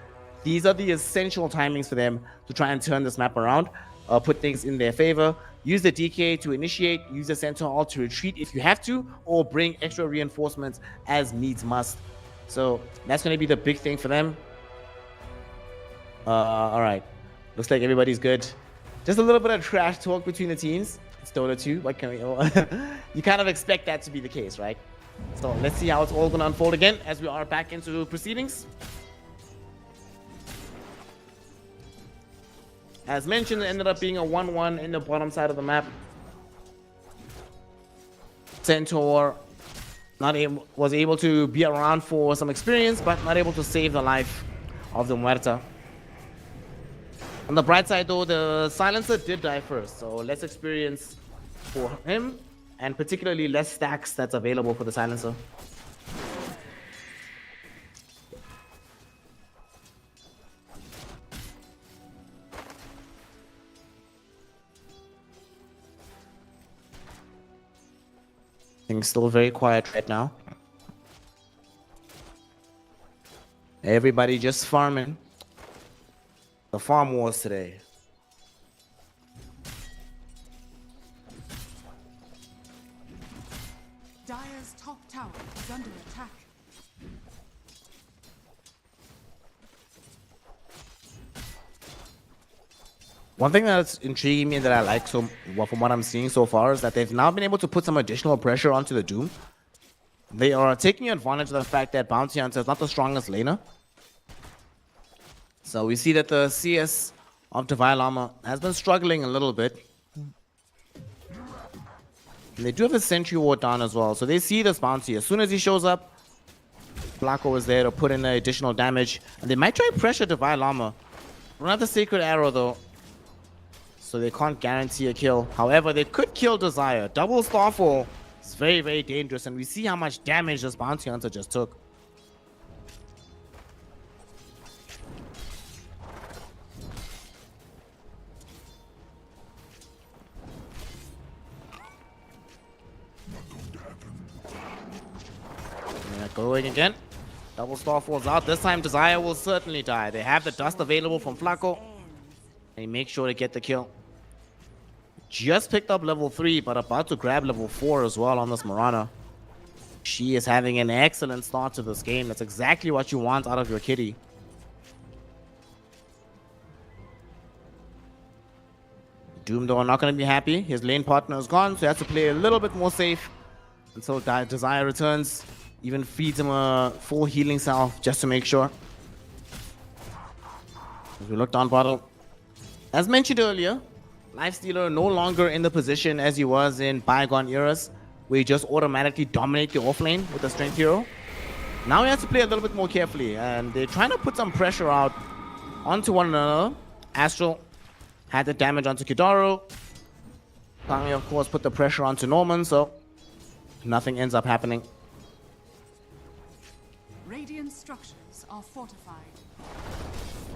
These are the essential timings for them to try and turn this map around, put things in their favor. Use the DK to initiate, use the Centaur ult to retreat if you have to, or bring extra reinforcements as needs must. So that's going to be the big thing for them. All right. Looks like everybody's good. Just a little bit of trash talk between the teams. It's Dota 2. What can we... You kind of expect that to be the case, right? So let's see how it's all going to unfold again as we are back into proceedings. As mentioned, it ended up being a 1-1 in the bottom side of the map. Centaur was able to be around for some experience, but not able to save the life of the Muerta. On the bright side, though, the Silencer did die first, so less experience for him, and particularly less stacks that's available for the Silencer. Things still very quiet right now. Everybody just farming. The farm wars today. Dire's top tower is under attack. One thing that's intriguing me that I like from what I'm seeing so far is that they've now been able to put some additional pressure onto the Doom. They are taking advantage of the fact that Bounty Hunter is not the strongest laner. So we see that the CS of Divine Llama has been struggling a little bit. And they do have a Sentry Ward down as well. So they see this Bounty. As soon as he shows up, Flacco is there to put in the additional damage. And they might try and pressure Divine Llama. They don't have the Sacred Arrow though, so they can't guarantee a kill. However, they could kill Desire. Double Starfall is very, very dangerous. And we see how much damage this Bounty Hunter just took. Going again. Double Starfall's out. This time Desire will certainly die. They have the dust available from Flacco. They make sure to get the kill. Just picked up level 3, but about to grab level 4 as well on this Mirana. She is having an excellent start to this game. That's exactly what you want out of your kitty. Doom, though, not going to be happy. His lane partner is gone, so he has to play a little bit more safe until Desire returns. Even feeds him a full healing salve just to make sure. As we look down bottle. As mentioned earlier, Lifestealer no longer in the position as he was in bygone eras, where he just automatically dominate the offlane with a strength hero. Now he has to play a little bit more carefully, and they're trying to put some pressure out onto one another. Astral had the damage onto Kidaru. Kami, of course, put the pressure onto Norman, so nothing ends up happening. Radiant structures are fortified.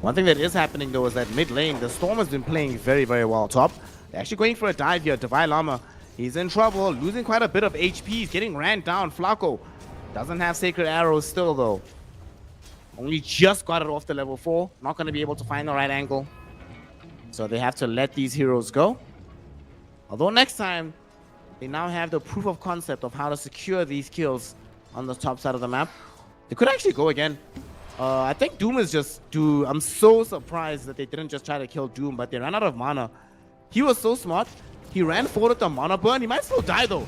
One thing that is happening though is that mid lane, the Storm has been playing very, very well. Top, they're actually going for a dive here. Divine Llama, he's in trouble, losing quite a bit of HP. He's getting ran down. Flaco doesn't have Sacred Arrows still though. Only just got it off the level 4. Not going to be able to find the right angle. So they have to let these heroes go. Although next time, they now have the proof of concept of how to secure these kills on the top side of the map. They could actually go again. I think Doom is just due. I'm so surprised that they didn't just try to kill Doom, but they ran out of mana. He was so smart. He ran forward with the mana burn. He might still die though.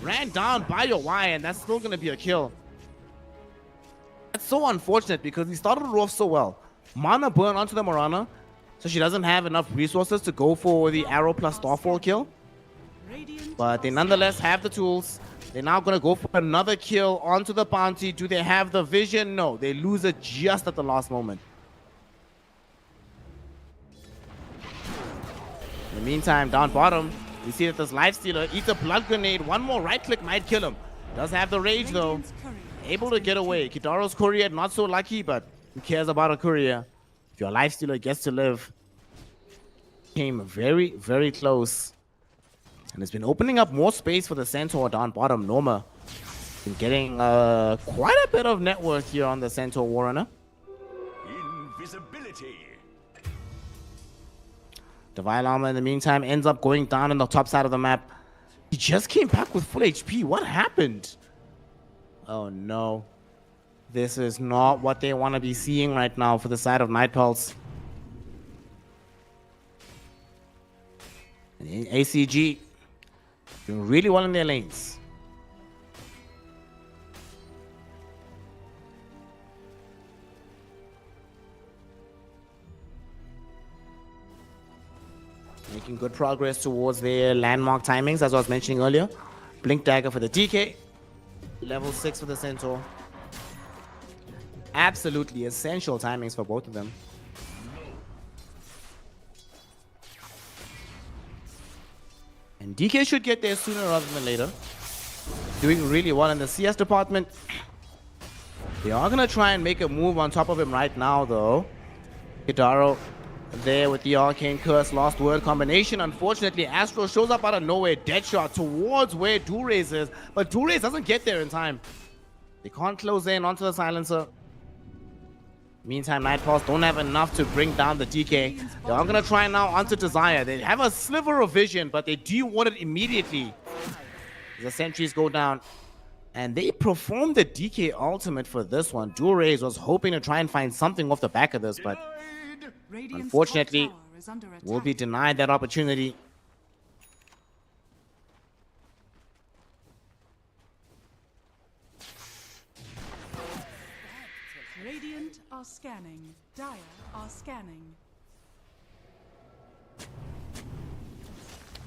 Ran down by your Y, and that's still going to be a kill. That's so unfortunate because he started it off so well. Mana burn onto the Morana, so she doesn't have enough resources to go for the arrow plus starfall kill. But they nonetheless have the tools. They're now going to go for another kill onto the bounty. Do they have the vision? No, they lose it just at the last moment. In the meantime, down bottom, we see that this Lifestealer eats a blood grenade. One more right click might kill him. Does have the rage though. Able to get away. Kidaro's courier not so lucky, but who cares about a courier? If your Lifestealer gets to live. Came very, very close. And it's been opening up more space for the Centaur down bottom. Norma been getting quite a bit of net worth here on the Centaur Warrunner. Invisibility. Divine Llama in the meantime ends up going down on the top side of the map. He just came back with full HP. What happened? Oh no. This is not what they want to be seeing right now for the side of Night Pulse. And ACG doing really well in their lanes. Making good progress towards their landmark timings, as I was mentioning earlier. Blink Dagger for the DK. Level 6 for the Centaur. Absolutely essential timings for both of them. And DK should get there sooner rather than later. Doing really well in the CS department. They are going to try and make a move on top of him right now, though. Kidaro there with the Arcane Curse, Last Word combination. Unfortunately, Astro shows up out of nowhere, Deadshot towards where Duraze is, but Duraze doesn't get there in time. They can't close in onto the silencer. Meantime, Night Pulse don't have enough to bring down the DK. They are going to try now onto Desire. They have a sliver of vision, but they do want it immediately. The sentries go down. And they performed the DK ultimate for this one. Duraze was hoping to try and find something off the back of this, but unfortunately, will be denied that opportunity. Radiant are scanning. Dire are scanning.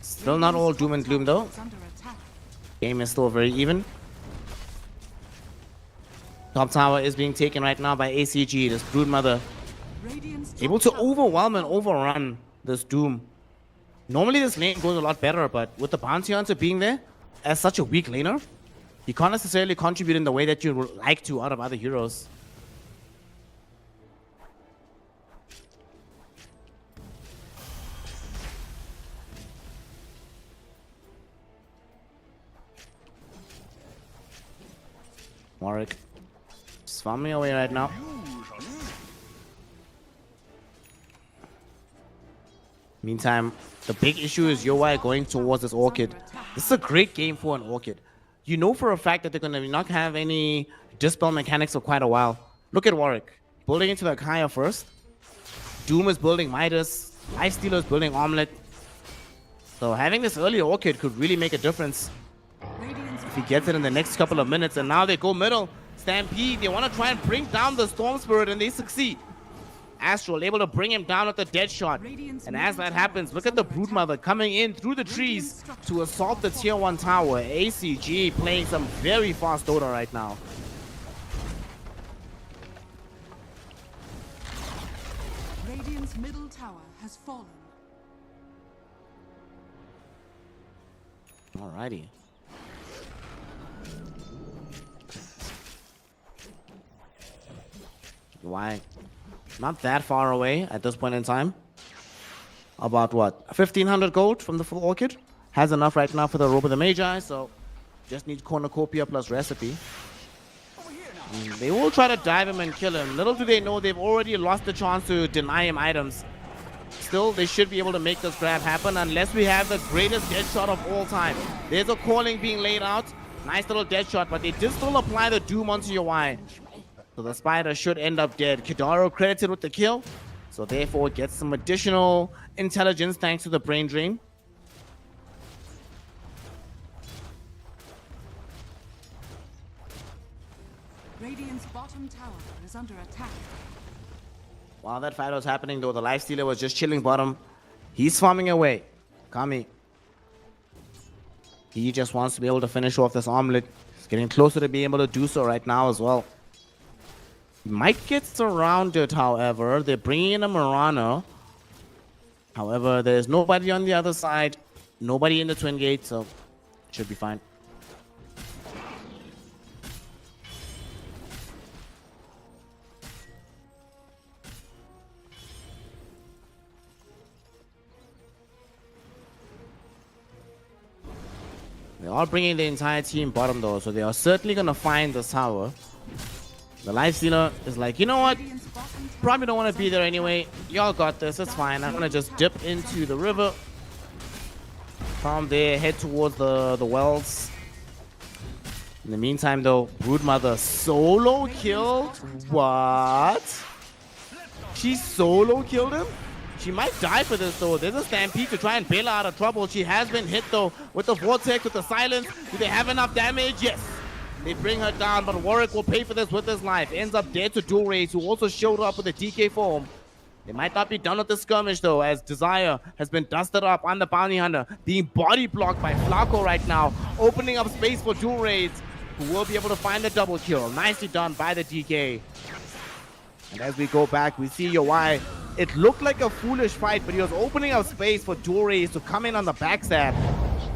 Still not all doom and gloom though. Game is still very even. Top tower is being taken right now by ACG, this Broodmother. Able to overwhelm and overrun this Doom. Normally this lane goes a lot better, but with the Bounty Hunter being there as such a weak laner, you can't necessarily contribute in the way that you would like to out of other heroes. Warwick swarming away right now. Meantime, the big issue is UI going towards this Orchid. This is a great game for an Orchid. You know for a fact that they're going to not have any Dispel mechanics for quite a while. Look at Warwick. Building into the Kaya first. Doom is building Midas. Lifestealer is building Omelette. So having this early Orchid could really make a difference. If he gets it in the next couple of minutes. And now they go middle. Stampede. They want to try and bring down the Storm Spirit and they succeed. Astral able to bring him down with the Deadshot. And as that happens, look at the Broodmother coming in through the trees to assault the tier 1 tower. ACG playing some very fast Dota right now. Radiant's middle tower has fallen. Alrighty. Why? Not that far away at this point in time. About what? 1,500 gold from the full orchid. Has enough right now for the robe of the Magi, so just needs cornucopia plus recipe. They will try to dive him and kill him. Little do they know they've already lost the chance to deny him items. Still, they should be able to make this grab happen unless we have the greatest dead shot of all time. There's a calling being laid out. Nice little dead shot, but they did still apply the doom onto your Y. So the spider should end up dead. Kidaro credited with the kill, so therefore gets some additional intelligence thanks to the brain drain. Radiant's bottom tower is under attack. While that fight was happening, though, the Lifestealer was just chilling bottom. He's farming away. Kami. He just wants to be able to finish off this armlet. He's getting closer to being able to do so right now as well. He might get surrounded, however. They're bringing in a Mirana. However, there's nobody on the other side. Nobody in the Twin Gate, so it should be fine. They are bringing the entire team bottom though, so they are certainly going to find this tower. The Lifestealer is like, you know what? Probably don't want to be there anyway. Y'all got this. It's fine. I'm going to just dip into the river. From there, head towards the wells. In the meantime though, Broodmother solo killed? What? She solo killed him? She might die for this though. There's a stampede to try and bail her out of trouble. She has been hit though with the vortex, with the silence. Do they have enough damage? Yes. They bring her down, but Warwick will pay for this with his life. Ends up dead to Dual Rays, who also showed up with a DK form. They might not be done with the skirmish though, as Desire has been dusted up on the Bounty Hunter, being body blocked by Flaco right now, opening up space for Dual Rays, who will be able to find the double kill. Nicely done by the DK. And as we go back, we see Yawai. It looked like a foolish fight, but he was opening up space for Dual Rays to come in on the backstab.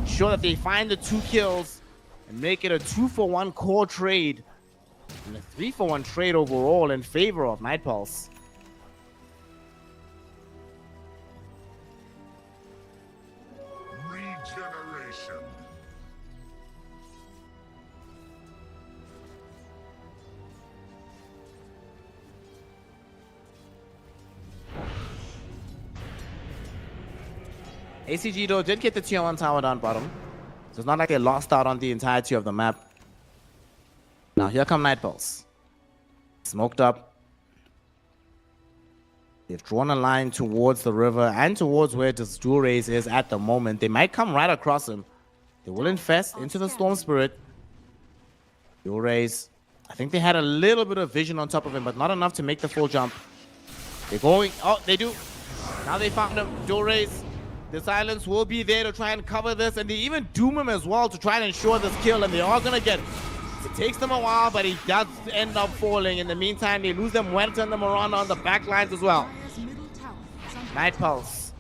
Ensure that they find the 2 kills and make it a 2-for-1 core trade. And a 3-for-1 trade overall in favor of Night Pulse. Regeneration. ACG though did get the tier 1 tower down bottom. So it's not like they lost out on the entirety of the map. Now here come Night Pulse. Smoked up. They've drawn a line towards the river and towards where this Dual Rays is at the moment. They might come right across him. They will infest into the Storm Spirit. Dual Rays, I think they had a little bit of vision on top of him, but not enough to make the full jump. They're going, oh, they do. Now they found him, Dual Rays. The silence will be there to try and cover this, and they even doom him as well to try and ensure this kill, and they are going to get it. It takes them a while, but he does end up falling. In the meantime, they lose them Muerta and the Miranda on the back lines as well. Night Pulse.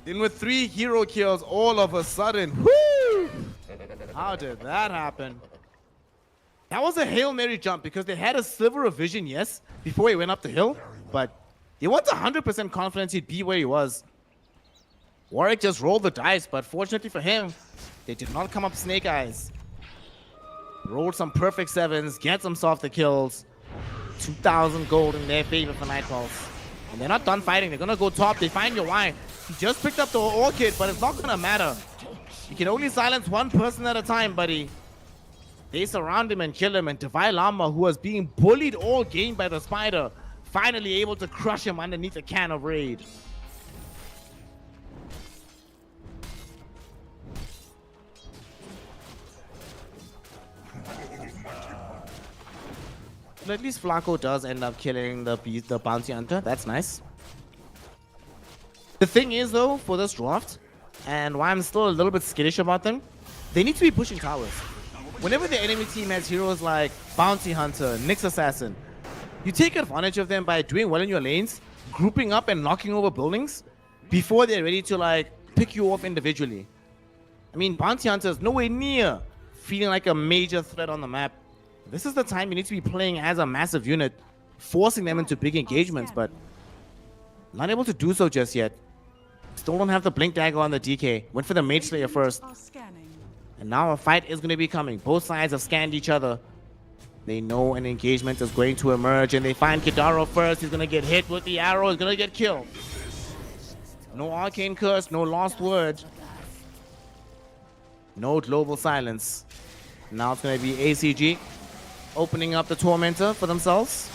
In with 3 hero kills all of a sudden. Woo! How did that happen? That was a Hail Mary jump because they had a sliver of vision, yes, before he went up the hill, but they weren't 100% confident he'd be where he was. Warwick just rolled the dice, but fortunately for him, they did not come up Snake Eyes. Rolled some perfect 7s, gets himself the kills. 2,000 gold in their favor for Night Pulse. And they're not done fighting. They're going to go top. They find Yawai. He just picked up the Orchid, but it's not going to matter. You can only silence one person at a time, buddy. They surround him and kill him. And Divine Lama, who was being bullied all game by the Spider, finally able to crush him underneath a can of Raid. But at least Flaco does end up killing the Bounty Hunter. That's nice. The thing is, though, for this draft, and why I'm still a little bit skittish about them, they need to be pushing towers. Whenever the enemy team has heroes like Bounty Hunter, Nyx Assassin, you take advantage of them by doing well in your lanes, grouping up and knocking over buildings before they're ready to, like, pick you off individually. I mean, Bounty Hunter is nowhere near feeling like a major threat on the map. This is the time you need to be playing as a massive unit. forcing them into big engagements, but not able to do so just yet. Still don't have the Blink Dagger on the DK. Went for the Mage Slayer first. And now a fight is going to be coming. Both sides have scanned each other. They know an engagement is going to emerge, and they find Kidaro first. He's going to get hit with the arrow. He's going to get killed. No Arcane Curse, no Lost Word. No Global Silence. Now it's going to be ACG opening up the Tormentor for themselves.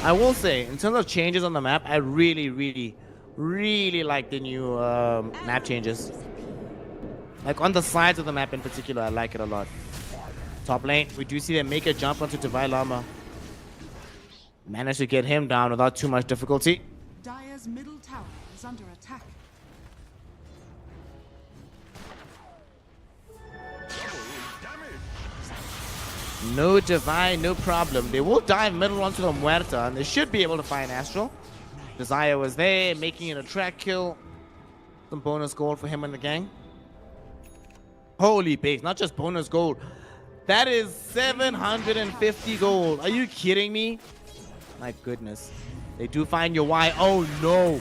I will say, in terms of changes on the map, I really like the new map changes. Like on the sides of the map in particular, I like it a lot. Top lane, we do see them make a jump onto Divine Llama. Managed to get him down without too much difficulty. Dire's middle tower is under attack. No Divine, no problem. They will dive middle onto the Muerta, and they should be able to find Astral. Desire was there, making it a track kill. Some bonus gold for him and the gang. Holy base, not just bonus gold. That is 750 gold. Are you kidding me? My goodness. They do find your Y. Oh no.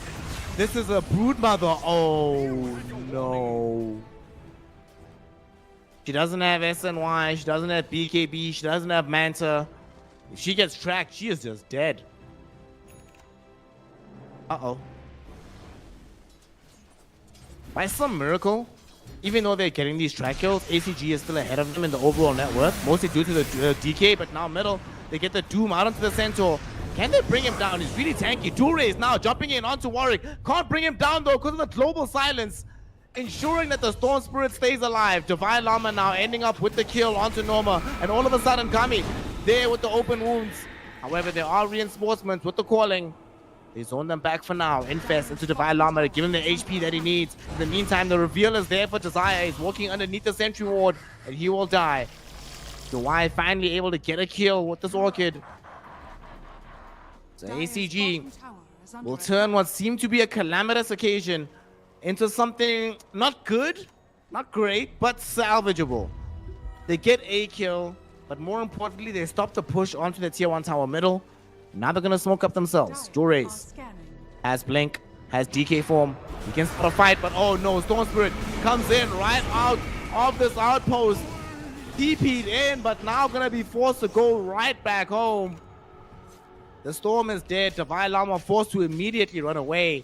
This is a Broodmother. Oh no. She doesn't have SNY. She doesn't have BKB. She doesn't have Manta. If she gets tracked, she is just dead. Uh-oh. By some miracle, even though they're getting these track kills, ACG is still ahead of them in the overall net worth, mostly due to the DK, but now middle, they get the Doom out onto the Centaur. Can they bring him down? He's really tanky. Dure is now jumping in onto Warwick. Can't bring him down though because of the global silence, ensuring that the Storm Spirit stays alive. Divine Llama now ending up with the kill onto Norma, and all of a sudden Kami there with the open wounds. However, there are reinforcements with the calling. They zone them back for now. Infest into Divine Llama to give him the HP that he needs. In the meantime, the reveal is there for Desire. He's walking underneath the Sentry Ward, and he will die. The Y finally able to get a kill with this Orchid. So ACG will turn what seemed to be a calamitous occasion into something not good, not great, but salvageable. They get a kill, but more importantly, they stop the push onto the tier 1 tower middle. Now they're gonna smoke up themselves. Dores has Blink, has DK form. He can start a fight, but oh no, Storm Spirit comes in right out of this outpost. DP'd in, but now gonna be forced to go right back home. The Storm is dead. Divine Llama forced to immediately run away.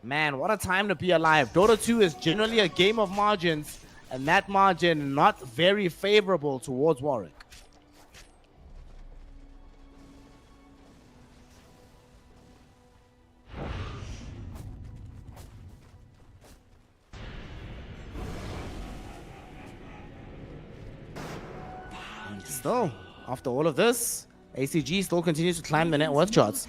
Man, what a time to be alive. Dota 2 is generally a game of margins, and that margin not very favorable towards Warwick. Still, after all of this, ACG still continues to climb the net worth charts.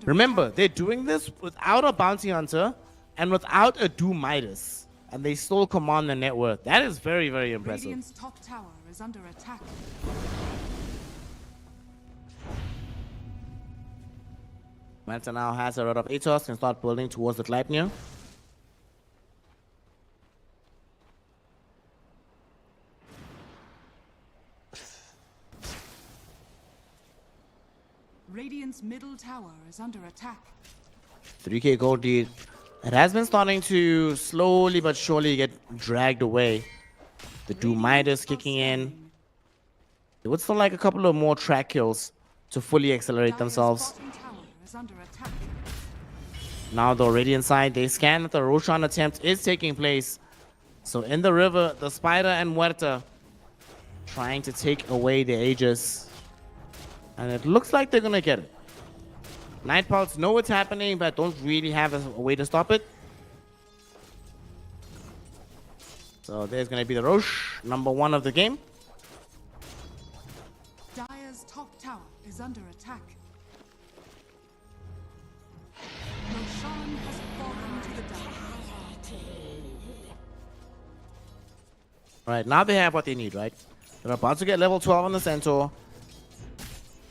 Remember, they're doing this without a Bounty Hunter and without a Doom Midas, and they still command the net worth. That is very, very impressive. Radiant's top tower is under attack. Manta now has a lot of Atos, can start building towards the Gleipnir. Radiant's middle tower is under attack. 3k gold lead. It has been starting to slowly but surely get dragged away. The Doom Midas kicking in. They would still like a couple of more track kills to fully accelerate themselves. Bottom tower is under attack. Now the Radiant side, they scan that the Roshan attempt is taking place. So in the river, the Spider and Muerta trying to take away the Aegis. And it looks like they're gonna get it. Night Pulse know what's happening, but don't really have a way to stop it. So there's gonna be the Rosh, number 1 of the game. Dire's top tower is under attack. Roshan has fallen to the dark. Alright, now they have what they need, right? They're about to get level 12 on the Centaur.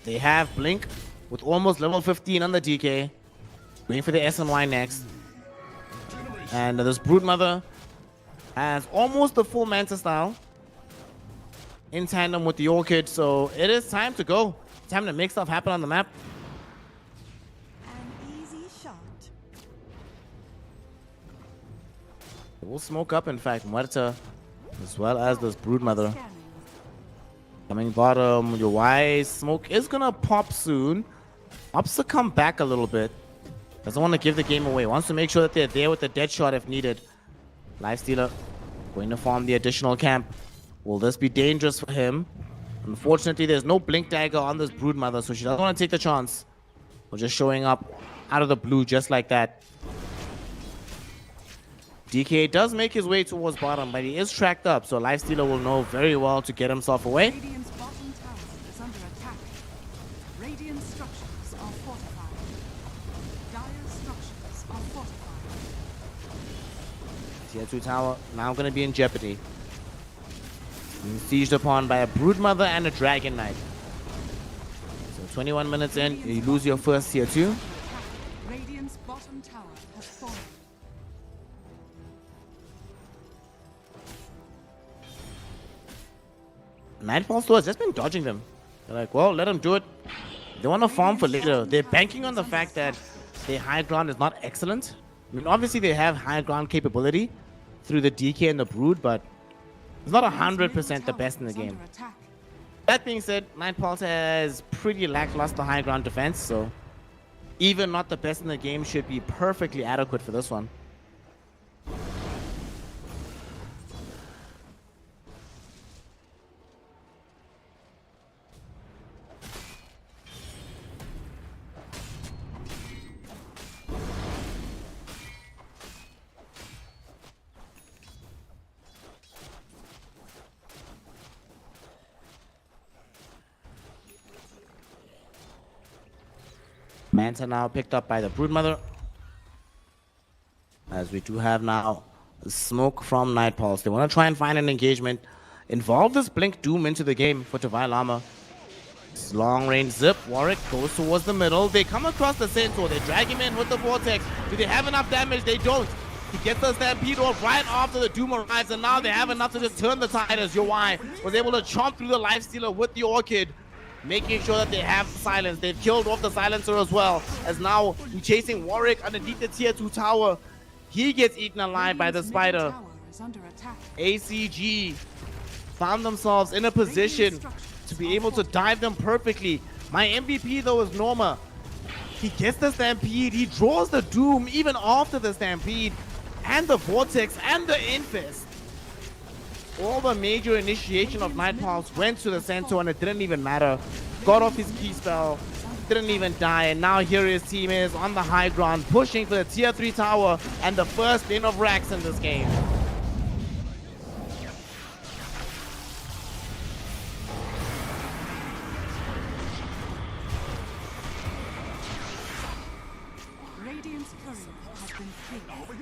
They have Blink with almost level 15 on the DK. Waiting for the SNY next. And this Broodmother Has almost the full Manta style in tandem with the Orchid, so it is time to go. Time to make stuff happen on the map. An easy shot. It will smoke up, in fact, Muerta, as well as this Broodmother. Scanning. Coming bottom, your Y smoke is gonna pop soon. Opts to come back a little bit. Doesn't want to give the game away. Wants to make sure that they're there with the dead shot if needed. Lifestealer going to farm the additional camp. Will this be dangerous for him? Unfortunately, there's no blink dagger on this Broodmother, so she doesn't want to take the chance. We're just showing up out of the blue just like that. DK does make his way towards bottom, but he is tracked up, so Lifestealer will know very well to get himself away. Radiant's bottom tower is under attack. Radiant structures are fortified. Dire structures are fortified. Tier 2 tower now going to be in jeopardy. Being sieged upon by a Broodmother and a Dragon Knight. So 21 minutes in, you lose your first tier 2. Radiant's bottom tower has fallen. Nightfall Store has just been dodging them. They're like, well, let them do it. They want to farm for later. They're banking on the fact that their high ground is not excellent. I mean, obviously they have high ground capability through the DK and the Brood, but it's not 100% the best in the game. That being said, Nightfall has pretty lackluster high ground defense, so even not the best in the game should be perfectly adequate for this one. Manta now picked up by the Broodmother. As we do have now smoke from Night Pulse. They want to try and find an engagement. Involve this Blink Doom into the game for Tavai Lama. This long range zip. Warwick goes towards the middle. They come across the Centaur. They drag him in with the Vortex. Do they have enough damage? They don't. He gets the Stampede off right after the Doom arrives. And now they have enough to just turn the tide as Yowai was able to chomp through the Lifestealer with the Orchid. Making sure that they have the silence. They've killed off the silencer as well. As now chasing Warwick underneath the tier 2 tower. He gets eaten alive by the spider. ACG found themselves in a position to be able to dive them perfectly. My MVP though is Norma. He gets the Stampede. He draws the Doom even after the Stampede. And the Vortex and the Infest. All the major initiation of Night Pulse went to the Centaur and it didn't even matter. Got off his key spell, didn't even die, and now here his team is on the high ground, pushing for the tier 3 tower and the first win of racks in this game. Radiant's courier has been killed.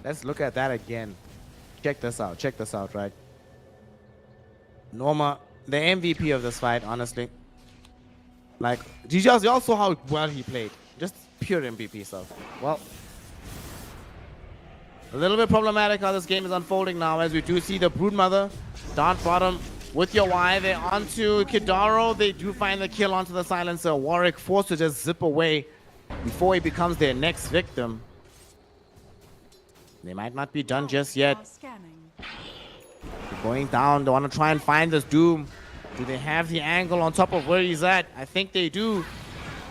Let's look at that again. Check this out, right? Norma, the MVP of this fight, honestly. Like, y'all saw how well he played. Just pure MVP stuff. Well, a little bit problematic how this game is unfolding now, as we do see the Broodmother down bottom with your Y. They're onto Kidaro. They do find the kill onto the silencer. Warwick forced to just zip away before he becomes their next victim. They might not be done just yet. They're going down. They want to try and find this Doom. Do they have the angle on top of where he's at? I think they do.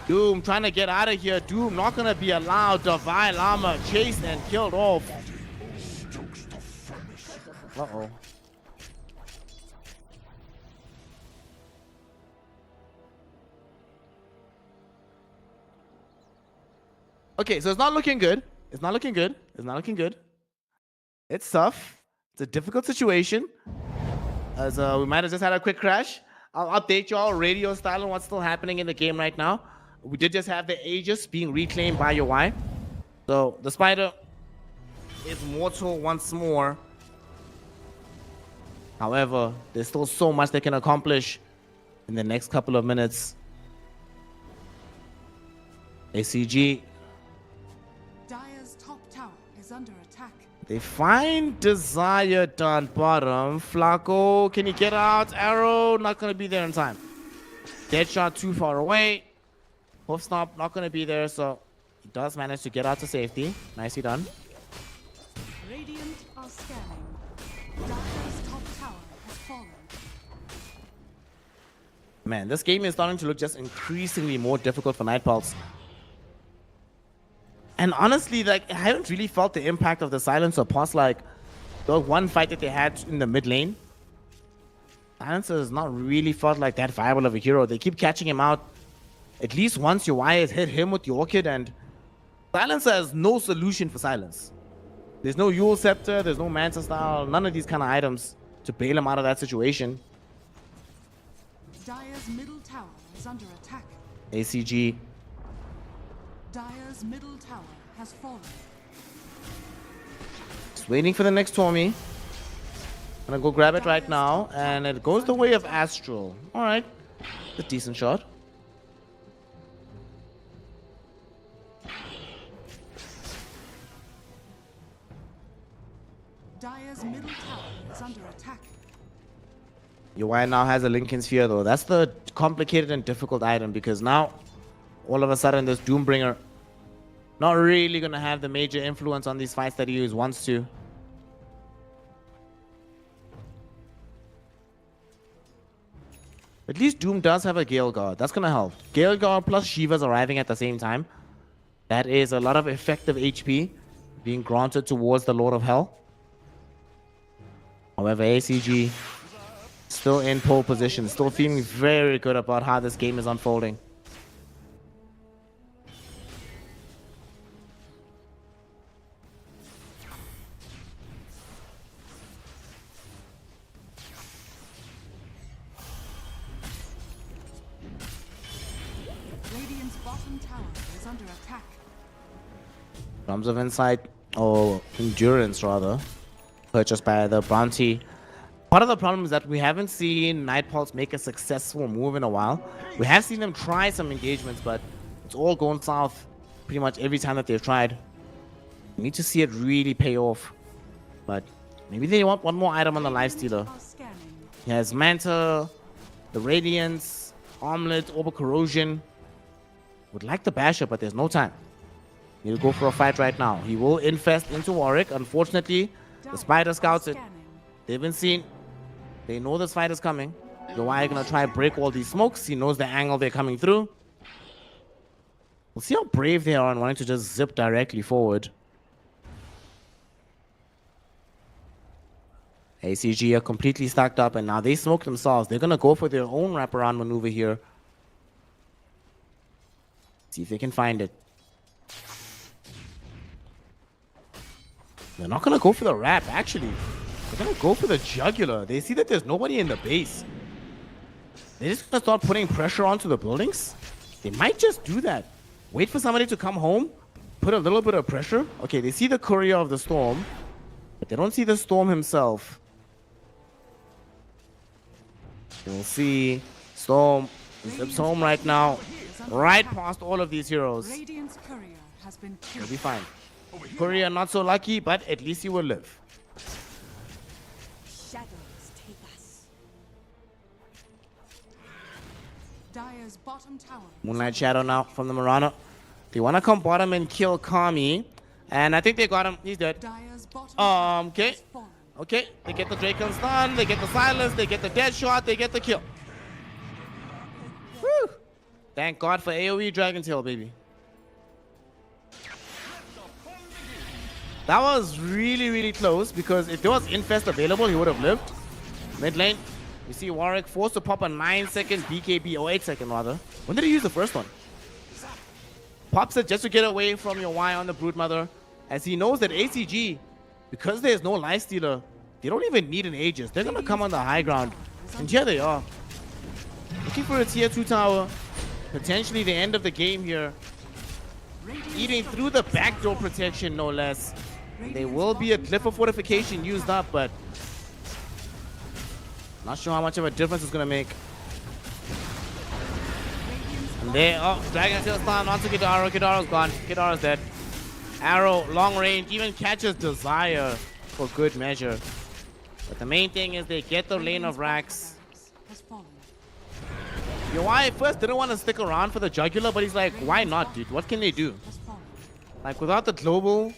Doom trying to get out of here. Doom not going to be allowed. Tavai Lama chased and killed off. Uh-oh. Okay, so it's not looking good. It's not looking good. It's not looking good. It's tough. It's a difficult situation. As we might have just had a quick crash. I'll update y'all radio style on what's still happening in the game right now. We did just have the Aegis being reclaimed by Yowai. So the spider is mortal once more. However, there's still so much they can accomplish. in the next couple of minutes. ACG, Dire's top tower is under attack. they find Desire down bottom. Flaco, can you get out? Arrow, not going to be there in time. Deadshot too far away. Hoof Stomp, not going to be there, so he does manage to get out to safety. Nicely done. Radiant are scanning. Dire's top tower has fallen. Man, this game is starting to look just increasingly more difficult for Night Pulse. And honestly, like, I haven't really felt the impact of the Silencer past, like, the one fight that they had in the mid lane. Silencer has not really felt like that viable of a hero. They keep catching him out. At least once your Y has hit him with the Orchid, and Silencer has no solution for silence. There's no Yule Scepter, there's no Manta Style, none of these kind of items to bail him out of that situation. Dire's middle tower is under attack. ACG, Dire's middle tower has fallen. just waiting for the next Tommy. Gonna go grab it right now, and it goes the way of Astral. Alright, a decent shot. Dire's middle tower is under attack. Your Y now has a Lincoln Sphere though. That's the complicated and difficult item, because now all of a sudden this Doombringer not really gonna have the major influence on these fights that he wants to. At least Doom does have a Gale Guard. That's gonna help. Gale Guard plus Shiva's arriving at the same time. That is a lot of effective HP being granted towards the Lord of Hell. However, ACG still in pole position, still feeling very good about how this game is unfolding. Radiant's bottom tower is under attack. Drums of Insight, or Endurance rather, purchased by the bounty. Part of the problem is that we haven't seen Night Pulse make a successful move in a while. We have seen them try some engagements, but it's all gone south pretty much every time that they've tried. We need to see it really pay off. But maybe they want one more item on the Lifestealer. Are scanning. He has Manta, the Radiance, Armlet, Orbital Corrosion. Would like the Basher, but there's no time. He'll go for a fight right now. He will infest into Warwick. Unfortunately, the Spider scouts it. Scanning. They've been seen. They know this fight is coming. So why are you gonna try and break all these smokes? He knows the angle they're coming through. We'll see how brave they are and wanting to just zip directly forward. ACG are completely stacked up, and now they smoke themselves. They're gonna go for their own wraparound maneuver here. See if they can find it. They're not gonna go for the wrap, actually. They're gonna go for the jugular. They see that there's nobody in the base. They're just gonna start putting pressure onto the buildings. They might just do that. Wait for somebody to come home, put a little bit of pressure. Okay, they see the courier of the storm, but they don't see the storm himself. We'll see Storm zips home right now, right past all of these heroes. Radiant's courier has been He'll killed. be fine. Courier not so lucky, but at least he will live. Shadows take us. Dire's bottom tower. Moonlight Shadow now from the Marana. They want to come bottom and kill Kami. And I think they got him. He's dead. Dire's bottom Okay. has fallen. Okay. They get the Draken stun. They get the silence. They get the dead shot. They get the kill. Woo. Thank God for AoE Dragon Tail, baby. That was really, really close, because if there was Infest available, he would have lived. Mid lane, we see Warwick forced to pop a 9-second BKB, or 8-second rather. When did he use the first one? Pops it just to get away from your Y on the Broodmother, as he knows that ACG, because there's no Lifestealer, they don't even need an Aegis. They're going to come on the high ground. And here they are. Looking for a tier 2 tower. Potentially the end of the game here. Eating through the backdoor protection, no less. There will be a Glyph of Fortification used up, but not sure how much of a difference it's going to make. There, oh, Dragon Tail Slam onto Kidaro. Kidaro's gone. Kidaro's dead. Arrow, long range, even catches Desire for good measure. But the main thing is they get the lane of Rax. Has fallen. UI first didn't want to stick around for the jugular, but he's like, why not, dude? What can they do? Has fallen. Like, without the global,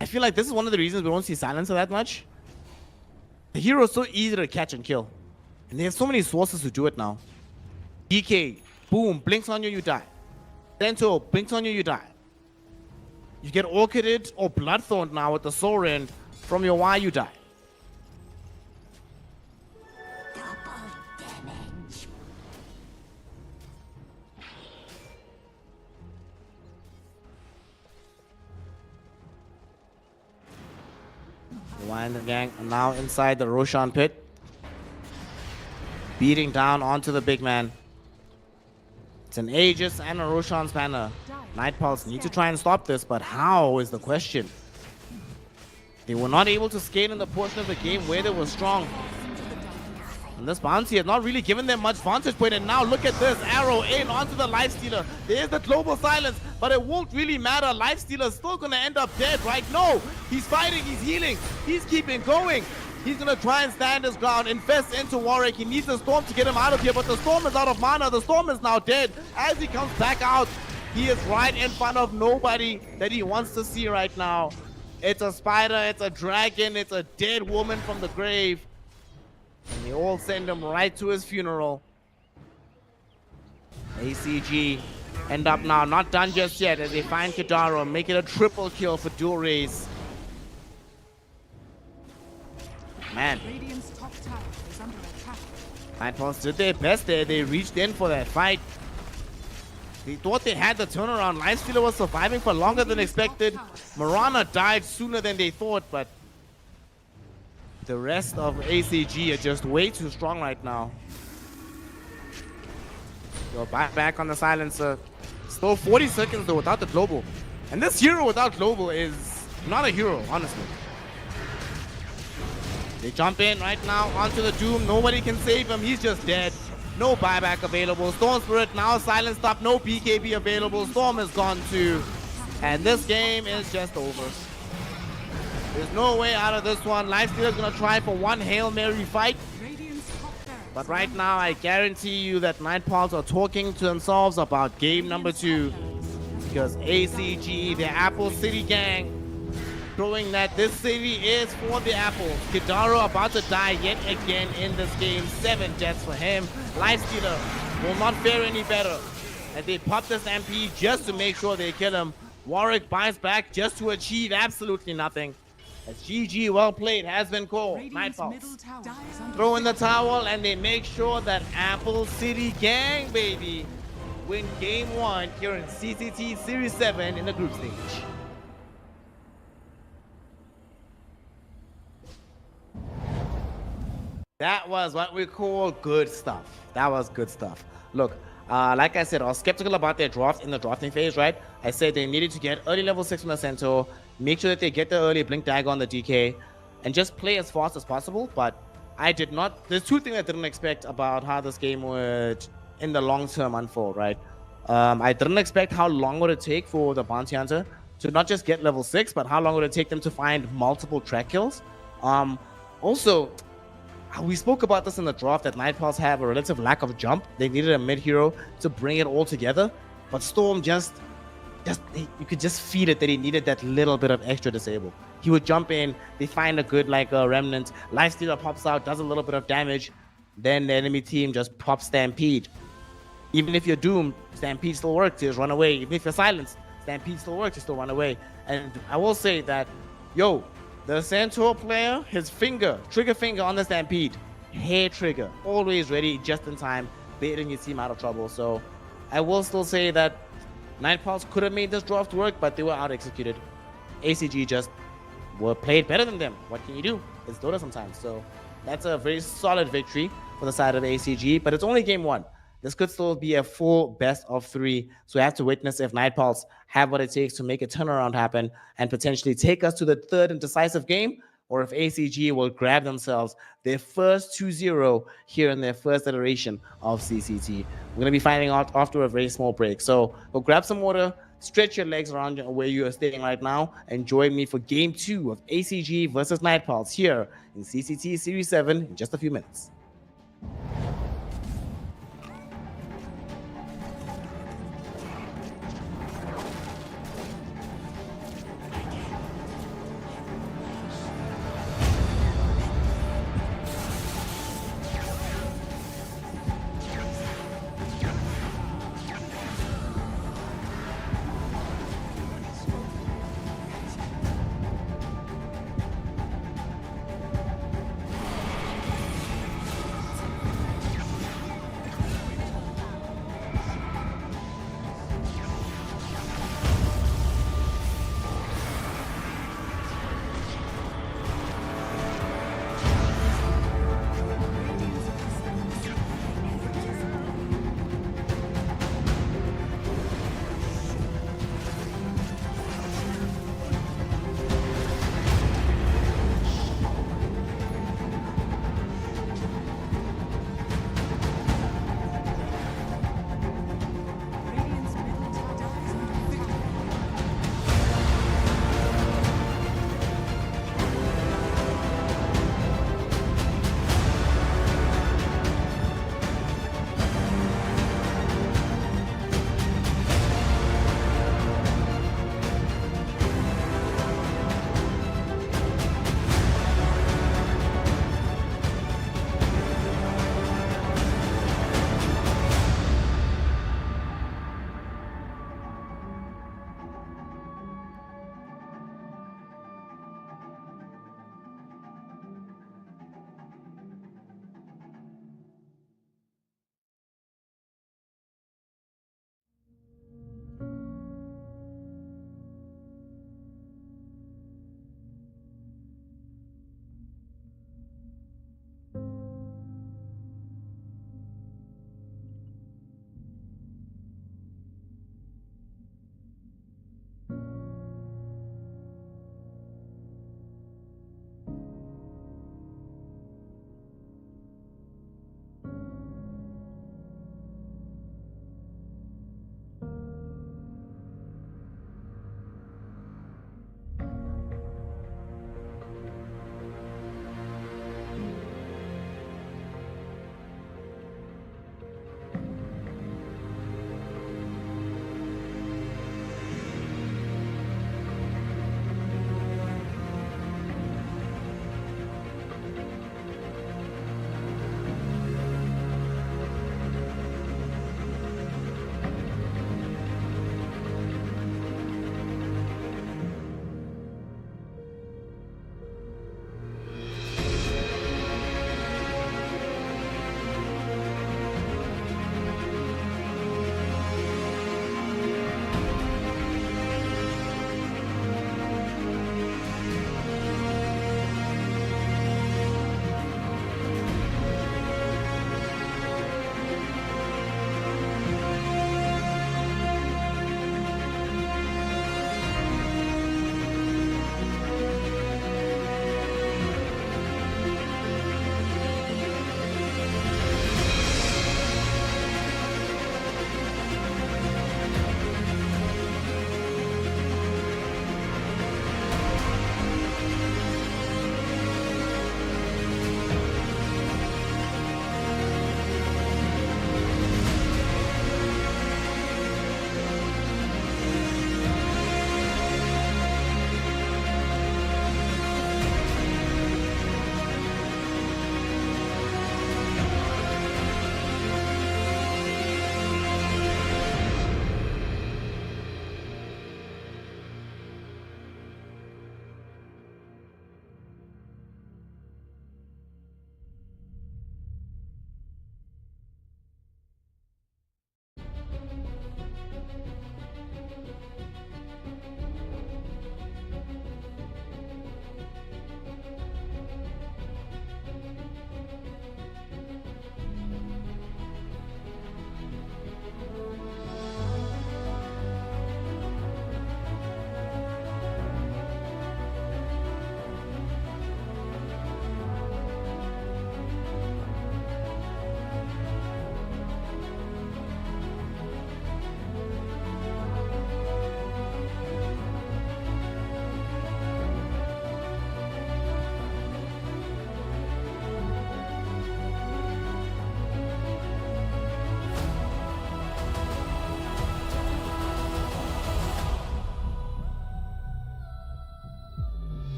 I feel like this is one of the reasons we don't see Silencer that much. The hero is so easy to catch and kill. And they have so many sources to do it now. DK, boom, blinks on you, you die. Cento, blinks on you, you die. You get Orchided or Bloodthorn now with the Soul Rend from your Y, you die. The Y and the gang are now inside the Roshan pit. Beating down onto the big man. It's an Aegis and a Roshan's banner. Night Pulse need to try and stop this, but how is the question? They were not able to scale in the portion of the game where they were strong. And this bounty has not really given them much vantage point, and now look at this, arrow in onto the Lifestealer. There's the global silence, but it won't really matter. Lifestealer's still gonna end up dead, right? No, he's fighting, he's healing, he's keeping going. He's gonna try and stand his ground, infest into Warwick. He needs the Storm to get him out of here, but the Storm is out of mana. The Storm is now dead. As he comes back out, he is right in front of nobody that he wants to see right now. It's a spider, it's a dragon, it's a dead woman from the grave. And they all send him right to his funeral. ACG end up now not done just yet as they find Kidaro, make it a triple kill for dual race. Man, Radiant's top tower is under attack. Nightfalls did their best there. They reached in for that fight. They thought they had the turnaround. Lifestealer was surviving for longer than expected. Marana died sooner than they thought, but the rest of ACG are just way too strong right now. Go back on the silencer. Still 40 seconds though without the global. And this hero without global is not a hero, honestly. They jump in right now onto the Doom. Nobody can save him. He's just dead. No buyback available. Storm Spirit now silenced up. No BKB available. Storm is gone too. And this game is just over. There's no way out of this one. Lifestealer's gonna try for one Hail Mary fight. Radiant's top barracks. But right now, I guarantee you that Nightpawls are talking to themselves about game number 2. Because ACG, the Apple City gang, showing that this city is for the Apples. Kidaro about to die yet again in this game. 7 deaths for him. Lifestealer will not fare any better. And they pop this MP just to make sure they kill him. Warwick buys back just to achieve absolutely nothing. As GG, well played, has been called. Radiant's Nightfalls middle tower is under throw in the towel and they make sure that Apple City gang, baby, win game 1 here in CCT Series 7 in the group stage. That was what we call good stuff. That was good stuff. Look, like I said, I was skeptical about their draft in the drafting phase, right? I said they needed to get early level 6 from the Centaur, make sure that they get the early Blink Dagger on the DK, and just play as fast as possible. But I did not. There's 2 things I didn't expect about how this game would, in the long term, unfold, right? I didn't expect how long would it take for the Bounty Hunter to not just get level 6, but how long would it take them to find multiple track kills. Also, we spoke about this in the draft that Nightfalls have a relative lack of jump. They needed a mid hero to bring it all together. But Storm just you could just feel it that he needed that little bit of extra disable. He would jump in, they find a good remnant, Lifestealer pops out, does a little bit of damage, then the enemy team just pops Stampede. Even if you're doomed, Stampede still works, you just run away. Even if you're silenced, Stampede still works, you still run away. And I will say that, the Centaur player, his trigger finger on the Stampede, hair trigger, always ready, just in time, baiting his team out of trouble. So I will still say that Nightfalls could have made this draft work, but they were out-executed. ACG just were played better than them. What can you do? It's Dota sometimes. So that's a very solid victory for the side of ACG, but it's only game 1. This could still be a full best of 3. So we have to witness if Nightfalls have what it takes to make a turnaround happen and potentially take us to the 3rd and decisive game, or if ACG will grab themselves their first 2-0 here in their first iteration of CCT. We're going to be finding out after a very small break. So go grab some water, stretch your legs around where you are staying right now, and join me for Game 2 of ACG versus Night Pulse here in CCT Series 7 in just a few minutes.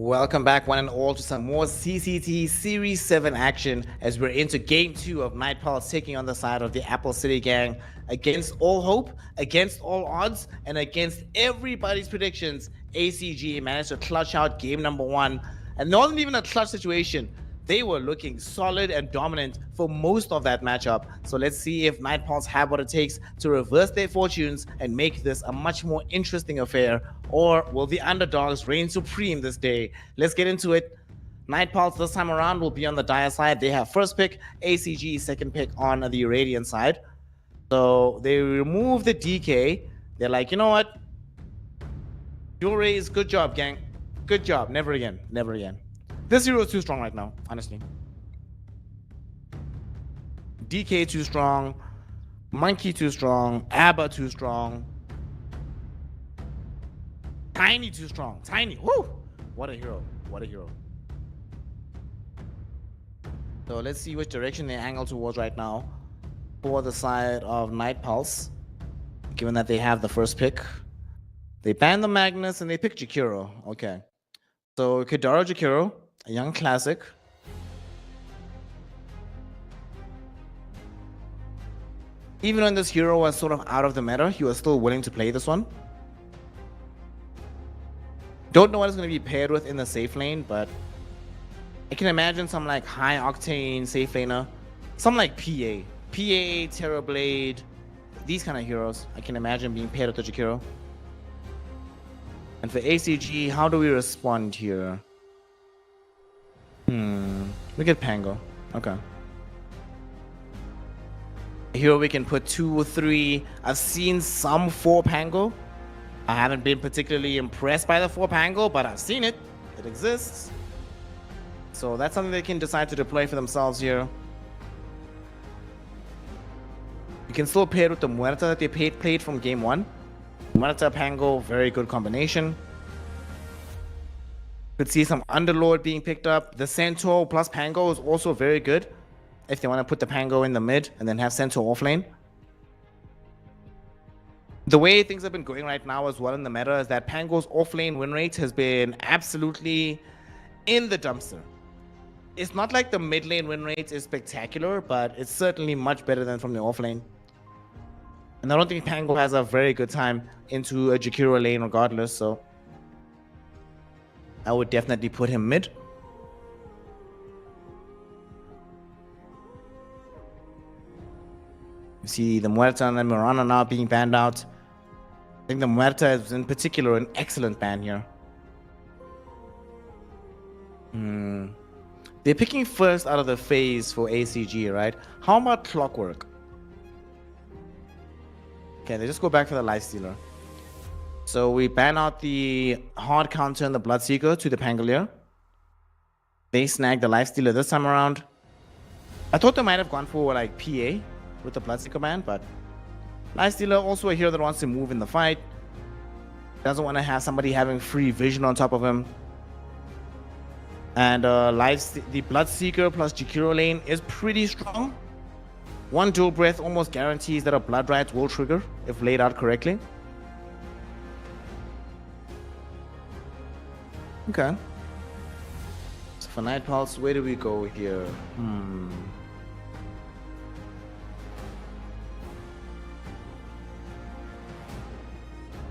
Welcome back, one and all, to some more CCT Series 7 action as we're into Game 2 of Night Pulse taking on the side of the Apple City Gang. Against all hope, against all odds, and against everybody's predictions, ACG managed to clutch out game number 1. And not even a clutch situation. They were looking solid and dominant for most of that matchup. So let's see if Night Pulse have what it takes to reverse their fortunes and make this a much more interesting affair. Or will the underdogs reign supreme this day? Let's get into it. Night Pulse this time around will be on the Dire side. They have first pick, ACG second pick on the Radiant side. So they remove the DK. They're like, you know what? Dual raise, good job, gang. Good job. Never again. Never again. This hero is too strong right now, honestly. DK too strong. Monkey too strong. Abba too strong. Tiny too strong. Tiny. Woo! What a hero. What a hero. So let's see which direction they angle towards right now for the side of Night Pulse. Given that they have the first pick. They ban the Magnus and they pick Jakiro. Okay. So Kidara Jakiro, a young classic. Even when this hero was sort of out of the meta, he was still willing to play this one. Don't know what it's going to be paired with in the safe lane, but I can imagine some like high octane safe laner. Some like PA, Terrorblade, these kind of heroes. I can imagine being paired with the Jakiro. And for ACG, how do we respond here? We get Pango. Okay. Here we can put 2 or 3. I've seen some 4 Pango. I haven't been particularly impressed by the 4 Pango, but I've seen it. It exists. So that's something they can decide to deploy for themselves here. You can still pair it with the Muerta that they played from game 1. Muerta Pango, very good combination. Could see some Underlord being picked up. The Centaur plus Pango is also very good if they want to put the Pango in the mid and then have Centaur offlane. The way things have been going right now as well in the meta is that Pango's offlane win rate has been absolutely in the dumpster. It's not like the mid lane win rate is spectacular, but it's certainly much better than from the offlane. And I don't think Pango has a very good time into a Jakiro lane regardless, so I would definitely put him mid. You see the Muerta and the Mirana now being banned out. I think the Muerta is in particular an excellent ban here. They're picking first out of the phase for ACG, right? How about Clockwork? Okay, they just go back for the Lifestealer. So we ban out the hard counter and the Bloodseeker to the Pangolier. They snag the Lifestealer this time around. I thought they might have gone for like PA with the Bloodseeker ban, but Lifestealer also a hero that wants to move in the fight. Doesn't want to have somebody having free vision on top of him. And the Bloodseeker plus Jakiro lane is pretty strong. One dual breath almost guarantees that a Blood Riot will trigger if laid out correctly. Okay. So for Night Pulse, where do we go here?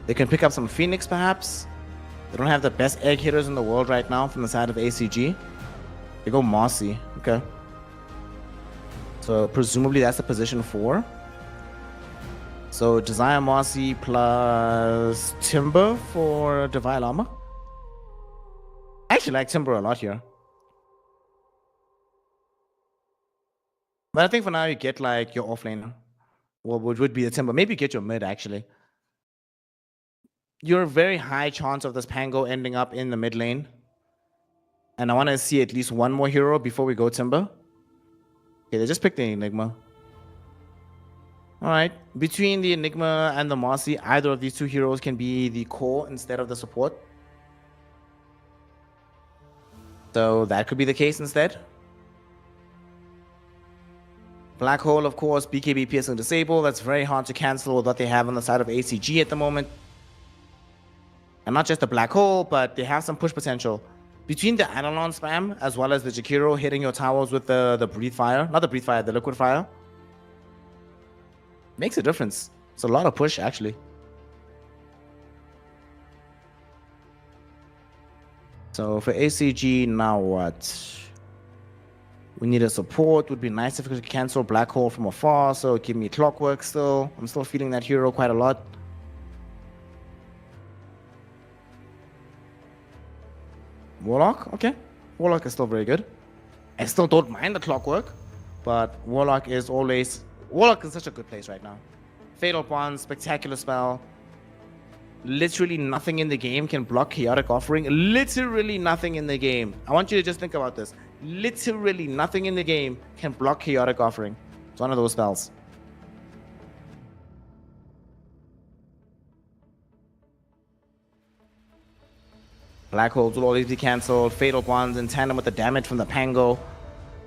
They can pick up some Phoenix perhaps. They don't have the best egg hitters in the world right now from the side of ACG. They go Mossy. Okay. So presumably that's the position 4. So Desire Mossy plus Timber for Divine Armor. I actually like Timber a lot here. But I think for now you get like your offlaner. Well, which would be the Timber. Maybe get your mid actually. You're a very high chance of this Pango ending up in the mid lane. And I want to see at least one more hero before we go Timber. Okay, they just picked the Enigma. Alright, between the Enigma and the Mossy, either of these 2 heroes can be the core instead of the support. So that could be the case instead. Black Hole, of course, BKB piercing disable. That's very hard to cancel with what they have on the side of ACG at the moment. And not just the Black Hole, but they have some push potential. between the Eidolon spam as well as the Jakiro hitting your towers with the breathe fire, not the breathe fire, the liquid fire, makes a difference. It's a lot of push actually. So for ACG, now what? We need a support. Would be nice if we could cancel Black Hole from afar, so give me Clockwork still. I'm still feeling that hero quite a lot. Warlock, okay. Warlock is still very good. I still don't mind the Clockwork, but Warlock is such a good place right now. Fatal Bond, spectacular spell. Literally nothing in the game can block Chaotic Offering. Literally nothing in the game. I want you to just think about this. Literally nothing in the game can block Chaotic Offering. It's one of those spells. Black Holes will always be cancelled. Fatal Bonds in tandem with the damage from the Pango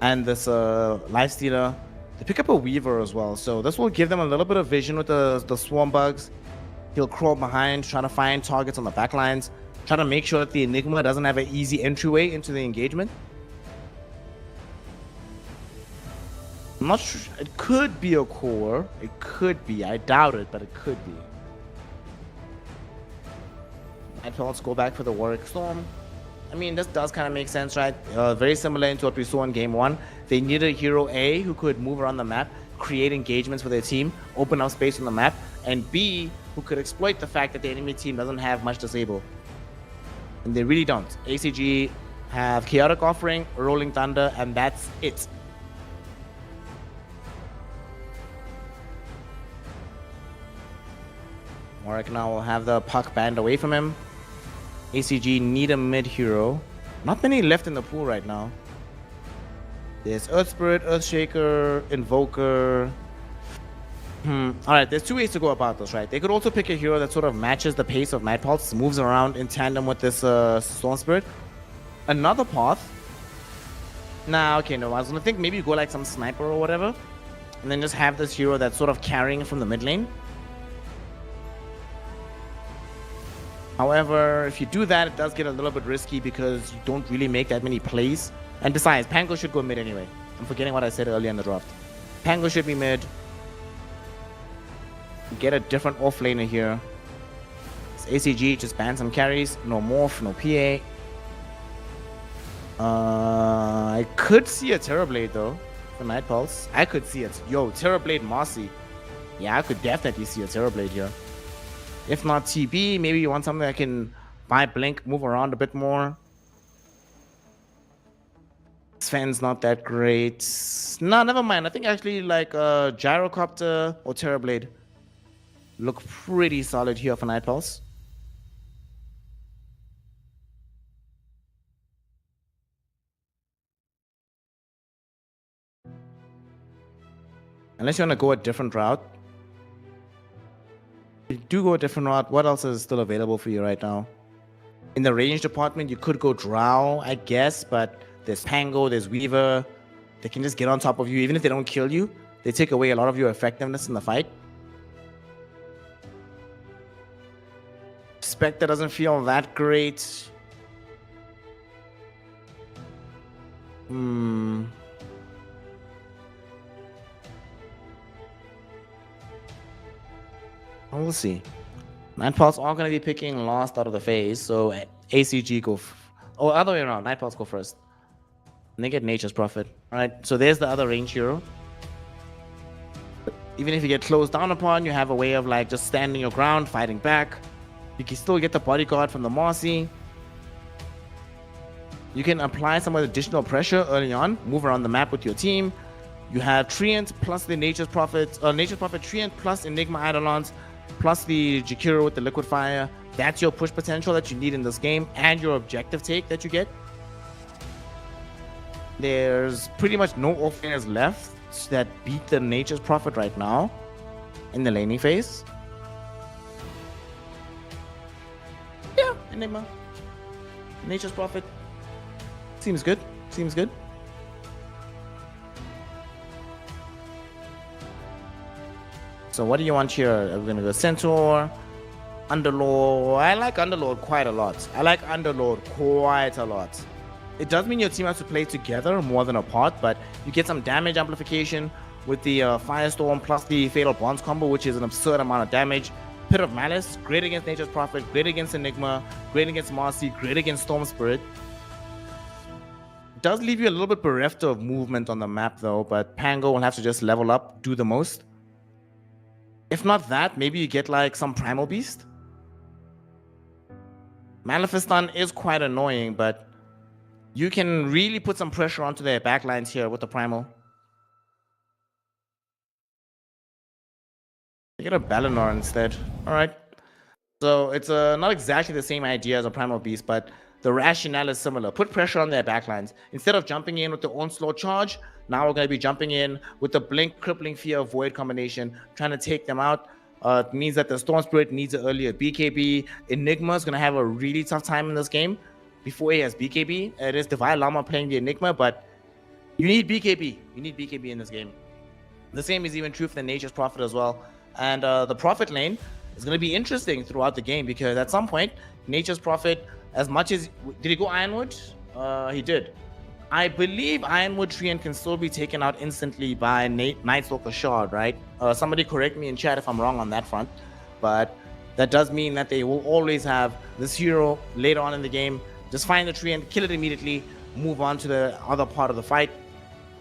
and this Lifestealer. They pick up a Weaver as well, so this will give them a little bit of vision with the Swarm Bugs. He'll crawl behind, trying to find targets on the backlines, trying to make sure that the Enigma doesn't have an easy entryway into the engagement. I'm not sure. It could be a core. It could be. I doubt it, but it could be. Let's go back for the Warwick Storm. I mean, this does kind of make sense, right? Very similar to what we saw in Game 1. They needed a hero A who could move around the map, create engagements for their team, open up space on the map, and B who could exploit the fact that the enemy team doesn't have much disable. And they really don't. ACG have Chaotic Offering, Rolling Thunder, and that's it. Warwick now will have the puck banned away from him. ACG need a mid hero. Not many left in the pool right now. There's Earth Spirit, Earthshaker, Invoker. Alright, there's two ways to go about this, right? They could also pick a hero that sort of matches the pace of Night Pulse, moves around in tandem with this Storm Spirit. Another path. Nah, okay, no, I was gonna think maybe you go like some sniper or whatever, and then just have this hero that's sort of carrying from the mid lane. However, if you do that, it does get a little bit risky because you don't really make that many plays. And besides, Pango should go mid anyway. I'm forgetting what I said earlier in the draft. Pango should be mid. Get a different offlaner here. It's ACG, just ban some carries. No morph, no PA. I could see a Terrorblade though for Night Pulse. I could see it. Yo, Terrorblade Mossy. Yeah, I could definitely see a Terrorblade here. If not TB, maybe you want something that can buy Blink, move around a bit more. Sven's not that great. No, never mind. I think actually like Gyrocopter or Terrorblade look pretty solid here for Night Pulse. Unless you want to go a different route. If you do go a different route, what else is still available for you right now? In the range department, you could go Drow, I guess, but there's Pango, there's Weaver. They can just get on top of you. Even if they don't kill you, they take away a lot of your effectiveness in the fight. Spectre doesn't feel that great. We'll see. Night Pulse are going to be picking last out of the phase, so ACG go... or other way around, Night Pulse go first. And they get Nature's Prophet. Alright, so there's the other range hero. Even if you get closed down upon, you have a way of like just standing your ground, fighting back. You can still get the Bodyguard from the Mossy. You can apply some additional pressure early on, move around the map with your team. You have Treant plus the Nature's Prophet, Treant plus Enigma Eidolons, plus the Jakiro with the Liquid Fire. That's your push potential that you need in this game, and your objective take that you get. There's pretty much no offlaners left that beat the Nature's Prophet right now in the laning phase. Yeah, Enigma. Nature's Prophet. Seems good. Seems good. So what do you want here? Are we gonna go Centaur? Underlord. I like Underlord quite a lot. It does mean your team has to play together more than apart, but you get some damage amplification with the Firestorm plus the Fatal Bonds combo, which is an absurd amount of damage. Pit of Malice, great against Nature's Prophet, great against Enigma, great against Marcy, great against Storm Spirit. Does leave you a little bit bereft of movement on the map though, but Pango will have to just level up, do the most. If not that, maybe you get like some Primal Beast. Malefistan is quite annoying, but you can really put some pressure onto their backlines here with the Primal. You get a Balinor instead. Alright. So it's not exactly the same idea as a Primal Beast, but the rationale is similar. Put pressure on their backlines. Instead of jumping in with the Onslaught charge, now we're going to be jumping in with the Blink, Crippling Fear, Void combination, trying to take them out. It means that the Storm Spirit needs an earlier BKB. Enigma is going to have a really tough time in this game before he has BKB. It is Divine Llama playing the Enigma, but you need BKB. You need BKB in this game. The same is even true for the Nature's Prophet as well. And the Prophet lane is going to be interesting throughout the game because at some point, Nature's Prophet, as much as... Did he go Ironwood? He did. I believe Ironwood Treant can still be taken out instantly by Nightstalker Shard, right? Somebody correct me in chat if I'm wrong on that front. But that does mean that they will always have this hero later on in the game. Just find the Treant, kill it immediately, move on to the other part of the fight.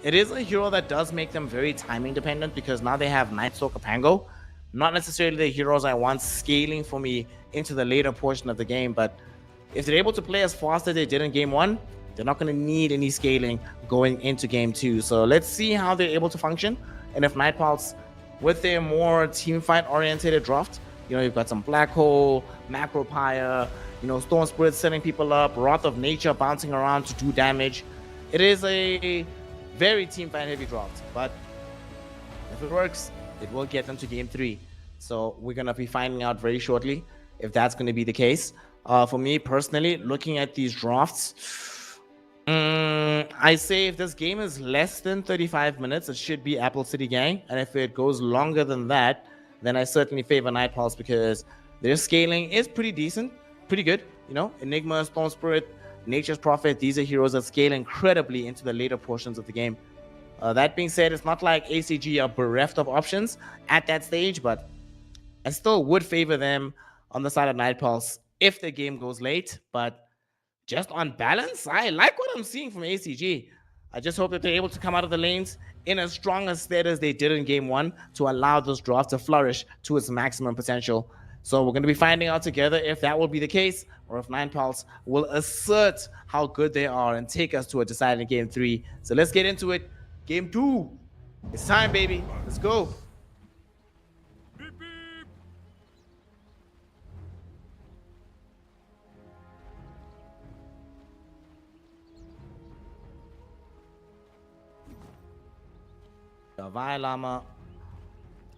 It is a hero that does make them very timing dependent because now they have Nightstalker Pango. Not necessarily the heroes I want scaling for me into the later portion of the game, but if they're able to play as fast as they did in game 1, they're not going to need any scaling going into game 2. So let's see how they're able to function. And if Nightpulse, with their more team fight oriented draft, you know, you've got some Black Hole, Macropire, you know, Storm Spirit setting people up, Wrath of Nature bouncing around to do damage. It is a very team fight heavy draft, but if it works, it will get them to game 3. So we're going to be finding out very shortly if that's going to be the case. For me personally, looking at these drafts, I say if this game is less than 35 minutes, it should be Apple City Gang. And if it goes longer than that, then I certainly favor Nightpulse because their scaling is pretty decent, pretty good. You know, Enigma, Storm Spirit, Nature's Prophet, these are heroes that scale incredibly into the later portions of the game. That being said, it's not like ACG are bereft of options at that stage, but I still would favor them on the side of Nightpulse if the game goes late. But just on balance, I like what I'm seeing from ACG. I just hope that they're able to come out of the lanes in as strong a state as they did in game 1 to allow this draft to flourish to its maximum potential. So we're going to be finding out together if that will be the case or if Nightpulse will assert how good they are and take us to a deciding game 3. So let's get into it. Game 2. It's time, baby. Let's go. Divine Llama,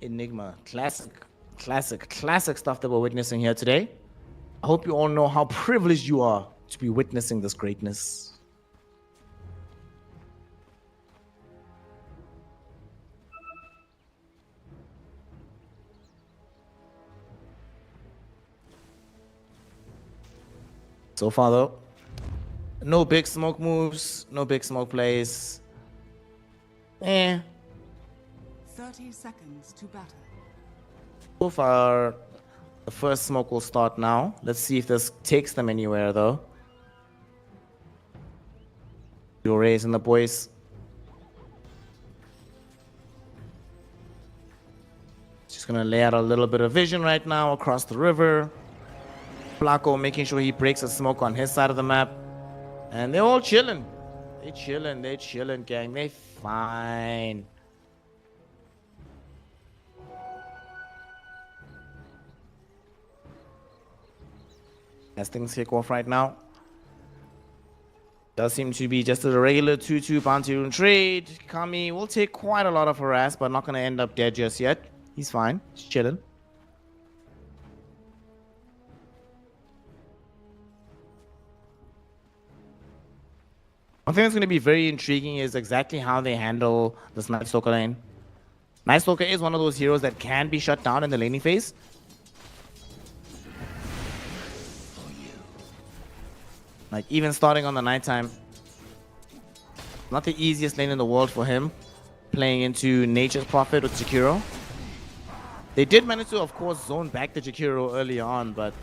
Enigma, classic stuff that we're witnessing here today. I hope you all know how privileged you are to be witnessing this greatness. So far though, no big smoke moves, no big smoke plays. 30 seconds to battle. So far, the first smoke will start now. Let's see if this takes them anywhere, though. Rays and the boys. Just gonna lay out a little bit of vision right now across the river. Flaco making sure he breaks a smoke on his side of the map. And they're all chilling. They chilling, gang. They fine. As things kick off right now. Does seem to be just a regular 2-2 bounty rune trade. Kami will take quite a lot of harass, but not going to end up dead just yet. He's fine. He's chilling. One thing that's going to be very intriguing is exactly how they handle this Nightstalker lane. Nightstalker is one of those heroes that can be shut down in the laning phase. Like, even starting on the nighttime, not the easiest lane in the world for him, playing into Nature's Prophet with Jakiro. They did manage to, of course, zone back the Jakiro early on, but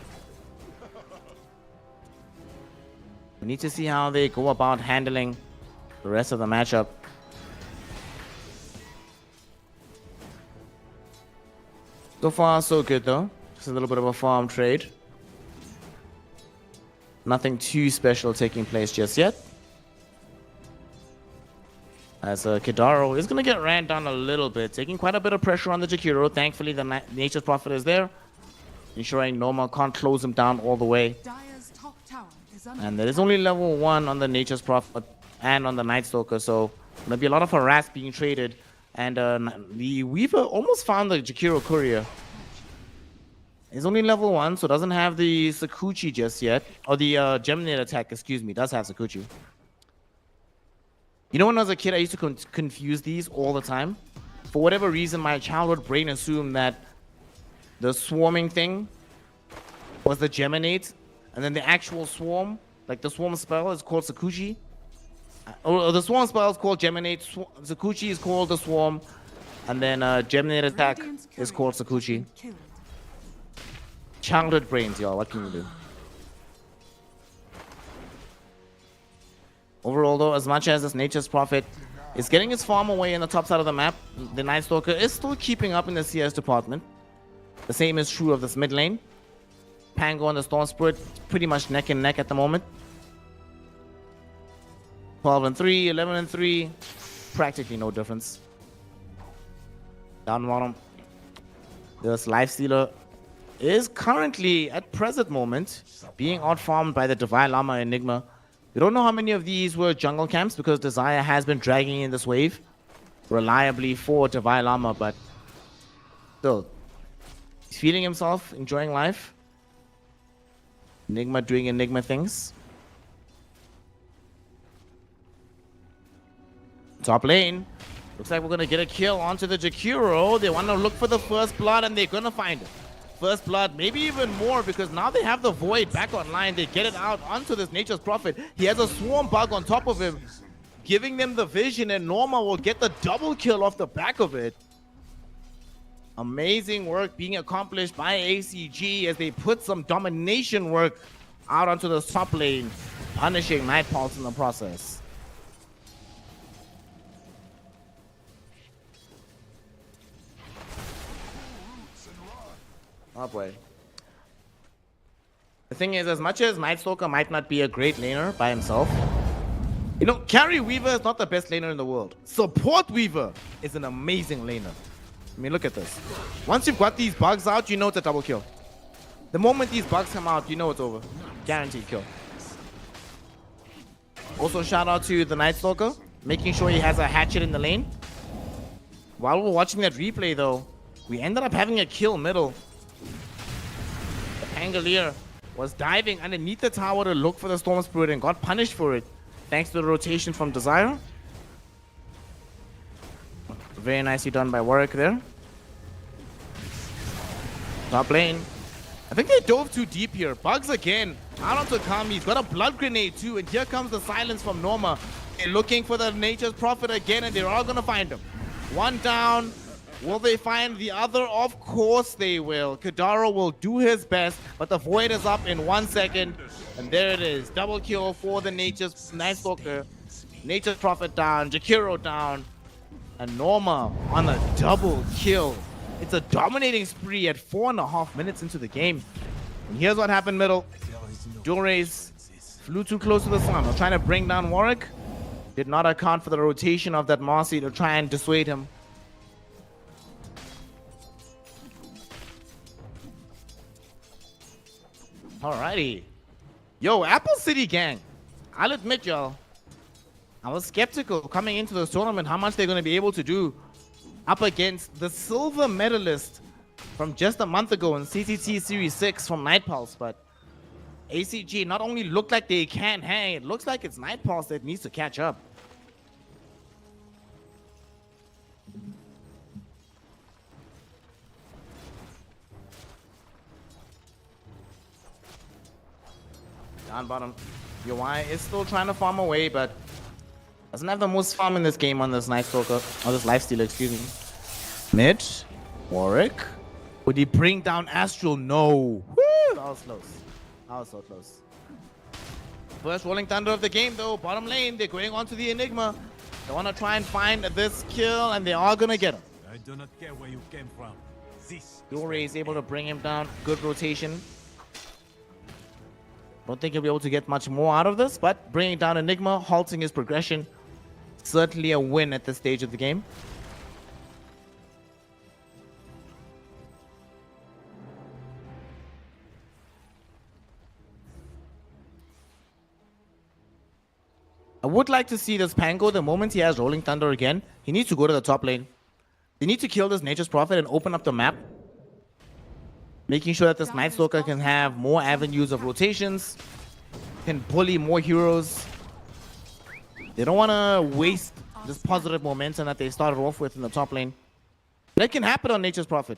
we need to see how they go about handling the rest of the matchup. So far, so good, though. Just a little bit of a farm trade. Nothing too special taking place just yet. As Kidaro is going to get ran down a little bit, taking quite a bit of pressure on the Jakiro. Thankfully, the Nature's Prophet is there, ensuring Norma can't close him down all the way. Dire's top tower is under And there is only level 1 on the Nature's Prophet and on the Night Stalker, so there'll be a lot of harass being traded. And the Weaver almost found the Jakiro Courier. He's only level 1, so doesn't have the Sakuchi just yet. Or the Geminate attack, excuse me, does have Sakuchi. You know, when I was a kid, I used to confuse these all the time. For whatever reason, my childhood brain assumed that the swarming thing was the Geminate, and then the actual swarm, like the swarm spell, is called Sakuchi. Or the swarm spell is called Geminate, Sakuchi is called the swarm, and then Geminate attack Radiant's is courier called has Sakuchi. been killed. Childhood brains, y'all. What can you do? Overall, though, as much as this Nature's Prophet is getting his farm away in the top side of the map, the Night Stalker is still keeping up in the CS department. The same is true of this mid lane. Pango and the Storm Spirit pretty much neck and neck at the moment. 12 and 3, 11 and 3, practically no difference. Down bottom, this Lifestealer is currently, at present moment, being outfarmed by the Divine Llama Enigma. We don't know how many of these were jungle camps because Desire has been dragging in this wave reliably for Divine Llama, but still, he's feeling himself, enjoying life. Enigma doing Enigma things. Top lane. Looks like we're going to get a kill onto the Jakiro. They want to look for the first blood and they're going to find it. First blood, maybe even more, because now they have the Void back online. They get it out onto this Nature's Prophet. He has a Swarm Bug on top of him, giving them the vision, and Norma will get the double kill off the back of it. Amazing work being accomplished by ACG as they put some domination work out onto the top lane, punishing Night Pulse in the process. Oh boy. The thing is, as much as Night Stalker might not be a great laner by himself, you know, Carry Weaver is not the best laner in the world. Support Weaver is an amazing laner. I mean, look at this. Once you've got these bugs out, you know it's a double kill. The moment these bugs come out, you know it's over. Guaranteed kill. Also, shout out to the Night Stalker, making sure he has a hatchet in the lane. While we're watching that replay, though, we ended up having a kill middle. The Pangolier was diving underneath the tower to look for the Storm Spirit and got punished for it, thanks to the rotation from Desire. Very nicely done by Warwick there. Top lane. I think they dove too deep here. Bugs again. Out onto Kami. He's got a blood grenade too. And here comes the silence from Norma. They're looking for the Nature's Prophet again, and they're all going to find him. One down. Will they find the other? Of course they will. Kidaro will do his best, but the Void is up in 1 second. And there it is. Double kill for the Nature's Night Stalker. Nature's Prophet down. Jakiro down. And Norma on a double kill. It's a dominating spree at 4.5 minutes into the game. And here's what happened middle. Dores flew too close to the sun. Trying to bring down Warwick. Did not account for the rotation of that Marcy to try and dissuade him. Alrighty. Yo, Apple City gang. I'll admit, y'all, I was skeptical coming into this tournament how much they're going to be able to do up against the silver medalist from just a month ago in CCT Series 6 from Night Pulse. But ACG not only look like they can hang, it looks like it's Night Pulse that needs to catch up. Down bottom. UI is still trying to farm away, but doesn't have the most farm in this game on this Night Stalker, or this Lifestealer, excuse me. Mid, Warwick. Would he bring down Astral? No. Woo! That was close. That was so close. First Rolling Thunder of the game, though. Bottom lane, they're going on to the Enigma. They want to try and find this kill, and they are going to get him. I do not care where you came from. This Dore is able to bring him down. Good rotation. Don't think he'll be able to get much more out of this, but bringing down Enigma, halting his progression. Certainly a win at this stage of the game. I would like to see this Pango, the moment he has Rolling Thunder again, he needs to go to the top lane. They need to kill this Nature's Prophet and open up the map. Making sure that this Night Stalker can have more avenues of rotations, can bully more heroes. They don't want to waste this positive momentum that they started off with in the top lane. That can happen on Nature's Prophet.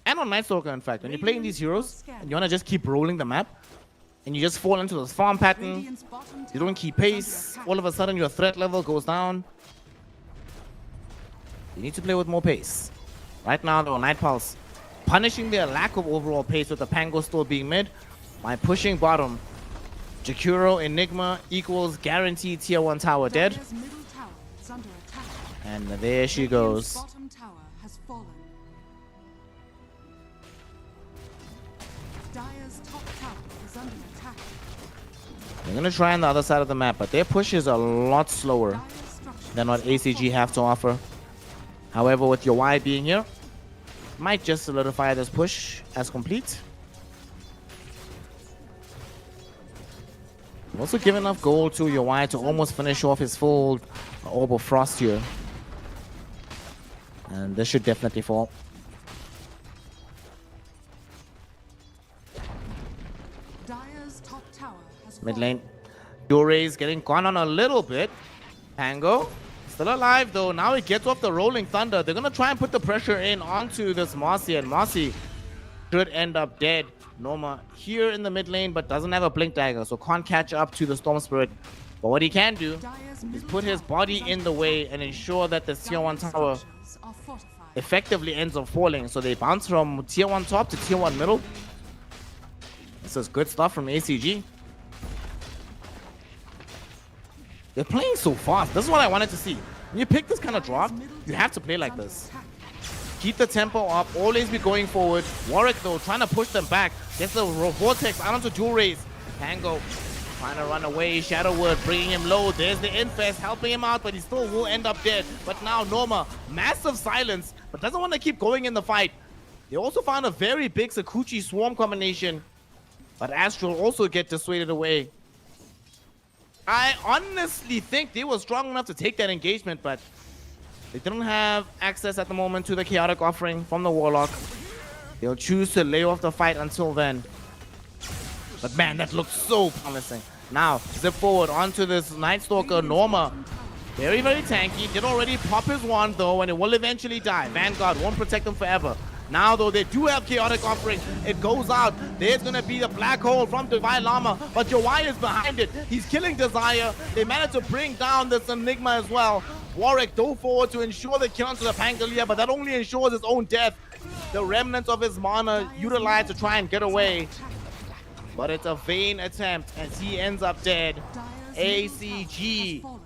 And on Night Stalker, in fact. When you're playing these heroes, and you want to just keep rolling the map, and you just fall into this farm pattern, you don't keep pace, all of a sudden your threat level goes down. You need to play with more pace. Right now, though, Night Pulse punishing their lack of overall pace with the Pango still being mid by pushing bottom. Jakuro Enigma equals guaranteed tier 1 tower dead. Dire's middle tower is under attack. And there she Radiant's goes. bottom tower has fallen. Dire's top tower is under attack. They're going to try on the other side of the map, but their push is a lot slower Dire's structures than what are ACG have to offer. However, with your Y being here, might just solidify this push as complete. Also give enough gold to your Y to almost finish off his full Orb of Frost here. And this should definitely fall. Dire's top tower has Mid fallen. lane. Dore is getting gone on a little bit. Pango still alive though. Now he gets off the Rolling Thunder. They're going to try and put the pressure in onto this Marcy, and Marcy should end up dead. Norma here in the mid lane, but doesn't have a Blink Dagger, so can't catch up to the Storm Spirit. But what he can do Dire's is middle put his tower body is in under the way and ensure that the tier 1 Dire's tower structures are fortified. effectively ends up falling. So they bounce from tier 1 top to tier 1 middle. This is good stuff from ACG. They're playing so fast. This is what I wanted to see. When you pick this kind of draft, you have to play like this. Keep the tempo up, always be going forward. Warwick though, trying to push them back. Gets the Vortex out onto Dual Rays. Pango trying to run away. Shadow Word bringing him low. There's the Infest helping him out, but he still will end up dead. But now Norma, massive silence, but doesn't want to keep going in the fight. They also found a very big Sakuchi Swarm combination, but Astral also get dissuaded away. I honestly think they were strong enough to take that engagement, but they don't have access at the moment to the chaotic offering from the Warlock. They'll choose to lay off the fight until then. But man, that looks so promising. Now, zip forward onto this Night Stalker. Norma, very, very tanky. Did already pop his wand though, and it will eventually die. Vanguard won't protect him forever. Now though, they do have chaotic offering. It goes out. There's gonna be the black hole from Divine Llama, but Jawai is behind it. He's killing Desire. They managed to bring down this Enigma as well. Warwick dove forward to ensure the kill onto the Pangolier, but that only ensures his own death. The remnants of his mana utilized to try and get away. But it's a vain attempt as he ends up dead. Dire's middle tower has ACG fallen.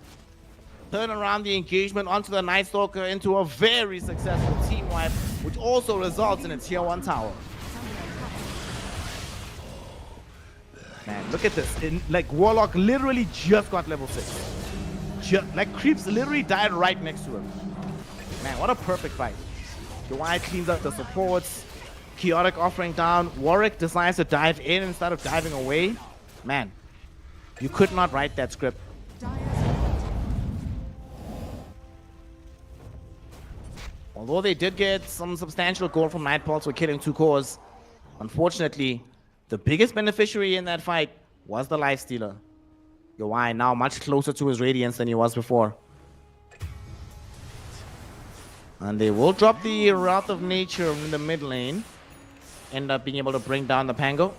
turn around the engagement onto the Night Stalker into a very successful team wipe, which also results in a tier 1 tower. Man, look at this. Like, Warlock literally just got level 6. Like, Creeps literally died right next to him. Man, what a perfect fight. Jawai cleans up the supports. Chaotic offering down. Warwick decides to dive in instead of diving away. Man, you could not write that script. Dire's middle tower. Although they did get some substantial gold from Night Pulse for killing 2 cores, unfortunately, the biggest beneficiary in that fight was the Lifestealer. Jawai now much closer to his Radiance than he was before. And they will drop the Wrath of Nature in the mid lane. End up being able to bring down the Pango.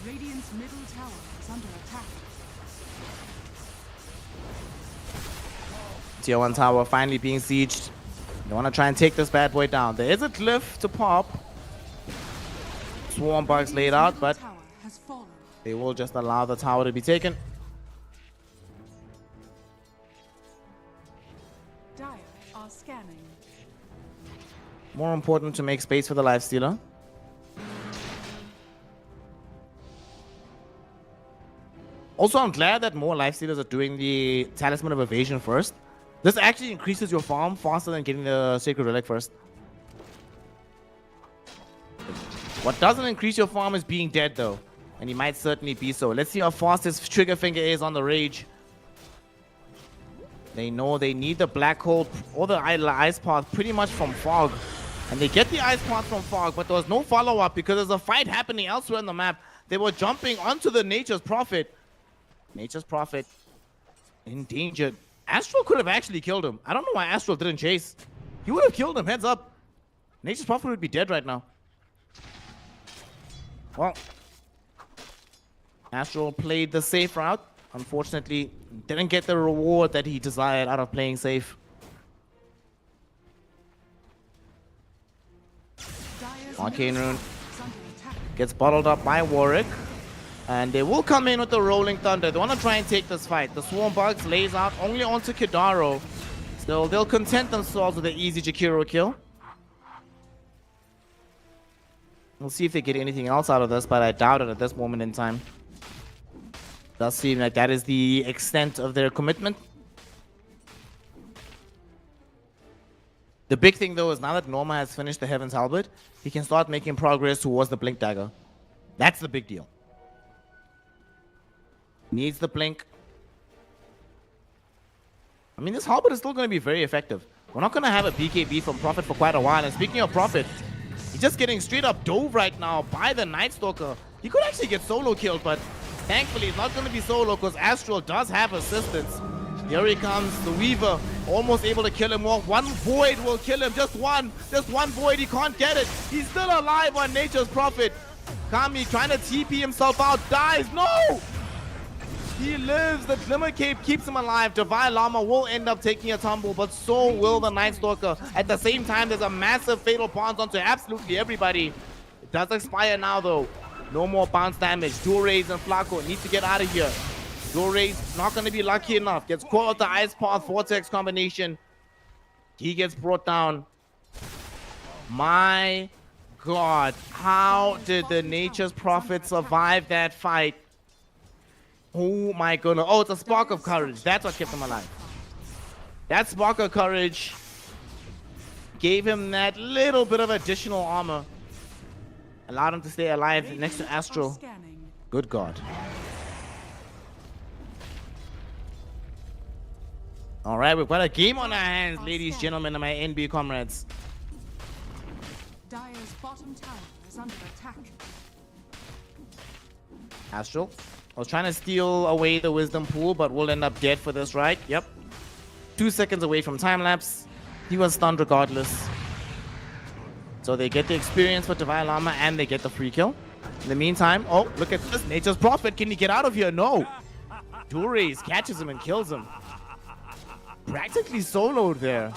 Radiant's middle tower is is under attack. Tier 1 tower finally being sieged. They want to try and take this bad boy down. There is a glyph to pop. Swarm bugs laid Radiant's out, middle but tower has fallen. they will just allow the tower to be taken. Dire are scanning. More important to make space for the lifestealer. Also, I'm glad that more lifestealers are doing the Talisman of Evasion first. This actually increases your farm faster than getting the Sacred Relic first. What doesn't increase your farm is being dead, though. And he might certainly be so. Let's see how fast his trigger finger is on the Rage. They know they need the Black Hole or the Ice Path pretty much from Fog. And they get the Ice Path from Fog, but there was no follow-up because there's a fight happening elsewhere on the map. They were jumping onto the Nature's Prophet. Nature's Prophet endangered. Astral could have actually killed him. I don't know why Astral didn't chase. He would have killed him, heads up. Nature's Prophet would be dead right now. Well, Astral played the safe route. Unfortunately, didn't get the reward that he desired out of playing safe. Dire's Arcane middle Rune tower is under attack. gets bottled up by Warwick. And they will come in with the Rolling Thunder. They want to try and take this fight. The Swarm Bugs lays out only onto Kidaro. So they'll content themselves with an easy Jakiro kill. We'll see if they get anything else out of this, but I doubt it at this moment in time. Does seem like that is the extent of their commitment. The big thing, though, is now that Norma has finished the Heaven's Halberd, he can start making progress towards the Blink Dagger. That's the big deal. Needs the Blink. I mean, this Halberd is still going to be very effective. We're not going to have a BKB from Prophet for quite a while. And speaking of Prophet, he's just getting straight up dove right now by the Night Stalker. He could actually get solo killed, but thankfully it's not going to be solo because Astral does have assistance. Here he comes, the Weaver, almost able to kill him off. One Void will kill him, just one Void, he can't get it. He's still alive on Nature's Prophet. Kami trying to TP himself out, dies, no! He lives, the Glimmer Cape keeps him alive. Divine Llama will end up taking a tumble, but so will the Night Stalker. At the same time, there's a massive Fatal Bounce onto absolutely everybody. It does expire now though. No more bounce damage. Durays and Flaco need to get out of here. Durays not going to be lucky enough. Gets caught out the Ice Path Vortex combination. He gets brought down. My God, how did the Nature's Prophet survive that fight? Oh my goodness. Oh, it's a Spark of Courage. That's what kept him alive. That Spark of Courage gave him that little bit of additional armor. Allowed him to stay alive next to Astro. Good God. All right, we've got a game on our hands, ladies, gentlemen, and my NB comrades. Dire's bottom tower is under attack. Astral. I was trying to steal away the Wisdom Pool, but we'll end up dead for this, right? Yep. 2 seconds away from time lapse. He was stunned regardless. So they get the experience for Divine Llama and they get the free kill. In the meantime, oh, look at this. Nature's Prophet. Can he get out of here? No. Durays catches him and kills him. Practically soloed there.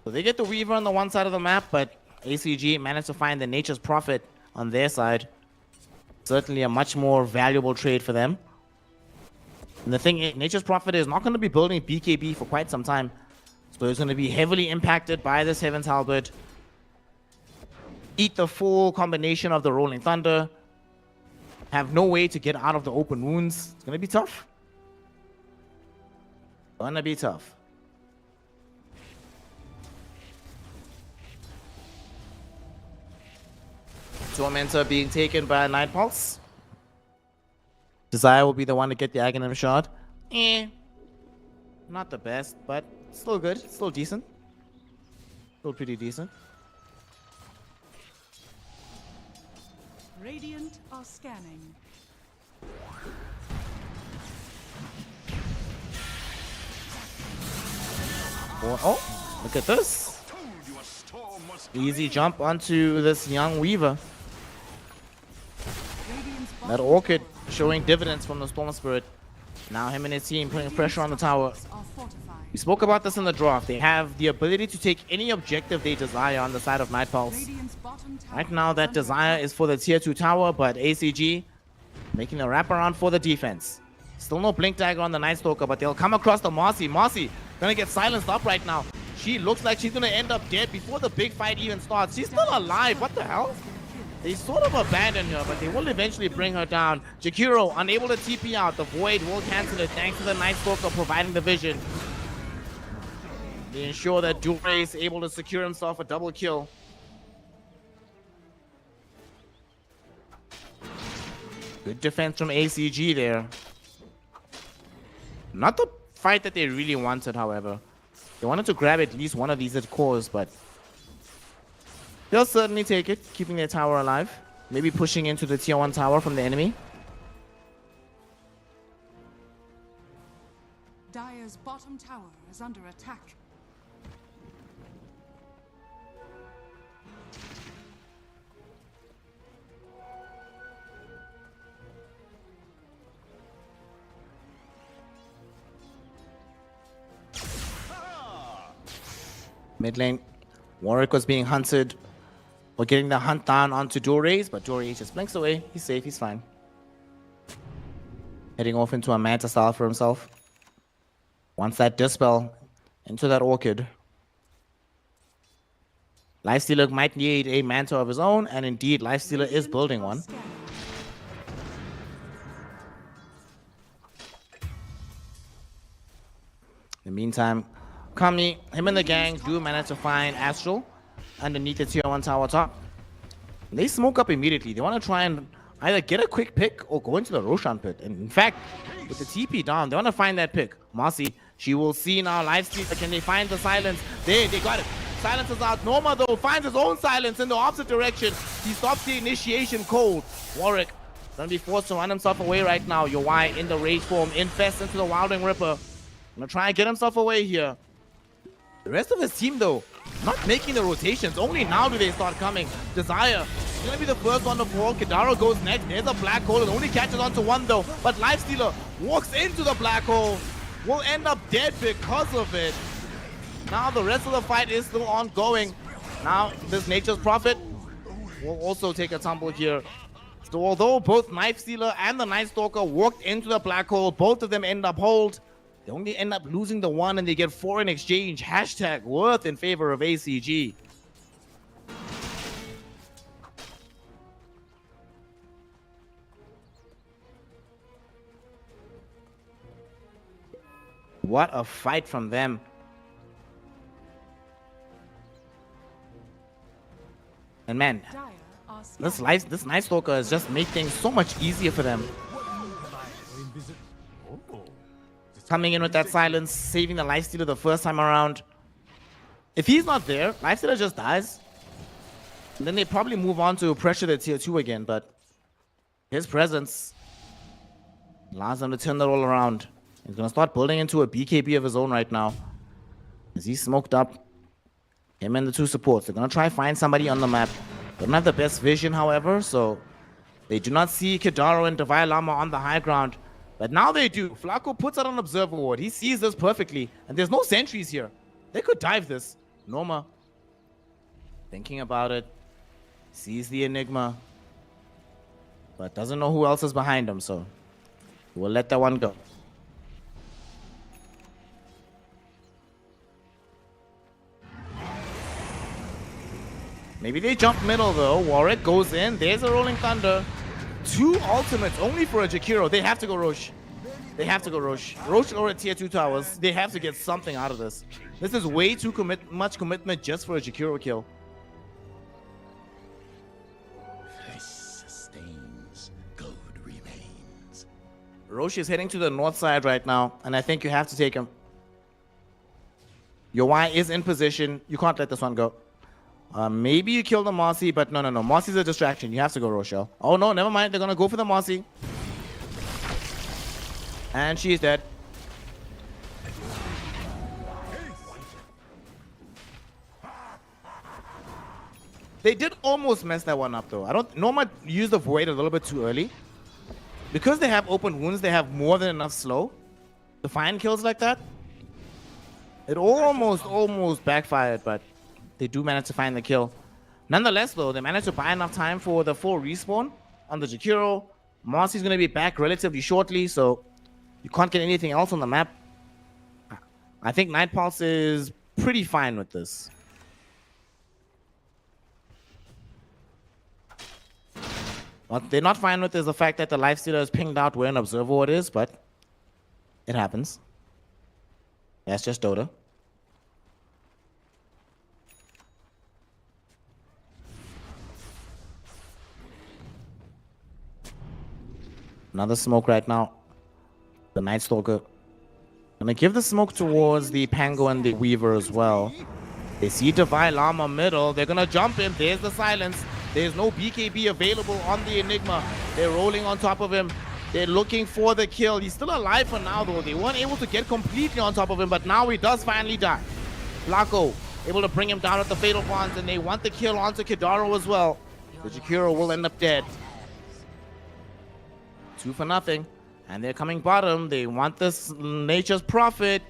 So they get the Weaver on the one side of the map, but ACG managed to find the Nature's Prophet on their side. Certainly a much more valuable trade for them. And the thing is, Nature's Prophet is not going to be building BKB for quite some time. So he's going to be heavily impacted by this Heaven's Halberd. Eat the full combination of the Rolling Thunder. Have no way to get out of the open wounds. It's going to be tough. Gonna be tough. Tormentor being taken by a Night Pulse. Desire will be the one to get the Aghanim Shard. Not the best, but still good. Still decent. Still pretty decent. Radiant are scanning. Oh, look at this. Easy jump onto this young Weaver. That Orchid showing dividends from the Storm Spirit. Now him and his team putting pressure on the tower. Are fortified. We spoke about this in the draft. They have the ability to take any objective they desire on the side of Night Pulse. Radiant's bottom tower Right now, that is under desire attack. is for the tier 2 tower, but ACG making a wraparound for the defense. Still no Blink Dagger on the Night Stalker, but they'll come across the Marcy. Marcy gonna get silenced up right now. She looks like she's gonna end up dead before the big fight even starts. She's still alive. What the hell? They sort of abandon her, but they will eventually bring her down. Jakiro unable to TP out. The Void will cancel it thanks to the Night Stalker providing the vision. They ensure that Dure is able to secure himself a double kill. Good defense from ACG there. Not the fight that they really wanted, however. They wanted to grab at least one of these at cores, but they'll certainly take it, keeping their tower alive. Maybe pushing into the tier 1 tower from the enemy. Dire's bottom tower is under attack. Mid lane, Warwick was being hunted or getting the hunt down onto Doraze, but Doraze just blinks away. He's safe, he's fine. Heading off into a Manta style for himself. Wants that Dispel into that Orchid. Lifestealer might need a Manta of his own, and indeed, Lifestealer is building one. In the meantime, Kami, him and the gang do manage to find Astral underneath the tier 1 tower top. They smoke up immediately. They want to try and either get a quick pick or go into the Roshan pit. And in fact, with the TP down, they want to find that pick. Marcy, she will see now Lifestealer. Can they find the silence? They got it. Silence is out. Norma, though, finds his own silence in the opposite direction. He stops the initiation cold. Warwick gonna be forced to run himself away right now. Yowai in the rage form. Infest into the Wilding Ripper. Gonna try and get himself away here. The rest of his team, though, not making the rotations. Only now do they start coming. Desire is going to be the first one to fall. Kidaro goes next. There's a black hole. It only catches onto one, though. But Lifestealer walks into the black hole. Will end up dead because of it. Now the rest of the fight is still ongoing. Now this Nature's Prophet will also take a tumble here. So although both Lifestealer and the Night Stalker walked into the black hole, both of them end up hold. They only end up losing the one and they get 4 in exchange. Hashtag worth in favor of ACG. What a fight from them. And man, Dire are scattered. this Night Stalker has just made things so much easier for them. Coming in with that silence, saving the Lifestealer the first time around. If he's not there, Lifestealer just dies. And then they probably move on to pressure the tier 2 again, but his presence allows them to turn that all around. He's going to start building into a BKB of his own right now. As he's smoked up, him and the 2 supports. They're going to try and find somebody on the map. They don't have the best vision, however, so they do not see Kidaro and Divine Lama on the high ground. But now they do. Flaco puts out an observer ward. He sees this perfectly. And there's no sentries here. They could dive this. Norma, thinking about it, sees the Enigma, but doesn't know who else is behind him, so we'll let that one go. Maybe they jump middle, though. Warwick goes in. There's a Rolling Thunder. 2 ultimates only for a Jakiro. They have to go Rosh. They have to go Rosh. Rosh or a tier 2 towers. They have to get something out of this. This is way too much commitment just for a Jakiro kill. This sustains, gold remains. Rosh is heading to the north side right now, and I think you have to take him. Your Y is in position. You can't let this one go. Maybe you kill the Marcy, but no. Marcy's a distraction. You have to go Rochelle. Oh, no, never mind. They're going to go for the Marcy. And she's dead. They did almost mess that one up, though. Norma used the Void a little bit too early. because they have open wounds, they have more than enough slow to find kills like that. It almost backfired, but they do manage to find the kill. Nonetheless, though, they managed to buy enough time for the full respawn on the Jakiro. Marcy's going to be back relatively shortly, so you can't get anything else on the map. I think Night Pulse is pretty fine with this. What they're not fine with is the fact that the Lifestealer is pinged out where an Observer Ward is, but it happens. That's just Dota. Another smoke right now. The Night Stalker. Gonna give the smoke towards the Pango and the Weaver as well. They see Divine Llama middle. They're gonna jump in. There's the silence. There's no BKB available on the Enigma. They're rolling on top of him. They're looking for the kill. He's still alive for now, though. They weren't able to get completely on top of him, but now he does finally die. Blanco able to bring him down with the Fatal Bonds, and they want the kill onto Kidaro as well. The Jakiro will end up dead. 2-0, and they're coming bottom. They want this Nature's Prophet.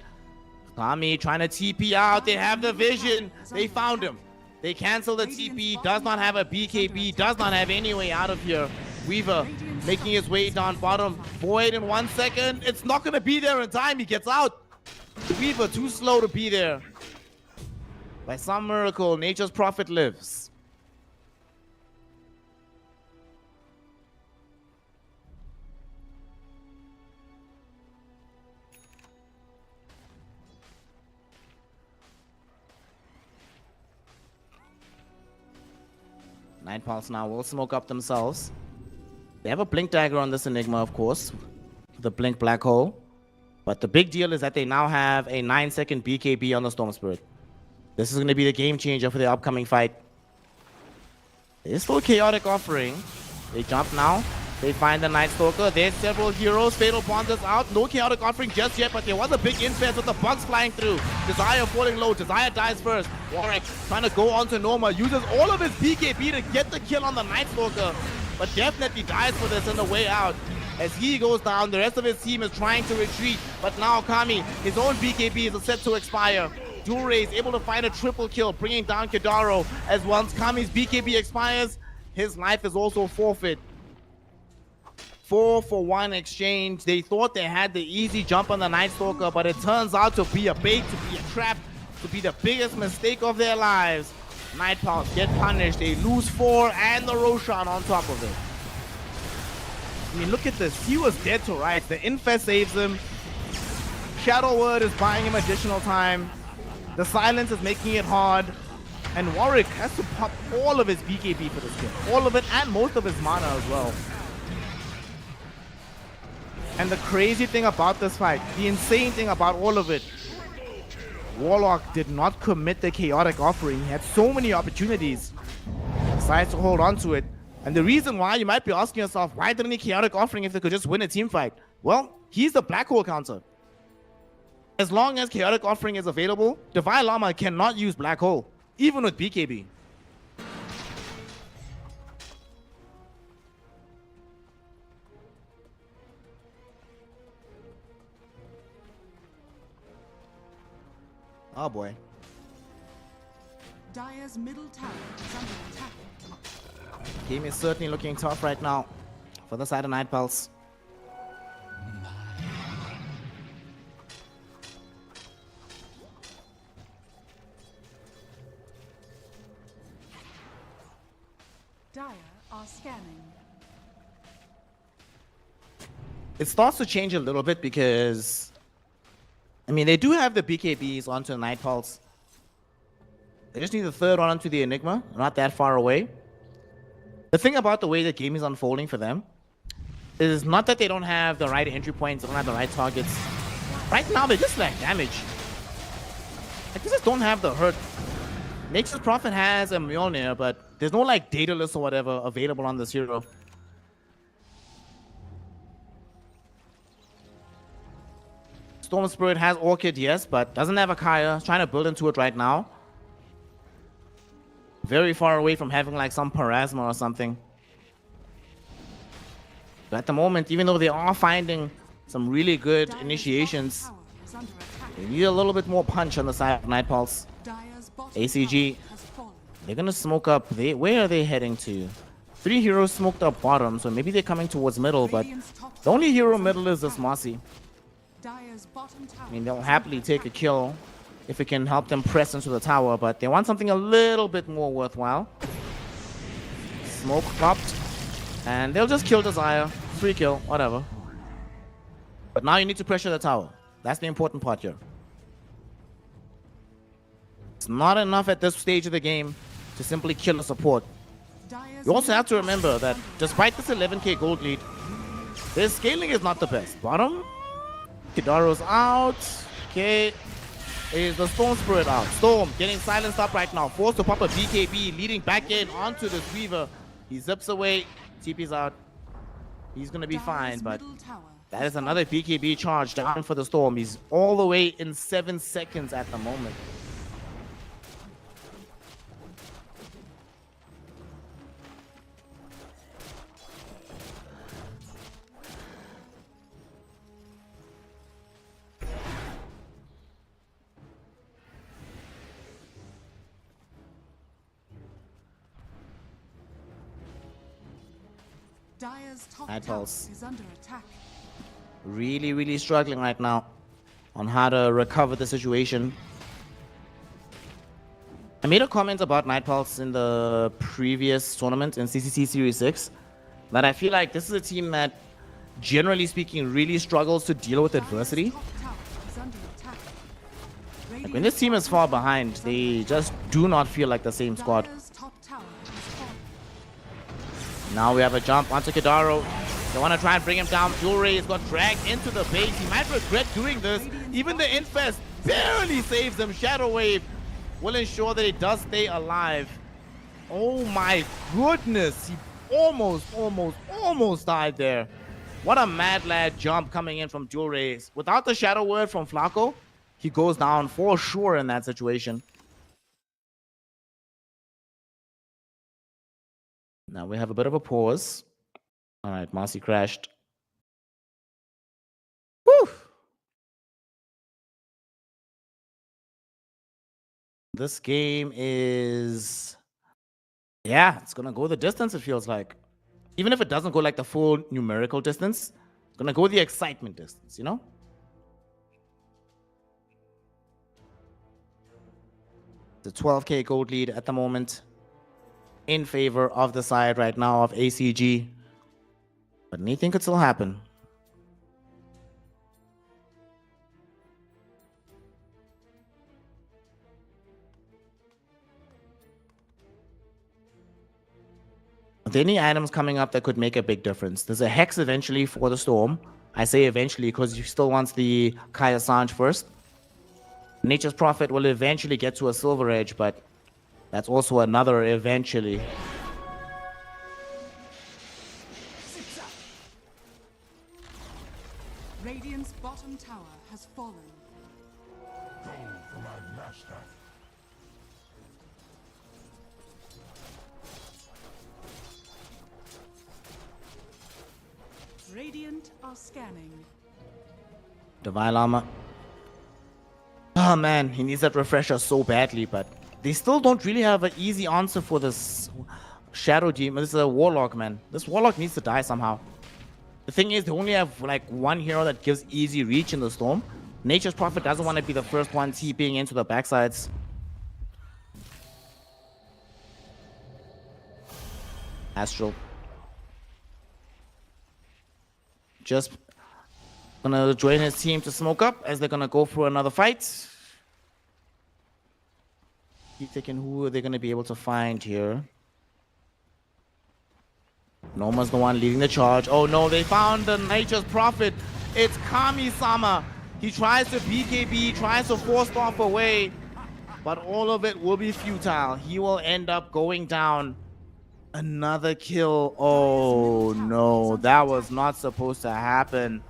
Kami trying to TP out. They have the vision. They found him. They cancel the TP. Does not have a BKB. Does not have any way out of here. Weaver making his way down bottom. Void in 1 second. It's not going to be there in time. He gets out. Weaver too slow to be there. By some miracle, Nature's Prophet lives. Night Pulse now will smoke up themselves. They have a Blink Dagger on this Enigma, of course. The Blink Black Hole. But the big deal is that they now have a 9-second BKB on the Storm Spirit. This is going to be the game changer for the upcoming fight. There's still a Chaotic Offering. They jump now. They find the Night Stalker. There's several heroes. Fatal Bonds is out. No Chaotic Offering just yet, but there was a big infest with the bugs flying through. Desire falling low. Desire dies first. Warwick trying to go onto Norma. Uses all of his BKB to get the kill on the Night Stalker, but definitely dies for this on the way out. As he goes down, the rest of his team is trying to retreat, but now Kami, his own BKB is set to expire. Dure is able to find a triple kill, bringing down Kidaro, as once Kami's BKB expires, his life is also forfeit. 4-for-1 exchange. They thought they had the easy jump on the Night Stalker, but it turns out to be a bait, to be a trap, to be the biggest mistake of their lives. Night Pulse get punished. They lose 4 and the Roshan on top of it. I mean, look at this. He was dead to rights. The Infest saves him. Shadow Word is buying him additional time. The silence is making it hard. And Warwick has to pop all of his BKB for this kill. All of it and most of his mana as well. And the crazy thing about this fight, the insane thing about all of it, Warlock did not commit the Chaotic Offering. He had so many opportunities. Decides to hold on to it. And the reason why, you might be asking yourself, why didn't he Chaotic Offering if they could just win a team fight? Well, he's the Black Hole counter. As long as Chaotic Offering is available, Divine Llama cannot use Black Hole, even with BKB. Oh boy. Dire's middle tower is under attack. Game is certainly looking tough right now for the side of Night Pulse. Dire are scanning. It starts to change a little bit because, I mean, they do have the BKBs onto Night Pulse. They just need the third one onto the Enigma, not that far away. The thing about the way the game is unfolding for them is not that they don't have the right entry points, they don't have the right targets. Right now, they just lack damage. Like, they just don't have the hurt. Nature's Prophet has a Mjolnir, but there's no, like, Daedalus or whatever available on this hero. Storm Spirit has Orchid, yes, but doesn't have a Kaya. Trying to build into it right now. Very far away from having like some Parasma or something. But at the moment, even though they are finding some really good Dire's initiations, bottom tower is under attack. they need a little bit more punch on the side of Night Pulse. Dire's bottom ACG. tower has fallen. They're gonna smoke up. Where are they heading to? 3 heroes smoked up bottom, so maybe they're coming towards middle, but Radiant's top the only tower hero is middle under is this attack. Mossy. Dire's bottom tower I mean, they'll is happily under take a attack. kill if it can help them press into the tower, but they want something a little bit more worthwhile. Smoke popped, and they'll just kill Desire. Free kill, whatever. But now you need to pressure the tower. That's the important part here. It's not enough at this stage of the game to simply kill a support. Dire's You also have to middle tower remember is that under despite this 11k gold lead, their scaling is not the best. Bottom, Kidaro's out. Okay, is the Storm Spirit out. Storm getting silenced up right now. Forced to pop a BKB, leading back in onto this Weaver. He zips away. TP's out. He's gonna be Dire's fine, but middle tower that has is another BKB charge down for the Storm. He's all the way in 7 seconds at the moment. Dire's top Night tower Pulse. is under attack. Really struggling right now on how to recover the situation. I made a comment about Night Pulse in the previous tournament in CCT Series 6 that I feel like this is a team that, generally speaking, really struggles to deal with adversity. Dire's top tower is under attack. Like when this team is far behind, they just do not feel like the same squad. Dire's top tower has fallen. Now we have a jump onto Kidaro. They want to try and bring him down. Jewelry has got dragged into the base. He might regret doing this. Even the Infest barely saves him. Shadow Wave will ensure that he does stay alive. Oh my goodness. He almost died there. What a mad lad jump coming in from Dual Rays. Without the Shadow Word from Flaco, he goes down for sure in that situation. Now we have a bit of a pause. All right, Marcy crashed. Whew. This game is... yeah, it's going to go the distance, it feels like. Even if it doesn't go like the full numerical distance, it's going to go the excitement distance, you know? The 12k gold lead at the moment in favor of the side right now of ACG. But anything could still happen. Are there any items coming up that could make a big difference? There's a Hex eventually for the Storm. I say eventually because he still wants the Kai Assange first. Nature's Prophet will eventually get to a Silver Edge, but that's also another eventually. Radiant's bottom tower has fallen. Go for my master. Radiant are scanning. Divine Armor. Oh man, he needs that refresher so badly, but they still don't really have an easy answer for this Shadow Demon. This is a Warlock, man. This Warlock needs to die somehow. The thing is, they only have like one hero that gives easy reach in the Storm. Nature's Prophet doesn't want to be the first one TPing into the backsides. Astral. Just gonna join his team to smoke up as they're gonna go for another fight. Keep thinking who are they gonna be able to find here. Noma's the one leading the charge. Oh no, they found the Nature's Prophet. It's Kami-sama. He tries to BKB, tries to force off away, but all of it will be futile. He will end up going down. Another kill. Oh no, that was not supposed to happen.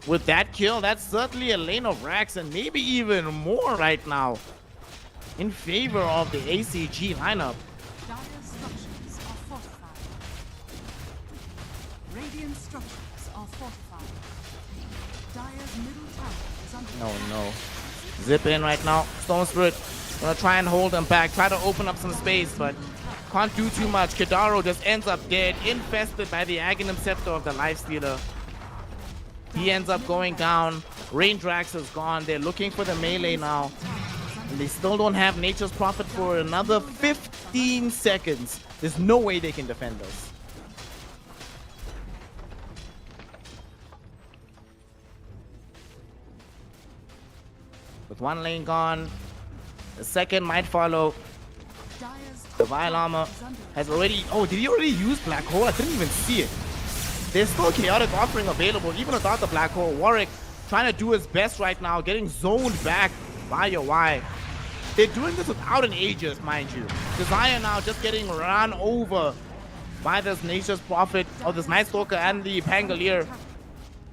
With that kill, that's certainly a lane of racks and maybe even more right now in favor of the ACG lineup. Dire structures are fortified. Radiant structures are fortified. Dire's middle tower is under Oh no. Zip in right now. Storm Spirit gonna try and hold them back. Try to open up some space, but can't do too much. Kidaro just ends up dead, infested by the Aghanim Scepter of the Lifestealer. He ends up going down. Raindrax is gone. They're looking for the melee now. And they still don't have Nature's Prophet for another 15 seconds. There's no way they can defend us. With one lane gone, the second might follow. Dire's The Vile Armor has already... Oh, did he already use Black Hole? I didn't even see it. There's still Chaotic Offering available, even without the Black Hole. Warwick trying to do his best right now, getting zoned back by your Y. They're doing this without an Aegis, mind you. Desire now just getting run over by this Nature's Prophet, or this Night Stalker and the Pangolier.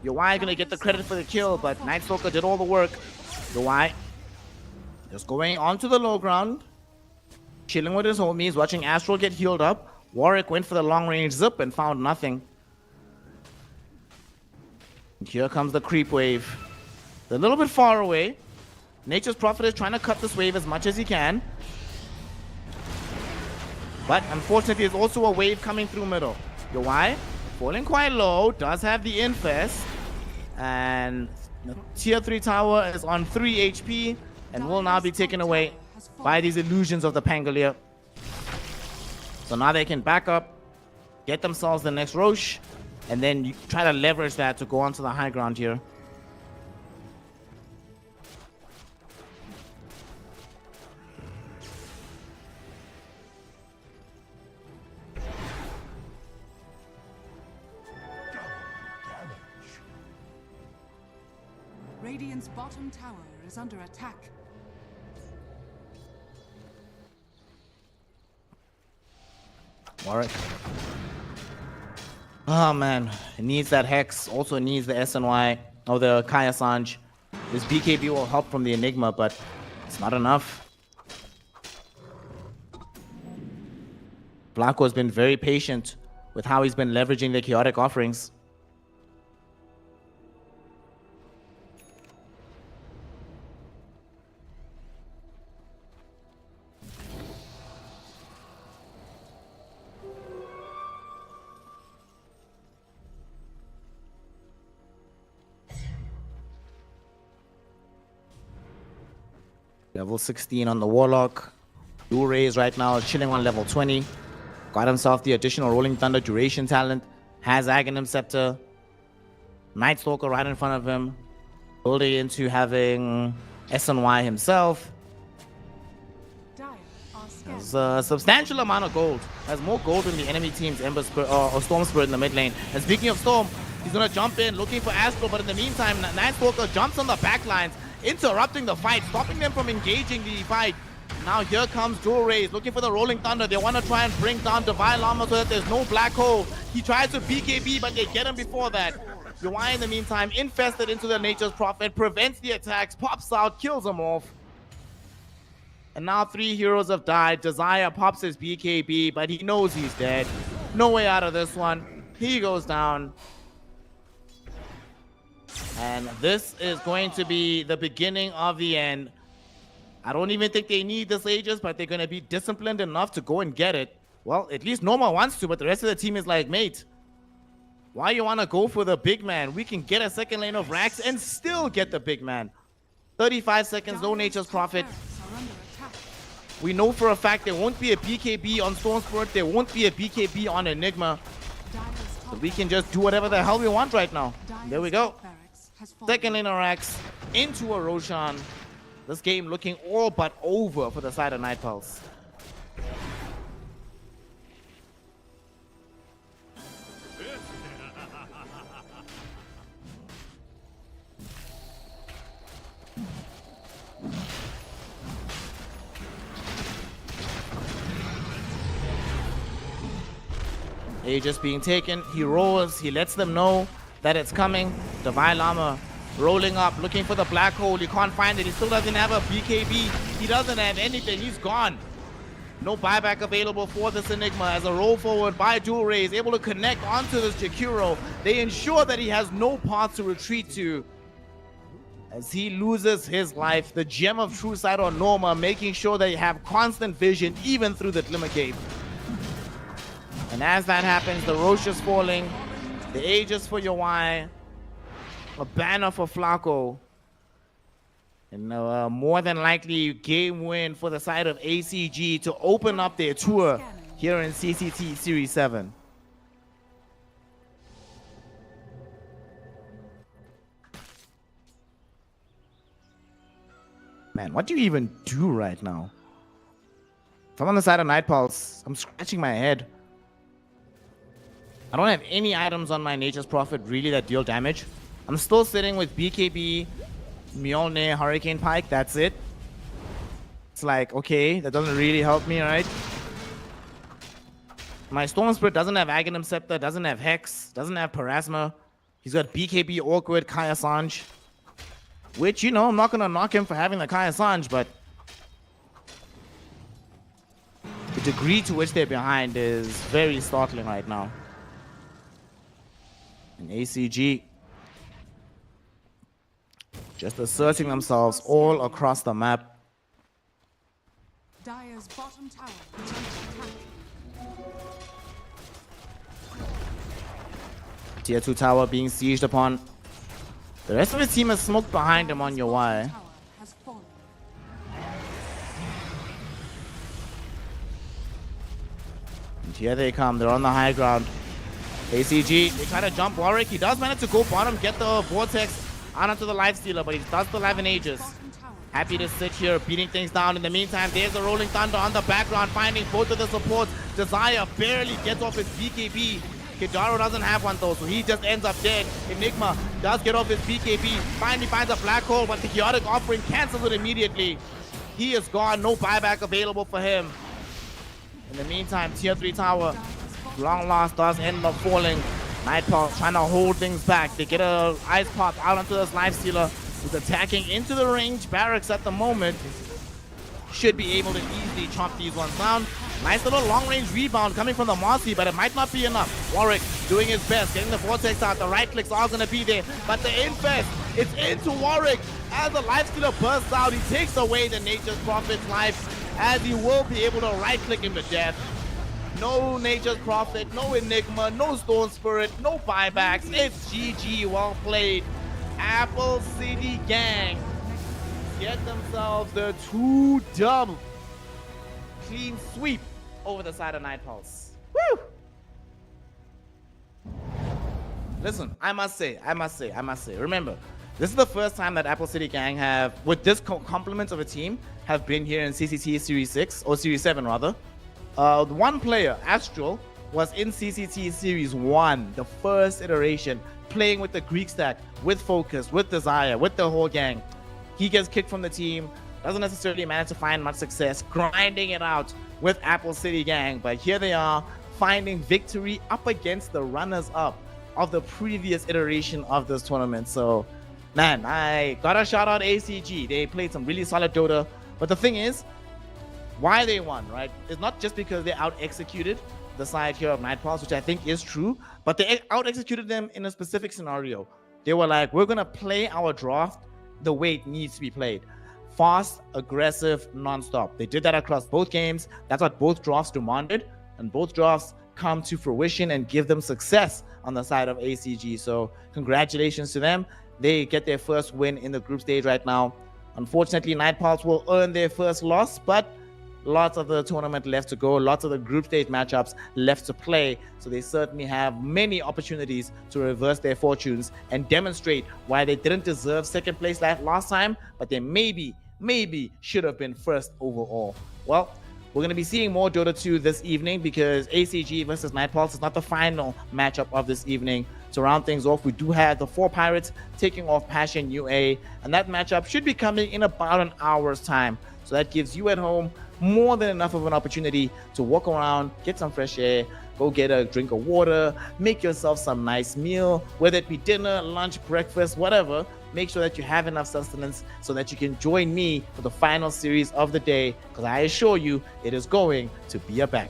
Your Y gonna get the credit for the kill, but Night Stalker did all the work. Your Y just going onto the low ground, chilling with his homies, watching Astral get healed up. Warwick went for the long range zip and found nothing. And here comes the creep wave. They're a little bit far away. Nature's Prophet is trying to cut this wave as much as he can. But unfortunately, there's also a wave coming through middle. Your Y falling quite low, does have the infest. And the tier 3 tower is on 3 HP and will now be taken away by these illusions of the Pangolier. So now they can back up, get themselves the next Roche, and then you try to leverage that to go onto the high ground here. Radiant's bottom tower is under attack. Warwick. Oh man, it needs that Hex, also needs the SNY, or the Kaya Sanj. This BKB will help from the Enigma, but it's not enough. Blanco has been very patient with how he's been leveraging the chaotic offerings. Level 16 on the Warlock. Blue Rays right now is chilling on level 20. Got himself the additional Rolling Thunder duration talent. Has Aghanim Scepter. Night Stalker right in front of him. Building into having SNY himself. There's a substantial amount of gold. Has more gold than the enemy team's Ember Spirit, or Storm Spirit in the mid lane. And speaking of Storm, he's gonna jump in looking for Astro, but in the meantime, Night Stalker jumps on the back lines, interrupting the fight, stopping them from engaging the fight. Now here comes Dual Rays looking for the Rolling Thunder. They want to try and bring down Divine Armor so that there's no Black Hole. He tries to BKB, but they get him before that. Yuai in the meantime infested into the Nature's Prophet, prevents the attacks, pops out, kills him off. And now 3 heroes have died. Desire pops his BKB, but he knows he's dead. No way out of this one. He goes down. And this is going to be the beginning of the end. I don't even think they need this Aegis, but they're going to be disciplined enough to go and get it. Well, at least Noma wants to, but the rest of the team is like, mate, why you want to go for the big man? We can get a second lane of Rax and still get the big man. 35 seconds, no Nature's Prophet. We know for a fact there won't be a BKB on Storm Spirit. There won't be a BKB on Enigma. So we can just do whatever the hell we want right now. There we go. Second lane of Rax into a Roshan. This game looking all but over for the side of Night Pulse. Aegis being taken. He rolls. He lets them know that it's coming. Divine Armor rolling up, looking for the Black Hole. He can't find it. He still doesn't have a BKB. He doesn't have anything. He's gone. No buyback available for this Enigma as a roll forward by Dual Ray is able to connect onto this Jakiro. They ensure that he has no path to retreat to as he loses his life. The gem of true sight on Norma, making sure that you have constant vision even through the Glimmer Cave. And as that happens, the Roche is falling, the Aegis for Yawai, a banner for Flaco. And more than likely game win for the side of ACG to open up their tour here in CCT Series 7. Man, what do you even do right now? If I'm on the side of Night Pulse, I'm scratching my head. I don't have any items on my Nature's Prophet really that deal damage. I'm still sitting with BKB, Mjolnir, Hurricane Pike, that's it. It's like, okay, that doesn't really help me, right? My Storm Spirit doesn't have Aghanim Scepter, doesn't have Hex, doesn't have Parasma. He's got BKB, Awkward, Kaya Sanj. Which, you know, I'm not going to knock him for having the Kaya Sanj, but the degree to which they're behind is very startling right now. And ACG just asserting themselves all across the map. Dire's bottom tower is under attack. Tier 2 tower being sieged upon. The rest of the team is smoked behind him on your Y. Tower has fallen. And here they come. They're on the high ground. ACG, they try to jump Warwick. He does manage to go bottom, get the Vortex out onto the Lifestealer, but he does still have an Aegis. Bottom tower Happy to sit here, beating things down. In the meantime, there's a Rolling Thunder on the background, finding both of the supports. Desire barely gets off his BKB. Kidaro doesn't have one though, so he just ends up dead. Enigma does get off his BKB, finally finds a black hole, but the Chaotic Offering cancels it immediately. He is gone, no buyback available for him. In the meantime, tier 3 tower, long last does end up falling. Nightpaw trying to hold things back. They get a Ice Pop out onto this Lifestealer, who's attacking into the range barracks at the moment. Should be able to easily chomp these ones down. Nice little long-range rebound coming from the Marcy, but it might not be enough. Warwick doing his best, getting the Vortex out. The right clicks are going to be there, but the Infest, it's into Warwick. As the Lifestealer bursts out, he takes away the Nature's Prophet's life, as he will be able to right-click him to death. No Nature's Prophet, no Enigma, no Stone Spirit, no buybacks. It's GG, well played. Apple City Gang get themselves the 2-dub clean sweep over the side of Night Pulse. Woo! Listen, I must say, remember, this is the first time that Apple City Gang have, with this complement of a team, have been here in CCT Series 6, or Series 7 rather. One player, Astral, was in CCT Series 1, the first iteration, playing with the Greek stack, with Focus, with Desire, with the whole gang. He gets kicked from the team, doesn't necessarily manage to find much success, grinding it out with Apple City Gang, but here they are, finding victory up against the runners-up of the previous iteration of this tournament. So, man, I gotta shout out ACG. They played some really solid Dota, but the thing is, why they won, right? It's not just because they out-executed the side here of Night Pulse, which I think is true, but they out-executed them in a specific scenario. They were like, we're gonna play our draft the way it needs to be played. Fast, aggressive, non-stop. They did that across both games. That's what both drafts demanded, and both drafts come to fruition and give them success on the side of ACG. So congratulations to them. They get their first win in the group stage right now. Unfortunately, Night Pulse will earn their first loss, but lots of the tournament left to go, lots of the group stage matchups left to play, so they certainly have many opportunities to reverse their fortunes and demonstrate why they didn't deserve second place last time, but they maybe should have been first overall. Well, we're going to be seeing more Dota 2 this evening because ACG versus Night Pulse is not the final matchup of this evening. To round things off, we do have the 4 Pirates taking off Passion UA, and that matchup should be coming in about an hour's time. So that gives you at home more than enough of an opportunity to walk around, get some fresh air, go get a drink of water, make yourself some nice meal, whether it be dinner, lunch, breakfast, whatever. make sure that you have enough sustenance so that you can join me for the final series of the day, because I assure you it is going to be a banger.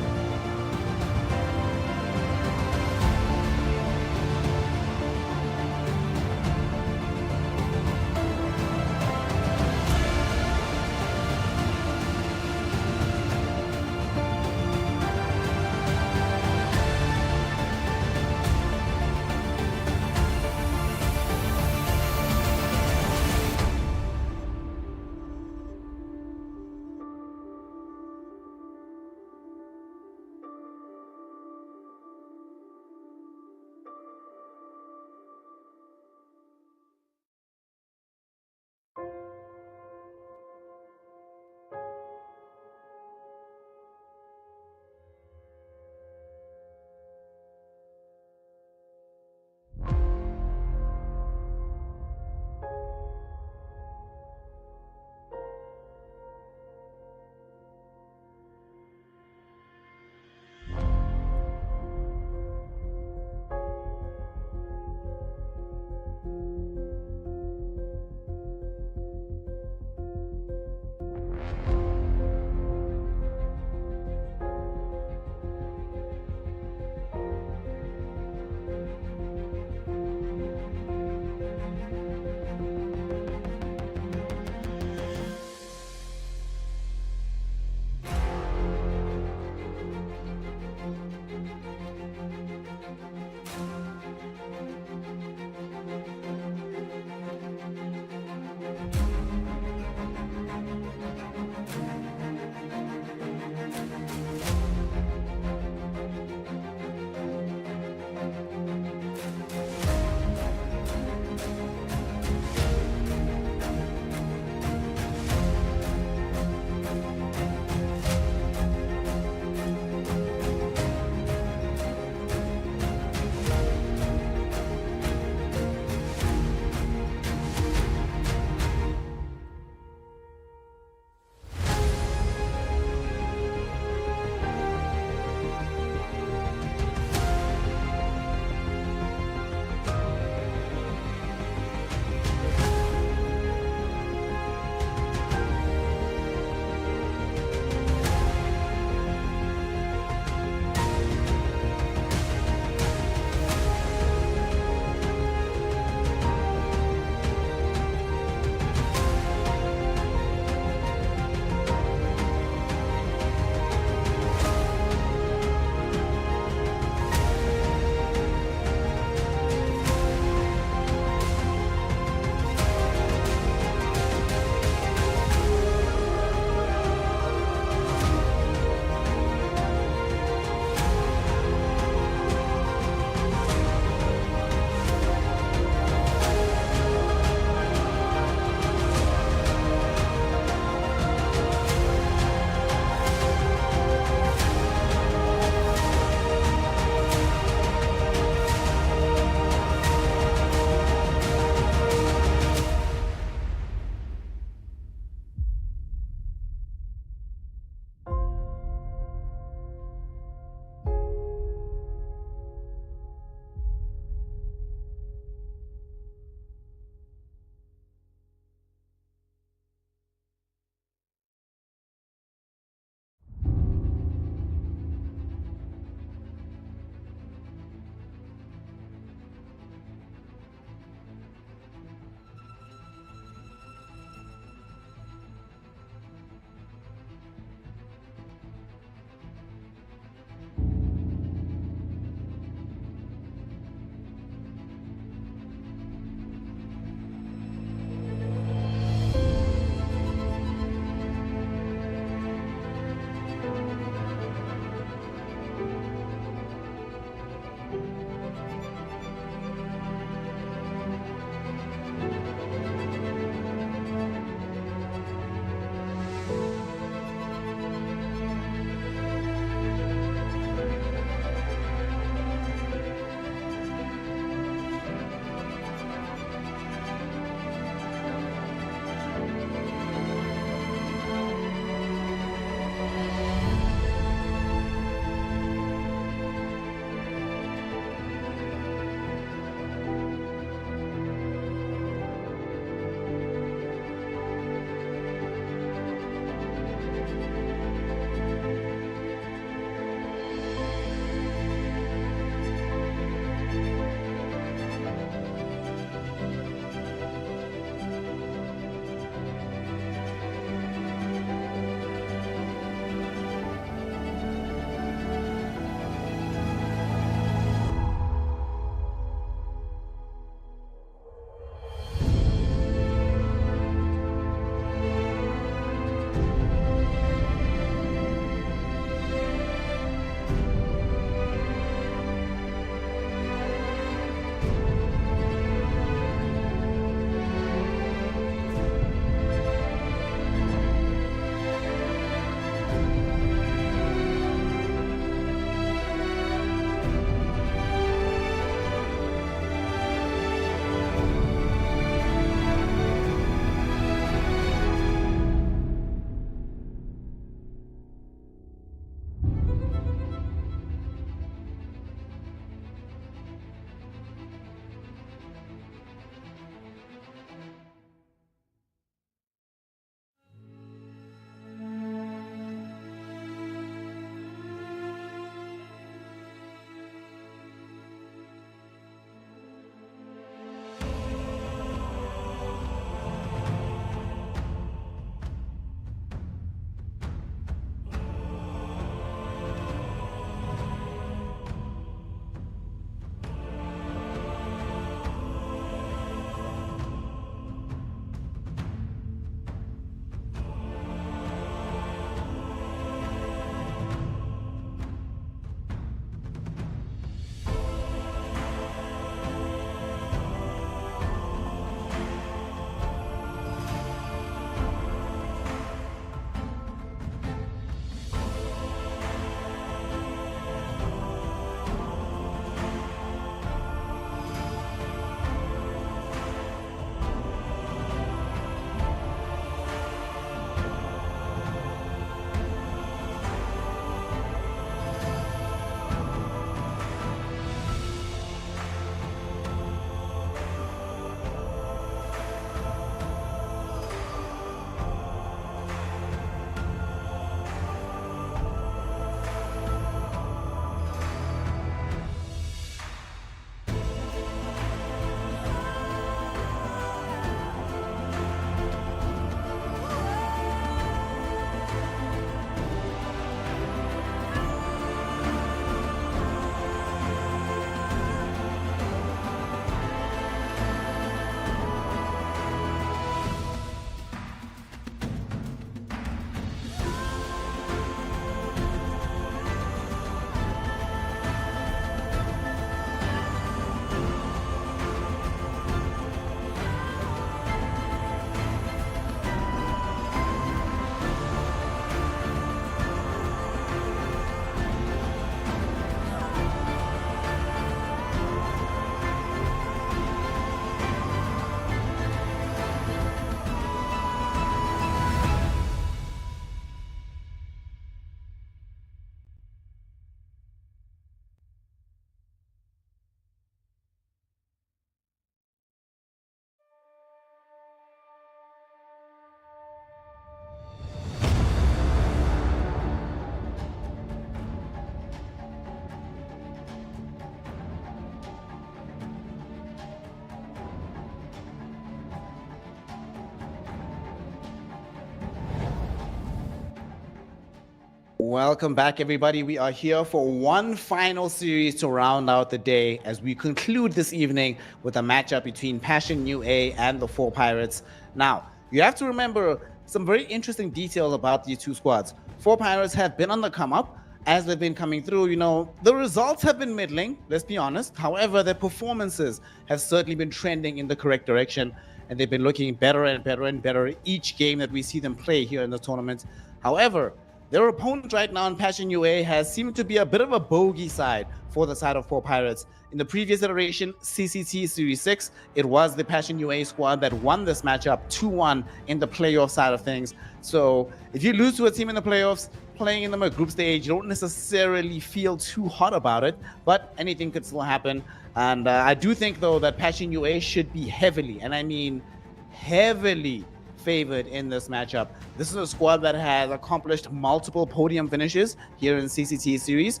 Welcome back, everybody. We are here for one final series to round out the day as we conclude this evening with a matchup between Passion UA and the Four Pirates. Now, you have to remember some very interesting details about these two squads. Four Pirates have been on the come up as they've been coming through. You know, the results have been middling, let's be honest. However, their performances have certainly been trending in the correct direction, and they've been looking better and better and better each game that we see them play here in the tournament. However, their opponent right now in Passion UA has seemed to be a bit of a bogey side for the side of Four Pirates. In the previous iteration, CCT Series 6, it was the Passion UA squad that won this matchup 2-1 in the playoff side of things. So if you lose to a team in the playoffs, playing in them a group stage, you don't necessarily feel too hot about it, but anything could still happen. And I do think, though, that Passion UA should be heavily, and I mean heavily, favored in this matchup. This is a squad that has accomplished multiple podium finishes here in CCT series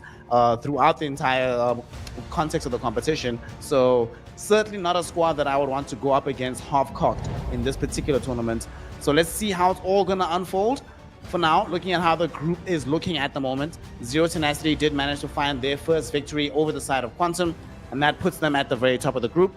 throughout the entire context of the competition. So certainly not a squad that I would want to go up against half-cocked in this particular tournament. So let's see how it's all going to unfold. For now, looking at how the group is looking at the moment, Zero Tenacity did manage to find their first victory over the side of Quantum, and that puts them at the very top of the group.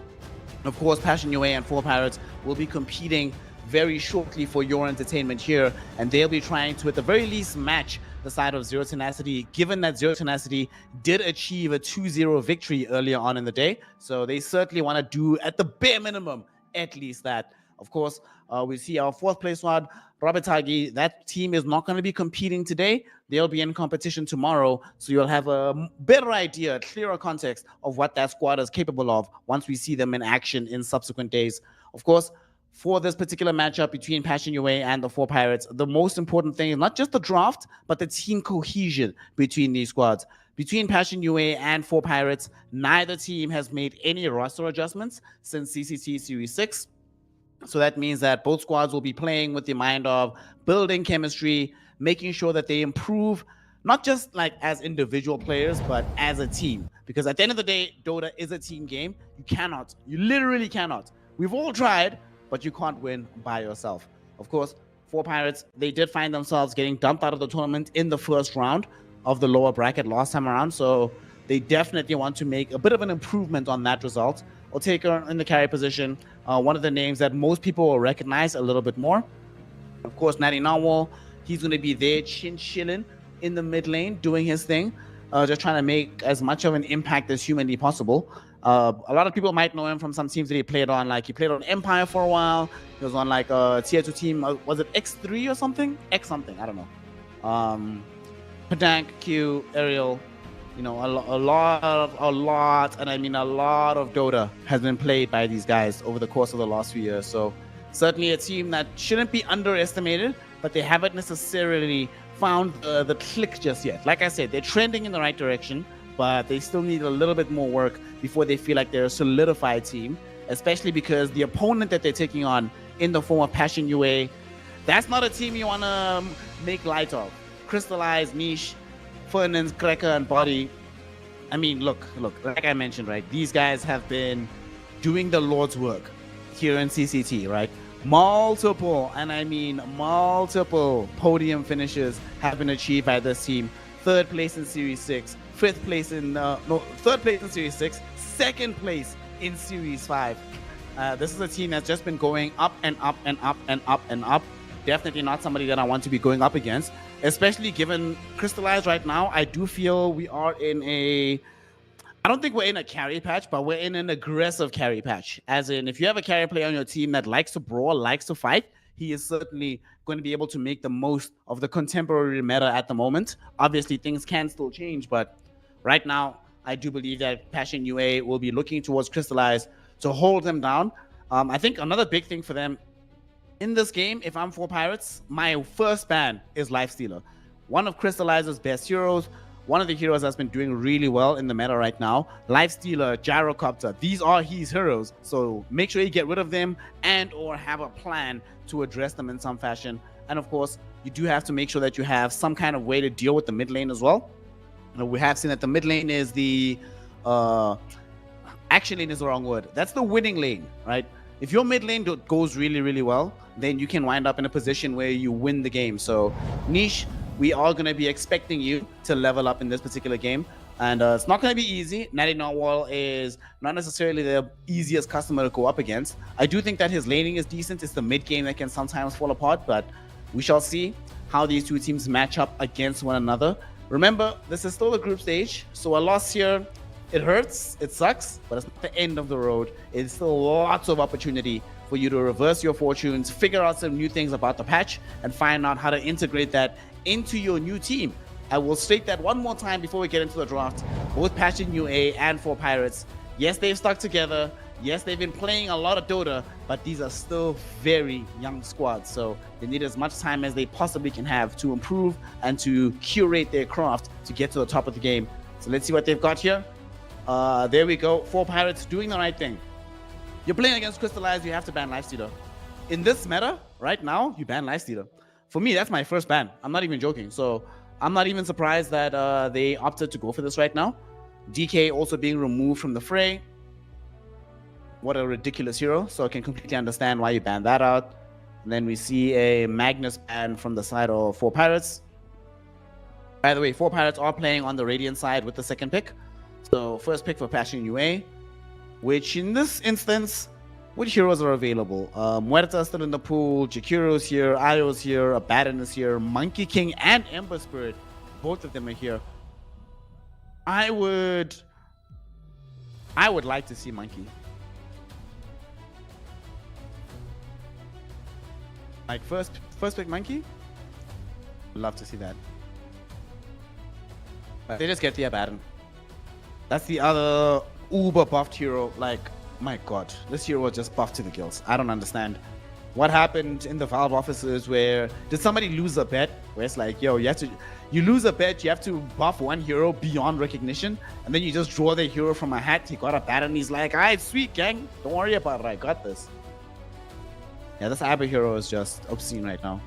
Of course, Passion UA and Four Pirates will be competing very shortly for your entertainment here, and they'll be trying to at the very least match the side of Zero Tenacity, given that Zero Tenacity did achieve a 2-0 victory earlier on in the day. So they certainly want to do at the bare minimum at least that. Of course, we see our fourth place squad, Rabatagi. That team is not going to be competing today. They'll be in competition tomorrow, so you'll have a better idea, clearer context of what that squad is capable of once we see them in action in subsequent days. Of course, for this particular matchup between Passion UA and the Four Pirates, the most important thing is not just the draft, but the team cohesion between these squads. Between Passion UA and Four Pirates, neither team has made any roster adjustments since CCT Series 6. So that means that both squads will be playing with the mind of building chemistry, making sure that they improve, not just like as individual players, but as a team. Because at the end of the day, Dota is a team game. You literally cannot. We've all tried, but you can't win by yourself. Of course, Four Pirates, they did find themselves getting dumped out of the tournament in the first round of the lower bracket last time around, so they definitely want to make a bit of an improvement on that result. Otaker in the carry position, one of the names that most people will recognize a little bit more. Of course, Natty Nawal, he's going to be there chilling in the mid lane, doing his thing, just trying to make as much of an impact as humanly possible. A lot of people might know him from some teams that he played on. Like, he played on Empire for a while. He was on like a tier 2 team. Was it X3 or something? X something, I don't know. Padank, Q, Ariel, you know, a lot, and I mean a lot of Dota has been played by these guys over the course of the last few years. So certainly a team that shouldn't be underestimated, but they haven't necessarily found the click just yet. Like I said, they're trending in the right direction, but they still need a little bit more work before they feel like they're a solidified team, especially because the opponent that they're taking on in the form of Passion UA, that's not a team you want to make light of. Crystallize, Niche, Fernandes, Cracker, and Body. I mean, look, like I mentioned, right? These guys have been doing the Lord's work here in CCT, right? Multiple, and I mean multiple podium finishes have been achieved by this team. Third place in Series 6, third place in Series 6, second place in Series 5. This is a team that's just been going up and up and up and up and up. Definitely not somebody that I want to be going up against, especially given Crystallize right now. I do feel we are in a... I don't think we're in a carry patch, but we're in an aggressive carry patch. As in, if you have a carry player on your team that likes to brawl, likes to fight, he is certainly going to be able to make the most of the contemporary meta at the moment. Obviously, things can still change, but right now, I do believe that Passion UA will be looking towards Crystallize to hold them down. I think another big thing for them in this game, if I'm Four Pirates, my first ban is Lifestealer. One of Crystallize's best heroes, one of the heroes that's been doing really well in the meta right now. Lifestealer, Gyrocopter, these are his heroes. So make sure you get rid of them and or have a plan to address them in some fashion. And of course, you do have to make sure that you have some kind of way to deal with the mid lane as well. We have seen that the mid lane is the... action lane is the wrong word. That's the winning lane, right? If your mid lane goes really, really well, then you can wind up in a position where you win the game. So Niche we are going to be expecting you to level up in this particular game. And it's not going to be easy. Natty Narwhal is not necessarily the easiest customer to go up against. I do think that his laning is decent. It's the mid game that can sometimes fall apart, but we shall see how these two teams match up against one another. Remember, this is still a group stage, so a loss here, it hurts, it sucks, but it's not the end of the road. It's still lots of opportunity for you to reverse your fortunes, figure out some new things about the patch, and find out how to integrate that into your new team. I will state that one more time before we get into the draft. Both Passion UA and 4Pirates, yes, they've stuck together. Yes, they've been playing a lot of Dota, but these are still very young squads. So they need as much time as they possibly can have to improve and to curate their craft to get to the top of the game. So let's see what they've got here. There we go. 4Pirates doing the right thing. You're playing against Crystallized, you have to ban Lifestealer. In this meta, right now, you ban Lifestealer. For me, that's my first ban. I'm not even joking. So I'm not even surprised that they opted to go for this right now. DK also being removed from the fray. What a ridiculous hero. So I can completely understand why you banned that out. And then we see a Magnus ban from the side of 4Pirates. By the way, 4Pirates are playing on the Radiant side with the second pick. So first pick for Passion UA, which in this instance, which heroes are available? Muerta still in the pool, Jakiro's here, Io's here, Abaddon is here, Monkey King and Ember Spirit. Both of them are here. I would like to see Monkey. Like first pick Monkey? Love to see that. But they just get the Abaddon. That's the other uber buffed hero. Like, my god, this hero was just buffed to the gills. I don't understand what happened in the Valve offices. Where did somebody lose a bet where it's like, yo, you lose a bet, you have to buff one hero beyond recognition, and then you just draw the hero from a hat. He got a bat and he's like, alright, sweet gang, don't worry about it, I got this. Yeah, this Aber hero is just obscene right now.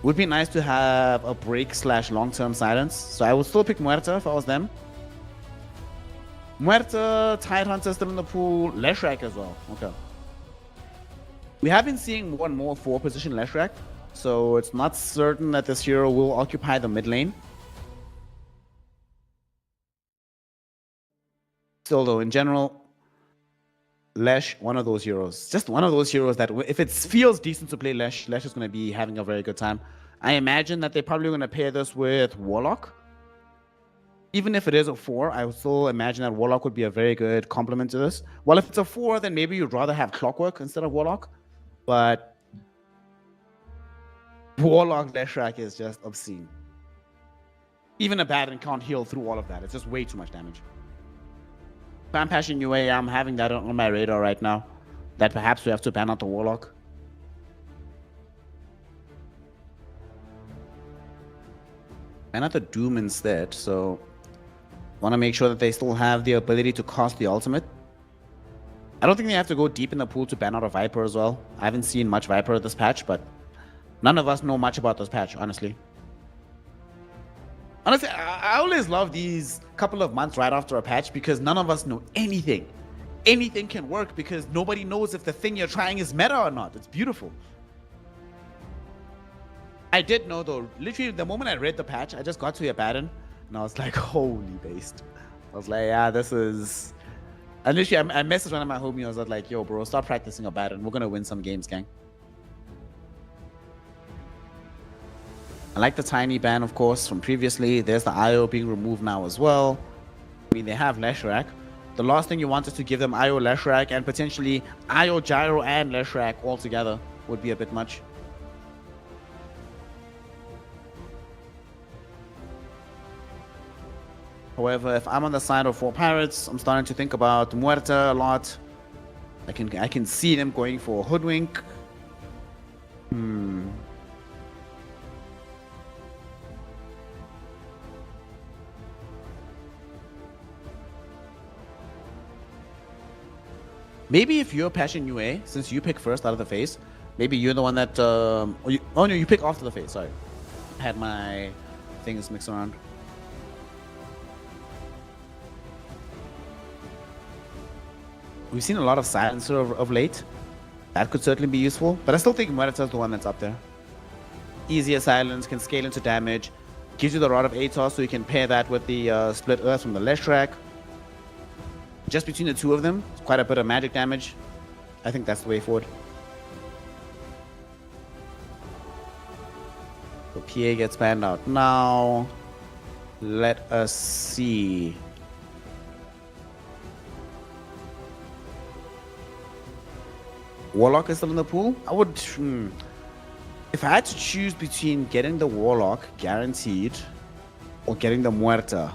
Would be nice to have a break / long-term silence. So I would still pick Muerta if I was them. Muerta, Tidehunter still in the pool, Leshrac as well. Okay. We have been seeing more and more 4-position Leshrac, so it's not certain that this hero will occupy the mid lane. Still though, in general, Lesh, one of those heroes. Just one of those heroes that if it feels decent to play Lesh, Lesh is going to be having a very good time. I imagine that they're probably going to pair this with Warlock. Even if it is a 4, I would still imagine that Warlock would be a very good complement to this. Well, if it's a 4, then maybe you'd rather have Clockwork instead of Warlock. But Warlock Leshrac is just obscene. Even Abaddon can't heal through all of that. It's just way too much damage. Ban Passion UA, I'm having that on my radar right now. That perhaps we have to ban out the Warlock. Ban out the Doom instead, so want to make sure that they still have the ability to cast the ultimate. I don't think they have to go deep in the pool to ban out a Viper as well. I haven't seen much Viper this patch, but none of us know much about this patch, honestly. Honestly, I always love these couple of months right after a patch because none of us know anything. Anything can work because nobody knows if the thing you're trying is meta or not. It's beautiful. I did know though, literally the moment I read the patch, I just got to Abaddon and I was like, holy based. I was like, yeah, this is... And literally I messaged one of my homies, I was like, yo bro, stop practicing Abaddon. We're gonna win some games, gang. I like the tiny ban, of course, from previously. There's the IO being removed now as well. I mean, they have Leshrac. The last thing you want is to give them IO Leshrac and potentially IO Gyro and Leshrac all together would be a bit much. However, if I'm on the side of 4Pirates, I'm starting to think about Muerta a lot. I can see them going for Hoodwink. Maybe if you're Passion UA, since you pick first out of the phase, maybe you're the one that... oh no, you pick after the phase, sorry. I had my things mixed around. We've seen a lot of Silencer of late. That could certainly be useful, but I still think Muerta is the one that's up there. easier silence, can scale into damage, gives you the Rod of Atos, so you can pair that with the Split Earth from the Leshrac. Just between the two of them, it's quite a bit of magic damage. I think that's the way forward. So PA gets banned out now. Let us see. Warlock is still in the pool. I would, if I had to choose between getting the Warlock guaranteed or getting the Muerta,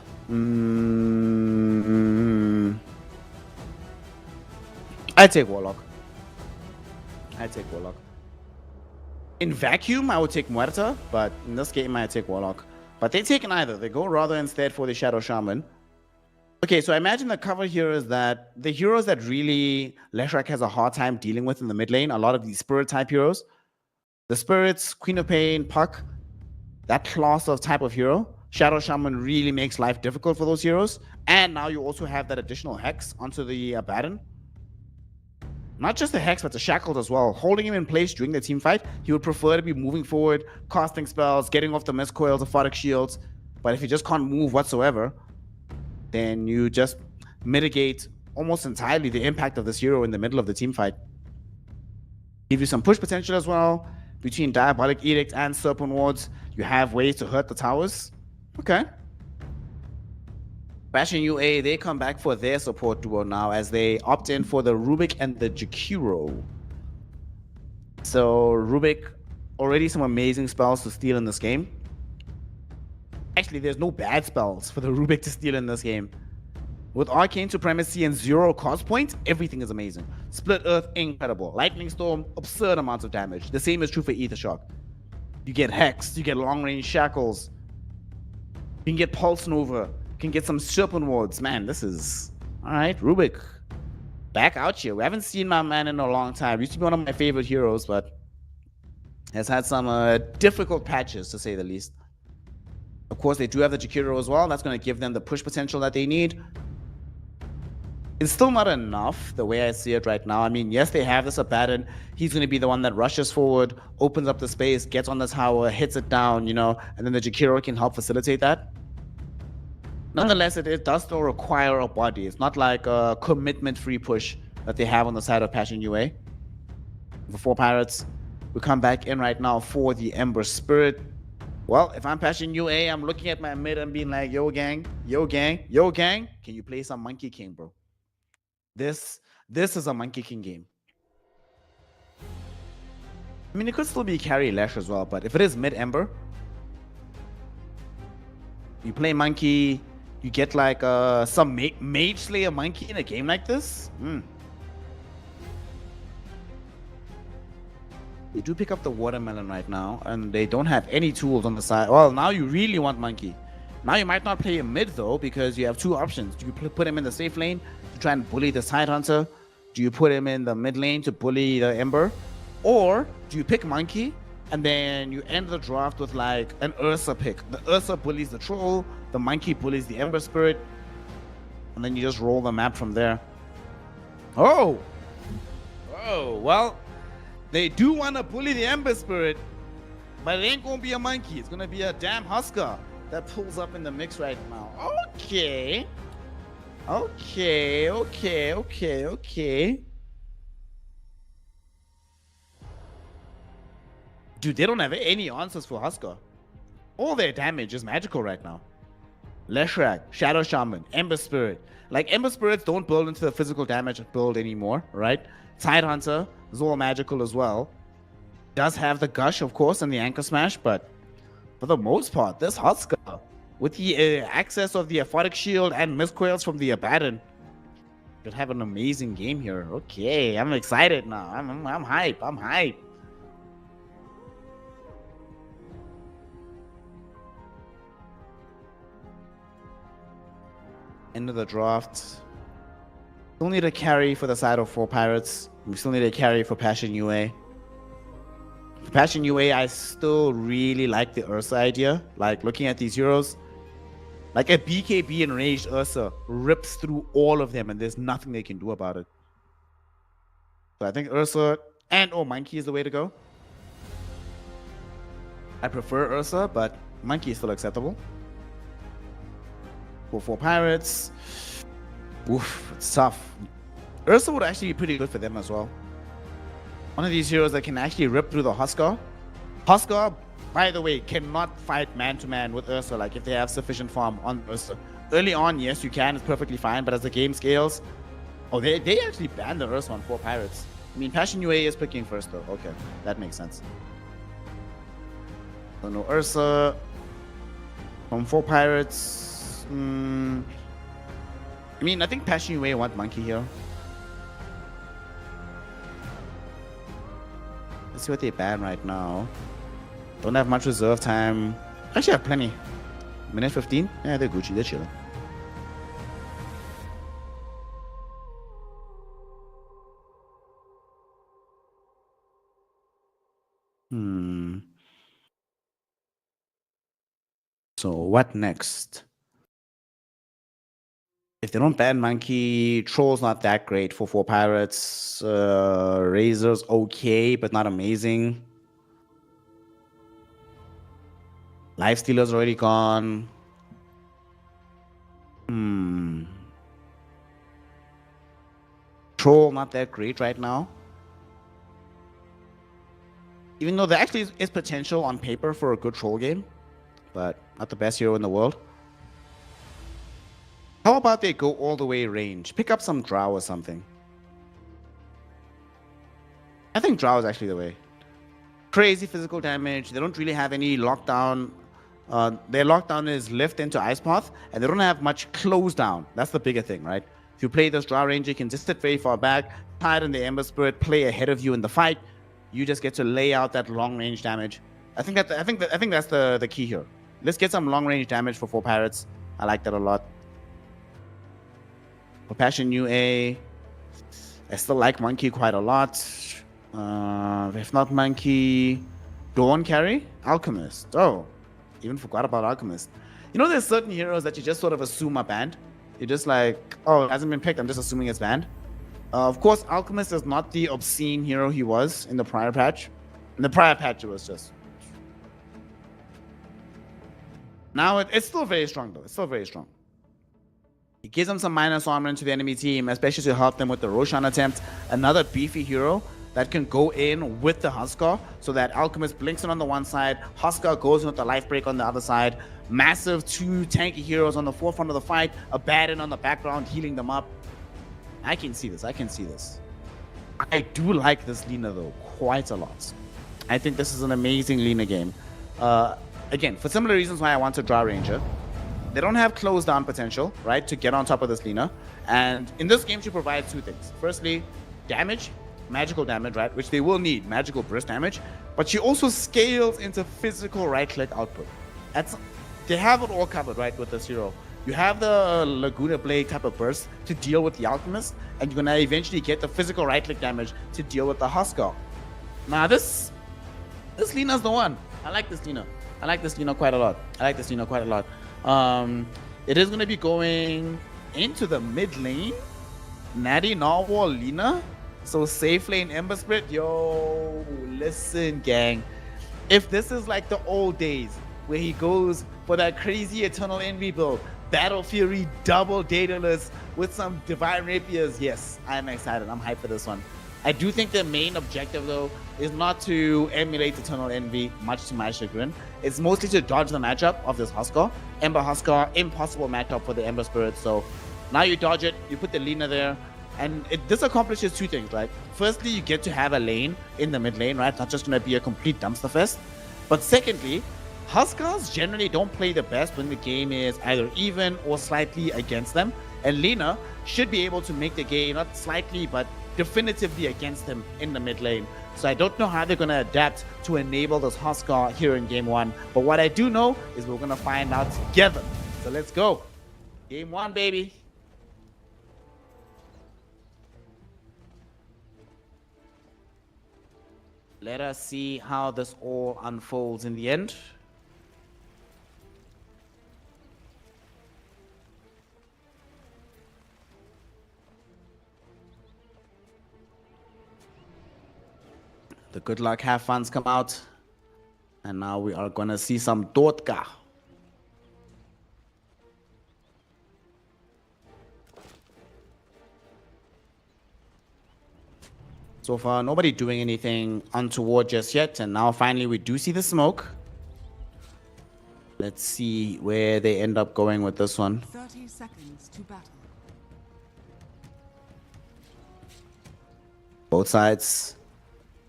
I'd take Warlock. In vacuum, I would take Muerta, but in this game, I'd take Warlock. But they take neither. They go rather instead for the Shadow Shaman. Okay, so I imagine the cover here is that the heroes that really Leshrac has a hard time dealing with in the mid lane, a lot of these spirit type heroes, the spirits, Queen of Pain, Puck, that class of type of hero, Shadow Shaman really makes life difficult for those heroes. And now you also have that additional Hex onto the Baron. Not just the Hex, but the Shackled as well. Holding him in place during the team fight, he would prefer to be moving forward, casting spells, getting off the Mist Coils, the Aphotic Shields. But if he just can't move whatsoever, then you just mitigate almost entirely the impact of this hero in the middle of the team fight. Give you some push potential as well. Between Diabolic Edict and Serpent Wards, you have ways to hurt the towers. Okay. Bastion UA, they come back for their support duo now as they opt in for the Rubik and the Jakiro. So Rubik, already some amazing spells to steal in this game. Actually, there's no bad spells for the Rubik to steal in this game. With Arcane Supremacy and 0 cost points, everything is amazing. Split Earth, incredible. Lightning Storm, absurd amounts of damage. The same is true for Ether Shock. You get Hex, you get Long Range Shackles. You can get Pulse Nova. You can get some Serpent Wards. Man, this is... Alright, Rubik. Back out here. We haven't seen my man in a long time. Used to be one of my favorite heroes, but... has had some difficult patches, to say the least. Of course, they do have the Jakiro as well. That's going to give them the push potential that they need. It's still not enough, the way I see it right now. I mean, yes, they have this Abaddon. He's going to be the one that rushes forward, opens up the space, gets on the tower, hits it down, you know, and then the Jakiro can help facilitate that. Nonetheless, it does still require a body. It's not like a commitment-free push that they have on the side of Passion UA. The 4 Pirates, we come back in right now for the Ember Spirit. Well, if I'm Passion UA, I'm looking at my mid and being like, yo gang, can you play some Monkey King, bro? This is a Monkey King game. I mean, it could still be carry Lash as well, but if it is mid Ember, you play Monkey, you get like some Mage Slayer Monkey in a game like this. They do pick up the Watermelon right now, and they don't have any tools on the side. Well, now you really want Monkey. Now you might not play him mid though, because you have 2 options. Do you put him in the safe lane to try and bully the Side Hunter? Do you put him in the mid lane to bully the Ember? Or do you pick Monkey and then you end the draft with like an Ursa pick? The Ursa bullies the Troll, the Monkey bullies the Ember Spirit, and then you just roll the map from there. Oh, well, they do want to bully the Ember Spirit, but it ain't gonna be a Monkey. It's gonna be a damn Husker that pulls up in the mix right now. Okay. Dude, they don't have any answers for Husker. All their damage is magical right now. Leshrac, Shadow Shaman, Ember Spirit. Like, Ember Spirits don't build into the physical damage build anymore, right? Tide Hunter is all magical as well. Does have the Gush, of course, and the Anchor Smash, but for the most part, this Husker, with the access of the Aphotic Shield and Mist Coils from the Abaddon, could have an amazing game here. Okay, I'm excited now. I'm hype. End of the draft. Still need a carry for the side of 4 Pirates. We still need a carry for Passion UA. For Passion UA, I still really like the Ursa idea. Like, looking at these heroes, like a BKB enraged Ursa rips through all of them and there's nothing they can do about it. So I think Ursa and Monkey is the way to go. I prefer Ursa, but Monkey is still acceptable. For 4 pirates. Oof, it's tough. Ursa would actually be pretty good for them as well. One of these heroes that can actually rip through the Huskar. Huskar, by the way, cannot fight man-to-man with Ursa, like if they have sufficient farm on Ursa. Early on, yes, you can. It's perfectly fine. But as the game scales... Oh, they actually banned the Ursa on 4 pirates. I mean, Passion UA is picking first, though. Okay, that makes sense. So no Ursa. From 4 pirates... I mean, I think Passion UA want Monkey here. Let's see what they ban right now. Don't have much reserve time. Actually, have plenty. Minute 15? Yeah, they're Gucci. They're chilling. So what next? If they don't ban Monkey, Troll's not that great for 4 pirates. Razor's okay, but not amazing. Lifestealer's already gone. Troll not that great right now. Even though there actually is potential on paper for a good Troll game, but not the best hero in the world. How about they go all the way range? Pick up some Drow or something. I think Drow is actually the way. Crazy physical damage. They don't really have any lockdown. Their lockdown is lift into Ice Path, and they don't have much close down. That's the bigger thing, right? If you play this Drow Ranger, you can just sit very far back, hide in the Ember Spirit, play ahead of you in the fight. You just get to lay out that long range damage. I think that's the key here. Let's get some long range damage for 4 pirates. I like that a lot. For Passion UA, I still like Monkey quite a lot. If not Monkey, Dawn carry? Alchemist. Oh, even forgot about Alchemist. You know, there's certain heroes that you just sort of assume are banned. You're just like, oh, it hasn't been picked. I'm just assuming it's banned. Of course, Alchemist is not the obscene hero he was in the prior patch. In the prior patch, it was just... Now, it's still very strong, though. It's still very strong. It gives them some minus armor into the enemy team, especially to help them with the Roshan attempt. Another beefy hero that can go in with the Huskar, so that Alchemist blinks in on the one side, Huskar goes in with the life break on the other side. Massive 2 tanky heroes on the forefront of the fight, a Baden on the background healing them up. I can see this. I can see this. I do like this Lina, though, quite a lot. I think this is an amazing Lina game. Again, for similar reasons why I want to draw Ranger. They don't have close down potential, right, to get on top of this Lina. And in this game, she provides 2 things. Firstly, damage, magical damage, right, which they will need, magical burst damage. But she also scales into physical right-click output. They have it all covered, right, with this hero. You have the Laguna Blade type of burst to deal with the Alchemist, and you're going to eventually get the physical right-click damage to deal with the Huskar. Now, this Lina's the one. I like this Lina. I like this Lina quite a lot. It is going to be going into the mid lane. Natty, Narwhal, Lina. So safe lane, Ember Spirit. Yo, listen, gang. If this is like the old days where he goes for that crazy Eternal Envy build, Battle Fury, double Daedalus with some Divine Rapiers, yes, I'm excited. I'm hyped for this one. I do think the main objective, though, is not to emulate Eternal Envy, much to my chagrin. It's mostly to dodge the matchup of this Huskar. Ember Huskar, impossible matchup for the Ember Spirit. So now you dodge it, you put the Lina there, and this accomplishes 2 things, right? Firstly, you get to have a lane in the mid lane, right? It's not just going to be a complete dumpster fest. But secondly, Huskars generally don't play the best when the game is either even or slightly against them. And Lina should be able to make the game, not slightly, but definitively against them in the mid lane. So I don't know how they're going to adapt to enable this Huskar here in game 1. But what I do know is we're going to find out together. So let's go. Game 1, baby. Let us see how this all unfolds in the end. The good luck, have funs come out. And now we are gonna see some Dota. So far, nobody doing anything untoward just yet. And now finally we do see the smoke. Let's see where they end up going with this one. 30 seconds to battle. Both sides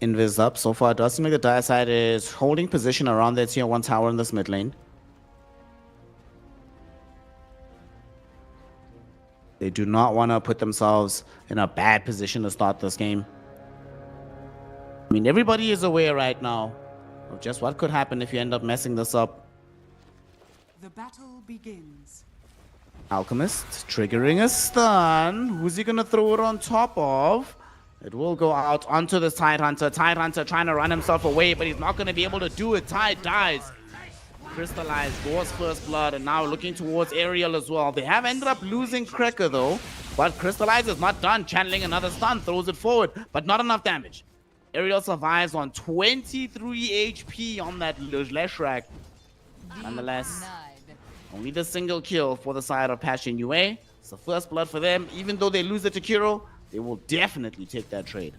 invis up. So far, it does seem like the Dire side is holding position around their tier 1 tower in this mid lane. They do not want to put themselves in a bad position to start this game. I mean, everybody is aware right now of just what could happen if you end up messing this up. The battle begins. Alchemist triggering a stun. Who's he going to throw it on top of? It will go out onto the Tidehunter. Tidehunter trying to run himself away, but he's not going to be able to do it. Tide dies. Crystallized, Gore's first blood, and now looking towards Ariel as well. They have ended up losing Cracker though, but Crystallize is not done. Channeling another stun, throws it forward, but not enough damage. Ariel survives on 23 HP on that Leshrac. Nonetheless, only the single kill for the side of Passion UA. It's the first blood for them. Even though they lose it to Kiro, they will definitely take that trade.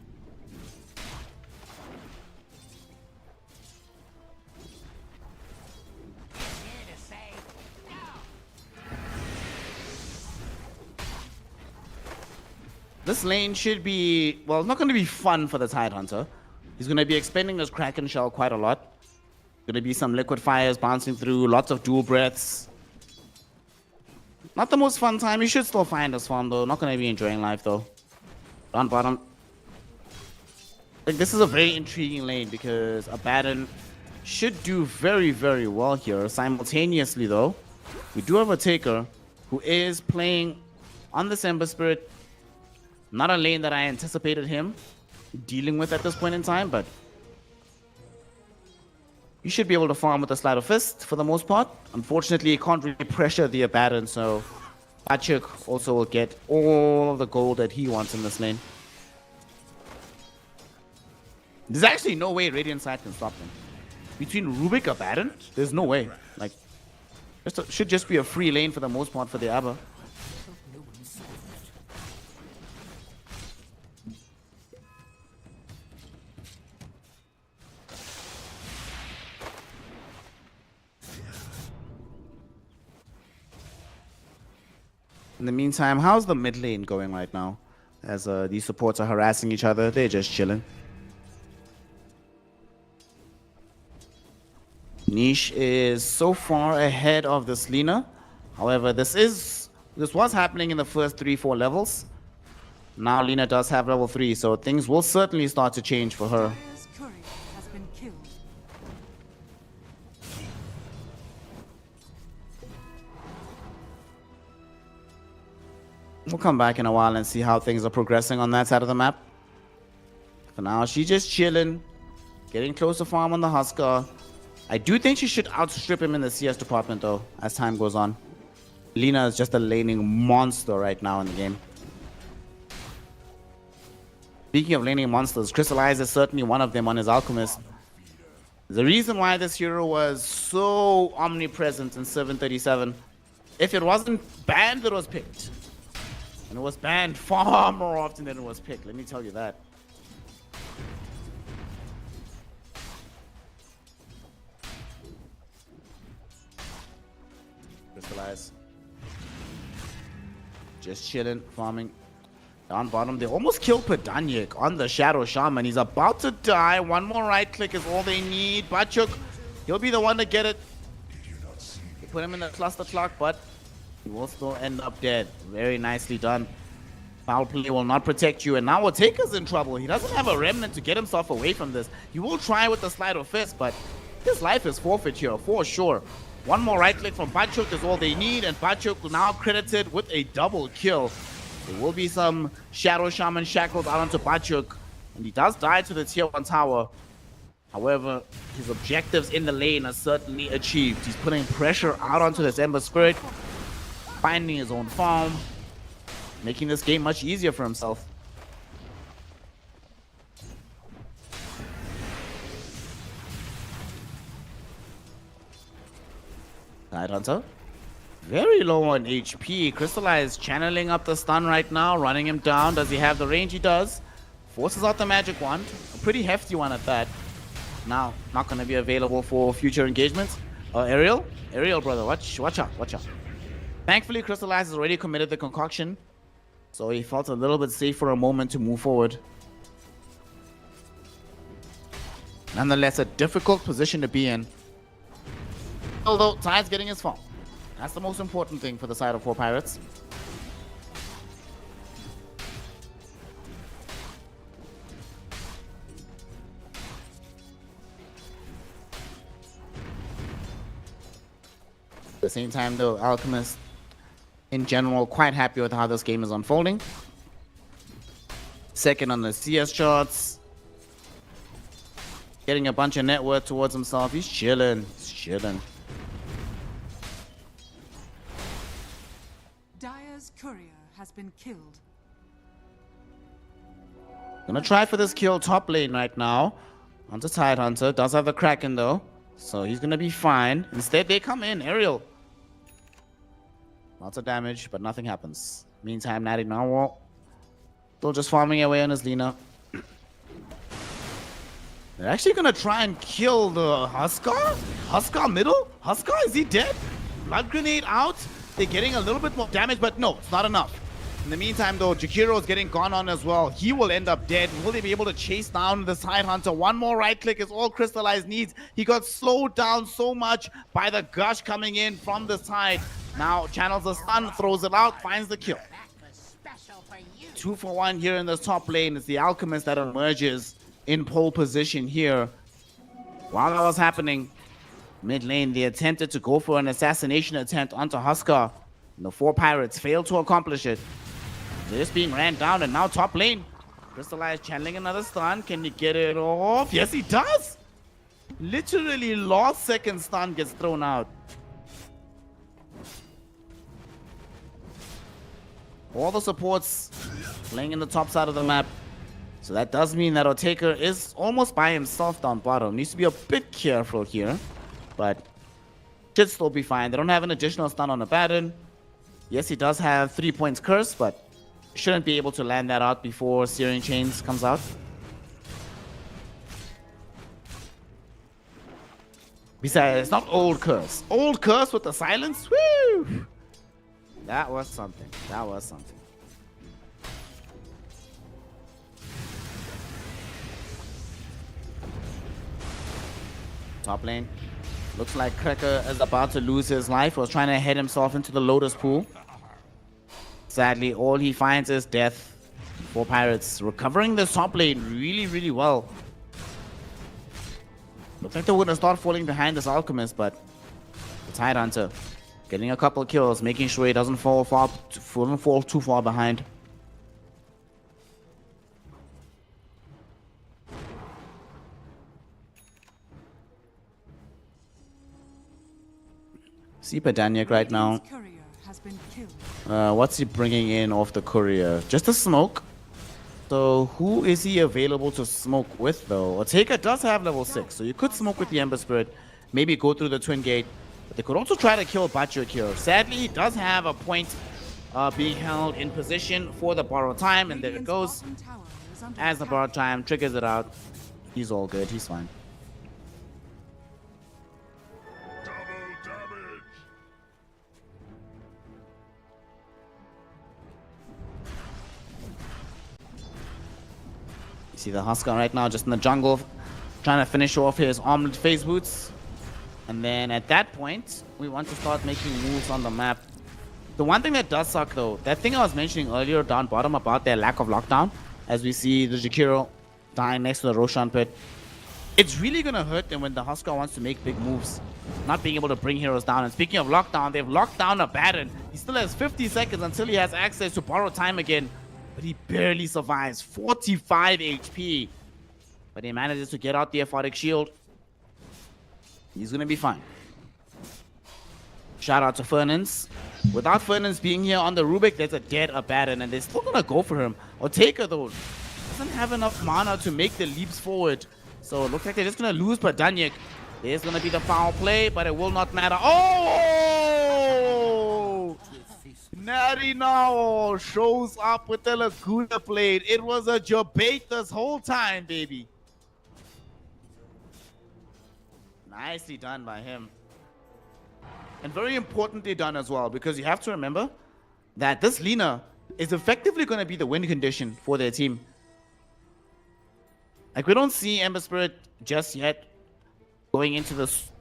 This lane should be, well, it's not going to be fun for the Tidehunter. He's going to be expending his Kraken Shell quite a lot. Going to be some liquid fires bouncing through, lots of dual breaths. Not the most fun time. He should still find his fun though. Not going to be enjoying life though. On bottom. Like, this is a very intriguing lane because Abaddon should do very, very well here. Simultaneously though, we do have a Taker who is playing on the Ember Spirit. Not a lane that I anticipated him dealing with at this point in time, but you should be able to farm with a Sleight of Fist for the most part. Unfortunately, you can't really pressure the Abaddon, so Bachuk also will get all of the gold that he wants in this lane. There's actually no way Radiant side can stop them. Between Rubik and Abaddon, there's no way. Like, should just be a free lane for the most part for the Abba. In the meantime, how's the mid lane going right now? As these supports are harassing each other, they're just chilling. Niche is so far ahead of this Lina. However, this was happening in the first 3-4 levels. Now Lina does have level 3, so things will certainly start to change for her. Dire's courier has been killed. We'll come back in a while and see how things are progressing on that side of the map. For now, she's just chilling, getting close to farm on the Husker. I do think she should outstrip him in the CS department though, as time goes on. Lina is just a laning monster right now in the game. Speaking of laning monsters, Crystallize is certainly one of them on his Alchemist. The reason why this hero was so omnipresent in 737, if it wasn't banned, it was picked. And it was banned far more often than it was picked, let me tell you that. Crystallize. Just chilling, farming. Down bottom, they almost killed Pedanic on the Shadow Shaman. He's about to die. One more right click is all they need. Bachuk, he'll be the one to get it. They put him in the cluster clock, but he will still end up dead. Very nicely done. Foul play will not protect you, and now Taker's in trouble. He doesn't have a remnant to get himself away from this. He will try with the Sleight of Fist, but his life is forfeit here, for sure. One more right click from Bachuk is all they need, and Bachuk now credited with a double kill. There will be some Shadow Shaman shackles out onto Bachuk, and he does die to the tier 1 tower. However, his objectives in the lane are certainly achieved. He's putting pressure out onto this Ember Spirit, finding his own farm, making this game much easier for himself. Tidehunter. Very low on HP. Crystallize channeling up the stun right now, running him down. Does he have the range? He does. Forces out the magic wand. A pretty hefty one at that. Now, not going to be available for future engagements. Aerial? Aerial, brother. Watch out. Thankfully, Crystallize has already committed the concoction. So he felt a little bit safe for a moment to move forward. Nonetheless, a difficult position to be in. Although, Tide's getting his farm. That's the most important thing for the side of 4 Pirates. At the same time, though, Alchemist, in general, quite happy with how this game is unfolding. Second on the CS charts. Getting a bunch of net worth towards himself. He's chilling. Dire's courier has been killed. Gonna try for this kill top lane right now. Onto Tidehunter. Does have the Kraken though. So he's gonna be fine. Instead, they come in. Aerial. Lots of damage, but nothing happens. Meantime, Natty Narwhal still just farming away on his Lina. They're actually gonna try and kill the Huskar? Huskar middle? Huskar, is he dead? Blood grenade out. They're getting a little bit more damage, but no, it's not enough. In the meantime, though, Jakiro is getting gone on as well. He will end up dead. Will they be able to chase down the Tidehunter? One more right click is all Crystallize needs. He got slowed down so much by the gush coming in from the side. Now channels the stun, throws it out, finds the kill. 2 for 1 here in the top lane. It's the Alchemist that emerges in pole position here. While that was happening, mid lane, they attempted to go for an assassination attempt onto Huskar. The 4 Pirates failed to accomplish it. They're just being ran down, and now top lane. Crystallize channeling another stun. Can he get it off? Yes, he does! Literally last second stun gets thrown out. All the supports playing in the top side of the map. So that does mean that Oteka is almost by himself down bottom. Needs to be a bit careful here. But should still be fine. They don't have an additional stun on the Baron. Yes, he does have 3 points curse, but shouldn't be able to land that out before Searing Chains comes out. Besides, it's not old curse. Old curse with the silence? Woo! That was something. Top lane. Looks like Cracker is about to lose his life. He was trying to head himself into the Lotus pool. Sadly, all he finds is death. 4 Pirates recovering this top lane really well. Looks like they're going to start falling behind this Alchemist, but the Tidehunter getting a couple kills, making sure he doesn't fall too far behind. See Pedanic right now. Courier has been killed. What's he bringing in off the courier? Just a smoke. So who is he available to smoke with though? Oteka does have level 6, so you could smoke with the Ember Spirit, maybe go through the Twin Gate. But they could also try to kill Butchuk here. Sadly, he does have a point being held in position for the borrowed time, and there it goes. As the borrowed time triggers it out, he's all good, he's fine. You see the Huskar right now just in the jungle, trying to finish off his armored phase boots. And then at that point, we want to start making moves on the map. The one thing that does suck though, that thing I was mentioning earlier down bottom about their lack of lockdown, as we see the Jakiro dying next to the Roshan pit, it's really going to hurt them when the Huskar wants to make big moves, not being able to bring heroes down. And speaking of lockdown, they've locked down a Baron. He still has 50 seconds until he has access to borrow time again. But he barely survives, 45 HP. But he manages to get out the Aphotic Shield. He's going to be fine. Shout out to Fernance. Without Fernance being here on the Rubik, there's a dead Abaddon, and they're still going to go for him. Oteka, though, doesn't have enough mana to make the leaps forward. So it looks like they're just going to lose Pedanic. There's going to be the foul play, but it will not matter. Oh! Natty now shows up with the Laguna blade. It was a debate this whole time, baby. Nicely done by him. And very importantly done as well, because you have to remember that this Lina is effectively going to be the win condition for their team. Like, we don't see Ember Spirit just yet going into this.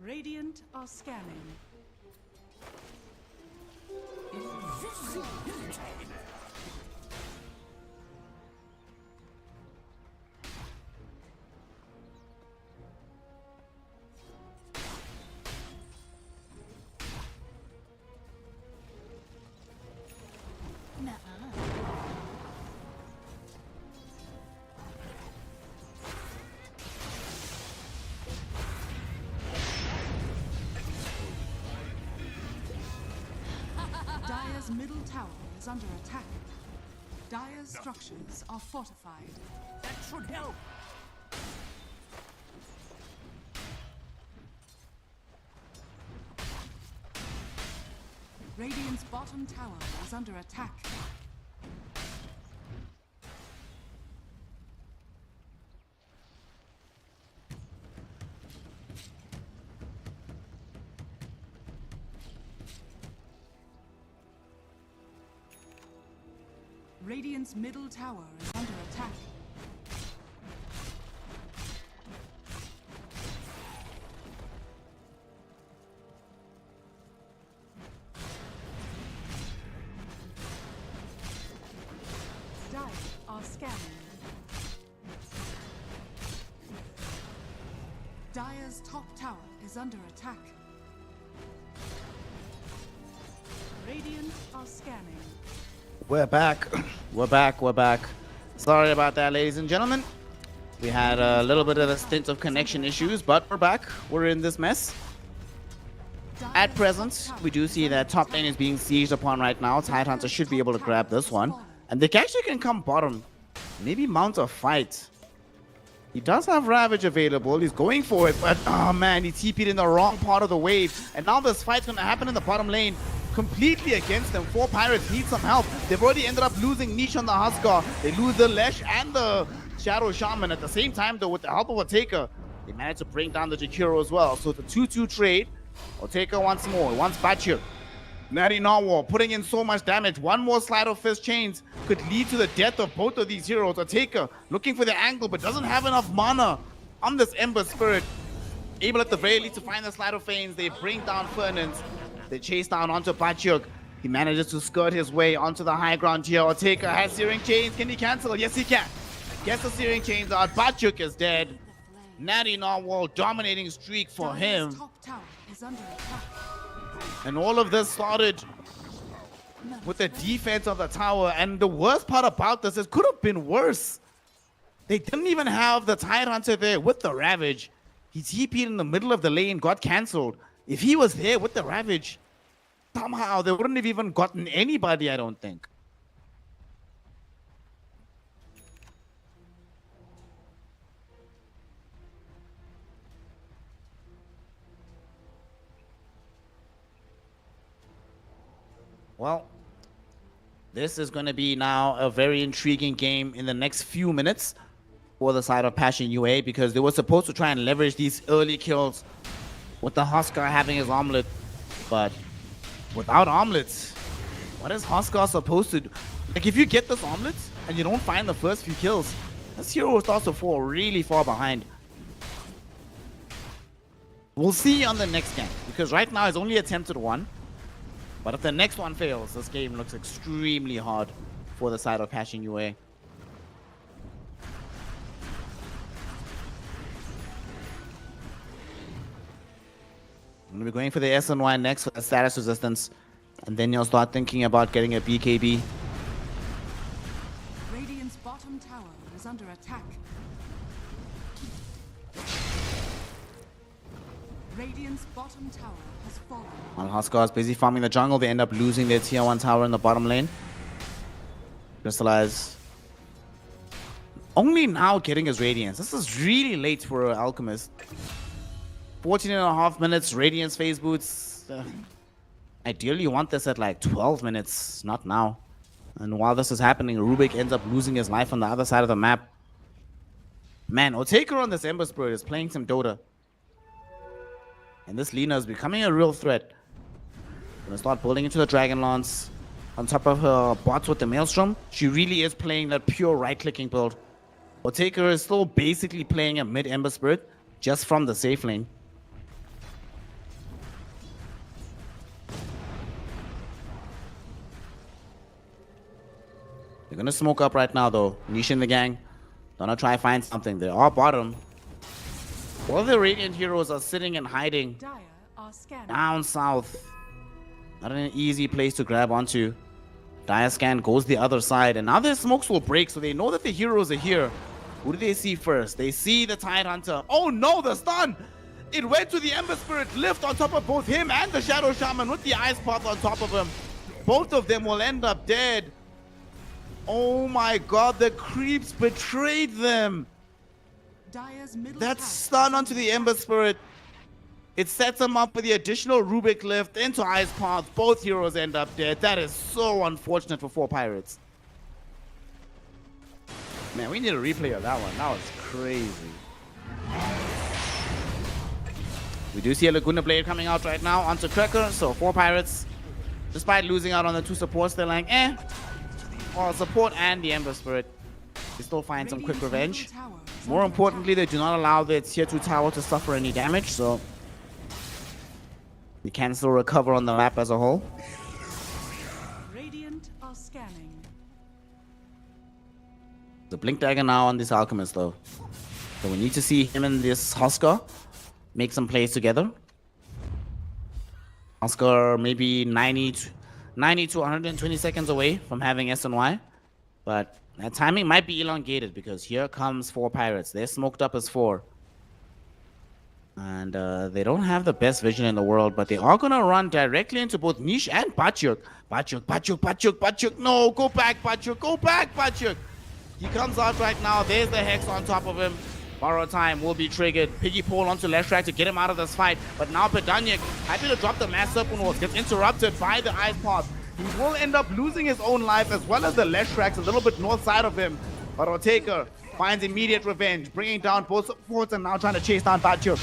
Radiant are scanning. Dire's middle tower is under attack. Dire's structures are fortified. That should help. Radiant's bottom tower is under attack. Radiant's middle tower is under attack. Dire are scanning. Dire's top tower is under attack. Radiant are scanning. We're back. We're back. We're back. Sorry about that, ladies and gentlemen. We had a little bit of a stint of connection issues, but we're back. We're in this mess. At present, we do see that top lane is being sieged upon right now. Tidehunter should be able to grab this one. And they actually can come bottom. Maybe mount a fight. He does have Ravage available. He's going for it, but oh man, he TP'd in the wrong part of the wave. And now this fight's going to happen in the bottom lane. Completely against them. 4 Pirates need some help. They've already ended up losing Niche on the Huskar. They lose the Lesh and the Shadow Shaman. At the same time, though, with the help of Oteka, they managed to bring down the Jakiro as well. So the 2-2 trade. Oteka once more. Once Bachir. Natty Narwhal putting in so much damage. One more slide of Fist Chains could lead to the death of both of these heroes. Oteka looking for the angle, but doesn't have enough mana on this Ember Spirit. Able at the very least to find the slide of Fanes. They bring down Fernance. They chase down onto Bachuk. He manages to skirt his way onto the high ground here. Oteka has Searing Chains. Can he cancel? Yes, he can. Gets the Searing Chains out. Bachuk is dead. Natty Narwhal dominating streak for him. Top tower is under attack. And all of this started with the defense of the tower. And the worst part about this, it could have been worse. They didn't even have the Tidehunter there with the Ravage. He TP'd in the middle of the lane, got cancelled. If he was there with the Ravage, somehow they wouldn't have even gotten anybody, I don't think. Well, this is going to be now a very intriguing game in the next few minutes for the side of Passion UA, because they were supposed to try and leverage these early kills with the Huskar having his omelet. But without omelets, what is Huskar supposed to do? Like, if you get this omelet and you don't find the first few kills, this hero starts to fall really far behind. We'll see on the next game, because right now he's only attempted one. But if the next one fails, this game looks extremely hard for the side of Passion UA. I'm going to be going for the SNY next for the status resistance. And then you'll start thinking about getting a BKB. Radiant's bottom tower is under attack. Radiant's bottom tower has fallen. While Huskar is busy farming the jungle, they end up losing their tier 1 tower in the bottom lane. Crystallize only now getting his Radiance. This is really late for an Alchemist. 14.5 minutes, Radiance phase boots. Ideally, you want this at like 12 minutes, not now. And while this is happening, Rubik ends up losing his life on the other side of the map. Man, Otaker on this Ember Spirit is playing some Dota. And this Lina is becoming a real threat. Gonna start building into the Dragon Lance. On top of her bots with the Maelstrom, she really is playing that pure right-clicking build. Otaker is still basically playing a mid-Ember Spirit, just from the safe lane. They're gonna smoke up right now though. Niche in the gang. Gonna try find something. They are bottom. All the Radiant heroes are sitting and hiding Dire are scanning. down south. Not an easy place to grab onto. Dire scan goes the other side, and now their smokes will break, so they know that the heroes are here. Who do they see first? They see the Tidehunter. Oh no, the stun! It went to the Ember Spirit lift on top of both him and the Shadow Shaman with the Ice Path on top of him. Both of them will end up dead. Oh my god, the creeps betrayed them. Dire's middle That tower stun is onto under the Ember Spirit. It sets him up for the additional Rubik lift into Ice Path. Both heroes end up dead. That is so unfortunate for 4 Pirates. Man, we need a replay of that one. That was crazy. We do see a Laguna Blade coming out right now onto Cracker. So 4 Pirates, despite losing out on the 2 supports, they're like, eh. Well, support and the Ember Spirit. They still find some quick Radiant's revenge. middle tower is More under importantly, attack. they do not allow their tier 2 tower to suffer any damage, so we can still recover on the map as a whole. Radiant are scanning. The Blink Dagger now on this Alchemist though. So we need to see him and this Huskar make some plays together. Huskar maybe 90 to 120 seconds away from having SNY. But that timing might be elongated because here comes 4 Pirates. They're smoked up as 4. And they don't have the best vision in the world, but they are going to run directly into both Niche and Batyuk. Batyuk. No, go back, Batyuk. Go back, Batyuk. He comes out right now. There's the Hex on top of him. Borrow time will be triggered. Piggy pole onto Leshrac to get him out of this fight. But now Pedanyik, happy to drop the Mass Serpent Walls, gets interrupted by the Ice Path. He will end up losing his own life as well as the Leshracs a little bit north side of him. But Otaker finds immediate revenge, bringing down both supports and now trying to chase down Batyuk.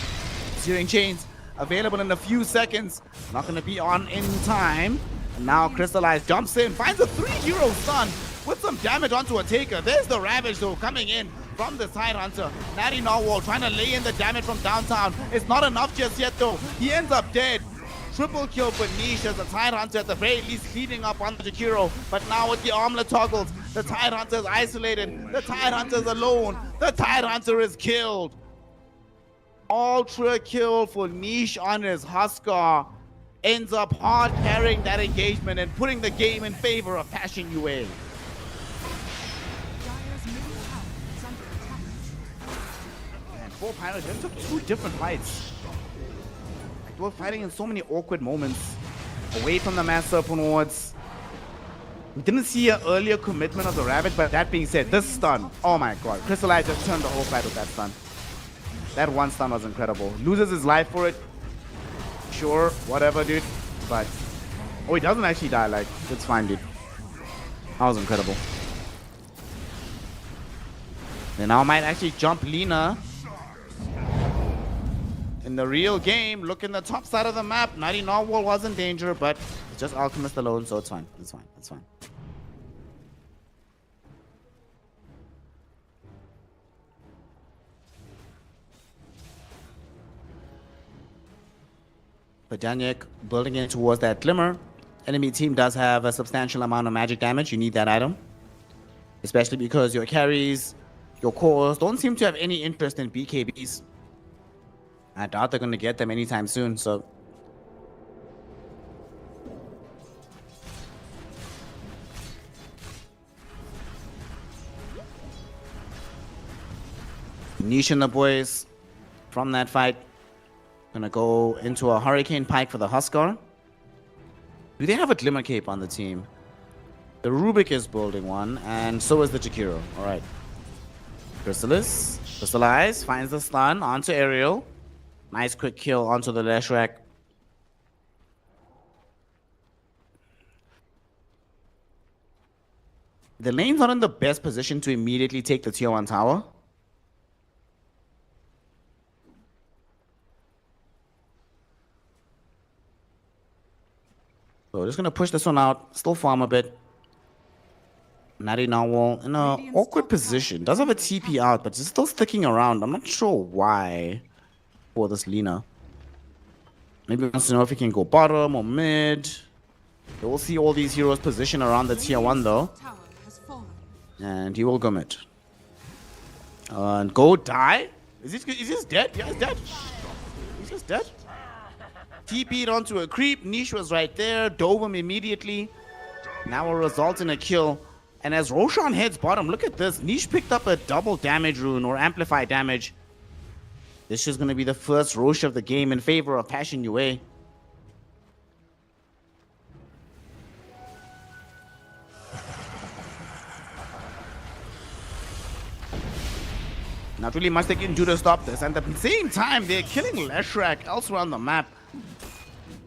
Searing Chains available in a few seconds. Not going to be on in time. And now Crystallize jumps in, finds a 3-hero stun with some damage onto Otaker. There's the Ravage though coming in from the Tidehunter. Natty Narwhal trying to lay in the damage from downtown. It's not enough just yet though. He ends up dead. Triple kill for Niche as the Tidehunter at the very least cleaning up on the Jakiro. But now with the armlet toggles, the Tidehunter is isolated. The Tidehunter is alone. The Tidehunter is killed. Ultra kill for Niche on his Huskar. Ends up hard carrying that engagement and putting the game in favor of Passion UA. Dire's middle tower is under attack. Man, 4 Pirates just took 2 different fights. Like, they were fighting in so many awkward moments. Away from the Mass Serpent Wards. We didn't see an earlier commitment of the Ravage, but that being said, this stun, oh my god. Crystallize just turned the whole fight with that stun. That one stun was incredible. Loses his life for it. Sure, whatever, dude. But, oh, he doesn't actually die. Like, it's fine, dude. That was incredible. They now might actually jump Lina. In the real game, look in the top side of the map. Natty Narwhal was in danger, but it's just Alchemist alone, so it's fine. It's fine. It's fine. Pedanyik building in towards that Glimmer. Enemy team does have a substantial amount of magic damage. You need that item. Especially because your carries, your cores don't seem to have any interest in BKBs. I doubt they're going to get them anytime soon, so... Niche and the boys from that fight. Gonna go into a Hurricane Pike for the Huskar. Do they have a Glimmer Cape on the team? The Rubik is building one, and so is the Jakiro. All right. Crystallize, finds the stun onto Aerial. Nice quick kill onto the Leshrac. The lane's not in the best position to immediately take the tier 1 tower. So just gonna push this one out, still farm a bit. Natty Narwhal in a awkward position. Does have a TP out, but just still sticking around. I'm not sure why for this Lina. Maybe he wants to know if he can go bottom or mid. We'll see all these heroes position around the tier 1 though. Tower has fallen. And he will go mid. And go die? Is he just dead? Yeah, he's dead. He's just dead. TP'd onto a creep. Niche was right there. Dove him immediately. Now will result in a kill. And as Roshan heads bottom, look at this. Niche picked up a double damage rune or amplify damage. This is going to be the first Rosh of the game in favor of Passion UA. Not really much they can do to stop this. And at the same time, they're killing Leshrac elsewhere on the map.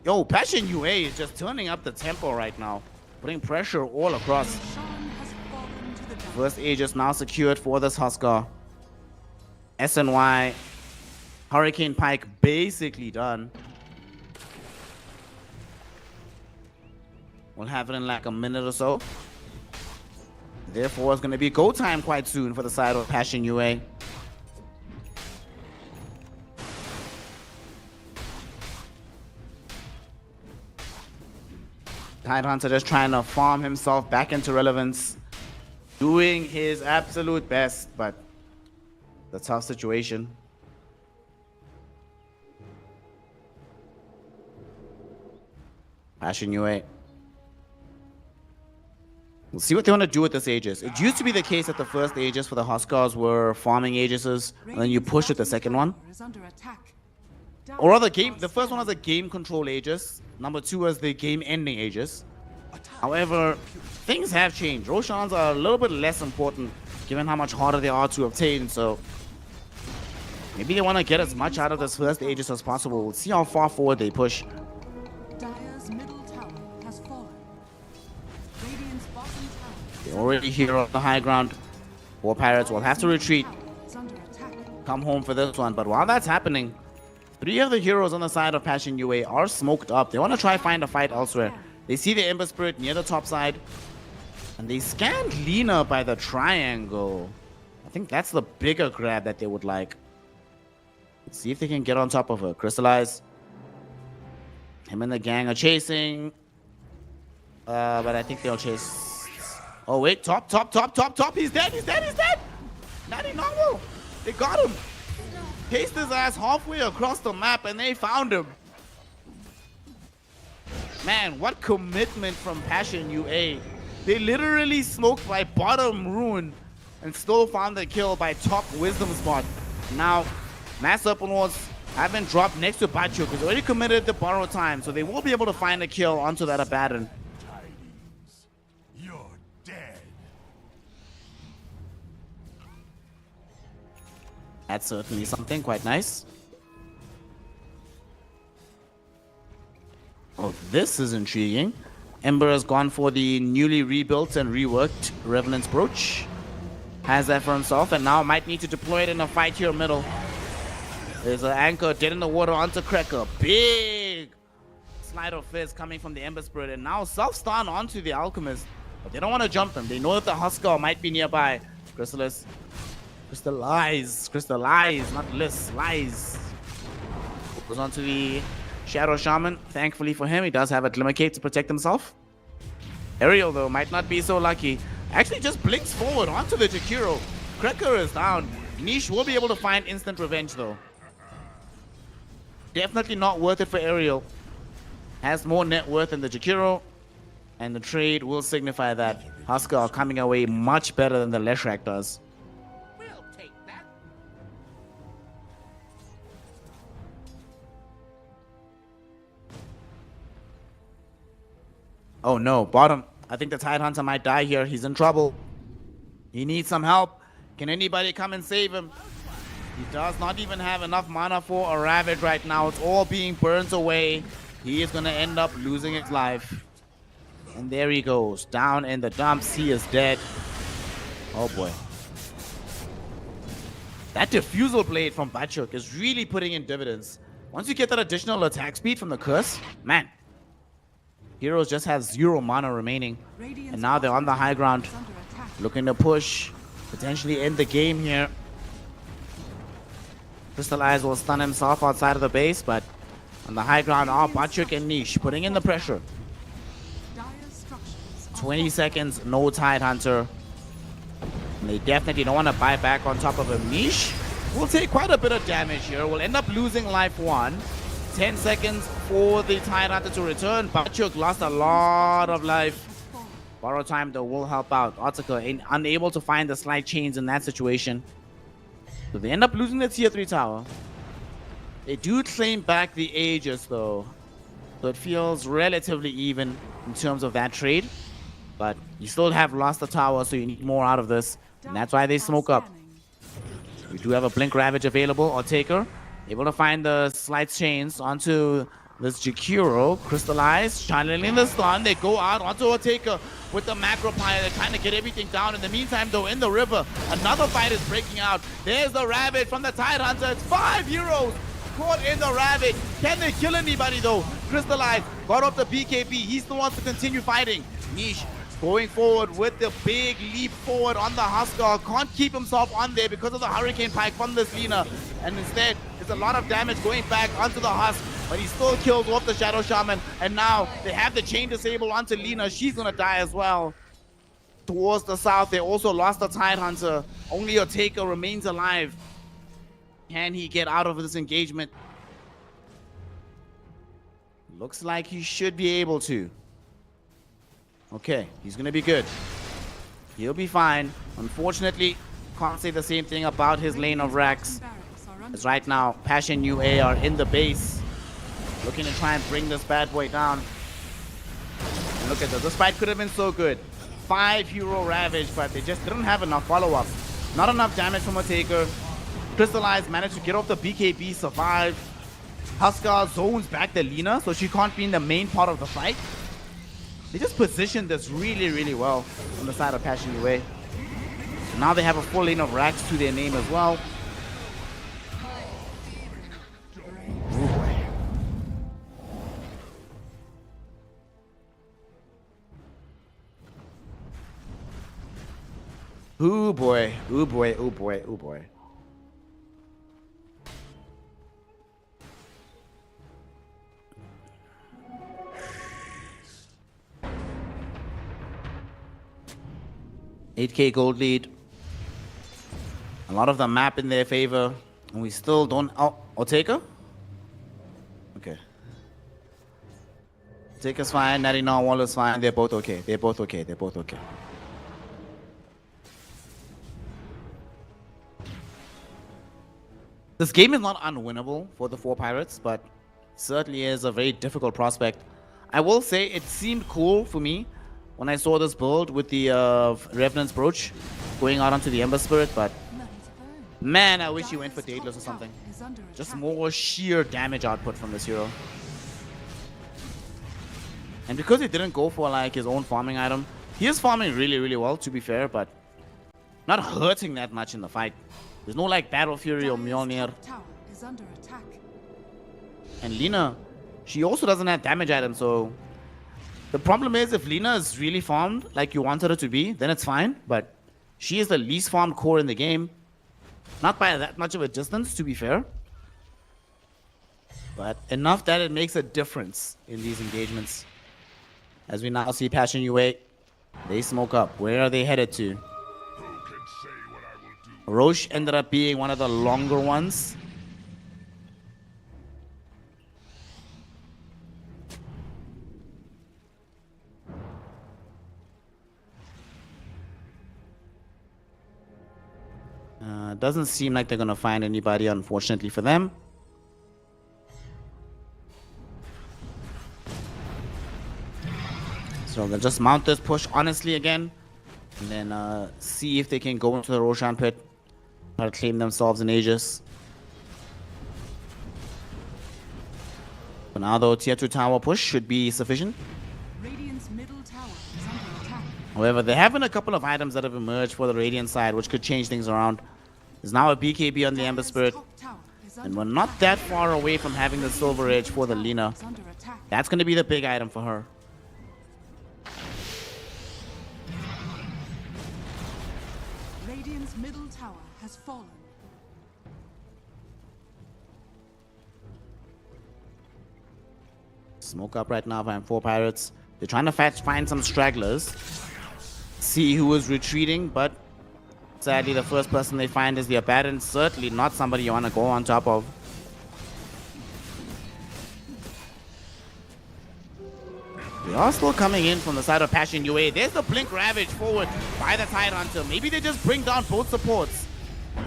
Yo, Passion UA is just turning up the tempo right now. Putting pressure all across. Sean has fallen to the dark. First Aegis now secured for this Huskar. SNY. Hurricane Pike basically done. We'll have it in like a minute or so. Therefore, it's going to be go time quite soon for the side of Passion UA. Tidehunter just trying to farm himself back into relevance. Doing his absolute best, but the tough situation. Passion UA. We'll see what they want to do with this Aegis. It used to be the case that the first Aegis for the Huskars were farming Aegises, and then you push with the second one. Is under attack. Or rather, the first one was a game control Aegis. Number 2 was the game ending Aegis. However, things have changed. Roshans are a little bit less important given how much harder they are to obtain, so maybe they want to get as much out of this first Aegis as possible. We'll see how far forward they push. Dire's middle tower has fallen. Radiant's bottom tower They're already here on the high ground. War Pirates will have to retreat, is under attack. come home for this one. But while that's happening, 3 of the heroes on the side of Passion UA are smoked up. They want to try find a fight elsewhere. They see the Ember Spirit near the top side, and they scan Lina by the triangle. I think that's the bigger grab that they would like. Let's see if they can get on top of her. Crystallize. Him and the gang are chasing. But I think they'll chase. Oh, wait. Top. He's dead. Natty Normal. They got him. Chased his ass halfway across the map, and they found him. Man, what commitment from Passion UA. They literally smoked by bottom rune and still found the kill by top wisdom spot. Now, Mass Open Wars have been dropped next to Bacho because already committed the borrow time, so they will be able to find a kill onto that Abaddon. Tidings. You're dead. That's certainly something quite nice. Oh, this is intriguing. Ember has gone for the newly rebuilt and reworked Revenant's Brooch. Has that for himself, and now might need to deploy it in a fight here middle. There's an anchor dead in the water onto Cracker. Big slide of fizz coming from the Ember Spirit, and now self-stun onto the Alchemist. But they don't want to jump him. They know that the Huskar might be nearby. Crystallize, not Liz, lies. Goes on to the Shadow Shaman. Thankfully for him, he does have a Glimmer Cape to protect himself. Aerial, though, might not be so lucky. Actually just blinks forward onto the Jakiro. Cracker is down. Niche will be able to find instant revenge, though. Definitely not worth it for Aerial. Has more net worth than the Jakiro. And the trade will signify that Huskar are coming away much better than the Leshrac does. Oh no, bottom. I think the Tide Hunter might die here. He's in trouble. He needs some help. Can anybody come and save him? He does not even have enough mana for a Ravage right now. It's all being burnt away. He is going to end up losing his life. And there he goes. Down in the dumps. He is dead. Oh boy. That Diffusal Blade from Bachuk is really putting in dividends. Once you get that additional attack speed from the Curse, man. Heroes just have 0 mana remaining. And now they're on the high ground. Looking to push. Potentially end the game here. Crystallize will stun himself outside of the base, but on the high ground are Bachuk and Niche putting in the pressure. 20 seconds, no Tide Hunter. And they definitely don't want to buy back on top of a Niche. We'll take quite a bit of damage here. We'll end up losing life 1. 10 seconds for the Tide Hunter to return. Bachuk lost a lot of life. Borrow time though will help out. Otaka unable to find the slide chains in that situation. So they end up losing the tier 3 tower. They do claim back the Aegis though. So it feels relatively even in terms of that trade. But you still have lost the tower, so you need more out of this. And that's why they smoke up. We do have a Blink Ravage available, or Taker. Able to find the slide chains onto this Jakiro. Crystallize, channeling the stun. They go out onto a Taker with the Macro Pyre. They're trying to get everything down. In the meantime, though, in the river, another fight is breaking out. There's the Ravage from the Tide Hunter. It's 5 heroes caught in the Ravage. Can they kill anybody, though? Crystallize got off the BKB. He still wants to continue fighting. Niche going forward with the big leap forward on the Huskar. Can't keep himself on there because of the Hurricane Pike from this Lina. And instead, there's a lot of damage going back onto the Husk. But he still kills off the Shadow Shaman. And now they have the chain disable onto Lina. She's going to die as well. Towards the south, they also lost the Tide Hunter. Only a Taker remains alive. Can he get out of this engagement? Looks like he should be able to. Okay, he's gonna be good. He'll be fine. Unfortunately, can't say the same thing about his lane of racks. As right now, Passion UA are in the base, looking to try and bring this bad boy down. And look at this. This fight could have been so good. 5 hero Ravage, but they just didn't have enough follow-up. Not enough damage from a Taker. Crystallize managed to get off the BKB, survive. Huskar zones back the Lina, so she can't be in the main part of the fight. They just positioned this really, really well on the side of Passion UA. Now they have a full lane of racks to their name as well. Ooh boy, ooh boy, ooh boy, ooh boy. $8K gold lead. A lot of the map in their favor. And we still don't... Oh, Taker? Okay. Taker's fine, Narina Wall is fine. They're both okay. They're both okay. They're both okay. This game is not unwinnable for the 4 Pirates, but certainly is a very difficult prospect. I will say it seemed cool for me when I saw this build with the Revenant's Brooch going out onto the Ember Spirit, but man, I wish he went for Daedalus or something. Just more sheer damage output from this hero. And because he didn't go for like his own farming item, he is farming really, really well, to be fair, but not hurting that much in the fight. There's no like Battle Fury or Mjolnir. And Lina, she also doesn't have damage items, so the problem is if Lina is really farmed like you wanted her to be, then it's fine, but she is the least farmed core in the game. Not by that much of a distance, to be fair, but enough that it makes a difference in these engagements. As we now see Passion UA, they smoke up. Where are they headed to? Roche ended up being one of the longer ones. Doesn't seem like they're going to find anybody, unfortunately for them. So they'll just mount this push honestly again. And then see if they can go into the Roshan pit. Try to claim themselves in Aegis. For now though, tier 2 tower push should be sufficient. Radiant's middle tower is under attack. However, there have been a couple of items that have emerged for the Radiant side, which could change things around. There's now a BKB on the Ember Spirit, Top tower is and under we're not that far away from having the Silver Edge for the tower Lina. is under attack. That's going to be the big item for her. Radiant's middle tower has fallen. Smoke up right now by 4 pirates. They're trying to find some stragglers. See who is retreating, but sadly the first person they find is the Abaddon. Certainly not somebody you want to go on top of. They are still coming in from the side of Passion UA. There's the Blink Ravage forward by the Tidehunter. Maybe they just bring down both supports.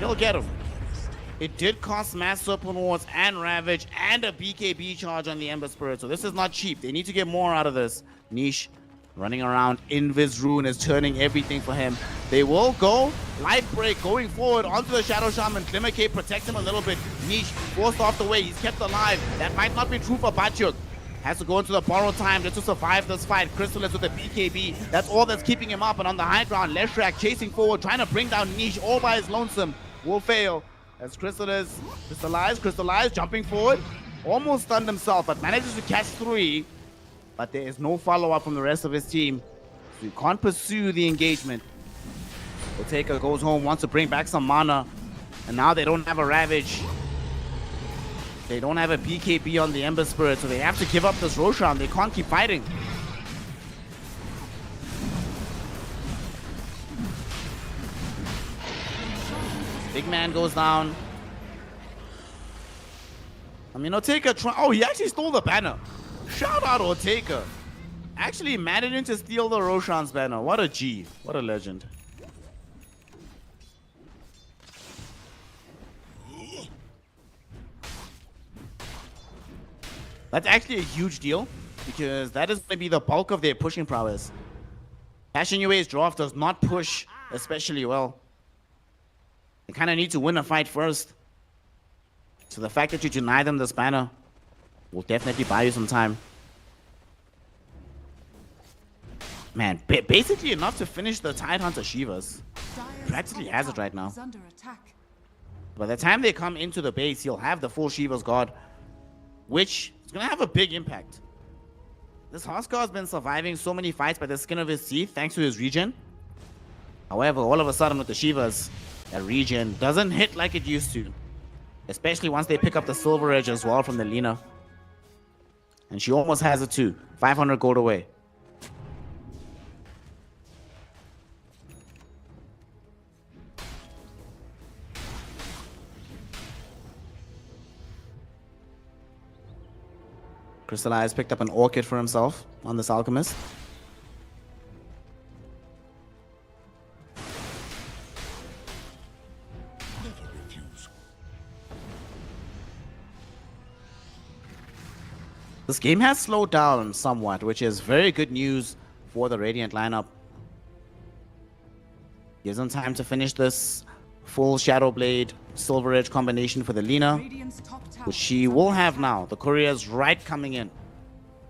They'll get him. It did cost Mass Serpent Wards and Ravage and a BKB charge on the Ember Spirit. So this is not cheap. They need to get more out of this. Niche running around. Invis Rune is turning everything for him. They will go. Life Break going forward onto the Shadow Shaman. Glimmer Cape protects him a little bit. Niche forced off the way. He's kept alive. That might not be true for Bachuk. Has to go into the borrowed time just to survive this fight. Chrysalis with the BKB. That's all that's keeping him up. And on the high ground, Leshrak chasing forward, trying to bring down Niche all by his lonesome. Will fail. As Chrysalis crystallize, jumping forward. Almost stunned himself, but manages to catch 3. But there is no follow-up from the rest of his team. So you can't pursue the engagement. Oteka goes home, wants to bring back some mana. And now they don't have a Ravage. They don't have a BKB on the Ember Spirit, so they have to give up this Roshan. They can't keep fighting. Big man goes down. I mean, Oteka oh, he actually stole the banner. Shout out Oteka. Actually managing to steal the Roshan's banner. What a G. What a legend. That's actually a huge deal, because that is going to be the bulk of their pushing prowess. Passion UA's draft does not push especially well. They kind of need to win a fight first. So the fact that you deny them this banner will definitely buy you some time. Man, basically enough to finish the Tidehunter Shivas. Dire's Practically top has it tower right now. is under attack. By the time they come into the base, he'll have the full Shiva's God, which is going to have a big impact. This Huskar has been surviving so many fights by the skin of his teeth thanks to his regen. However, all of a sudden with the Shivas, that regen doesn't hit like it used to. Especially once they pick up the Silver Edge as well from the Lina. And she almost has it too. 500 gold away. Crystallize picked up an Orchid for himself on this Alchemist. This game has slowed down somewhat, which is very good news for the Radiant lineup. Gives them time to finish this full Shadow Blade Silver Edge combination for the Lina, Radiant's top tower which she is will under have attack. now. The courier's right coming in.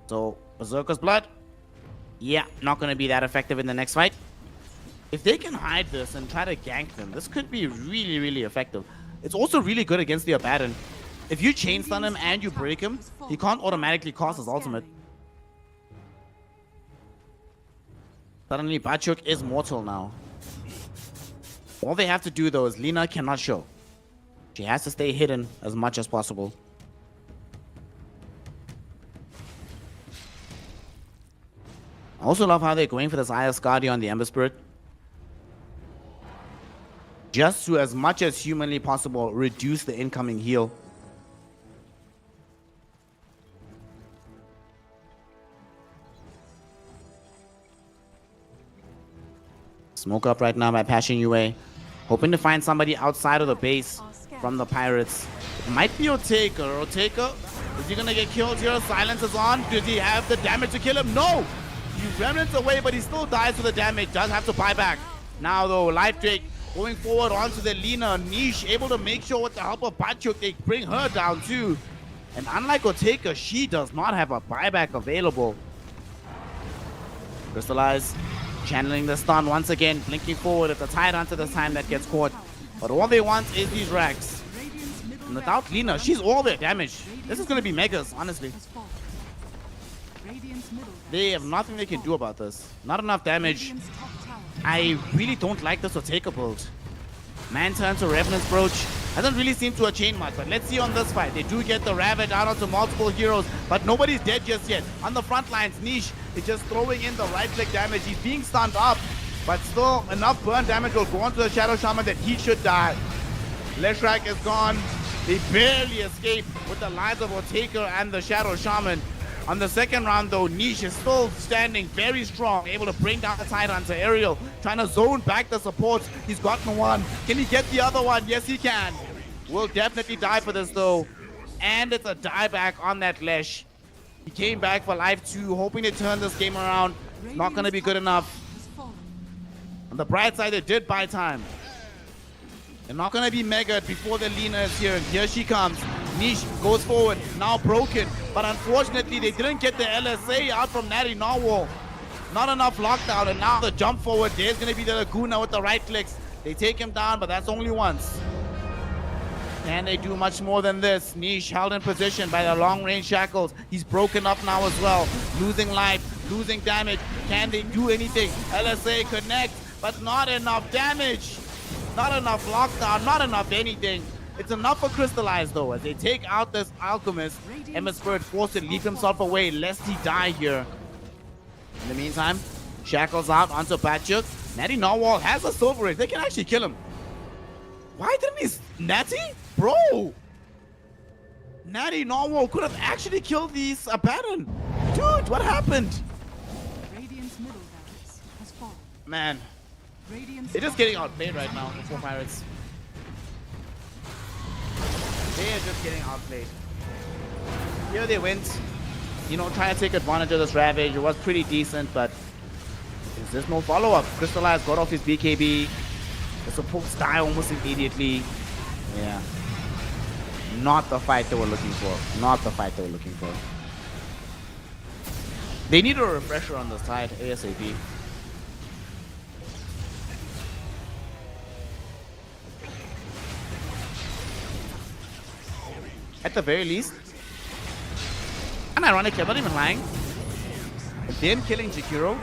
So Berserker's Blood, yeah, not going to be that effective in the next fight. If they can hide this and try to gank them, this could be really, really effective. It's also really good against the Abaddon. If you chain stun him and you break him, he can't automatically cast his ultimate. Suddenly, Bachuk is mortal now. All they have to do, though, is Lina cannot show. She has to stay hidden as much as possible. I also love how they're going for this Ayascardi on the Ember Spirit. Just to, as much as humanly possible, reduce the incoming heal. Smoke up right now by Passion UA. Hoping to find somebody outside of the base from the Pirates. It might be Oteka. Is he gonna get killed here? Silence is on. Does he have the damage to kill him? No! He remnants away, but he still dies to the damage. Does have to buy back. Now though, Life Drake going forward onto the Lina. Niche able to make sure with the help of Bachuk they bring her down too. And unlike Oteka, she does not have a buyback available. Crystallize, channeling the stun once again, blinking forward at the Tide Hunter this time that gets caught. But all they want is these racks. And without Lina, she's all their damage. This is going to be megas, honestly. They have nothing they can do about this. Not enough damage. I really don't like this Oteka build. Man turn to Revenant's Brooch. Hasn't really seemed to chain much, but let's see on this fight. They do get the Ravage out onto multiple heroes, but nobody's dead just yet. On the front lines, Niche is just throwing in the right-click damage. He's being stunned up, but still enough burn damage will go onto the Shadow Shaman that he should die. Leshrak is gone. They barely escape with the lives of Oteka and the Shadow Shaman. On the second round though, Niche is still standing very strong, able to bring down the Tide Hunter. Ariel trying to zone back the supports. He's gotten one. Can he get the other one? Yes, he can. Will definitely die for this though. And it's a dieback on that Lesh. He came back for life too, hoping to turn this game around. Not going to be good enough. On the bright side, they did buy time. They're not going to be megaed before the Lina is here. And here she comes. Niche goes forward, now broken. But unfortunately, they didn't get the LSA out from Natty Narwhal. Not enough lockdown, and now the jump forward. There's going to be the Laguna with the right clicks. They take him down, but that's only once. Can they do much more than this? Niche held in position by the long-range shackles. He's broken up now as well. Losing life, losing damage. Can they do anything? LSA connect, but not enough damage. Not enough lockdown, not enough anything. It's enough for Crystallize though, as they take out this Alchemist. Emma Spirit forced to leave himself away lest he die here. In the meantime, Shackles out onto Bachuk. Natty Narwhal has a Silver Age. They can actually kill him. Why didn't he? Natty? Bro! Natty Narwhal could have actually killed these Abaddon. Dude, what happened? Radiant's middle barracks has fallen. Man, Radiant's they're just getting outplayed right now, the 4 Pirates. They are just getting outplayed. Here they went, you know, trying to take advantage of this Ravage. It was pretty decent, but there's no follow-up. Crystallize got off his BKB. The supports die almost immediately. Yeah. Not the fight they were looking for. Not the fight they were looking for. They need a refresher on the side, ASAP. At the very least, and ironically, I'm not even lying, them killing Jakiro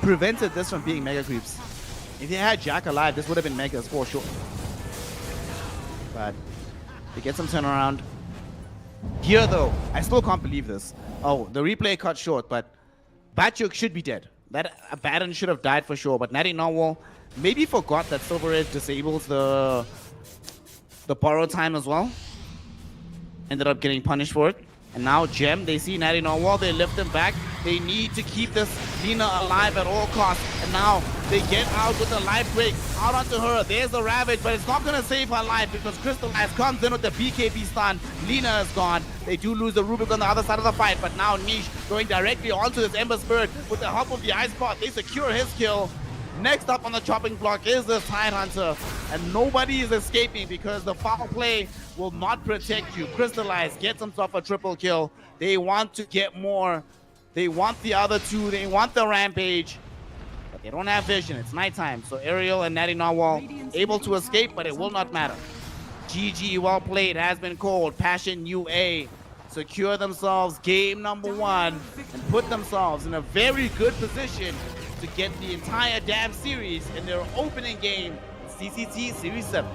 prevented this from being mega creeps. If they had Jack alive, this would have been megas for sure. But they get some turnaround. Here though, I still can't believe this. Oh, the replay cut short, but Bachuk should be dead. That Abaddon should have died for sure, but Natty Narwhal maybe forgot that Silver Edge disables the borrow time as well. Ended up getting punished for it. And now Gem, they see Natty Narwhal, they lift him back. They need to keep this Lina alive at all costs. And now they get out with the life break. Out onto her. There's the Ravage, but it's not going to save her life because Crystallize comes in with the BKB stun. Lina is gone. They do lose the Rubik on the other side of the fight, but now Niche going directly onto this Ember Spirit with the help of the Ice Pot. They secure his kill. Next up on the chopping block is the Tide Hunter, and nobody is escaping because the foul play will not protect you. Crystallize gets himself a triple kill. They want to get more. They want the other two. They want the Rampage, but they don't have vision. It's nighttime, so Ariel and Natty Narwhal able to escape, but it will not matter. GG, well played, has been called. Passion UA secure themselves game number 1 and put themselves in a very good position to get the entire damn series in their opening game, CCT Series 7.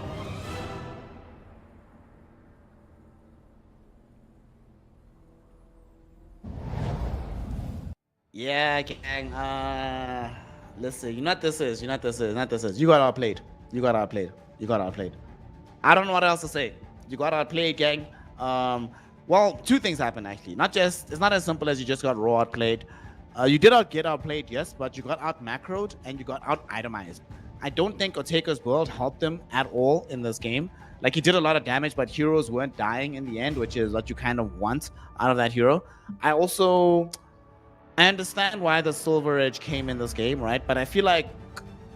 Yeah, gang. Listen, you know what this is. You know what this is. Not this is. You got outplayed. You got outplayed. You got outplayed. I don't know what else to say. You got outplayed, gang. Well, 2 things happened actually. It's not as simple as you just got raw outplayed. You did get outplayed, yes, but you got out macroed and you got out itemized. I don't think Oteka's build helped him at all in this game. Like, he did a lot of damage, but heroes weren't dying in the end, which is what you kind of want out of that hero. I I understand why the Silver Edge came in this game, right? But I feel like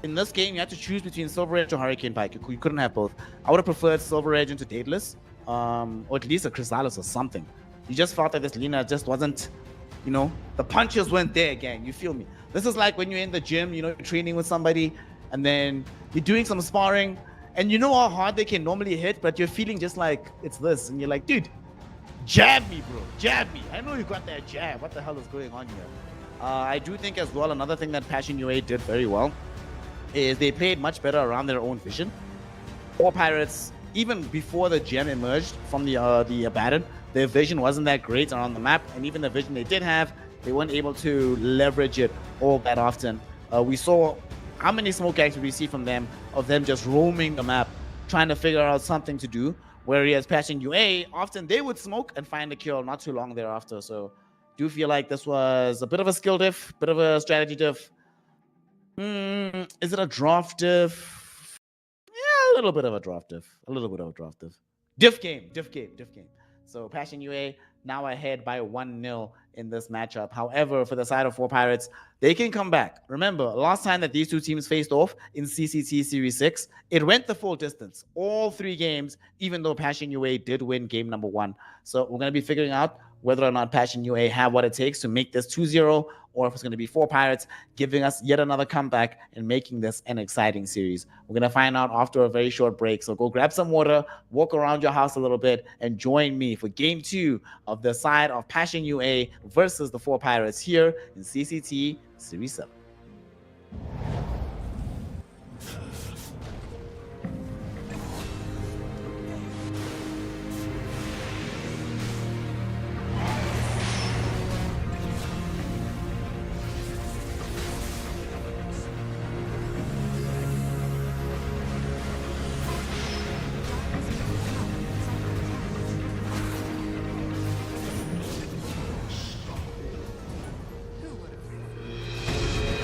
in this game, you had to choose between Silver Edge or Hurricane Pike. You couldn't have both. I would have preferred Silver Edge into Daedalus, or at least a Chrysalis or something. You just felt that this Lina just wasn't, you know, the punches weren't there again. You feel me? This is like when you're in the gym, you know, you're training with somebody, and then you're doing some sparring, and you know how hard they can normally hit, but you're feeling just like it's this, and you're like, dude, jab me, bro, jab me. I know you got that jab. What the hell is going on here? I do think as well, another thing that Passion UA did very well is they played much better around their own vision. All Pirates, even before the gem emerged from the Abaddon, their vision wasn't that great around the map, and even the vision they did have, they weren't able to leverage it all that often. We saw how many smoke acts we see from them, of them just roaming the map, trying to figure out something to do, whereas Passion UA, often they would smoke and find a kill not too long thereafter. So do feel like this was a bit of a skill diff, bit of a strategy diff. Is it a draft diff? Yeah, a little bit of a draft diff. A little bit of a draft diff. Diff game. So Passion UA now ahead by 1-0 in this matchup. However, for the side of 4 Pirates, they can come back. Remember, last time that these two teams faced off in CCT Series 6, it went the full distance. All 3 games, even though Passion UA did win game number 1. So we're going to be figuring out whether or not Passion UA have what it takes to make this 2-0, or if it's going to be 4 Pirates giving us yet another comeback and making this an exciting series. We're going to find out after a very short break. So go grab some water, walk around your house a little bit, and join me for game 2 of the side of Passion UA versus the 4 Pirates here in CCT Series 7. Who would have thought?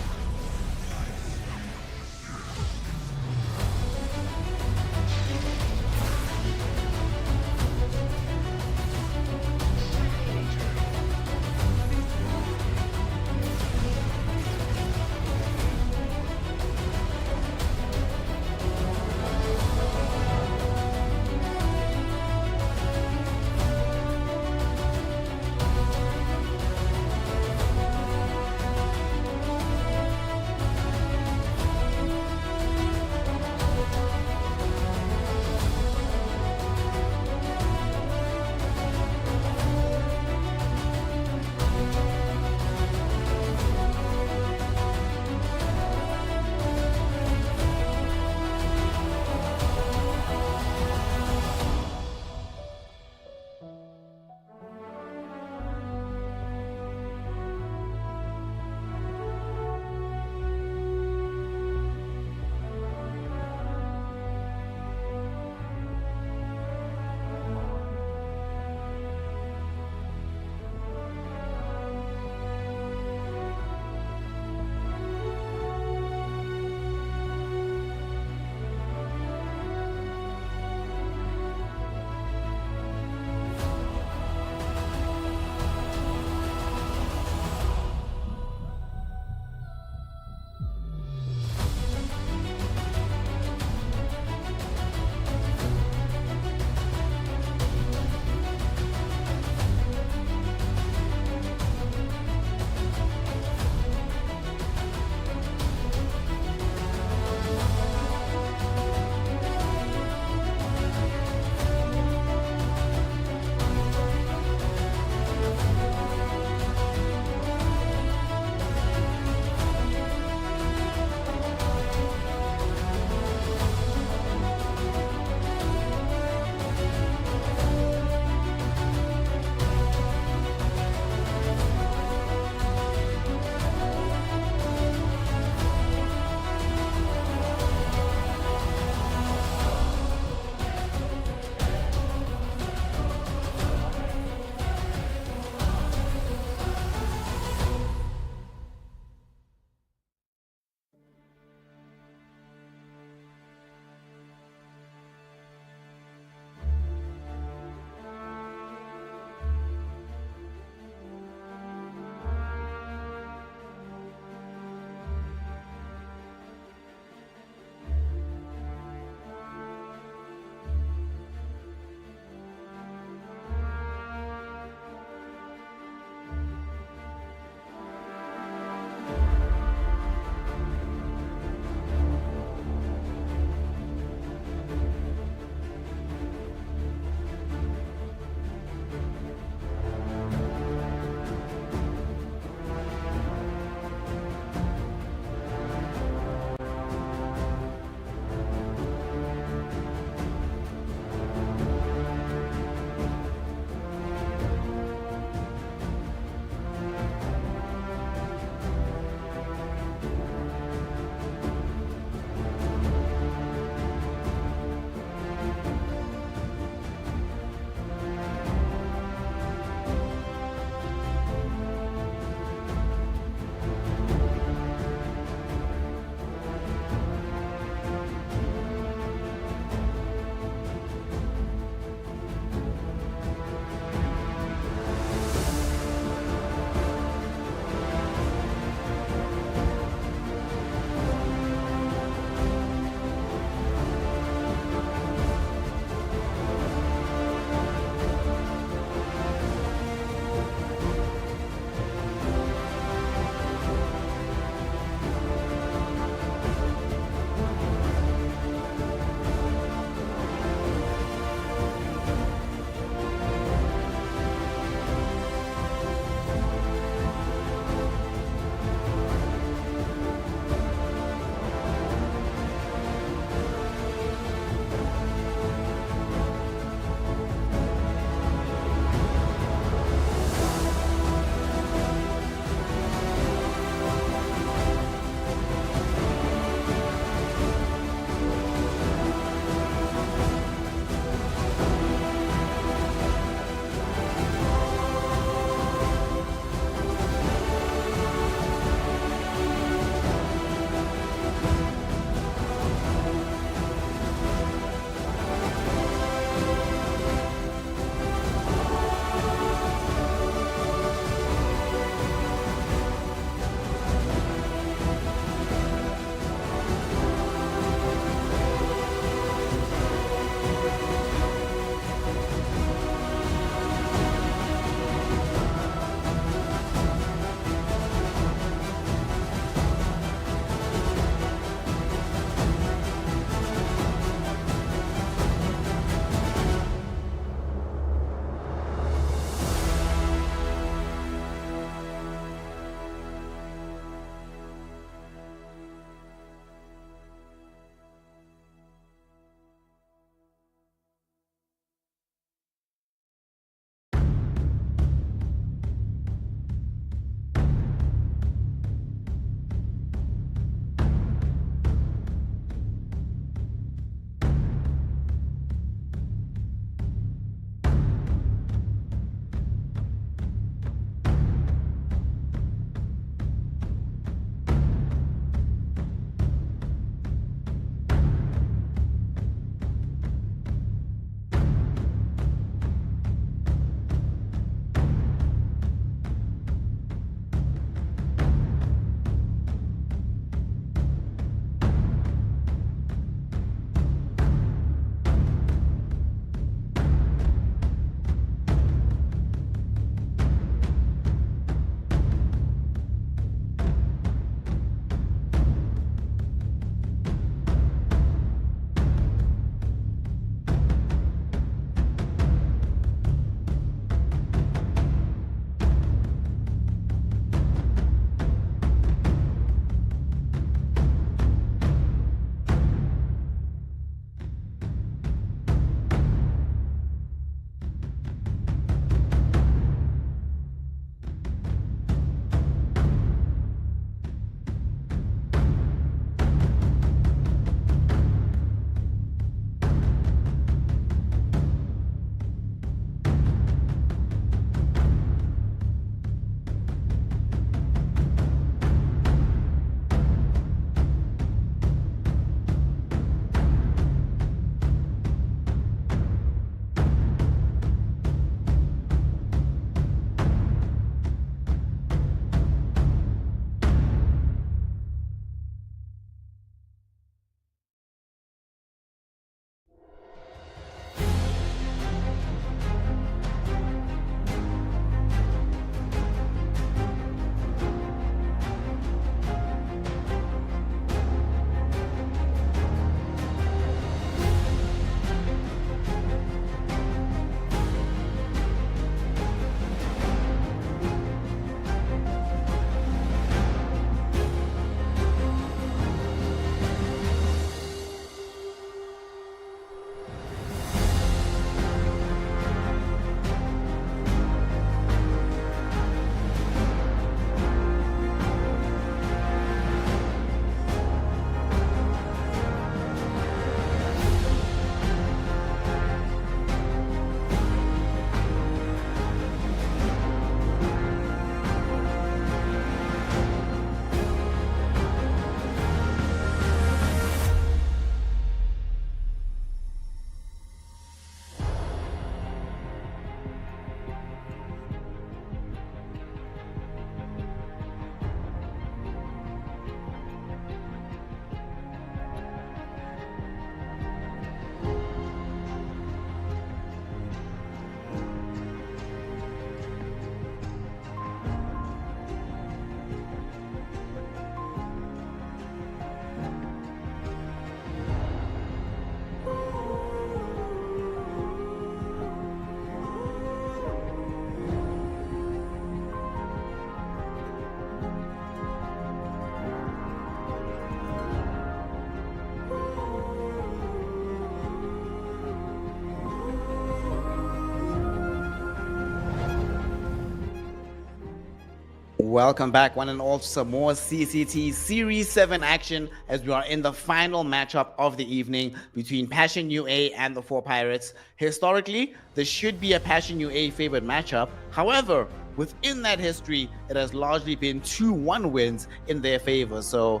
Welcome back, one and all, to some more CCT Series 7 action as we are in the final matchup of the evening between Passion UA and the Four Pirates. Historically, this should be a Passion UA favored matchup. However, within that history, it has largely been 2-1 wins in their favor. So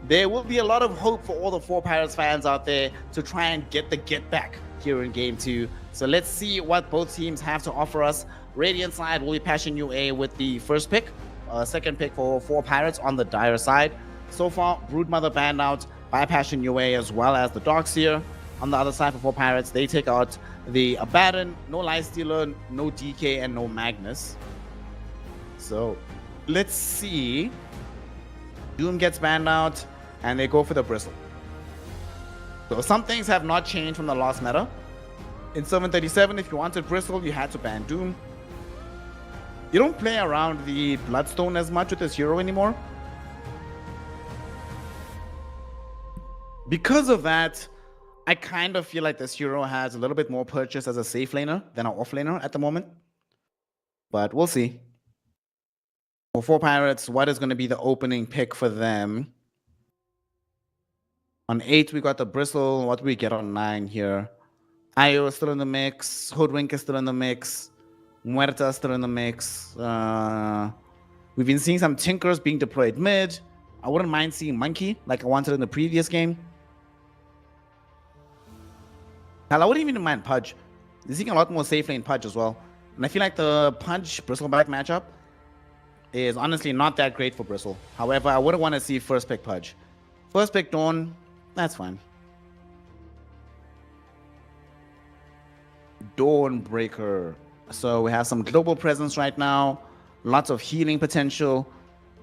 there will be a lot of hope for all the Four Pirates fans out there to try and get the get back here in Game 2. So let's see what both teams have to offer us. Radiant side will be Passion UA with the first pick. Second pick for Four Pirates on the Dire side. So far, Broodmother banned out by Passion UA as well as the Darkseer. On the other side for Four Pirates, they take out the Abaddon, no Lifestealer, no DK, and no Magnus. So let's see. Doom gets banned out, and they go for the Bristle. So some things have not changed from the last meta. In 737, if you wanted Bristle, you had to ban Doom. You don't play around the Bloodstone as much with this hero anymore. Because of that, I kind of feel like this hero has a little bit more purchase as a safe laner than an off laner at the moment. But we'll see. For Four Pirates, what is going to be the opening pick for them? On 8, we got the Bristle. What do we get on 9 here? Io is still in the mix. Hoodwink is still in the mix. Muerta still in the mix. We've been seeing some Tinkers being deployed mid. I wouldn't mind seeing Monkey like I wanted in the previous game. Hell, I wouldn't even mind Pudge. They're seeing a lot more safe lane Pudge as well. And I feel like the Pudge Bristleback matchup is honestly not that great for Bristle. However, I wouldn't want to see first pick Pudge. First pick Dawn, that's fine. Dawnbreaker. So we have some global presence right now, lots of healing potential.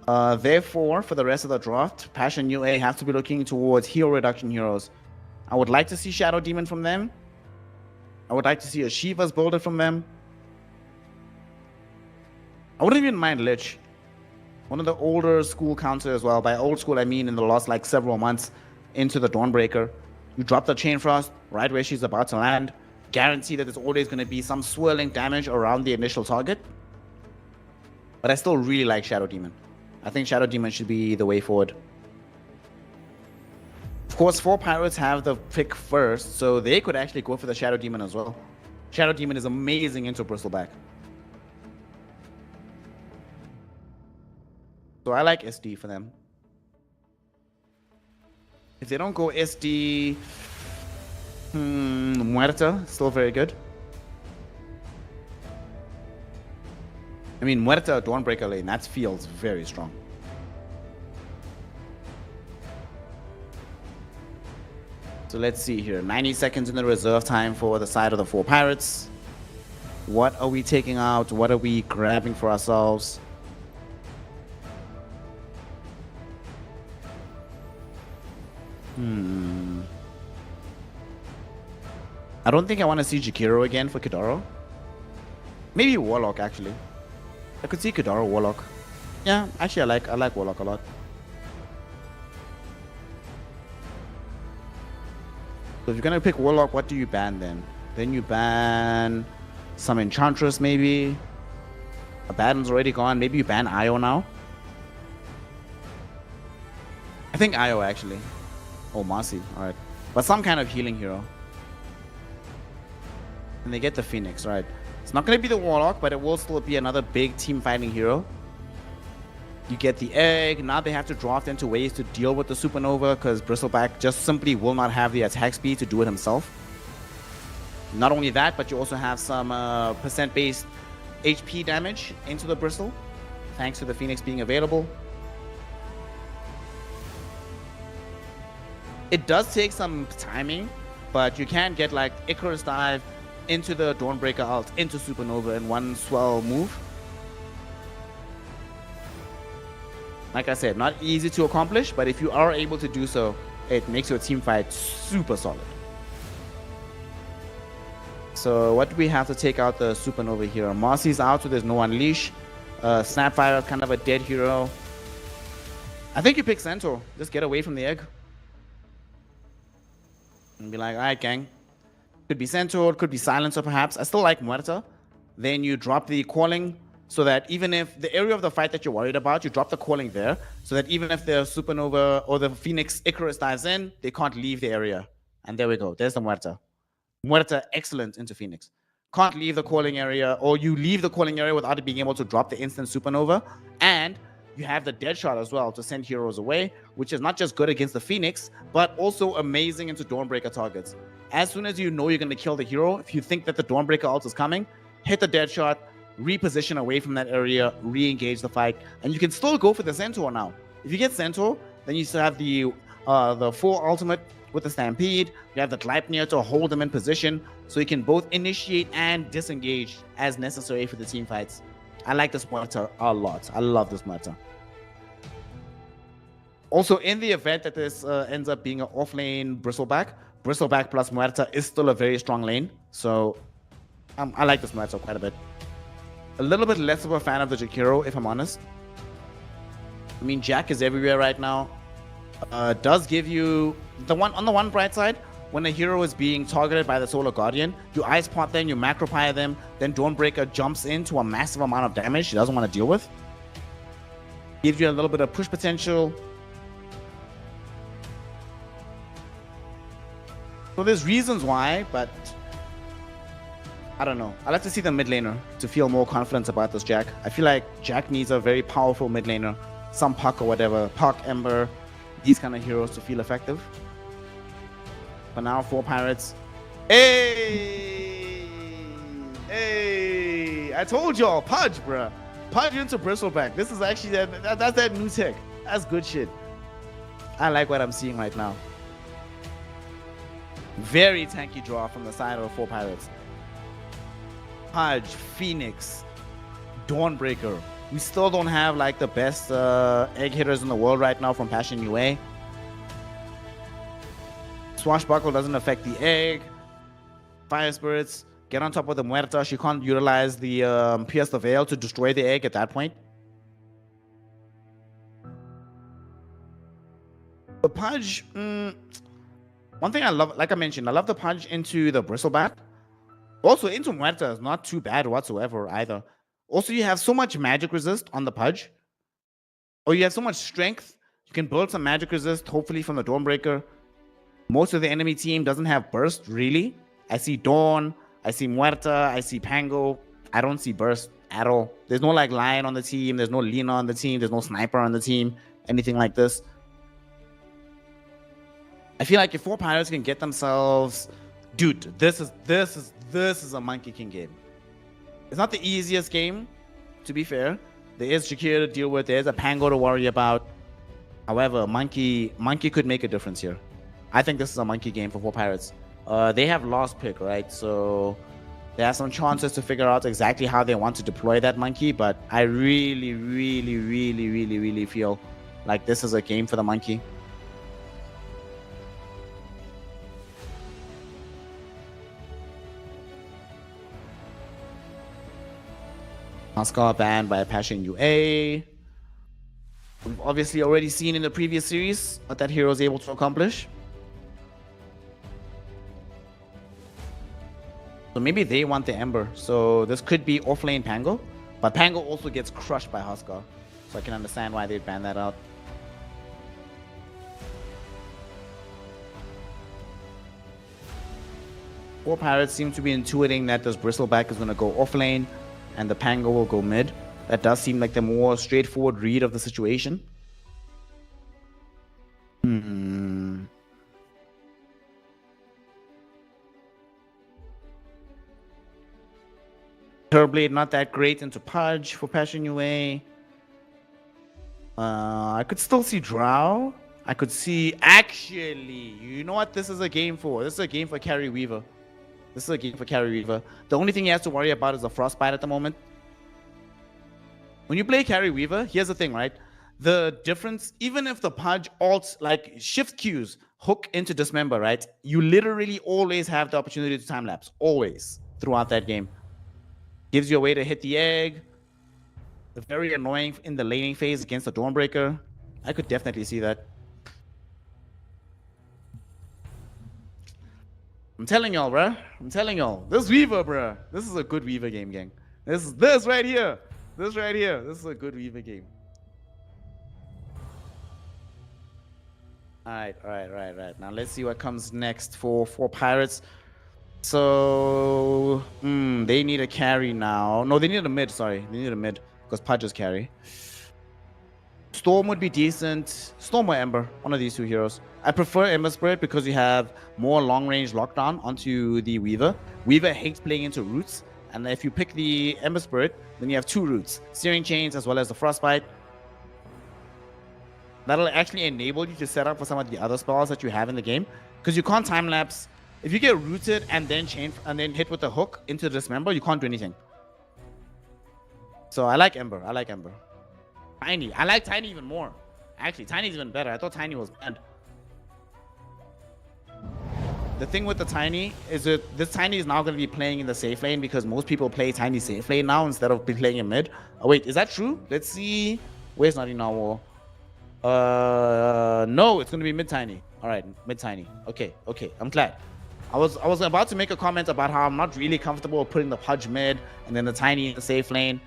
Therefore, for the rest of the draft, Passion UA have to be looking towards hero reduction heroes. I would like to see Shadow Demon from them. I would like to see a Shiva's Boulder from them. I wouldn't even mind Lich. One of the older school counters as well. By old school, I mean in the last like several months into the Dawnbreaker. You drop the Chain Frost right where she's about to land. Guarantee that there's always going to be some swirling damage around the initial target. But I still really like Shadow Demon. I think Shadow Demon should be the way forward. Of course, Four Pirates have the pick first, so they could actually go for the Shadow Demon as well. Shadow Demon is amazing into Bristleback. So I like SD for them. If they don't go SD... Muerta, still very good. I mean, Muerta, Dawnbreaker lane, that feels very strong. So let's see here. 90 seconds in the reserve time for the side of the Four Pirates. What are we taking out? What are we grabbing for ourselves? I don't think I want to see Jakiro again for Kidaro. Maybe Warlock, actually. I could see Kidaro Warlock. Yeah, actually I like Warlock a lot. So if you're gonna pick Warlock, what do you ban then? Then you ban some Enchantress maybe. Abaddon's already gone. Maybe you ban Io now. I think Io actually. Oh, Marcy. Alright. But some kind of healing hero. And they get the Phoenix, right? It's not going to be the Warlock, but it will still be another big team fighting hero. You get the egg. Now they have to draft into ways to deal with the Supernova because Bristleback just simply will not have the attack speed to do it himself. Not only that, but you also have some percent-based HP damage into the Bristle, thanks to the Phoenix being available. It does take some timing, but you can get like Icarus Dive into the Dawnbreaker ult, into Supernova in one swell move. Like I said, not easy to accomplish, but if you are able to do so, it makes your team fight super solid. So what do we have to take out the Supernova here? Marcy's out, so there's no Unleash. Snapfire is kind of a dead hero. I think you pick Centaur. Just get away from the egg. And be like, alright gang. Could be Centaur, could be Silencer perhaps. I still like Muerta. Then you drop the Calling so that even if the area of the fight that you're worried about, you drop the calling there, so that even if the Supernova or the Phoenix Icarus dives in, they can't leave the area. And there we go. There's the Muerta. Muerta, excellent into Phoenix. Can't leave the calling area, or you leave the calling area without being able to drop the instant Supernova. And you have the dead shot as well to send heroes away, which is not just good against the Phoenix, but also amazing into Dawnbreaker targets. As soon as you know you're going to kill the hero, if you think that the Dawnbreaker ult is coming, hit the dead shot, reposition away from that area, re-engage the fight, and you can still go for the Centaur now. If you get Centaur, then you still have the full ultimate with the Stampede. You have the Gleipnir to hold them in position, so you can both initiate and disengage as necessary for the team fights. I like this Muerta a lot. I love this Muerta. Also, in the event that this ends up being an off-lane Bristleback plus Muerta is still a very strong lane. So I like this Muerta quite a bit. A little bit less of a fan of the Jakiro, if I'm honest. I mean, Jack is everywhere right now. Does give you on the one bright side, when a hero is being targeted by the Solar Guardian, you ice pot them, you macropire them, then Dawnbreaker jumps into a massive amount of damage she doesn't want to deal with. Gives you a little bit of push potential. So there's reasons why, but I don't know. I'd like to see the mid laner to feel more confident about this Jack. I feel like Jack needs a very powerful mid laner, some Puck or whatever, Puck, Ember, these kind of heroes to feel effective. But now 4 Pirates. Hey! I told y'all, Pudge, bruh. Pudge into Bristleback. This is actually that's that new tech. That's good shit. I like what I'm seeing right now. Very tanky draw from the side of 4 Pirates. Pudge, Phoenix, Dawnbreaker. We still don't have like the best egg hitters in the world right now from Passion UA. Swashbuckle doesn't affect the egg. Fire Spirits get on top of the Muerta. She can't utilize the Pierce the Veil to destroy the egg at that point. The Pudge, one thing I love, like I mentioned, I love the Pudge into the Bristleback. Also into Muerta is not too bad whatsoever either. Also, you have so much magic resist on the Pudge. Or you have so much strength. You can build some magic resist, hopefully from the Dawnbreaker. Most of the enemy team doesn't have burst, really. I see Dawn, I see Muerta, I see Pango. I don't see burst at all. There's no like Lion on the team. There's no Lina on the team. There's no Sniper on the team. Anything like this. I feel like if 4 Pirates can get themselves... Dude, this is a Monkey King game. It's not the easiest game, to be fair. There is Shakira to deal with. There's a Pango to worry about. However, Monkey could make a difference here. I think this is a Monkey game for 4 Pirates. They have lost pick, right? So they have some chances to figure out exactly how they want to deploy that Monkey. But I really feel like this is a game for the Monkey. Oscar banned by Passion UA. We've obviously already seen in the previous series what that hero is able to accomplish. So maybe they want the Ember. So this could be offlane Pango. But Pango also gets crushed by Huskar. So I can understand why they'd ban that out. Four Pirates seem to be intuiting that this Bristleback is going to go offlane and the Pango will go mid. That does seem like the more straightforward read of the situation. Terrorblade not that great into Pudge for Passion UA. I could still see Drow. I could see... Actually, you know what this is a game for? This is a game for Carry Weaver. This is a game for Carry Weaver. The only thing he has to worry about is the Frostbite at the moment. When you play Carry Weaver, here's the thing, right? The difference, even if the Pudge alt, like shift Qs, hook into Dismember, right? You literally always have the opportunity to time-lapse. Always. Throughout that game. Gives you a way to hit the egg. Very annoying in the laning phase against the Dawnbreaker. I could definitely see that. I'm telling y'all, bruh. I'm telling y'all. This Weaver, bruh. This is a good Weaver game, gang. This right here. This right here. This is a good Weaver game. All right. Now let's see what comes next for Pirates. So they need a carry now. No, they need a mid. Sorry, they need a mid because Pudge is carry. Storm would be decent. Storm or Ember, one of these two heroes. I prefer Ember Spirit because you have more long-range lockdown onto the Weaver. Weaver hates playing into roots, and if you pick the Ember Spirit, then you have two roots, Searing Chains as well as the Frostbite. That'll actually enable you to set up for some of the other spells that you have in the game, because you can't time lapse. If you get rooted and then hit with the hook into the Dismember, you can't do anything. So I like Ember. Tiny. I like Tiny even more. Actually, Tiny's even better. I thought Tiny was bad. The thing with the Tiny is that this Tiny is now going to be playing in the safe lane because most people play Tiny safe lane now instead of playing in mid. Oh, wait, is that true? Let's see. Where's Naughty Narwhal? No, it's going to be mid Tiny. All right, mid Tiny. Okay. I'm glad. I was about to make a comment about how I'm not really comfortable putting the Pudge mid and then the Tiny in the safe lane.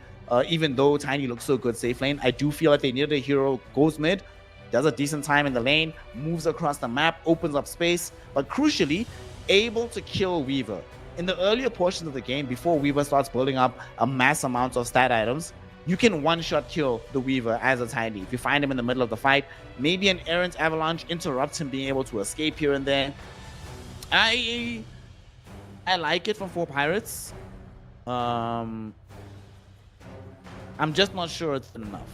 Even though Tiny looks so good safe lane, I do feel like they needed a hero goes mid, does a decent time in the lane, moves across the map, opens up space, but crucially, able to kill Weaver. In the earlier portions of the game, before Weaver starts building up a mass amount of stat items, you can one-shot kill the Weaver as a Tiny. If you find him in the middle of the fight, maybe an errant avalanche interrupts him being able to escape here and there. I like it from 4 Pirates. I'm just not sure it's enough.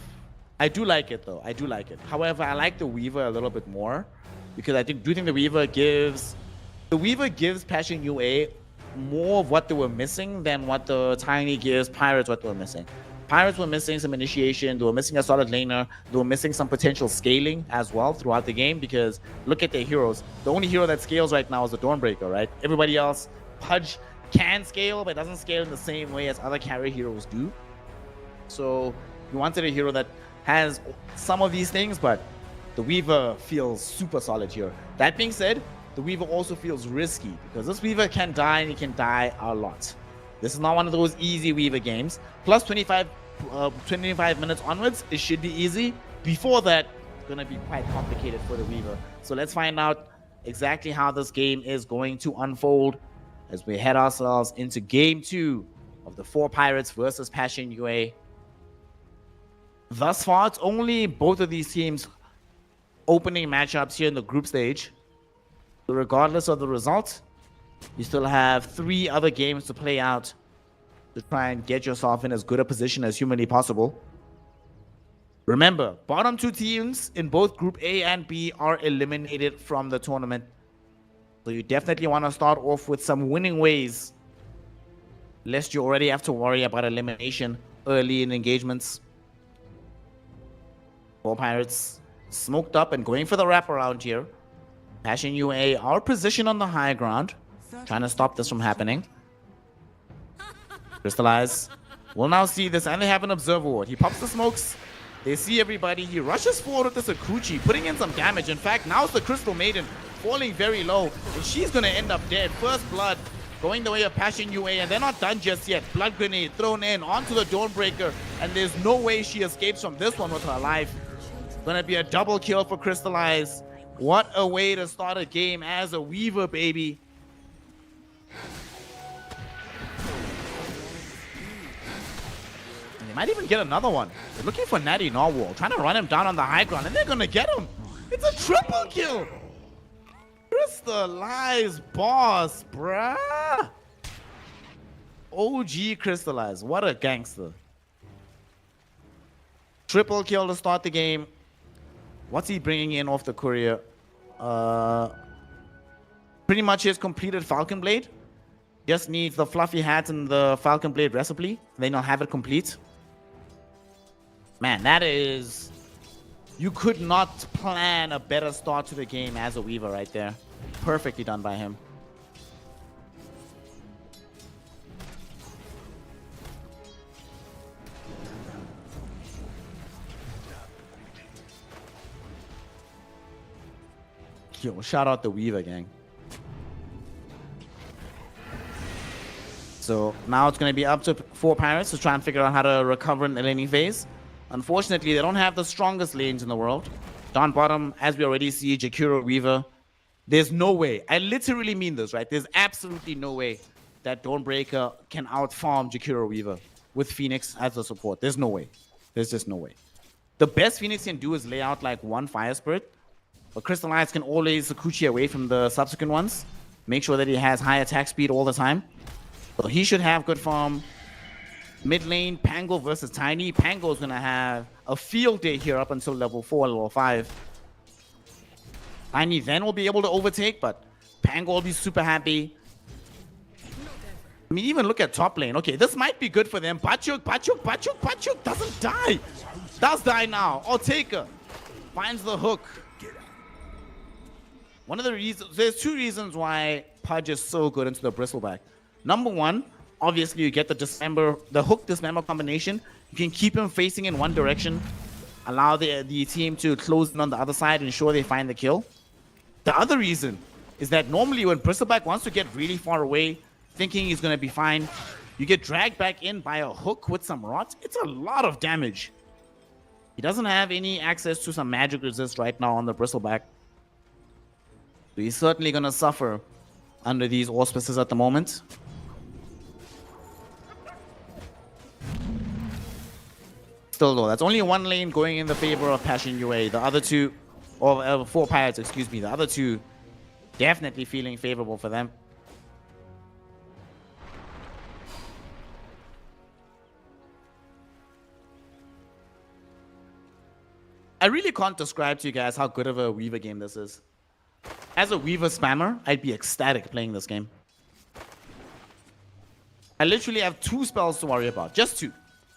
I do like it though. However, I like the Weaver a little bit more because I think the Weaver gives Passion UA more of what they were missing than what the Tiny gives Pirates what they were missing. Pirates were missing some initiation, they were missing a solid laner, they were missing some potential scaling as well throughout the game because look at their heroes. The only hero that scales right now is the Dawnbreaker, right? Everybody else, Pudge can scale, but doesn't scale in the same way as other carry heroes do. So you wanted a hero that has some of these things, but the Weaver feels super solid here. That being said, the Weaver also feels risky because this Weaver can die and he can die a lot. This is not one of those easy Weaver games. Plus 25 minutes onwards, it should be easy. Before that, it's going to be quite complicated for the Weaver. So let's find out exactly how this game is going to unfold as we head ourselves into game 2 of the 4 Pirates versus Passion UA. Thus far, it's only both of these teams opening matchups here in the group stage. So regardless of the result, you still have 3 other games to play out to try and get yourself in as good a position as humanly possible. Remember, bottom 2 teams in both Group A and B are eliminated from the tournament. So you definitely want to start off with some winning ways, lest you already have to worry about elimination early in engagements. 4 Pirates smoked up and going for the wraparound here. Passion UA are positioned on the high ground, trying to stop this from happening. Crystallize will now see this, and they have an observer ward. He pops the smokes. They see everybody. He rushes forward with this Akuchi, putting in some damage. In fact, now it's the Crystal Maiden falling very low, and she's going to end up dead. First blood going the way of Passion UA, and they're not done just yet. Blood grenade thrown in onto the Dawnbreaker, and there's no way she escapes from this one with her life. Gonna be a double kill for Crystallize. What a way to start a game as a Weaver, baby. And they might even get another one. They're looking for Natty Narwhal, trying to run him down on the high ground, and they're gonna get him. It's a triple kill. Crystallize boss, bruh. OG Crystallize, what a gangster. Triple kill to start the game. What's he bringing in off the courier? Pretty much his completed Falcon Blade. Just needs the fluffy hat and the Falcon Blade recipe. Then he'll have it complete. Man, that is... You could not plan a better start to the game as a Weaver right there. Perfectly done by him. Yo, shout out the Weaver gang. So now it's going to be up to 4 Pirates to try and figure out how to recover in the laning phase. Unfortunately, they don't have the strongest lanes in the world. Down bottom, as we already see, Jakiro Weaver. There's no way. I literally mean this, right? There's absolutely no way that Dawnbreaker can outfarm Jakiro Weaver with Phoenix as the support. There's no way. There's just no way. The best Phoenix can do is lay out like 1 Fire Spirit. But Crystallize can always Sakuchi away from the subsequent ones. Make sure that he has high attack speed all the time. So he should have good farm. Mid lane, Pango versus Tiny. Pango is going to have a field day here up until level 4, level 5. Tiny then will be able to overtake, but Pango will be super happy. I mean, even look at top lane. Okay, this might be good for them. Bachuk doesn't die. Does die now. Taker finds the hook. One of the reasons, there's 2 reasons why Pudge is so good into the Bristleback. Number 1, obviously you get the hook dismember combination. You can keep him facing in one direction, allow the team to close in on the other side, ensure they find the kill. The other reason is that normally when Bristleback wants to get really far away, thinking he's going to be fine, you get dragged back in by a hook with some rots. It's a lot of damage. He doesn't have any access to some magic resist right now on the Bristleback. So he's certainly going to suffer under these auspices at the moment. Still though, that's only 1 lane going in the favor of Passion UA. The other 2, or 4 Pirates, excuse me, the other 2 definitely feeling favorable for them. I really can't describe to you guys how good of a Weaver game this is. As a Weaver spammer, I'd be ecstatic playing this game. I literally have 2 spells to worry about. Just 2.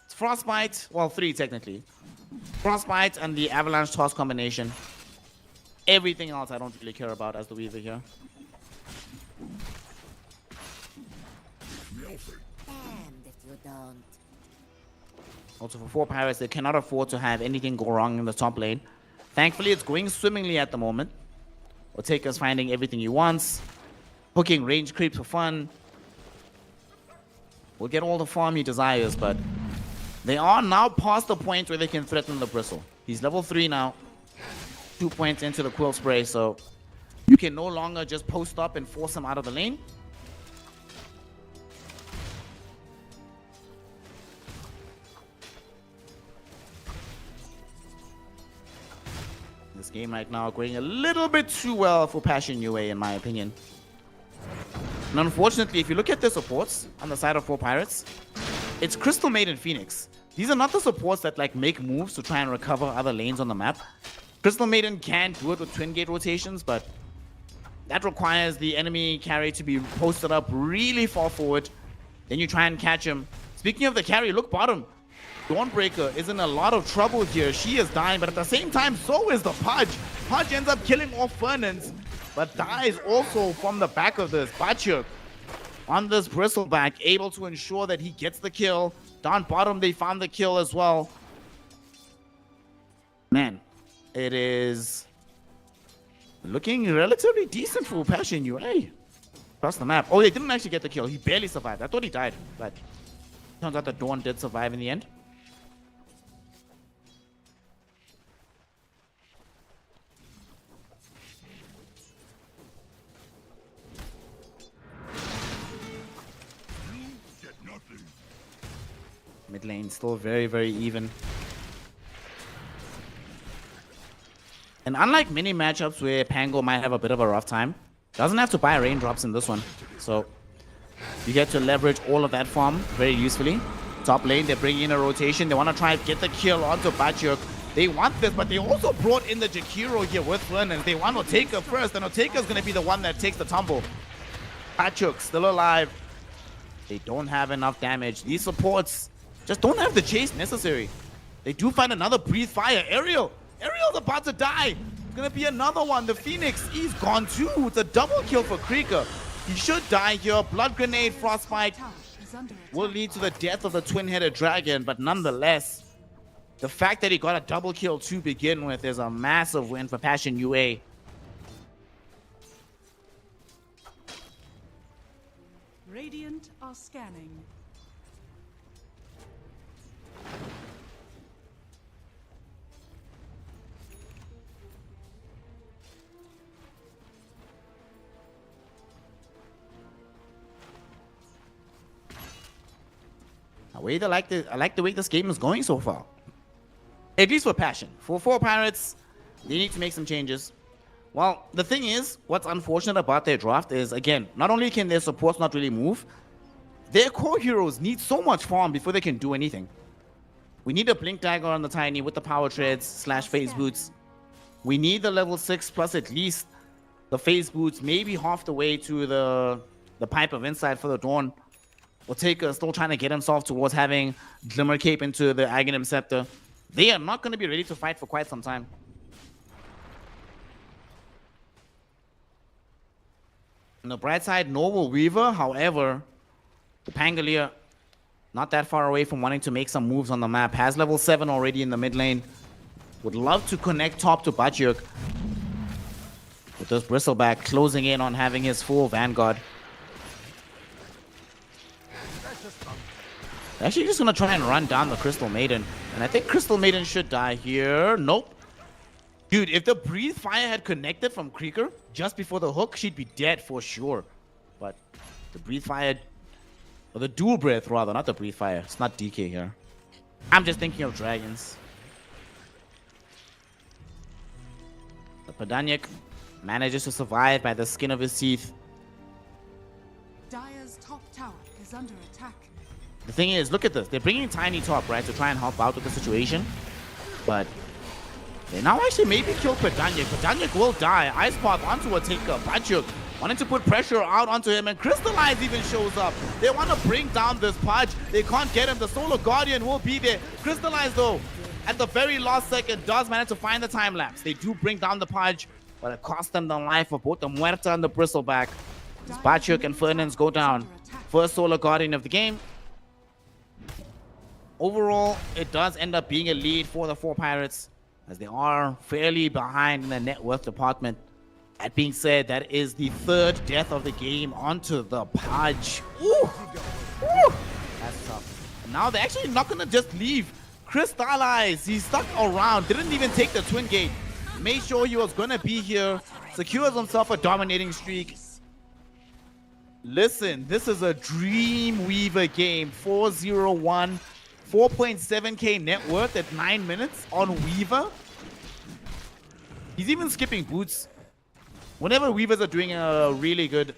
It's Frostbite, well 3 technically. Frostbite and the Avalanche Toss combination. Everything else I don't really care about as the Weaver here. Damned if you don't. Also for 4 Pirates, they cannot afford to have anything go wrong in the top lane. Thankfully, it's going swimmingly at the moment. Oteka's finding everything he wants. Hooking range creeps for fun. Will get all the farm he desires, but they are now past the point where they can threaten the Bristle. He's level 3 now. 2 points into the Quill Spray, so you can no longer just post up and force him out of the lane. This game right now going a little bit too well for Passion UA in my opinion. And unfortunately, if you look at the supports on the side of 4 Pirates, it's Crystal Maiden Phoenix. These are not the supports that like make moves to try and recover other lanes on the map. Crystal Maiden can do it with twin gate rotations, but that requires the enemy carry to be posted up really far forward. Then you try and catch him. Speaking of the carry, look bottom. Dawnbreaker is in a lot of trouble here. She is dying, but at the same time, so is the Pudge. Pudge ends up killing off Fernance, but dies also from the back of this. Bachuk on this Bristleback, able to ensure that he gets the kill. Down bottom, they found the kill as well. Man, it is looking relatively decent for Passion UA. Across the map. Oh, they didn't actually get the kill. He barely survived. I thought he died, but turns out that Dawn did survive in the end. Mid lane still very, very even. And unlike many matchups where Pango might have a bit of a rough time, doesn't have to buy raindrops in this one. So you get to leverage all of that farm very usefully. Top lane, they're bringing in a rotation. They want to try and get the kill onto Bachuk. They want this, but they also brought in the Jakiro here with Fernance. They want Oteka first, and Oteka's going to be the one that takes the tumble. Bachuk still alive. They don't have enough damage. These supports just don't have the chase necessary. They do find another breathe fire. Ariel. Ariel's about to die. It's going to be another one. The Phoenix, he's gone too. It's a double kill for Krieger. He should die here. Blood Grenade, Frostbite will lead to the death of the twin-headed dragon, but nonetheless, the fact that he got a double kill to begin with is a massive win for Passion UA. Radiant are scanning. falling. I like the way this game is going so far. At least for Passion. For 4 Pirates, they need to make some changes. Well, the thing is, what's unfortunate about their draft is, again, not only can their supports not really move, their core heroes need so much farm before they can do anything. We need a Blink Dagger on the Tiny with the Power Treads / Phase Boots. We need the level 6 plus at least the Phase Boots, maybe half the way to the Pipe of Insight for the Dawn. Oteka still trying to get himself towards having Glimmer Cape into the Aghanim Scepter. They are not going to be ready to fight for quite some time. On the bright side, Noble Weaver, however, the Pangolier, not that far away from wanting to make some moves on the map. Has level 7 already in the mid lane. Would love to connect top to Bajyuk. With this Bristleback closing in on having his full Vanguard. They're actually just going to try and run down the Crystal Maiden. And I think Crystal Maiden should die here. Nope. Dude, if the Breathe Fire had connected from Krieger just before the hook, she'd be dead for sure. But the Breathe Fire, or the Dual Breath rather, not the Breathe Fire. It's not DK here. I'm just thinking of dragons. The Pedanic manages to survive by the skin of his teeth. Dire's top tower is under attack. The thing is, look at this. They're bringing Tiny top, right, to try and help out with the situation. But they now actually maybe kill Pedanic. Pedanic will die. Ice Path onto a taker. Bajyuk wanting to put pressure out onto him, and Crystallize even shows up. They want to bring down this Pudge. They can't get him. The Solar Guardian will be there. Crystallize, though, at the very last second, does manage to find the time lapse. They do bring down the Pudge, but it cost them the life of both the Muerta and the Bristleback. As Bajyuk and Fernandes go down. First Solar Guardian of the game. Overall, it does end up being a lead for the 4 Pirates, as they are fairly behind in the net worth department. That being said, that is the 3rd death of the game onto the Pudge. Ooh. Ooh. That's tough. And now they're actually not going to just leave. Crystallize, he stuck around, didn't even take the Twin Gate. Made sure he was going to be here. Secures himself a dominating streak. Listen, this is a Dreamweaver game. 4-0-1. 4.7k net worth at 9 minutes on Weaver. He's even skipping boots. Whenever Weavers are doing a really good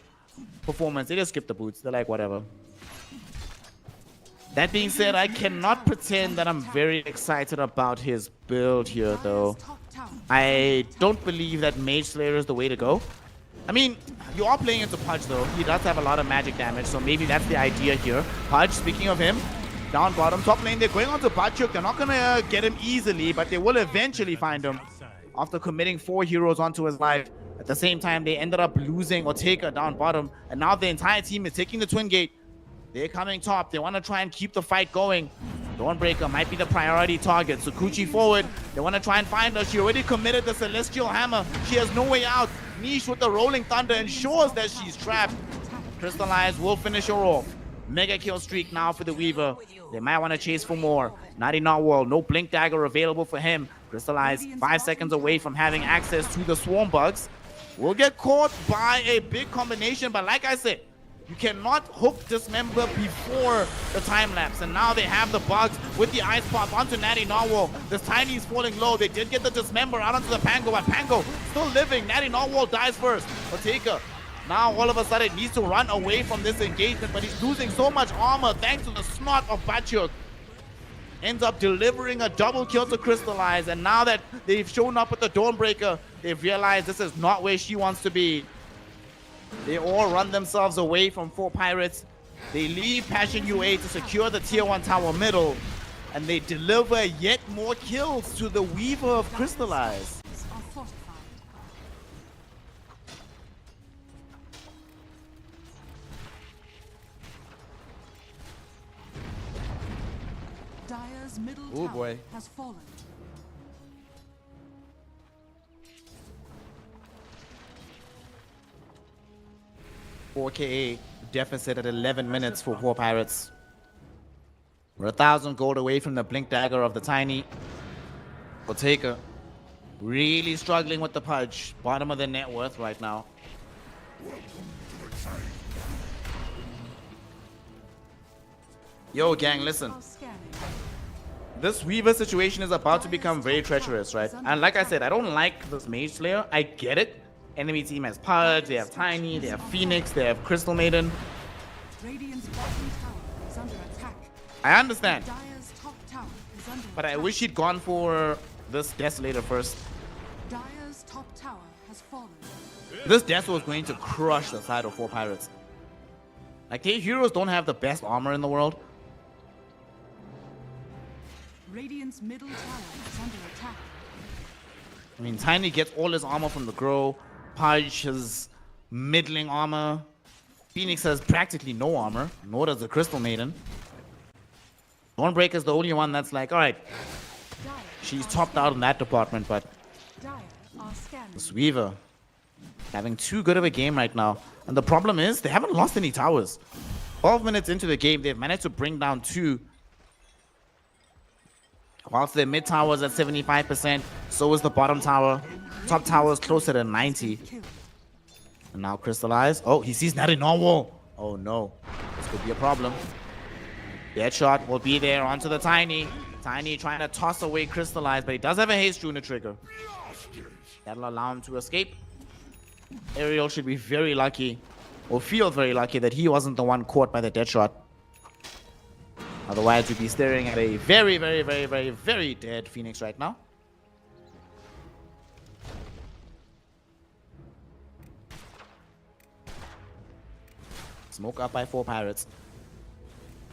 performance, they just skip the boots. They're like, whatever. That being said, I cannot pretend that I'm very excited about his build here, though. I don't believe that Mage Slayer is the way to go. I mean, you are playing into Pudge, though. He does have a lot of magic damage, so maybe that's the idea here. Pudge, speaking of him, down bottom, top lane, they're going on to Bajyuk. They're not going to get him easily, but they will eventually find him after committing 4 heroes onto his life. At the same time, they ended up losing Oteka down bottom, and now the entire team is taking the Twin Gate. They're coming top. They want to try and keep the fight going. Dawnbreaker might be the priority target. Sukuchi forward. They want to try and find her. She already committed the Celestial Hammer. She has no way out. Niche with the Rolling Thunder ensures that she's trapped. Crystallize will finish her off. Mega kill streak now for the Weaver. They might want to chase for more. Naughty Narwhal, no Blink Dagger available for him. Crystallize 5 seconds away from having access to the Swarm Bugs. Will get caught by a big combination, but like I said, you cannot hook Dismember before the time lapse. And now they have the Bugs with the Ice Pop onto Natty Narwhal. This Tiny is falling low. They did get the Dismember out onto the Pango, but Pango still living. Natty Narwhal dies first. Oteka now all of a sudden needs to run away from this engagement, but he's losing so much armor thanks to the snot of Bajyuk. Ends up delivering a double kill to Crystallize, and now that they've shown up with the Dawnbreaker, they've realized this is not where she wants to be. They all run themselves away from 4 Pirates. They leave Passion UA to secure the tier 1 tower middle, and they deliver yet more kills to the Weaver of Crystallize. Dire's middle Oh tower boy. has fallen. 4KA deficit at 11 minutes for poor Pirates. We're 1,000 gold away from the Blink Dagger of the Tiny. Ortega really struggling with the Pudge. Bottom of the net worth right now. Yo, gang, listen. Are scanning. This Weaver situation is about to become very treacherous, right? And like I said, I don't like this Mage Slayer. I get it. Enemy team has Pudge, they have Tiny, they have Phoenix, they have Crystal Maiden. Radiant's bottom tower is under attack. I understand. Dire's top tower is under But I attack. wish he'd gone for this Desolator first. Dire's top tower has fallen. This Deso is going to crush the side of 4 Pirates. Like, their heroes don't have the best armor in the world. Radiant's middle tower is under attack. I mean, Tiny gets all his armor from the Grow. Pudge has middling armor. Phoenix has practically no armor, nor does the Crystal Maiden. Dawnbreaker's the only one that's like, alright, Dire she's are topped out in that department, but Dire are scanning. this Weaver having too good of a game right now. And the problem is, they haven't lost any towers. 12 minutes into the game, they've managed to bring down 2. Whilst their mid tower is at 75%, so is the bottom tower. Top tower is closer to 90. Kill. And now Crystallize. Oh, he sees Natty Norwal. Oh no, this could be a problem. Deadshot will be there onto the Tiny. Tiny trying to toss away Crystallize, but he does have a haste Runa trigger. That'll allow him to escape. Ariel should be very lucky, or feel very lucky, that he wasn't the one caught by the Deadshot. Otherwise, we'd be staring at a very, very, very, very, very dead Phoenix right now. Smoke up by 4 Pirates.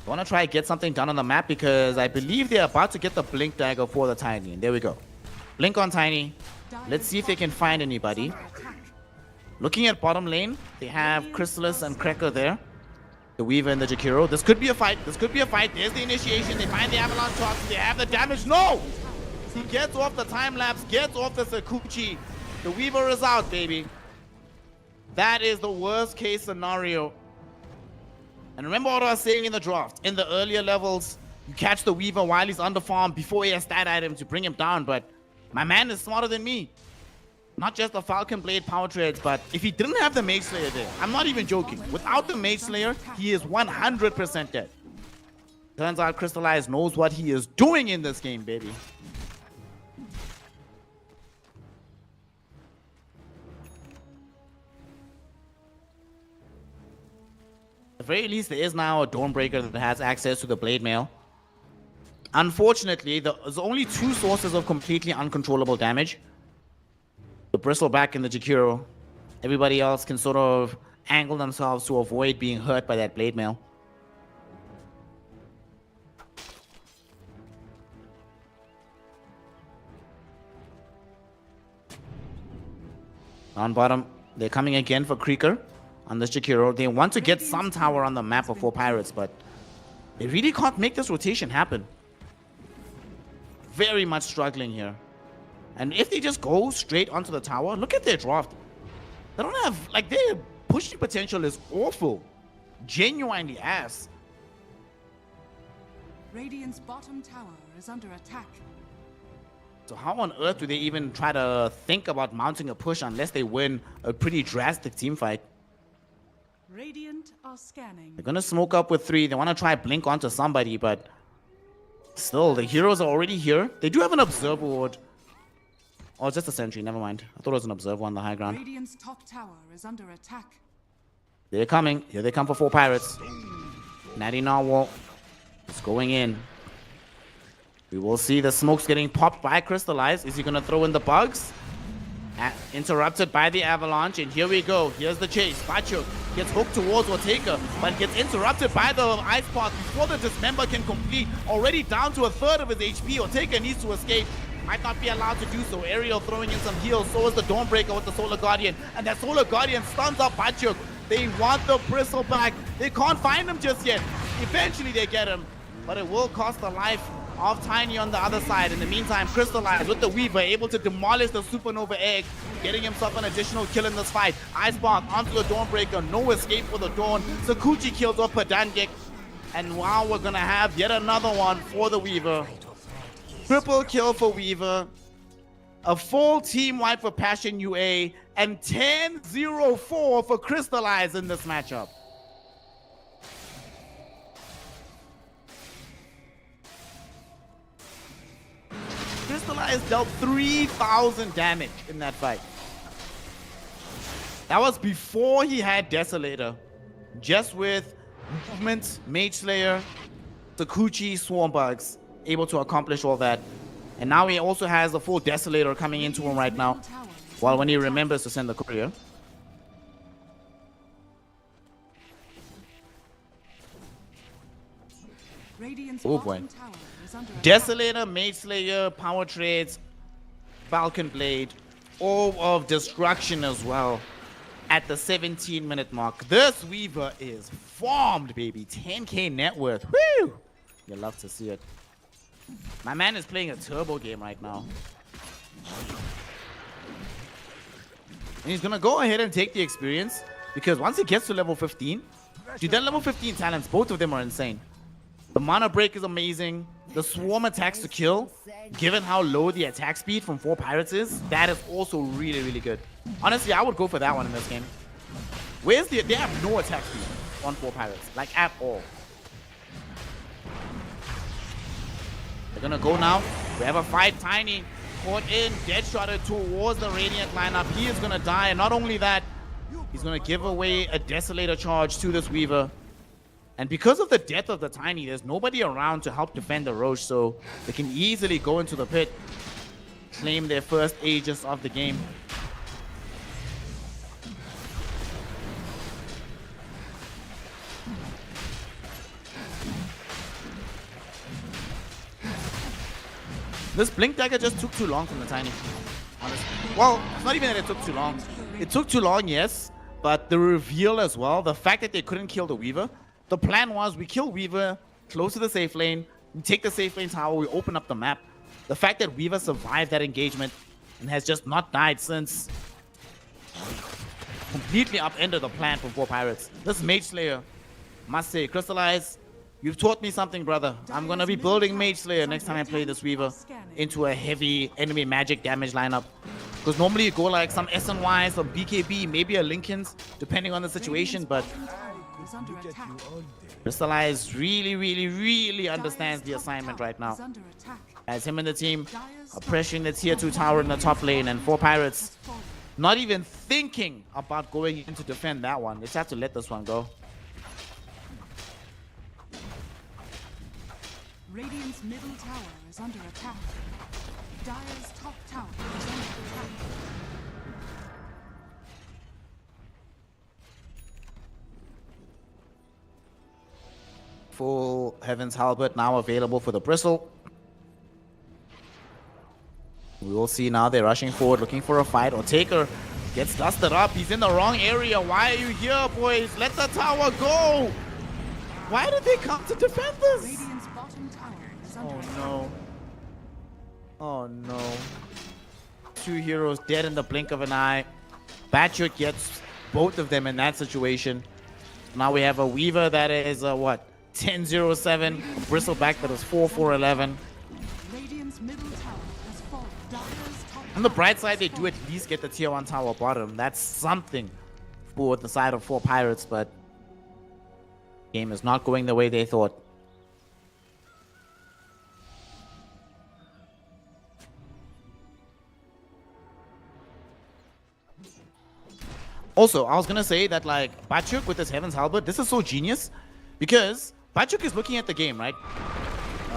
I want to try and get something done on the map because I believe they're about to get the Blink Dagger for the Tiny. And there we go. Blink on Tiny. Let's see if they can find anybody. Looking at bottom lane, they have Chrysalis and Cracker there. The Weaver and the Jakiro. This could be a fight. This could be a fight. There's the initiation. They find the Avalanche Toxin. They have the damage. No! He gets off the time lapse. Gets off the Sakuchi. The Weaver is out, baby. That is the worst case scenario. And remember what I was saying in the draft. In the earlier levels, you catch the Weaver while he's under farm before he has stat item to bring him down. But my man is smarter than me. Not just the Falcon Blade power trades, but if he didn't have the Mage Slayer there, I'm not even joking. Without the Mage Slayer, he is 100% dead. Turns out Crystallize knows what he is doing in this game, baby. At the very least, there is now a Dawnbreaker that has access to the Blade Mail. Unfortunately, there's only 2 sources of completely uncontrollable damage. The Bristleback and the Jakiro. Everybody else can sort of angle themselves to avoid being hurt by that Blade Mail. On bottom, they're coming again for Creeker on this Jakiro. They want to get some tower on the map of 4 Pirates, but they really can't make this rotation happen. Very much struggling here. And if they just go straight onto the tower, look at their draft. They don't have, like, their pushing potential is awful. Genuinely ass. Radiant's bottom tower is under attack. So how on earth do they even try to think about mounting a push unless they win a pretty drastic team fight? Radiant are scanning. They're gonna smoke up with 3. They want to try blink onto somebody, but still, the heroes are already here. They do have an Observer Ward. Oh, it's just a sentry. Never mind. I thought it was an Observer on the high ground. Radiant's top tower is under attack. They're coming. Here they come for 4 Pirates. Natty Narwhal is going in. We will see the smokes getting popped by Crystallize. Is he going to throw in the bugs? Interrupted by the Avalanche. And here we go. Here's the chase. Bachuk gets hooked towards Ortega, but gets interrupted by the Ice Path before the Dismember can complete. Already down to 1/3 of his HP. Ortega needs to escape. Might not be allowed to do so. Ariel throwing in some heals. So is the Dawnbreaker with the Solar Guardian. And that Solar Guardian stuns up Bachuk. They want the Bristleback. They can't find him just yet. Eventually they get him. But it will cost the life of Tiny on the other side. In the meantime, Crystallize with the Weaver able to demolish the Supernova Egg, getting himself an additional kill in this fight. Icebark onto the Dawnbreaker, no escape for the Dawn. Sakuchi kills off Pedangik, and now we're gonna have yet another one for the Weaver. Triple kill for Weaver, a full team wipe for Passion UA, and 10-0-4 for Crystallize in this matchup. Crystallize dealt 3,000 damage in that fight. That was before he had Desolator. Just with movement, Mage Slayer, Sakuchi, Swarmbugs, able to accomplish all that. And now he also has a full Desolator coming into him right now. While when he remembers to send the courier. Oh boy. Desolator, Mage Slayer, Power Trades, Falcon Blade, Orb of Destruction as well at the 17-minute mark. This Weaver is farmed, baby. 10k net worth. Woo! You love to see it. My man is playing a turbo game right now. And he's gonna go ahead and take the experience because once he gets to level 15, dude, that level 15 talents, both of them are insane. The mana break is amazing. The swarm attacks to kill, given how low the attack speed from 4 pirates is, that is also really, really good. Honestly, I would go for that one in this game. Where's the... They have no attack speed on 4 pirates, like at all. They're gonna go now. We have a fight. Tiny caught in, dead-shotted towards the Radiant lineup. He is gonna die, and not only that, he's gonna give away a Desolator charge to this Weaver. And because of the death of the Tiny, there's nobody around to help defend the Roche, so they can easily go into the pit, claim their first Aegis of the game. This Blink Dagger just took too long from the Tiny, honestly. Well, it's not even that it took too long. It took too long, yes, but the reveal as well, the fact that they couldn't kill the Weaver. The plan was we kill Weaver close to the safe lane, we take the safe lane tower, we open up the map. The fact that Weaver survived that engagement and has just not died since completely upended the plan from 4 pirates. This Mage Slayer, must say, Crystallize, you've taught me something, brother. I'm gonna be building Mage Slayer next time I play this Weaver into a heavy enemy magic damage lineup. Because normally you go like some SNY, some BKB, maybe a Linken's, depending on the situation, but Crystallize really understands the assignment right now. As him and the team are pressuring the tier 2 tower in the top lane, and 4 pirates not even thinking about going in to defend that one. They just have to let this one go. Radiant's middle tower is under attack. Dire's top tower is under attack. Full Heaven's Halberd now available for the Bristle. We will see now they're rushing forward, looking for a fight. Taker gets dusted up. He's in the wrong area. Why are you here, boys? Let the tower go. Why did they come to defend this? Radiant's bottom tower is under Oh attack. no. Oh no. 2 heroes dead in the blink of an eye. Batchuk gets both of them in that situation. Now we have a Weaver that is what? 10-0-7. Bristleback that is 4-4-11. Radiant's middle tower has fallen. Dire's top On the bright side, they do at least get the tier 1 tower bottom. That's something for the side of 4 pirates, but game is not going the way they thought. Also, I was gonna say that like Batchuk with his Heaven's Halberd, this is so genius because Batchuk is looking at the game, right?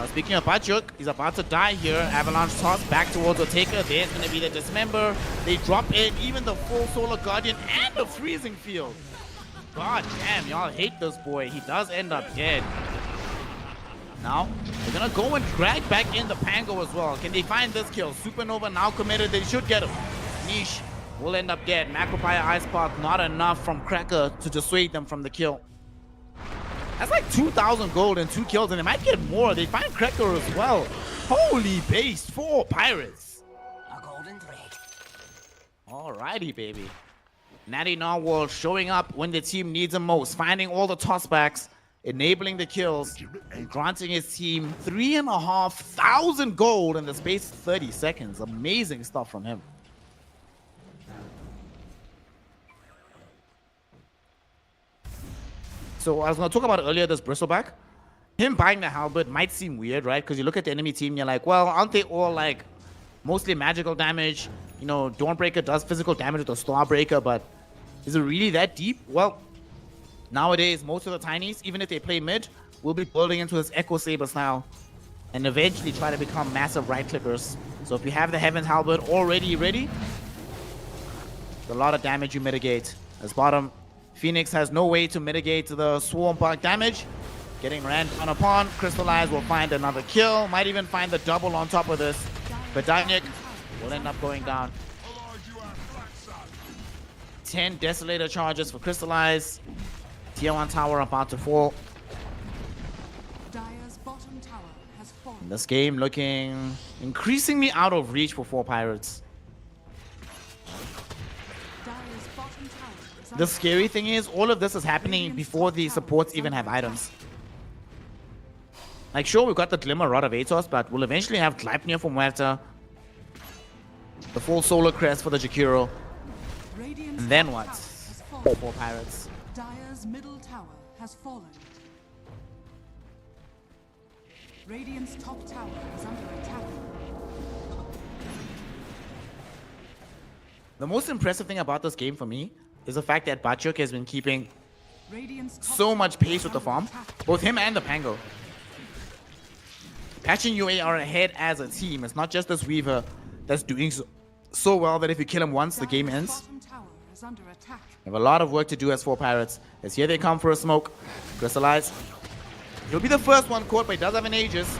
Speaking of Batchuk, he's about to die here. Avalanche toss back towards Taker. There's gonna be the Dismember. They drop in even the full Solar Guardian and the Freezing Field. God damn, y'all hate this boy. He does end up dead. Now, they're gonna go and drag back in the Pango as well. Can they find this kill? Supernova now committed. They should get him. Niche will end up dead. Macropire Ice Path not enough from Cracker to dissuade them from the kill. That's like 2,000 gold and 2 kills, and they might get more. They find Cracker as well. Holy base, 4 pirates. A golden thread. Alrighty, baby. Natty Narwhal showing up when the team needs him most, finding all the tossbacks, enabling the kills, and granting his team 3,500 gold in the space of 30 seconds. Amazing stuff from him. So I was going to talk about earlier this bristleback. Him buying the halberd might seem weird, right? Because you look at the enemy team, you're like, well, aren't they all like mostly magical damage? You know, Dawnbreaker does physical damage with the Starbreaker, but is it really that deep? Well, nowadays, most of the tinies, even if they play mid, will be building into this Echo Saber style and eventually try to become massive right-clickers. So if you have the Heaven's Halberd already ready, a lot of damage you mitigate. As bottom, Phoenix has no way to mitigate the Swarm Bug damage. Getting ran down upon. Crystallize will find another kill. Might even find the double on top of this. But Danyek will end up going down. 10 Desolator charges for Crystallize. Tier 1 tower about to fall. Dire's bottom tower has fallen. This game looking increasingly out of reach for 4 pirates. Dire's bottom tower is The scary thing is, all of this is happening before the supports even have items. Like, sure, we've got the Glimmer Rod of Atos, but we'll eventually have Gleipnir for Muerta, the full Solar Crest for the Jakiro, Radiant's and then top what? tower has fallen. 4 pirates. Dire's middle tower has fallen. Radiant's top tower is under attack. The most impressive thing about this game for me is the fact that Bachuk has been keeping Radiant's top so tower much pace is with the under farm, attack. both him and the Pango. Patch and UA are ahead as a team. It's not just this Weaver that's doing so well that if you kill him once, the game Dire's ends. bottom tower is under attack. We have a lot of work to do as 4 pirates. As here they come for a smoke. Crystallize. He'll be the first one caught, but he does have an Aegis.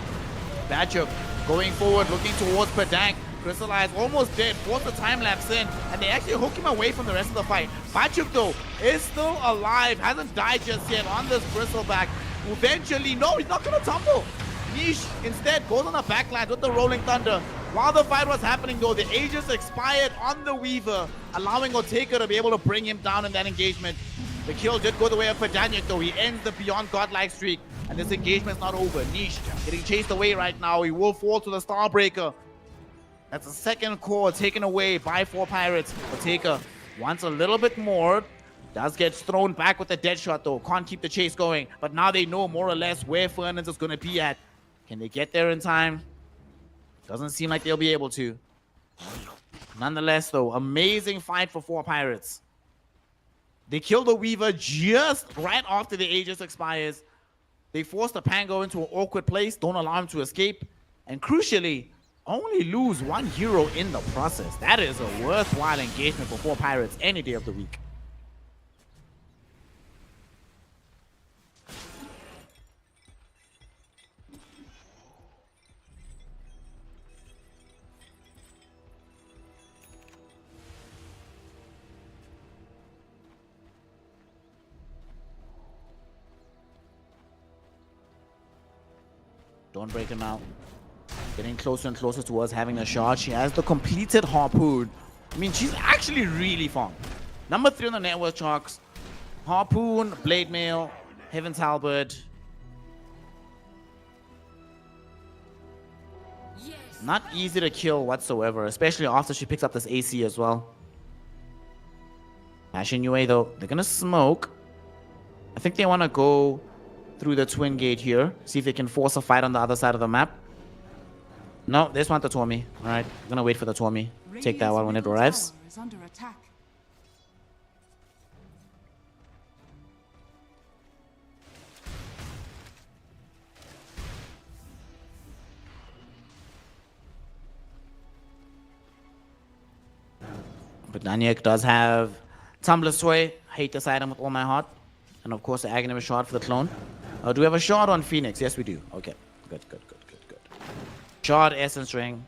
Bachuk going forward, looking towards Padank. Crystallize almost dead, force the time lapse in, and they actually hook him away from the rest of the fight. Bachuk though is still alive, hasn't died just yet on this bristleback. Eventually, no, he's not gonna tumble. Niche instead goes on the backline with the Rolling Thunder. While the fight was happening though, the Aegis expired on the Weaver, allowing Oteka to be able to bring him down in that engagement. The kill did go the way of Padanyak though. He ends the Beyond Godlike streak, and this engagement's not over. Niche getting chased away right now. He will fall to the Starbreaker. That's the second core taken away by 4 pirates. Oteka wants a little bit more. Does get thrown back with the dead shot though. Can't keep the chase going. But now they know more or less where Fernandes is going to be at. Can they get there in time? Doesn't seem like they'll be able to. Nonetheless though, amazing fight for 4 pirates. They kill the Weaver just right after the Aegis expires. They force the Pango into an awkward place. Don't allow him to escape. And crucially, only lose 1 hero in the process. That is a worthwhile engagement for 4 pirates any day of the week. Don't break him out. Getting closer and closer towards having a shot. She has the completed Harpoon. I mean, she's actually really fun. Number 3 on the network charts. Harpoon, Blade Mail, Heaven's Halberd. Not easy to kill whatsoever, especially after she picks up this AC as well. Ashen UA though, they're gonna smoke. I think they want to go through the twin gate here. See if they can force a fight on the other side of the map. No, they just want the Tormi. Alright, I'm gonna wait for the Tormi. Take that one when it arrives. Is under attack. But Danyek does have Tumbler Sway. Hate this item with all my heart. And of course the Aghanim shard for the clone. Do we have a shard on Phoenix? Yes, we do. Okay. Good. Shard, Essence Ring.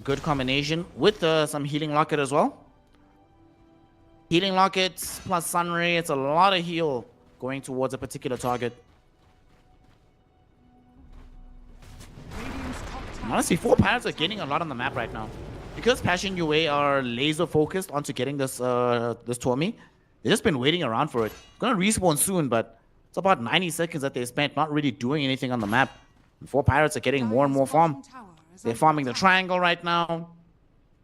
Good combination with some Healing Locket as well. Healing Lockets plus Sunray. It's a lot of heal going towards a particular target. Radiant's top tower. Honestly, 4 Pirates are gaining a lot on the map right now. Because Passion UA are laser focused onto getting this this Tormi, they've just been waiting around for it. Gonna respawn soon, but it's about 90 seconds that they spent not really doing anything on the map. And 4 Pirates are getting more and more farm. They're farming the triangle right now.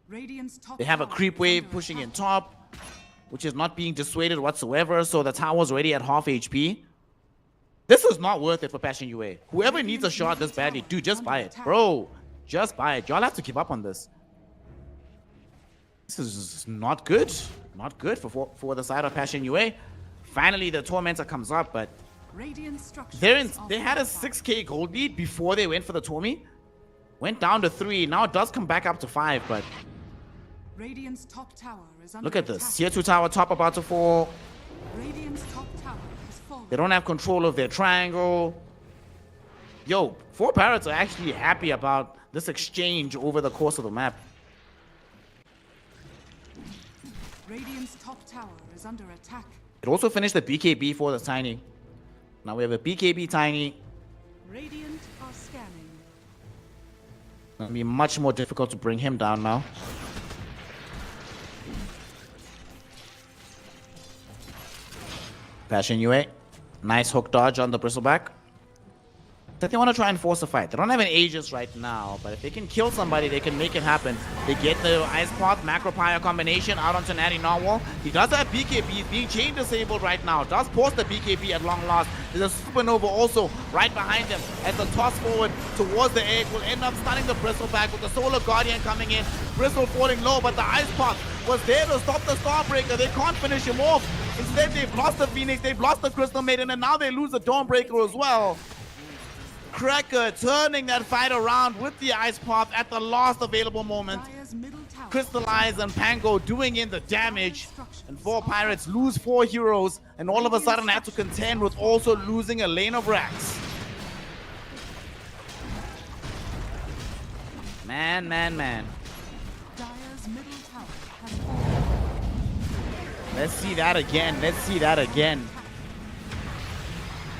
Radiant's top They have a tower creep is wave under pushing in attack. top, which is not being dissuaded whatsoever. So the tower's already at half HP. This is not worth it for Passion UA. Whoever needs a shot this badly, dude, just buy it. Bro, just buy it. Y'all have to give up on this. This is not good. Not good for the side of Passion UA. Finally, the Tormentor comes up, but Radiant structures they had a are fortified. 6k gold lead before they went for the Tormi. Went down to 3. Now it does come back up to 5, but Radiant's top tower is under look at this. attack. Tier 2 tower top about to fall. Radiant's top tower has fallen. They don't have control of their triangle. Yo, 4 Pirates are actually happy about this exchange over the course of the map. Radiant's top tower is under attack. It also finished the BKB for the Tiny. Now we have a BKB Tiny. Radiant are scanning. It'll be much more difficult to bring him down now. Passion UA. Nice hook dodge on the bristleback. They want to try and force a fight. They don't have an Aegis right now, but if they can kill somebody, they can make it happen. They get the Ice Path, Macro Pyre combination out onto Natty Narwhal. He does have BKB, he's being chain disabled right now. Does force the BKB at long last. There's a Supernova also right behind him as the toss forward towards the egg will end up stunning the Bristleback with the Solar Guardian coming in. Bristle falling low, but the Ice Path was there to stop the Starbreaker. They can't finish him off. Instead, they've lost the Phoenix, they've lost the Crystal Maiden, and now they lose the Dawnbreaker as well. Cracker turning that fight around with the Ice Path at the last available moment. Dire's middle tower. Crystallize and Pango doing in the damage. And 4 Pirates lose 4 heroes and all of a sudden have to contend with also losing a lane of racks. Man. Dire's middle tower has fallen. Let's see that again.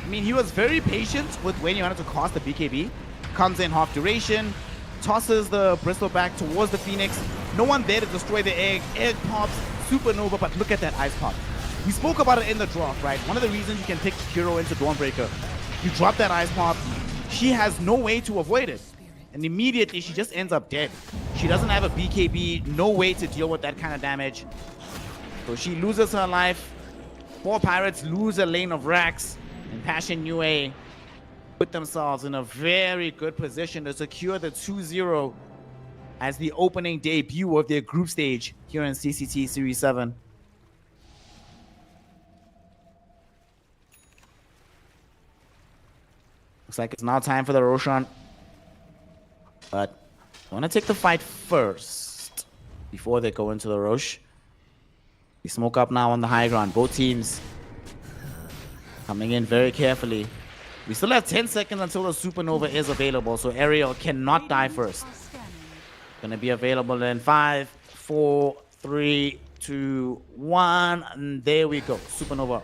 I mean, he was very patient with when he wanted to cast the BKB. Comes in half duration, tosses the Bristleback towards the Phoenix. No one there to destroy the egg. Egg pops, Supernova, but look at that Ice Pop. We spoke about it in the draft, right? One of the reasons you can pick Hero into Dawnbreaker. You drop that Ice Pop, she has no way to avoid it. And immediately she just ends up dead. She doesn't have a BKB, no way to deal with that kind of damage. So she loses her life. 4 Pirates lose a lane of racks. And Passion UA put themselves in a very good position to secure the 2-0 as the opening debut of their group stage here in CCT Series 7. Looks like it's now time for the Roshan. But I want to take the fight first before they go into the Rosh. We smoke up now on the high ground. Both teams coming in very carefully. We still have 10 seconds until the Supernova is available, so Ariel cannot die first. Are scanning. Gonna be available in 5, 4, 3, 2, 1, and there we go. Supernova.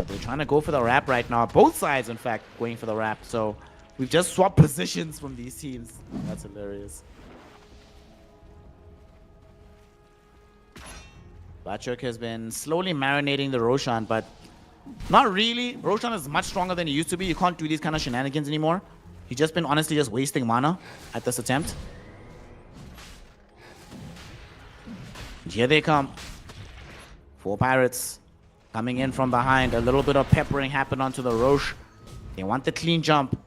They're trying to go for the wrap right now. Both sides, in fact, going for the wrap. So we've just swapped positions from these teams. That's hilarious. Bachuk has been slowly marinating the Roshan, but not really. Roshan is much stronger than he used to be. You can't do these kind of shenanigans anymore. He's just been honestly just wasting mana at this attempt. And here they come. 4 Pirates coming in from behind. A little bit of peppering happened onto the Rosh. They want the clean jump.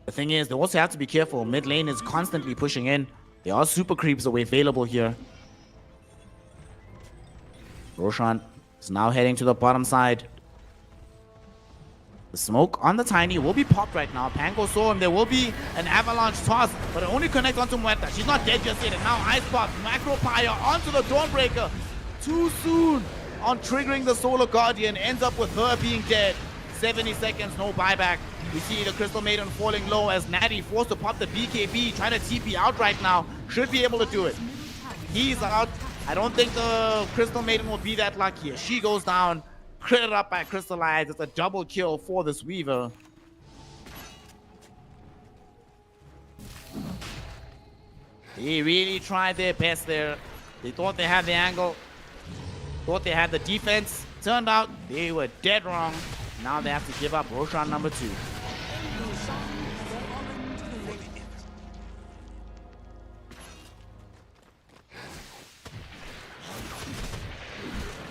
The thing is, they also have to be careful. Mid lane is constantly pushing in. There are super creeps available here. Roshan is now heading to the bottom side. The smoke on the Tiny will be popped right now. Pango saw him. There will be an avalanche toss, but it only connects onto Muerta. She's not dead just yet. And now Ice Pop, Macro Pyre onto the Dawnbreaker. Too soon on triggering the Solar Guardian. Ends up with her being dead. 70 seconds, no buyback. We see the Crystal Maiden falling low as Natty forced to pop the BKB. Trying to TP out right now. Should be able to do it. He's out. I don't think the Crystal Maiden will be that lucky. She goes down, critted up by Crystallize. It's a double kill for this Weaver. They really tried their best there. They thought they had the angle, thought they had the defense. Turned out they were dead wrong. Now they have to give up Roshan number 2.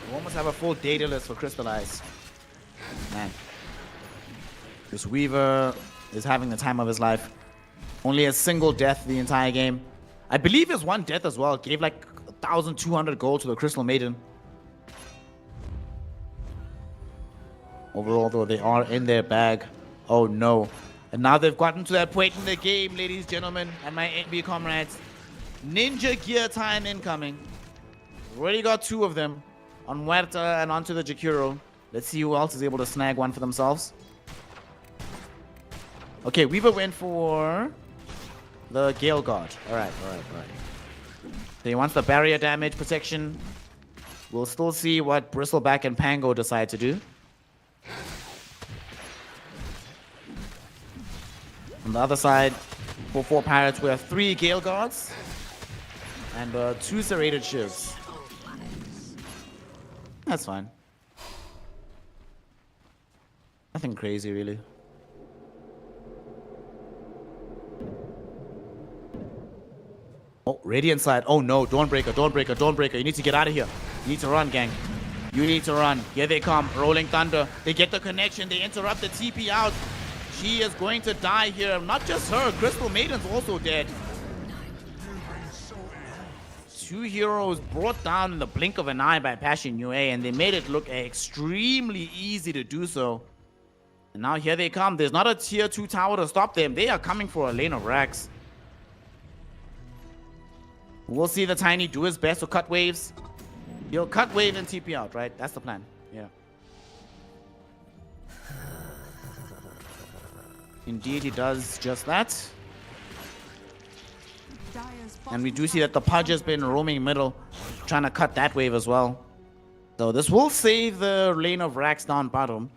We almost have a full data list for Crystallize. Man. This Weaver is having the time of his life. Only a single death the entire game. I believe his one death as well gave like 1,200 gold to the Crystal Maiden. Overall, though, they are in their bag. Oh no. And now they've gotten to that point in the game, ladies and gentlemen, and my NB comrades. Ninja gear time incoming. Already got 2 of them on Huerta and onto the Jakiro. Let's see who else is able to snag one for themselves. Okay, Weaver went for the Gale Guard. Alright. So he wants the barrier damage protection. We'll still see what Bristleback and Pango decide to do. On the other side, for 4 Pirates, we have 3 Gale Guards and 2 Serrated Shivs. That's fine. Nothing crazy, really. Oh, Radiant side. Oh no, Dawnbreaker. You need to get out of here. You need to run, gang. You need to run. Here they come. Rolling Thunder. They get the connection. They interrupt the TP out. She is going to die here. Not just her. Crystal Maiden's also dead. 2 heroes brought down in the blink of an eye by Passion UA, and they made it look extremely easy to do so. And now here they come. There's not a tier 2 tower to stop them. They are coming for a lane of Rax. We'll see the Tiny do his best to cut waves. He'll cut wave and TP out, right? That's the plan. Yeah. Indeed, he does just that. And we do see that the Pudge has been roaming middle, trying to cut that wave as well. So this will save the lane of Rax down bottom.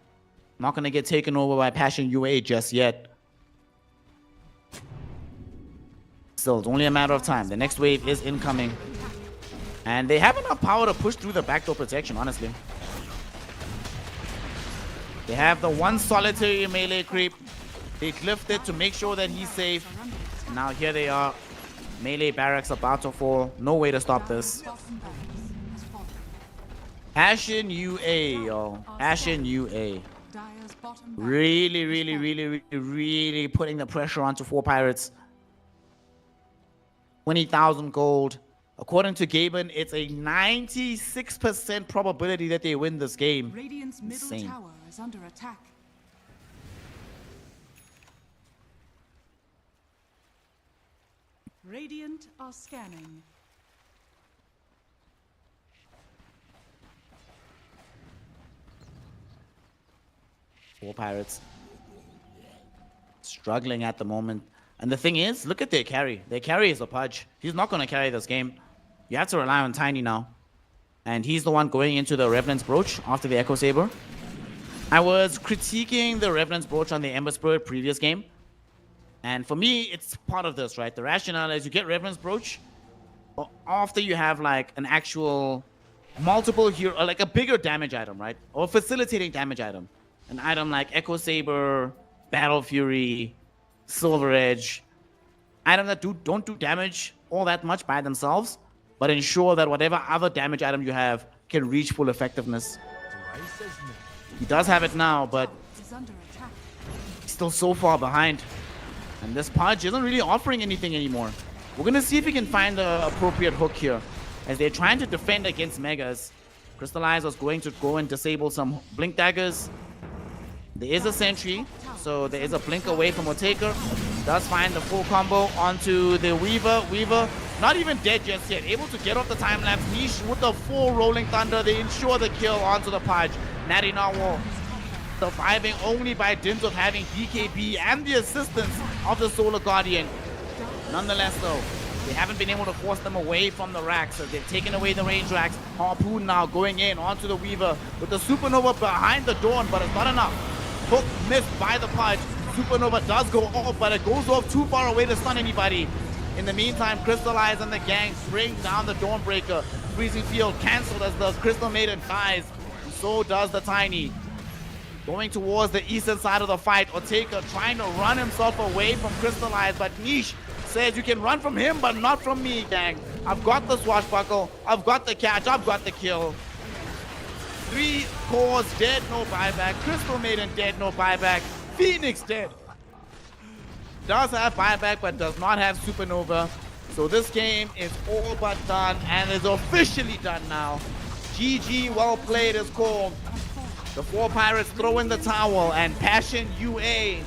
Not going to get taken over by Passion UA just yet. Still, it's only a matter of time. The next wave is incoming. And they have enough power to push through the backdoor protection, honestly. They have the one solitary melee creep. They glyphed it to make sure that he's safe. And now here they are. Melee barracks about to fall. No way to stop this. Ashen UA, yo. Ashen UA. Really putting the pressure onto 4 Pirates. 20,000 gold. According to Gaben, it's a 96% probability that they win this game. Radiant's middle Insane. tower is under attack. Radiant are scanning. Four Pirates struggling at the moment. And the thing is, look at their carry. Their carry is a Pudge. He's not going to carry this game. You have to rely on Tiny now. And he's the one going into the Revenant's Brooch after the Echo Saber. I was critiquing the Revenant's Brooch on the Ember Spirit previous game. And for me, it's part of this, right? The rationale is you get Revenant's Brooch after you have like an actual multiple hero, like a bigger damage item, right? Or facilitating damage item. An item like Echo Saber, Battle Fury, Silver Edge. Items that don't do damage all that much by themselves, but ensure that whatever other damage item you have can reach full effectiveness. He does have it now, but he's still so far behind. And this Pudge isn't really offering anything anymore. We're going to see if we can find the appropriate hook here, as they're trying to defend against Megas. Crystallize was going to go and disable some Blink Daggers. There is a Sentry, so there is a blink away from Otaker. Does find the full combo onto the Weaver. Weaver not even dead just yet. Able to get off the time lapse. Niche with the full Rolling Thunder. They ensure the kill onto the Pudge. Natty Narwhal surviving only by dint of having BKB and the assistance of the Solar Guardian. Nonetheless though, They haven't been able to force them away from the racks, so they've taken away the range racks. Harpoon now going in onto the Weaver with the Supernova behind the Dawn, but it's not enough. Hook missed by the Pudge. Supernova does go off, but it goes off too far away to stun anybody. In the meantime, Crystallize and the gang bring down the Dawnbreaker. Freezing Field cancelled as the Crystal Maiden dies, and so does the Tiny. Going towards the eastern side of the fight, Oteka trying to run himself away from Crystallize, but Niche says you can run from him, but not from me, gang. I've got the swashbuckle, I've got the catch, I've got the kill. 3 cores dead, no buyback. Crystal Maiden dead, no buyback. Phoenix dead. Does have buyback, but does not have Supernova. So this game is all but done and is officially done now. GG, well played is called. The 4 Pirates throw in the towel, and Passion UA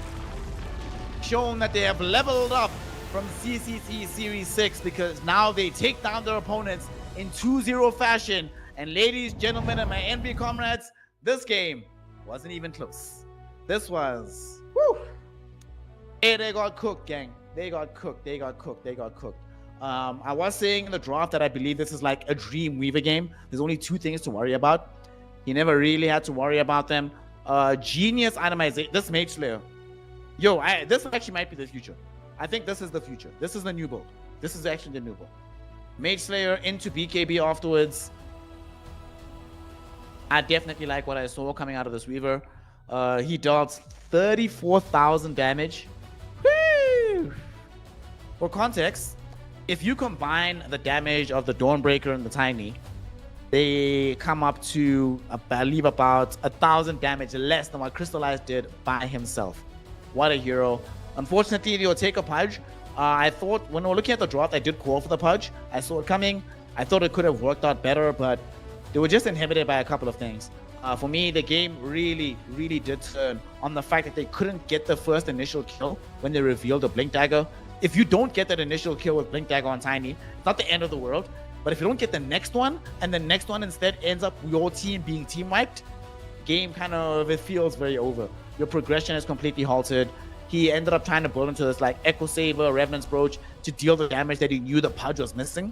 shown that they have leveled up from CCT Series 6 because now they take down their opponents in 2-0 fashion. And ladies, gentlemen, and my NBA comrades, this game wasn't even close. This was, woo! Hey, they got cooked, gang. They got cooked. I was saying in the draft that I believe this is like a Dream Weaver game. There's only 2 things to worry about. He never really had to worry about them. Genius itemization. This Mage Slayer. Yo, this actually might be the future. I think this is the future. This is the new build. This is actually the new build. Mage Slayer into BKB afterwards. I definitely like what I saw coming out of this Weaver. He dealt 34,000 damage. Woo! For context, if you combine the damage of the Dawnbreaker and the Tiny, they come up to, I believe, about 1,000 damage less than what Crystallize did by himself. What a hero. Unfortunately, the Oteka Pudge, I thought when we were looking at the draft, I did call for the Pudge. I saw it coming. I thought it could have worked out better, but they were just inhibited by a couple of things. For me, the game really did turn on the fact that they couldn't get the first initial kill when they revealed the Blink Dagger. If you don't get that initial kill with Blink Dagger on Tiny, it's not the end of the world. But if you don't get the next one, and the next one instead ends up your team being team wiped, game kind of, it feels very over. Your progression is completely halted. He ended up trying to build into this like Echo Saber, Revenant's Brooch to deal the damage that he knew the Pudge was missing.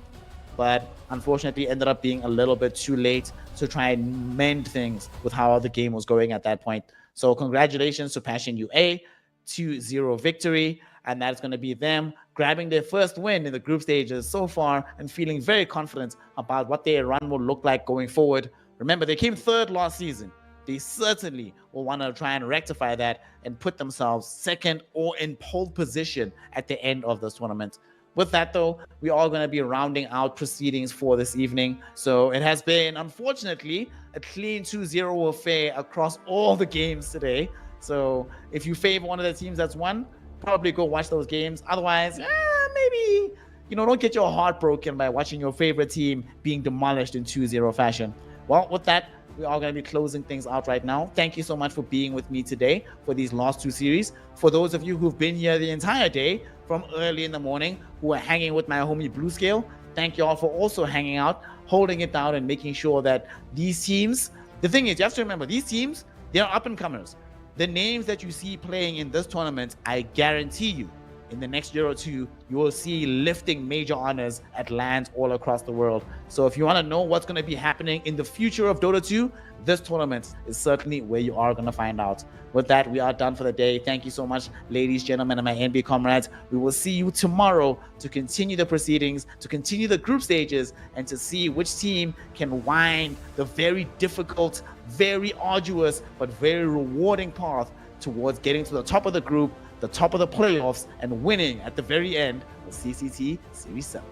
But unfortunately ended up being a little bit too late to try and mend things with how the game was going at that point. So congratulations to Passion UA, 2-0 victory. And that's going to be them grabbing their first win in the group stages so far and feeling very confident about what their run will look like going forward. Remember, they came 3rd last season. They certainly will want to try and rectify that and put themselves 2nd or in pole position at the end of this tournament. With that, though, we are going to be rounding out proceedings for this evening. So it has been, unfortunately, a clean 2-0 affair across all the games today. So if you favor one of the teams that's won, probably go watch those games. Otherwise, maybe, don't get your heart broken by watching your favorite team being demolished in 2-0 fashion. Well, with that, we are going to be closing things out right now. Thank you so much for being with me today for these last 2 series. For those of you who've been here the entire day from early in the morning, who are hanging with my homie Blue Scale, thank you all for also hanging out, holding it down and making sure that these teams, the thing is, you have to remember, these teams, they're up and comers. The names that you see playing in this tournament, I guarantee you, in the next year or 2, you will see lifting major honors at lands all across the world. So if you want to know what's going to be happening in the future of Dota 2, this tournament is certainly where you are going to find out. With that, we are done for the day. Thank you so much, ladies, gentlemen, and my NBA comrades. We will see you tomorrow to continue the proceedings, to continue the group stages, and to see which team can wind the very difficult, very arduous, but very rewarding path towards getting to the top of the group, the top of the playoffs, and winning at the very end of CCT Series 7.